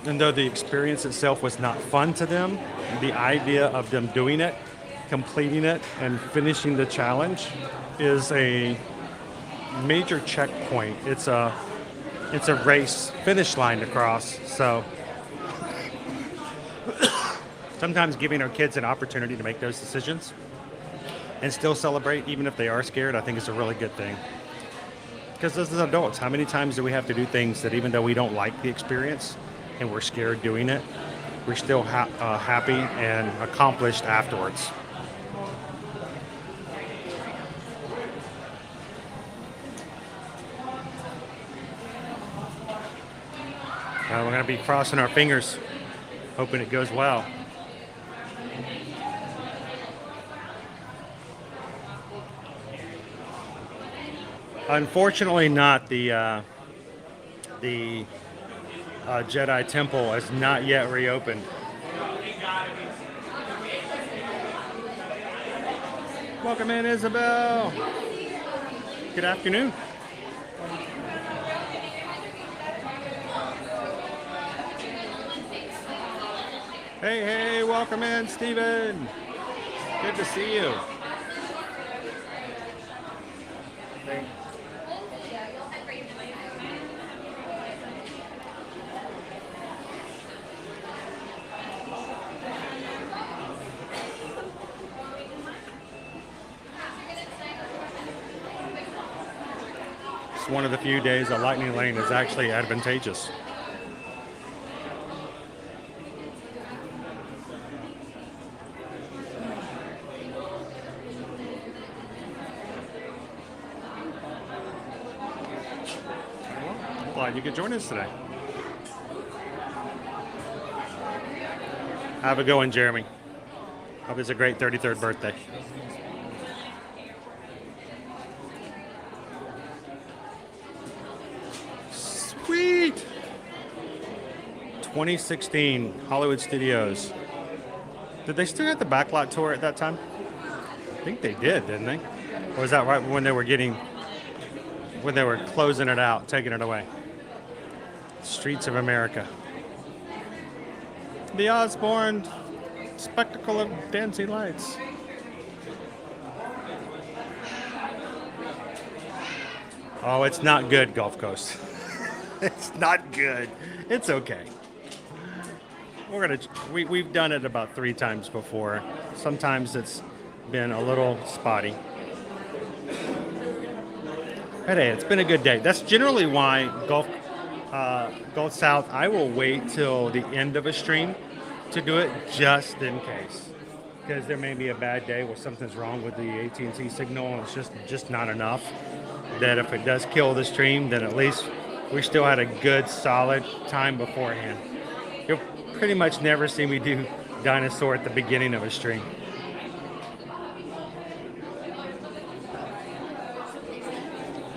And though the experience itself was not fun to them, the idea of them doing it, completing it, and finishing the challenge is a major checkpoint. It's a race finish line to cross. So sometimes giving our kids an opportunity to make those decisions and still celebrate, even if they are scared, I think is a really good thing. Because as adults, how many times do we have to do things that even though we don't like the experience and we're scared doing it, we're still happy and accomplished afterwards? We're going to be crossing our fingers, hoping it goes well. Unfortunately, not the Jedi Temple has not yet reopened. Welcome in, Isabel. Good afternoon. Hey, welcome in, Steven. Good to see you. It's one of the few days that Lightning Lane is actually advantageous. Glad you could join us today. Have a good one, Jeremy. Hope it's a great 33rd birthday. Sweet! 2016 Hollywood Studios. Did they still have the backlot tour at that time? I think they did, didn't they? Or was that right when they were closing it out, taking it away? Streets of America. The Osborne spectacle of dancing lights. Oh, it's not good, Gulf Coast. It's not good. It's okay. We've done it about 3 times before. Sometimes it's been a little spotty. But hey, it's been a good day. That's generally why Gulf South, I will wait till the end of a stream to do it just in case. Because there may be a bad day where something's wrong with the AT&T signal and it's just not enough. That if it does kill the stream, then at least we still had a good solid time beforehand. You'll pretty much never see me do Dinosaur at the beginning of a stream.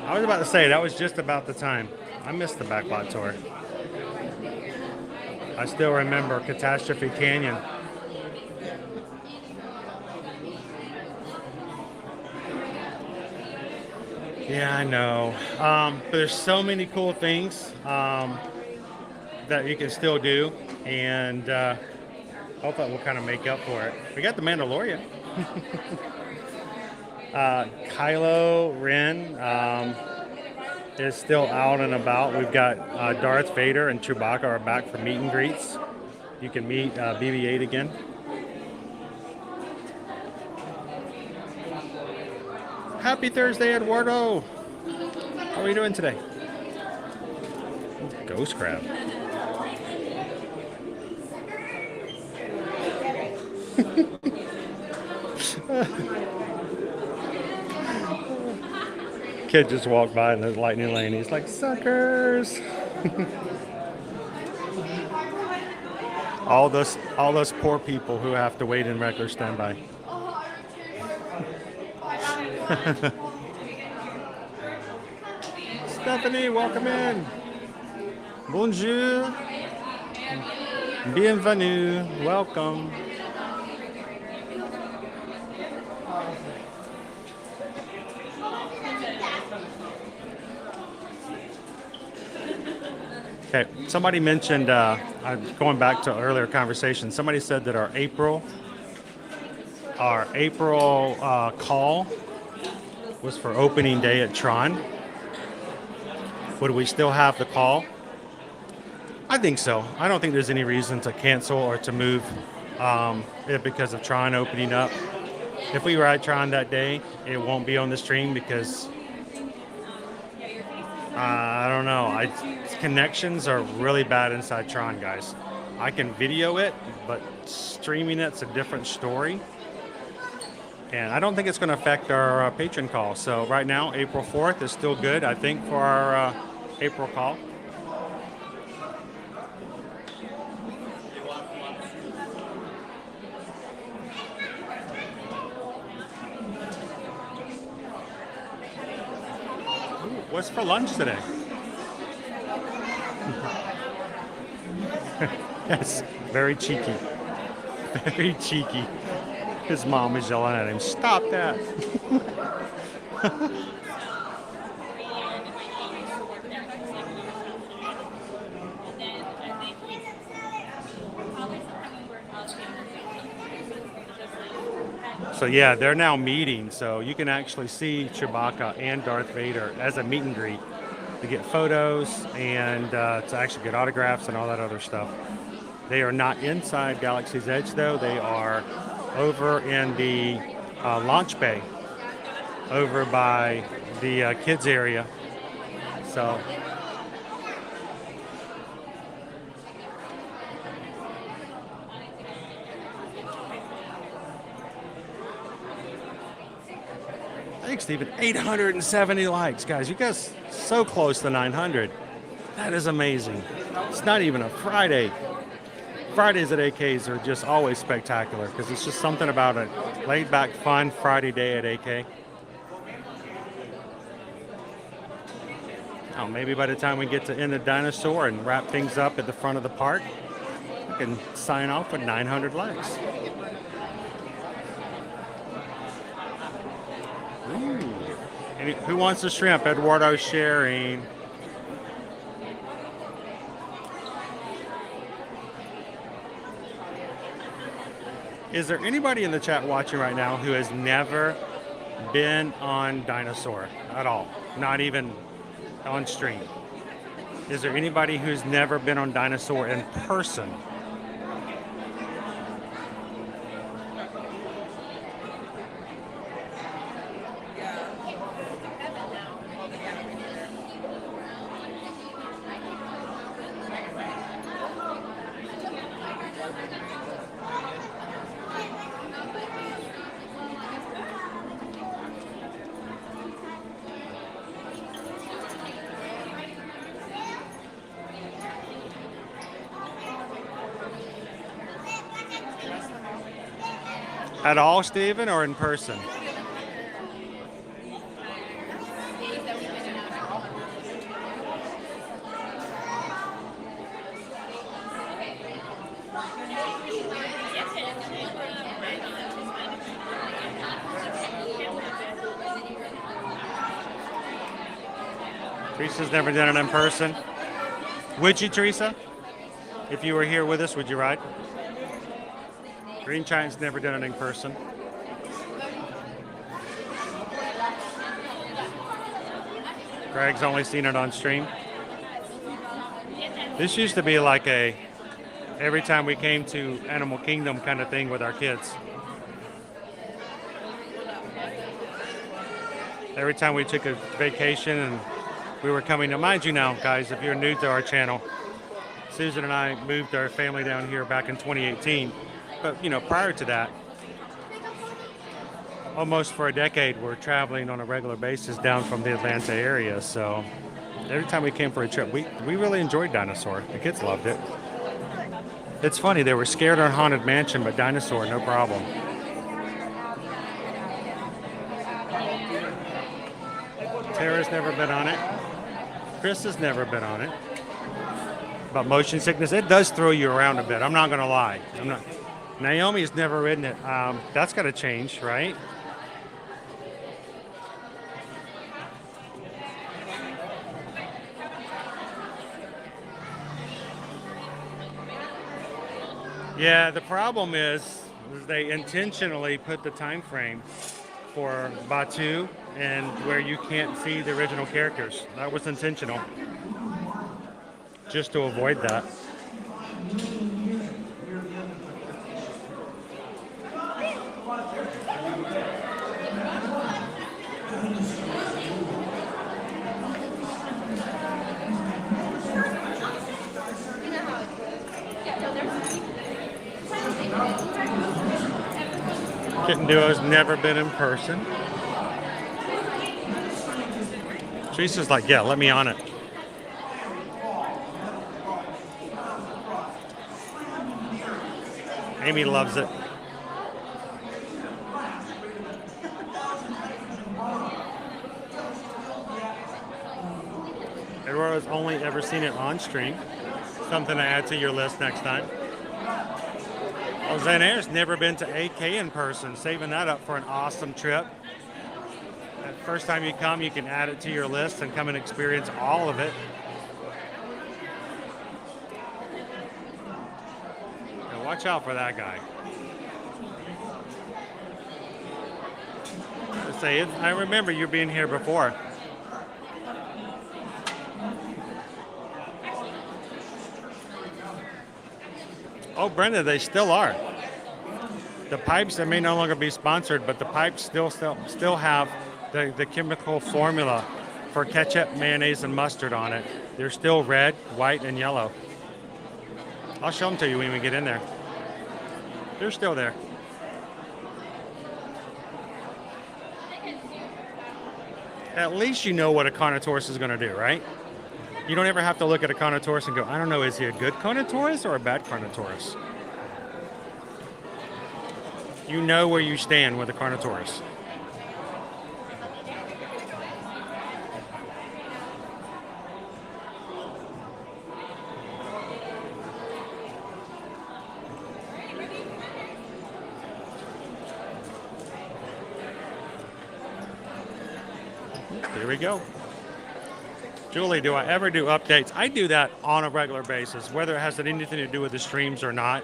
I was about to say, that was just about the time. I missed the backlot tour. I still remember Catastrophe Canyon. Yeah, I know. But there's so many cool things that you can still do, and hopefully we'll kind of make up for it. We got the Mandalorian. Kylo Ren is still out and about. We've got Darth Vader and Chewbacca are back for meet and greets. You can meet BB-8 again. Happy Thursday, Eduardo. How are you doing today? Ghost crab. Kid just walked by in the lightning lane. He's like, suckers. all those poor people who have to wait in regular standby. Stephanie, welcome in. Bonjour. Bienvenue. Welcome. Okay, somebody mentioned, going back to earlier conversation, somebody said that our April call was for opening day at Tron. Would we still have the call? I think so. I don't think there's any reason to cancel or to move it because of Tron opening up. If we ride Tron that day, it won't be on the stream because I don't know. Connections are really bad inside Tron, guys. I can video it, but streaming it's a different story. And I don't think it's going to affect our patron call. So right now, April 4th is still good, I think, for our April call. What's for lunch today? Yes, very cheeky. Very cheeky. His mom is yelling at him, stop that. So yeah, they're now meeting, so you can actually see Chewbacca and Darth Vader as a meet and greet to get photos and to actually get autographs and all that other stuff. They are not inside Galaxy's Edge though, they are over in the launch bay, over by the kids area. So thanks, Stephen. 870 likes, guys. You guys so close to 900. That is amazing. It's not even a Friday. Fridays at AKs are just always spectacular because it's just something about a laid-back, fun Friday day at AK. Oh, maybe by the time we get to end the Dinosaur and wrap things up at the front of the park, we can sign off with 900 likes. Who wants the shrimp? Eduardo sharing. Is there anybody in the chat watching right now who has never been on Dinosaur at all? Not even on stream? Is there anybody who's never been on Dinosaur in person? At all, Stephen, or in person? Teresa's never done it in person. Would you, Teresa? If you were here with us, would you ride? Green Giant's never done it in person. Greg's only seen it on stream. This used to be like a every time we came to Animal Kingdom kind of thing with our kids. Every time we took a vacation and we were coming to, mind you now, guys, if you're new to our channel, Susan and I moved our family down here back in 2018. But, you know, prior to that, almost for a decade, we're traveling on a regular basis down from the Atlanta area. So every time we came for a trip, we really enjoyed Dinosaur. The kids loved it. It's funny, they were scared on Haunted Mansion, but Dinosaur, no problem. Tara's never been on it. Chris has never been on it. But motion sickness, it does throw you around a bit. I'm not going to lie. Naomi's never ridden it. That's got to change, right? Yeah, the problem is they intentionally put the time frame for Batu and where you can't see the original characters. That was intentional, just to avoid that. Kitten Duo's never been in person. Teresa's like, yeah, let me on it. Amy loves it. Eduardo's only ever seen it on stream. Something to add to your list next time. Zanaire's never been to AK in person, saving that up for an awesome trip. That first time you come, you can add it to your list and come and experience all of it. Now watch out for that guy. I remember you being here before. Oh, Brenda, they still are. The pipes, they may no longer be sponsored, but the pipes still have the chemical formula for ketchup, mayonnaise, and mustard on it. They're still red, white, and yellow. I'll show them to you when we get in there. They're still there. At least you know what a Carnotaurus is going to do, right? You don't ever have to look at a Carnotaurus and go, I don't know, is he a good Carnotaurus or a bad Carnotaurus? You know where you stand with a Carnotaurus. Here we go. Julie, do I ever do updates? I do that on a regular basis, whether it has anything to do with the streams or not.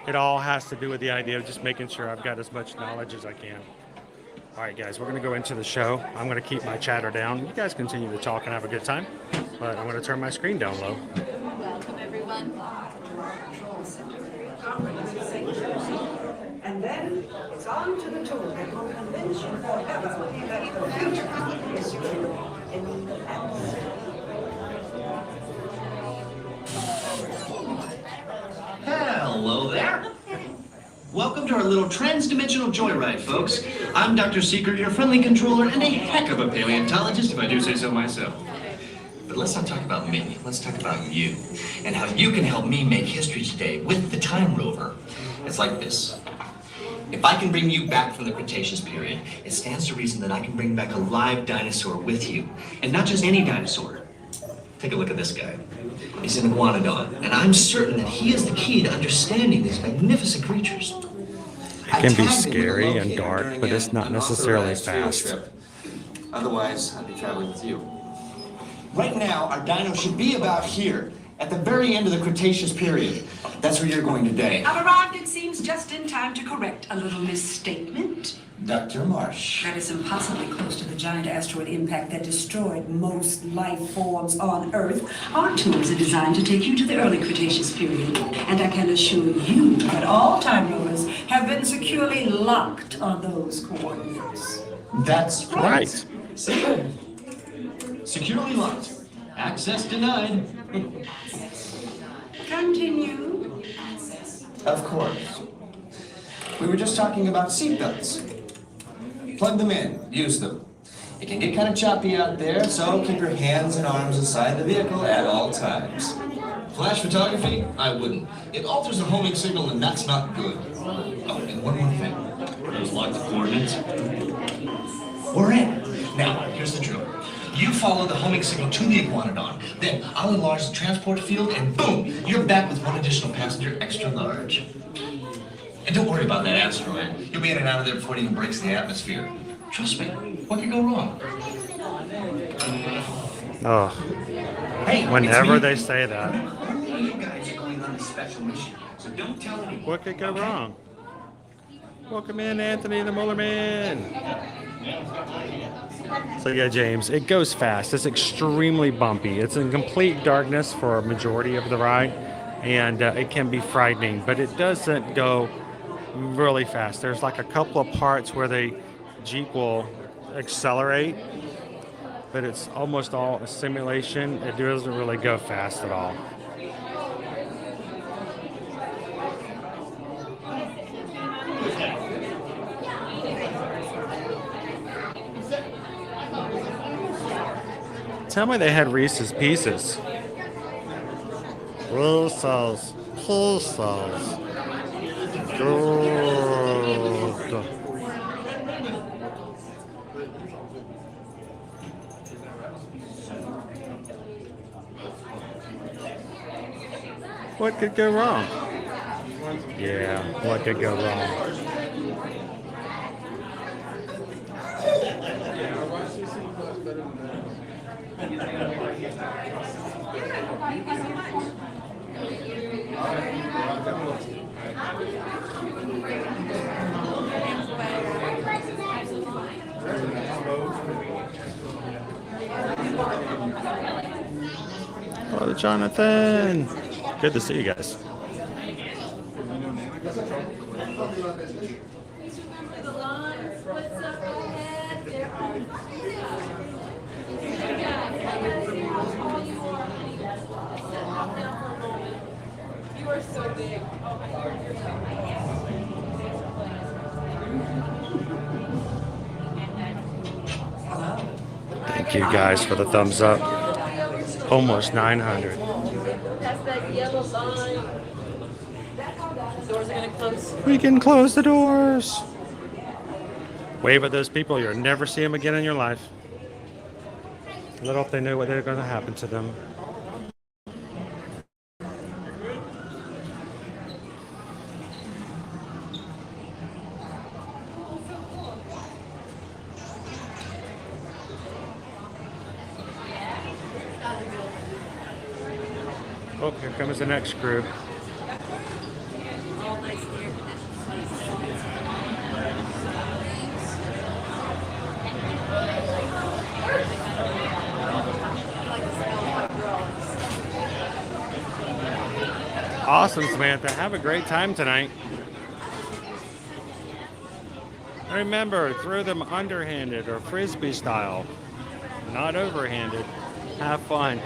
It all has to do with the idea of just making sure I've got as much knowledge as I can. All right, guys, we're going to go into the show. I'm going to keep my chatter down. You guys continue to talk and have a good time, but I'm going to turn my screen down low.
Welcome, everyone. And then it's on to the tour that will convince you forever that the future is secure in the past.
Hello there. Welcome to our little trans-dimensional joyride, folks. I'm Dr. Secret, your friendly controller, and a heck of a paleontologist, if I do say so myself. But let's not talk about me. Let's talk about you, and how you can help me make history today with the Time Rover. It's like this. If I can bring you back from the Cretaceous period, it stands to reason that I can bring back a live dinosaur with you. And not just any dinosaur. Take a look at this guy. He's an iguanodon, and I'm certain that he is the key to understanding these magnificent creatures.
It can be scary and dark, but it's not necessarily fast.
Otherwise, I'd be traveling with you. Right now, our dino should be about here, at the very end of the Cretaceous period. That's where you're going today.
I've arrived, it seems, just in time to correct a little misstatement.
Dr. Marsh.
That is impossibly close to the giant asteroid impact that destroyed most life forms on Earth. Our tours are designed to take you to the early Cretaceous period, and I can assure you that all time rovers have been securely locked on those coordinates.
That's
right.
Securely locked. Access denied.
Continue.
Of course. We were just talking about seatbelts. Plug them in, use them. It can get kind of choppy out there, so keep your hands and arms inside the vehicle at all times. Flash photography? I wouldn't. It alters the homing signal, and that's not good. Oh, and one more thing. Those locked coordinates? We're in. Now, here's the drill. You follow the homing signal to the iguanodon. Then I'll enlarge the transport field, and boom, you're back with one additional passenger extra large. And don't worry about that asteroid. You'll be in and out of there before it even breaks the atmosphere. Trust me, what could go wrong?
Oh,
Hey,
whenever they say that.
You guys are going on a special mission. So don't tell anyone.
What could go wrong? Welcome in, Anthony the Molar Man. So yeah, James, it goes fast. It's extremely bumpy. It's in complete darkness for a majority of the ride, and it can be frightening, but it doesn't go really fast. There's like a couple of parts where the Jeep will accelerate, but it's almost all a simulation. It doesn't really go fast at all. Tell me they had Reese's Pieces. Reese's Pieces. Good. What could go wrong? Yeah, what could go wrong? Hello, Jonathan. Good to see you guys.
You are so big. Oh my God, you're so
Thank you guys for the thumbs up. Almost 900.
That's that yellow line. Doors are gonna close.
We can close the doors. Wave at those people. You'll never see them again in your life. Little if they knew what they're going to happen to them. Oh, here comes the next group. Awesome, Samantha. Have a great time tonight. Remember, throw them underhanded or frisbee style, not overhanded. Have fun.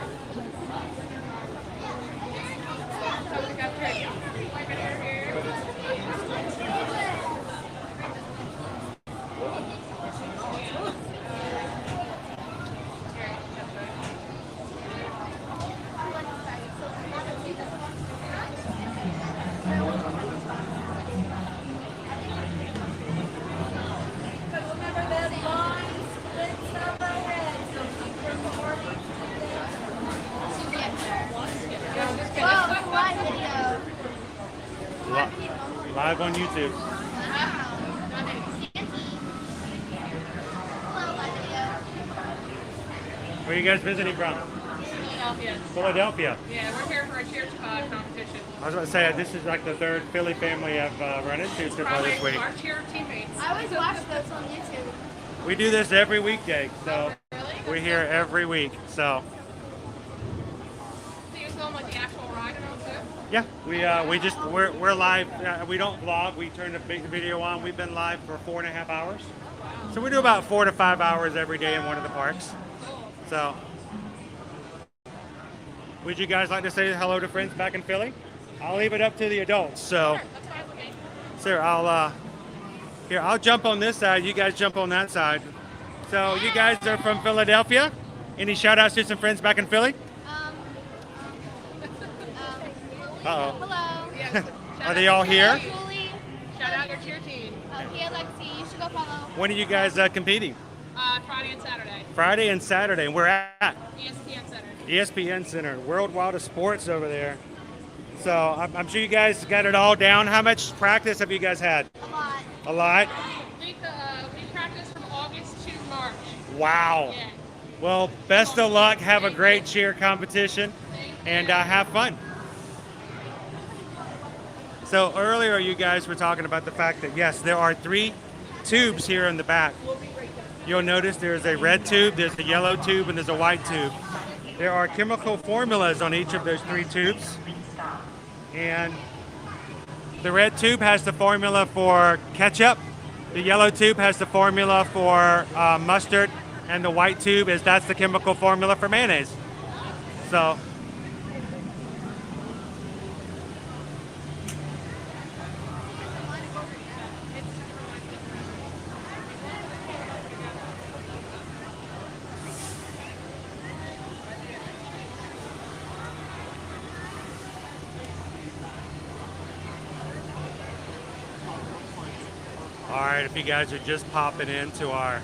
Live on YouTube. Where are you guys visiting from?
Philadelphia.
Philadelphia.
Yeah, we're here for a cheer competition.
I was about to say, this is like the third Philly family I've run into so far this week.
Our cheer teammates.
I always watch those on YouTube.
We do this every weekday, so we're here every week. So
So you film like the actual ride and all too?
yeah, we're live. We don't vlog. We turn the big video on. We've been live for 4.5 hours. So we do about 4 to 5 hours every day in one of the parks. So would you guys like to say hello to friends back in Philly? I'll leave it up to the adults. So sir, I'll jump on this side. You guys jump on that side. So you guys are from Philadelphia. Any shout outs to some friends back in Philly? Uh-oh.
Hello.
Yes.
Are they all here?
Julie.
Shout out your cheer team.
Here, Lexi. You should go follow.
When are you guys competing?
Friday and Saturday.
Friday and Saturday. We're at
ESPN Center.
ESPN Center, World Wildest Sports over there. So I'm sure you guys got it all down. How much practice have you guys had?
A lot.
A lot?
We practiced from August to March.
Wow.
Yeah.
Well, best of luck. Have a great cheer competition and have fun. So earlier you guys were talking about the fact that yes, there are 3 tubes here in the back. You'll notice there's a red tube, there's a yellow tube, and there's a white tube. There are chemical formulas on each of those 3 tubes. And the red tube has the formula for ketchup, the yellow tube has the formula for mustard, and the white tube that's the chemical formula for mayonnaise. So Alright, if you guys are just popping into our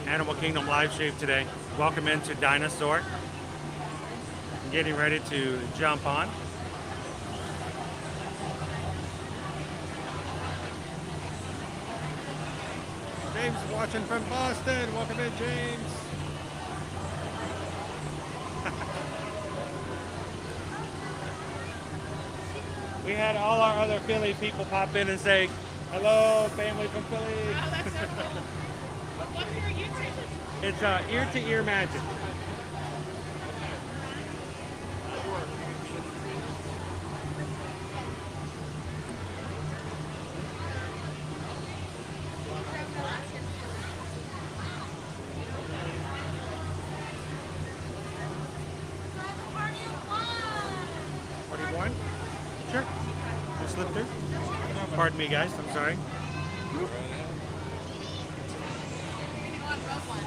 Animal Kingdom live stream today, welcome into Dinosaur. I'm getting ready to jump on. James is watching from Boston. Welcome in, James. We had all our other Philly people pop in and say, hello, family from Philly.
Oh, that's so cool. What's your YouTube?
It's Ear to Ear Magic. Sure. Just slip through. Pardon me, guys. I'm sorry.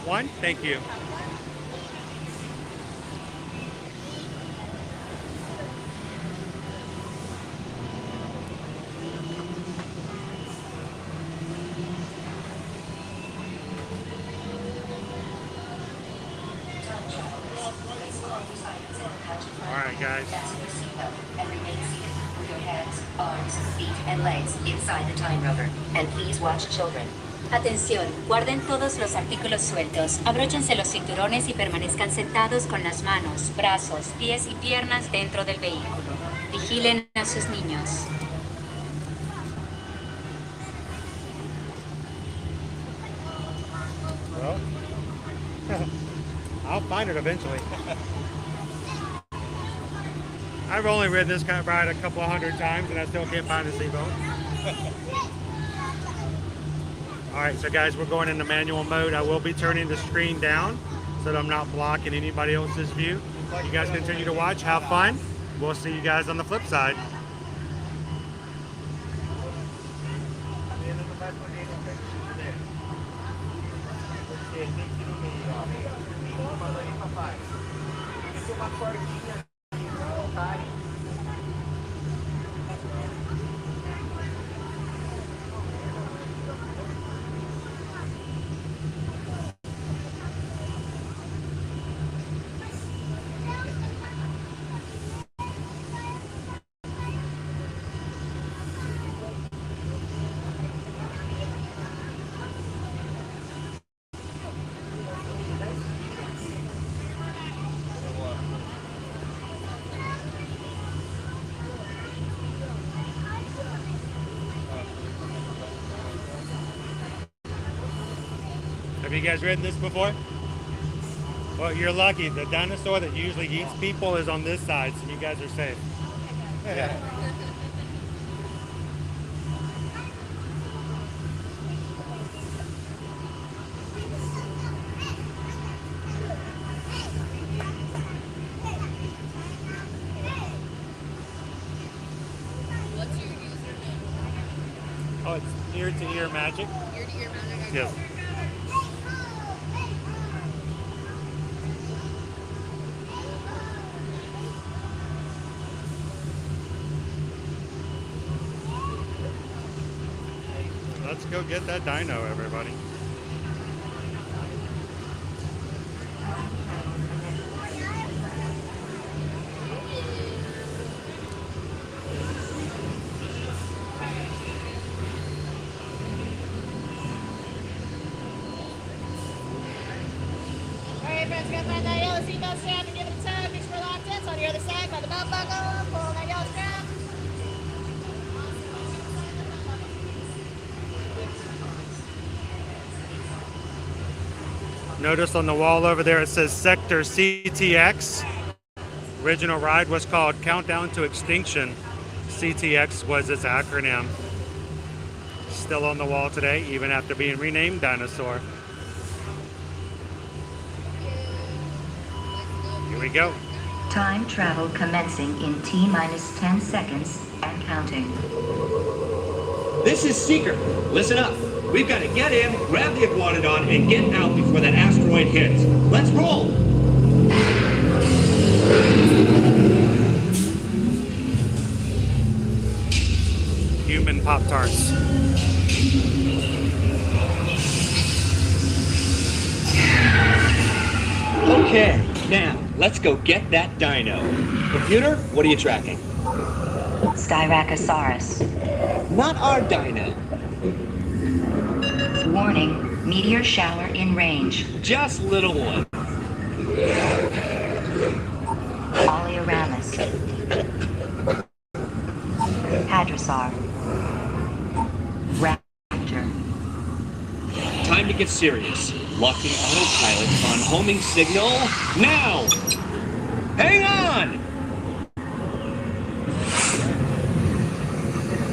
One? Thank you. All right, guys.
Arms, feet, and legs inside the time rover. And please watch children.
Atención, guarden todos los artículos sueltos, abróchense los cinturones y permanezcan sentados con las manos, brazos, pies y piernas dentro del vehículo. Vigilen a sus niños.
Well, I'll find it eventually. I've only ridden this kind of ride a couple of 100 times and I still can't find a seatbelt. All right, so guys, we're going into manual mode. I will be turning the screen down so that I'm not blocking anybody else's view. You guys continue to watch, have fun. We'll see you guys on the flip side. Have you guys ridden this before? Well, you're lucky. The dinosaur that usually eats people is on this side, so you guys are safe. Yeah.
What's your username?
Oh, it's Ear to Ear Magic.
Ear to Ear Magic.
Yes. Let's go get that dino, everybody.
Alright, friends, we're gonna find that yellow seatbelt strap and give it a tug. Make sure we're locked in. So on the other side, by the belt buckle, pull that yellow strap.
Notice on the wall over there it says Sector CTX. Original ride was called Countdown to Extinction. CTX was its acronym. Still on the wall today, even after being renamed Dinosaur. Here we go.
Time travel commencing in T-minus 10 seconds and counting.
This is Seeker. Listen up. We've got to get in, grab the iguanodon, and get out before that asteroid hits. Let's roll!
Human Pop-Tarts.
Okay, now, let's go get that dino. Computer, what are you tracking?
Styracosaurus.
Not our dino.
Warning, meteor shower in range.
Just little one.
Oleoramus. Hadrosaur. Raptor.
Time to get serious. Locking autopilot on homing signal now! Hang on!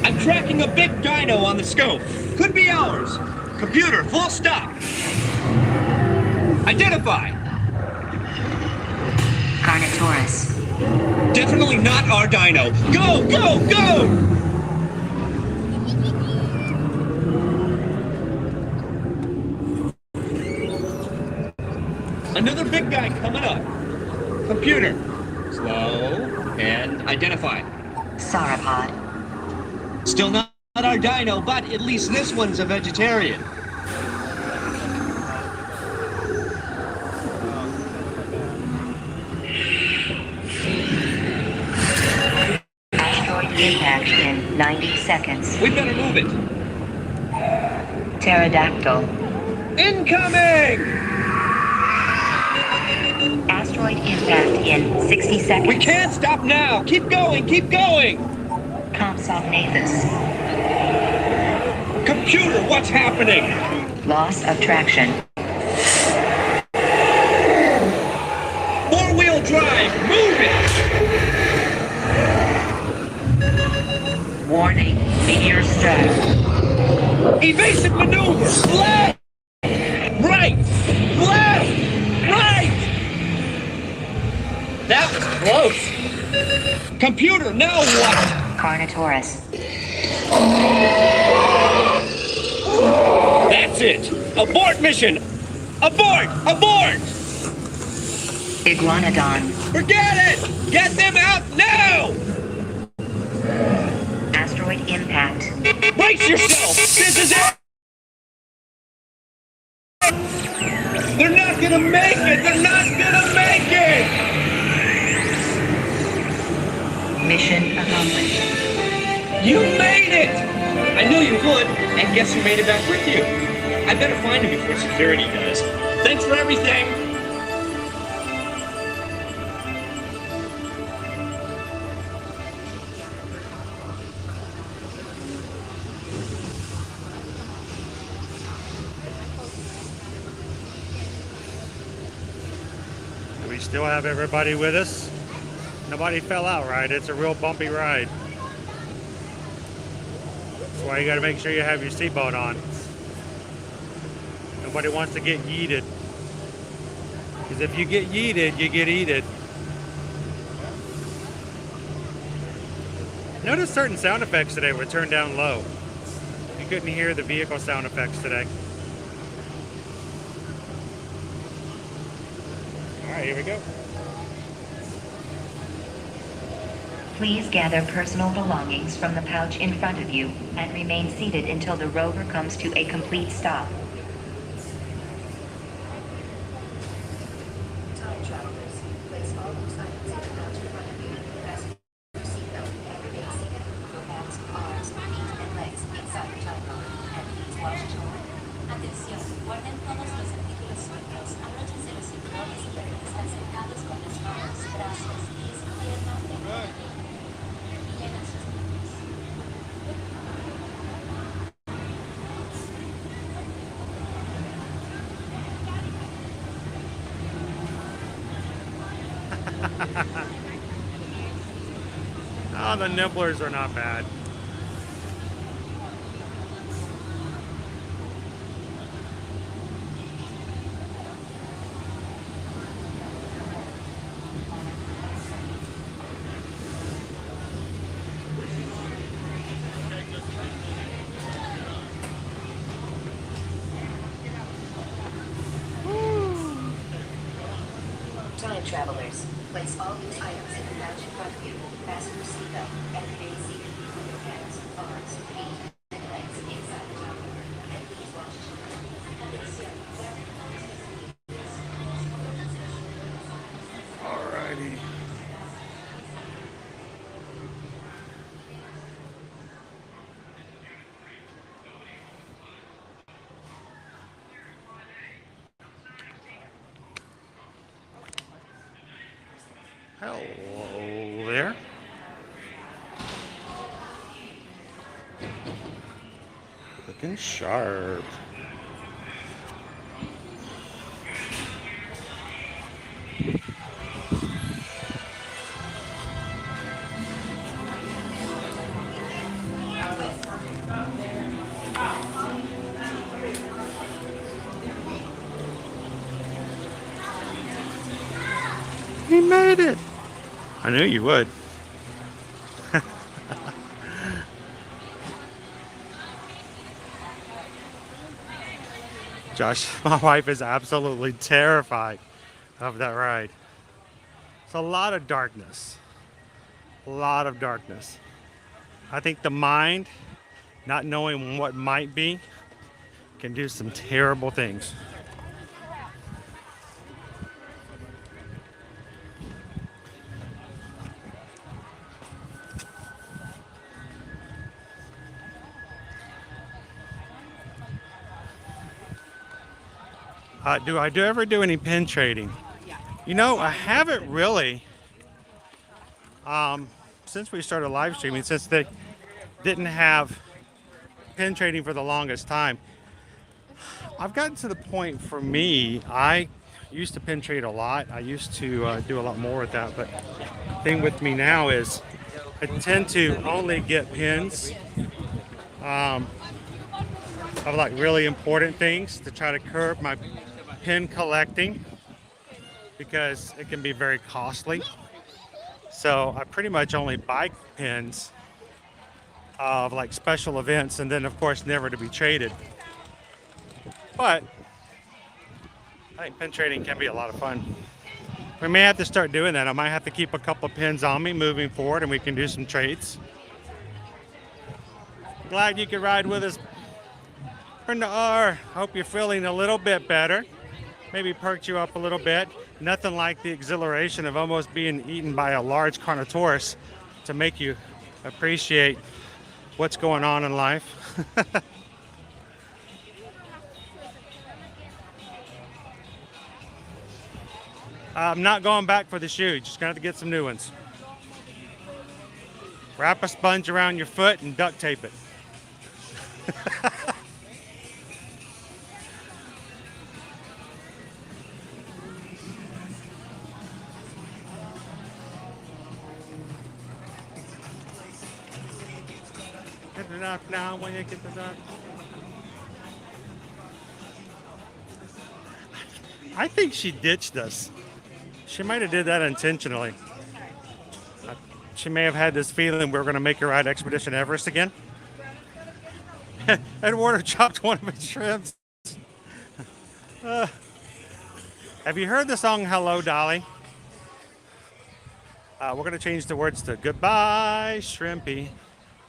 I'm tracking a big dino on the scope. Could be ours. Computer, full stop. Identify.
Carnotaurus.
Definitely not our dino. Go, go, go! Another big guy coming up. Computer. Slow and identify.
Sauropod.
Still not our dino, but at least this one's a vegetarian.
Asteroid impact in 90 seconds.
We better move it.
Pterodactyl.
Incoming!
Asteroid impact in 60 seconds.
We can't stop now! Keep going, keep going!
Compsognathus.
Computer, what's happening?
Loss of traction.
Four-wheel drive, move it!
Warning, meteor strike.
Evasive maneuver! Left! Right! Left! Right! That was close! Computer, now what?
Carnotaurus.
That's it! Abort mission! Abort! Abort!
Iguanodon.
Forget it! Get them out now!
Asteroid impact.
Brace yourself! This is it! They're not gonna make it! They're not gonna make it!
Mission accomplished.
You made it! I knew you would, and guess who made it back with you? I better find him before security does. Thanks for everything!
Do we still have everybody with us? Nobody fell out, right? It's a real bumpy ride. That's why you gotta make sure you have your seatbelt on. Nobody wants to get yeeted. Because if you get yeeted, you get eated. Notice certain sound effects today were turned down low. You couldn't hear the vehicle sound effects today. Alright, here we go.
Please gather personal belongings from the pouch in front of you and remain seated until the rover comes to a complete stop.
Time travelers, place all those items in the pouch in front of you. Fasten your seatbelt and remain seated. Your hands, arms, feet, and legs inside the time rover. And please watch your children.
Atención, guarden todos los artículos sueltos, abróchense los cinturones y permanezcan sentados con las manos, brazos, pies y piernas dentro del vehículo. Vigilen a sus niños.
Oh, the nibblers are not bad.
Time travelers, place all loose items in the pouch in front of you. Fasten your seatbelt and remain seated. Put your hands, arms, feet, and legs inside the tumbler. And please watch
Alrighty. Hello there. Looking sharp. He made it. I knew you would. Josh, my wife is absolutely terrified of that ride. It's a lot of darkness. A lot of darkness. I think the mind, not knowing what might be, can do some terrible things. Do I ever do any pin trading? You know, I haven't really. Since we started live streaming, since they didn't have pin trading for the longest time, I've gotten to the point for me, I used to pin trade a lot. I used to do a lot more with that, but the thing with me now is I tend to only get pins of like really important things to try to curb my pin collecting because it can be very costly. So I pretty much only buy pins of like special events and then of course never to be traded. But I think pin trading can be a lot of fun. We may have to start doing that. I might have to keep a couple of pins on me moving forward and we can do some trades. Glad you could ride with us. Brenda R, hope you're feeling a little bit better. Maybe perked you up a little bit. Nothing like the exhilaration of almost being eaten by a large Carnotaurus to make you appreciate what's going on in life. I'm not going back for the shoe. Just gonna have to get some new ones. Wrap a sponge around your foot and duct tape it. Get it up now when you get the duck. I think she ditched us. She might have did that intentionally. She may have had this feeling we were going to make her ride Expedition Everest again. Edward chopped one of its shrimps. Have you heard the song Hello, Dolly? We're going to change the words to Goodbye, Shrimpy.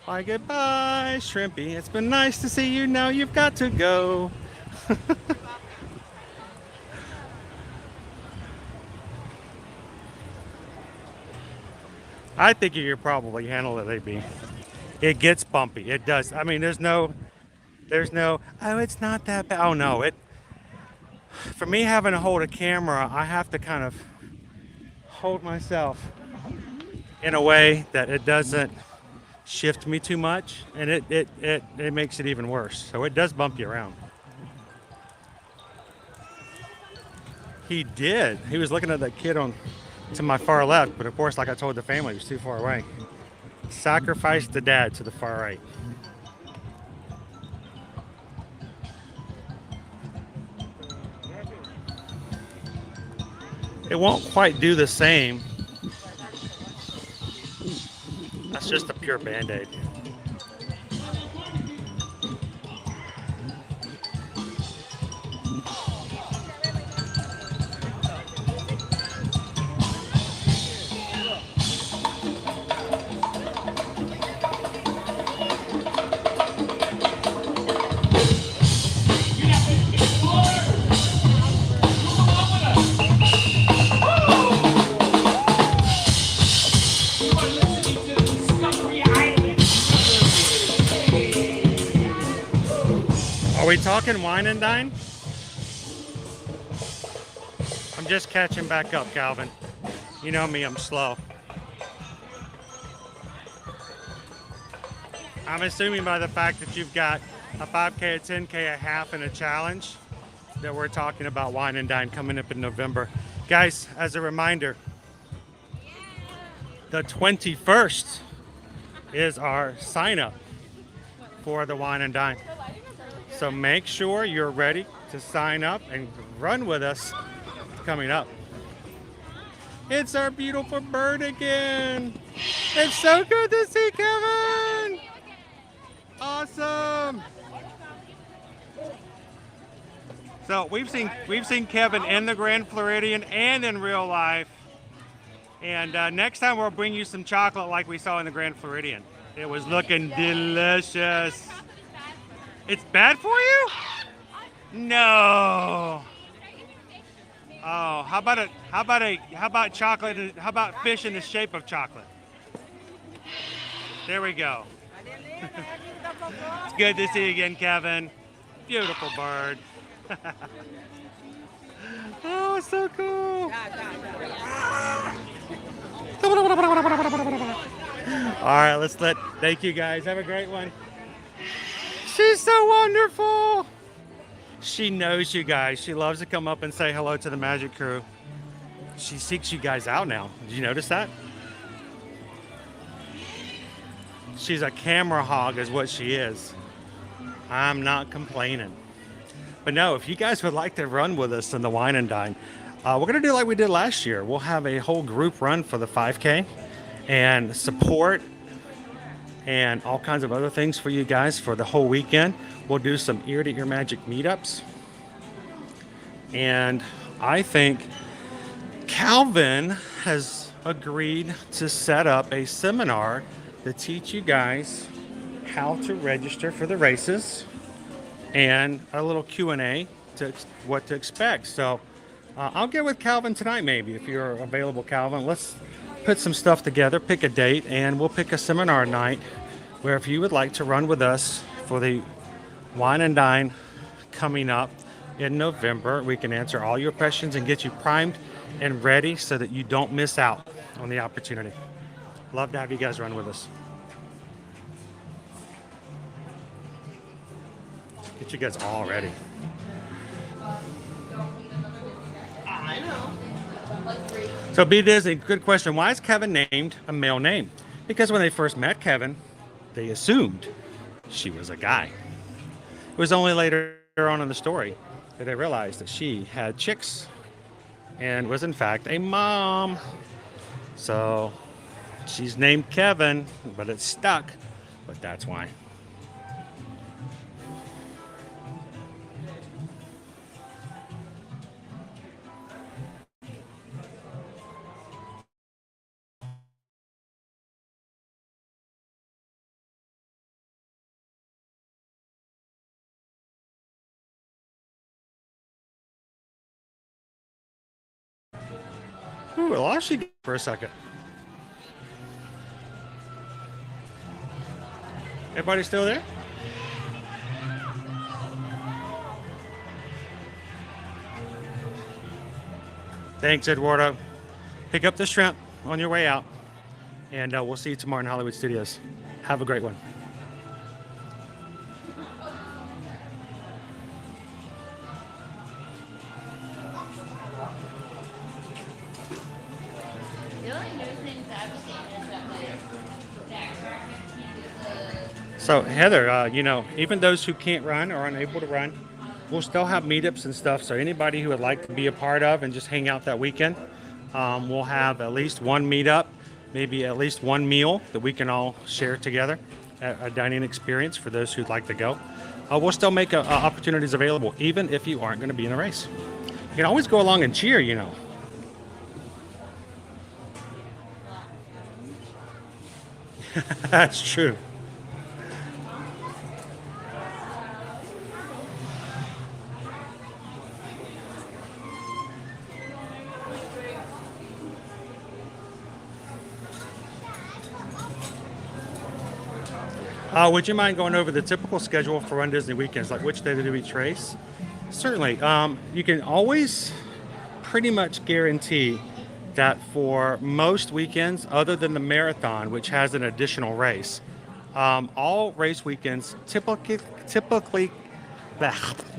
Why, goodbye, Shrimpy. It's been nice to see you. Now you've got to go. I think you could probably handle it, AB. It gets bumpy. It does. I mean, there's no, oh, it's not that bad. Oh, no. For me, having to hold a camera, I have to kind of hold myself in a way that it doesn't shift me too much, and it makes it even worse. So it does bump you around. He did. He was looking at that kid on to my far left, but of course, like I told the family, it was too far away. Sacrifice the dad to the far right. It won't quite do the same. That's just a pure Band-Aid. Are we talking wine and dine? I'm just catching back up, Calvin. You know me, I'm slow. I'm assuming by the fact that you've got a 5K, a 10K, a half, and a challenge that we're talking about wine and dine coming up in November. Guys, as a reminder, the 21st is our sign up for the wine and dine. So make sure you're ready to sign up and run with us coming up. It's our beautiful bird again. It's so good to see Kevin. Awesome. So we've seen Kevin in the Grand Floridian and in real life. And next time we'll bring you some chocolate like we saw in the Grand Floridian. It was looking delicious. It's bad for you? No. Oh, how about chocolate? How about fish in the shape of chocolate? There we go. It's good to see you again, Kevin. Beautiful bird. Oh, so cool. All right, thank you guys. Have a great one. She's so wonderful. She knows you guys. She loves to come up and say hello to the Magic Crew. She seeks you guys out now. Did you notice that? She's a camera hog is what she is. I'm not complaining. But no, if you guys would like to run with us in the wine and dine, we're going to do like we did last year. We'll have a whole group run for the 5K and support and all kinds of other things for you guys for the whole weekend. We'll do some ear-to-ear magic meetups. And I think Calvin has agreed to set up a seminar to teach you guys how to register for the races and a little Q&A to what to expect. So I'll get with Calvin tonight maybe if you're available, Calvin. Let's put some stuff together, pick a date, and we'll pick a seminar night where if you would like to run with us for the wine and dine coming up in November, we can answer all your questions and get you primed and ready so that you don't miss out on the opportunity. Love to have you guys run with us. Get you guys all ready.
I know.
So B Disney, good question. Why is Kevin named a male name? Because when they first met Kevin, they assumed she was a guy. It was only later on in the story that they realized that she had chicks and was in fact a mom. So she's named Kevin, but it's stuck. But that's why. Ooh, I lost you for a second. Everybody still there? Thanks, Eduardo. Pick up the shrimp on your way out, and we'll see you tomorrow in Hollywood Studios. Have a great one. So Heather, you know, even those who can't run or unable to run, we'll still have meetups and stuff. So anybody who would like to be a part of and just hang out that weekend, we'll have at least one meetup, maybe at least one meal that we can all share together, a dining experience for those who'd like to go. We'll still make opportunities available, even if you aren't going to be in a race. You can always go along and cheer, you know. That's true. Would you mind going over the typical schedule for Run Disney weekends, like which day to do each race? Certainly. You can always pretty much guarantee that for most weekends, other than the marathon, which has an additional race, all race weekends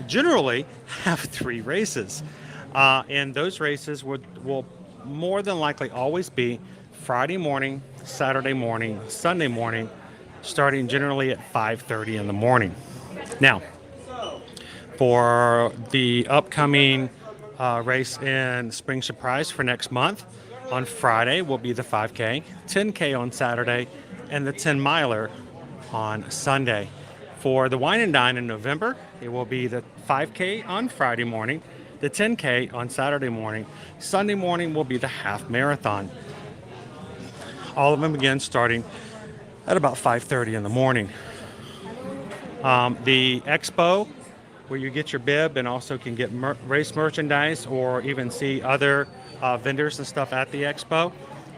generally have 3 races. And those races will more than likely always be Friday morning, Saturday morning, Sunday morning, starting generally at 5:30 in the morning. Now, for the upcoming race in Spring Surprise for next month, on Friday will be the 5K, 10K on Saturday, and the 10 miler on Sunday. For the Wine and Dine in November, it will be the 5K on Friday morning, the 10K on Saturday morning. Sunday morning will be the half marathon. All of them again starting at about 5:30 in the morning. The expo, where you get your bib and also can get race merchandise or even see other vendors and stuff at the expo,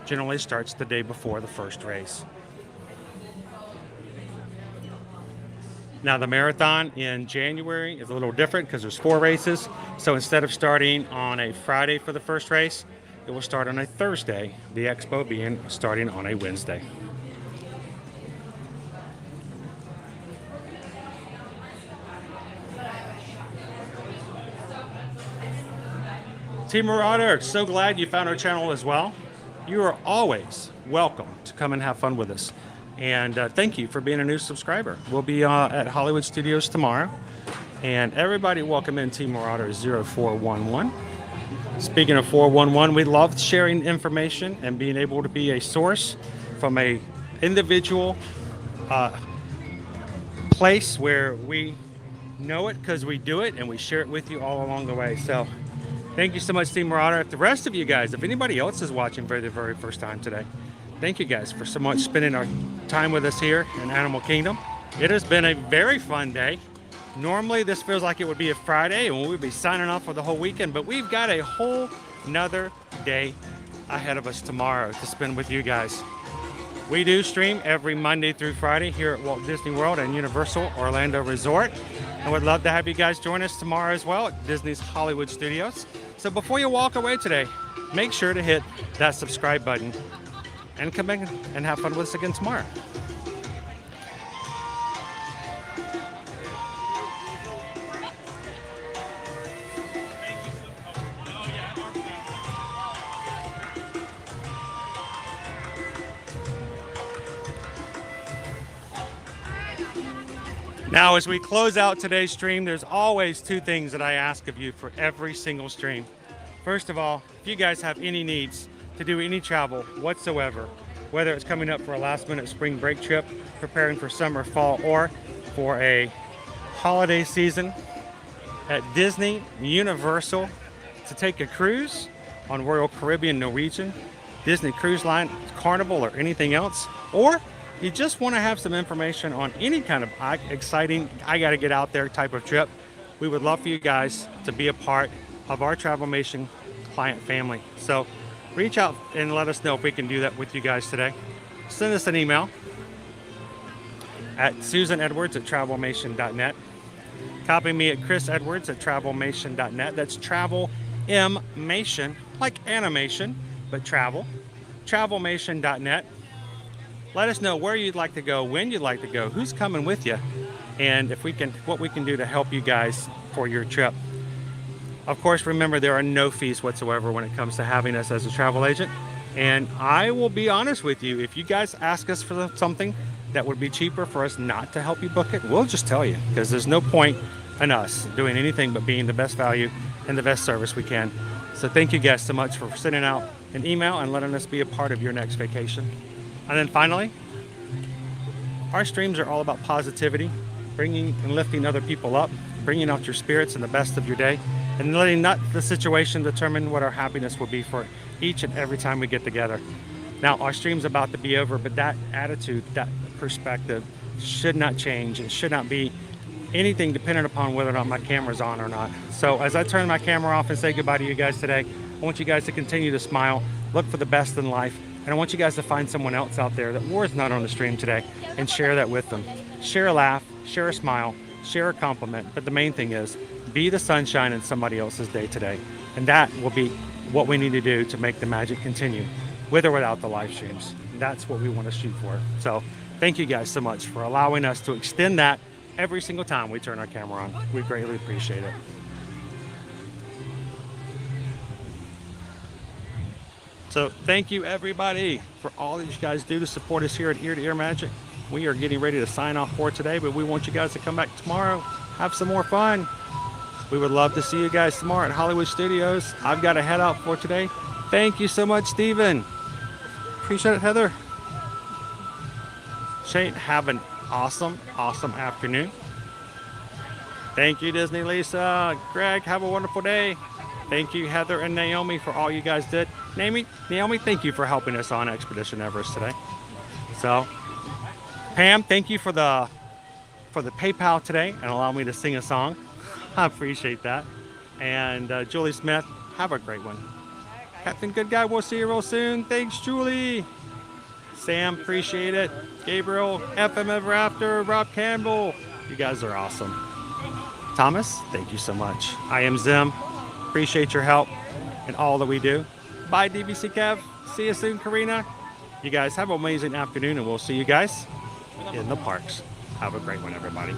generally starts the day before the first race. Now the marathon in January is a little different because there's 4 races. So instead of starting on a Friday for the first race, it will start on a Thursday, the expo being starting on a Wednesday. Team Marauder, so glad you found our channel as well. You are always welcome to come and have fun with us. And thank you for being a new subscriber. We'll be at Hollywood Studios tomorrow. And everybody welcome in Team Marauder 0411. Speaking of 411, we love sharing information and being able to be a source from a individual place where we know it because we do it and we share it with you all along the way. So thank you so much, Team Marauder. If the rest of you guys, if anybody else is watching for the very first time today, thank you guys for so much spending our time with us here in Animal Kingdom. It has been a very fun day. Normally this feels like it would be a Friday and we'd be signing off for the whole weekend, but we've got a whole nother day ahead of us tomorrow to spend with you guys. We do stream every Monday through Friday here at Walt Disney World and Universal Orlando Resort. And we'd love to have you guys join us tomorrow as well at Disney's Hollywood Studios. So before you walk away today, make sure to hit that subscribe button and come in and have fun with us again tomorrow. Now, as we close out today's stream, there's always 2 things that I ask of you for every single stream. First of all, if you guys have any needs to do any travel whatsoever, whether it's coming up for a last-minute spring break trip, preparing for summer, fall, or for a holiday season at Disney, Universal, to take a cruise on Royal Caribbean, Norwegian, Disney Cruise Line, Carnival, or anything else, or you just want to have some information on any kind of exciting, I got to get out there type of trip, we would love for you guys to be a part of our Travelmation client family. So reach out and let us know if we can do that with you guys today. Send us an email at susanedwards@travelmation.net. Copy me at chrisedwards@travelmation.net. That's travel M-mation, like animation, but travel. Travelmation.net. Let us know where you'd like to go, when you'd like to go, who's coming with you, and if we can, what we can do to help you guys for your trip. Of course, remember there are no fees whatsoever when it comes to having us as a travel agent. And I will be honest with you, if you guys ask us for something, that would be cheaper for us not to help you book it, we'll just tell you, because there's no point in us doing anything but being the best value and the best service we can. So thank you guys so much for sending out an email and letting us be a part of your next vacation. And then finally, our streams are all about positivity, bringing and lifting other people up, bringing out your spirits and the best of your day, and letting not the situation determine what our happiness will be for each and every time we get together. Now, our stream's about to be over, but that attitude, that perspective should not change. It should not be anything dependent upon whether or not my camera's on or not. So as I turn my camera off and say goodbye to you guys today, I want you guys to continue to smile, look for the best in life, and I want you guys to find someone else out there that was not on the stream today and share that with them. Share a laugh, share a smile, share a compliment, but the main thing is be the sunshine in somebody else's day today. And that will be what we need to do to make the magic continue, with or without the live streams. That's what we want to shoot for. So thank you guys so much for allowing us to extend that every single time we turn our camera on. We greatly appreciate it. So thank you everybody for all that you guys do to support us here at Ear to Ear Magic. We are getting ready to sign off for today, but we want you guys to come back tomorrow, have some more fun. We would love to see you guys tomorrow at Hollywood Studios. I've got to head out for today. Thank you so much, Steven. Appreciate it, Heather. Shane, have an awesome, awesome afternoon. Thank you, Disney Lisa. Greg, have a wonderful day. Thank you, Heather and Naomi, for all you guys did. Naomi, thank you for helping us on Expedition Everest today. So, Pam, thank you for the PayPal today and allow me to sing a song. I appreciate that. And Julie Smith, have a great one. Captain Good Guy, we'll see you real soon. Thanks, Julie. Sam, appreciate it. Gabriel, FM Ever After, Rob Campbell, you guys are awesome. Thomas, thank you so much. I am Zim. Appreciate your help and all that we do. Bye, DVC Kev. See you soon, Karina. You guys have an amazing afternoon, and we'll see you guys in the parks. Have a great one, everybody.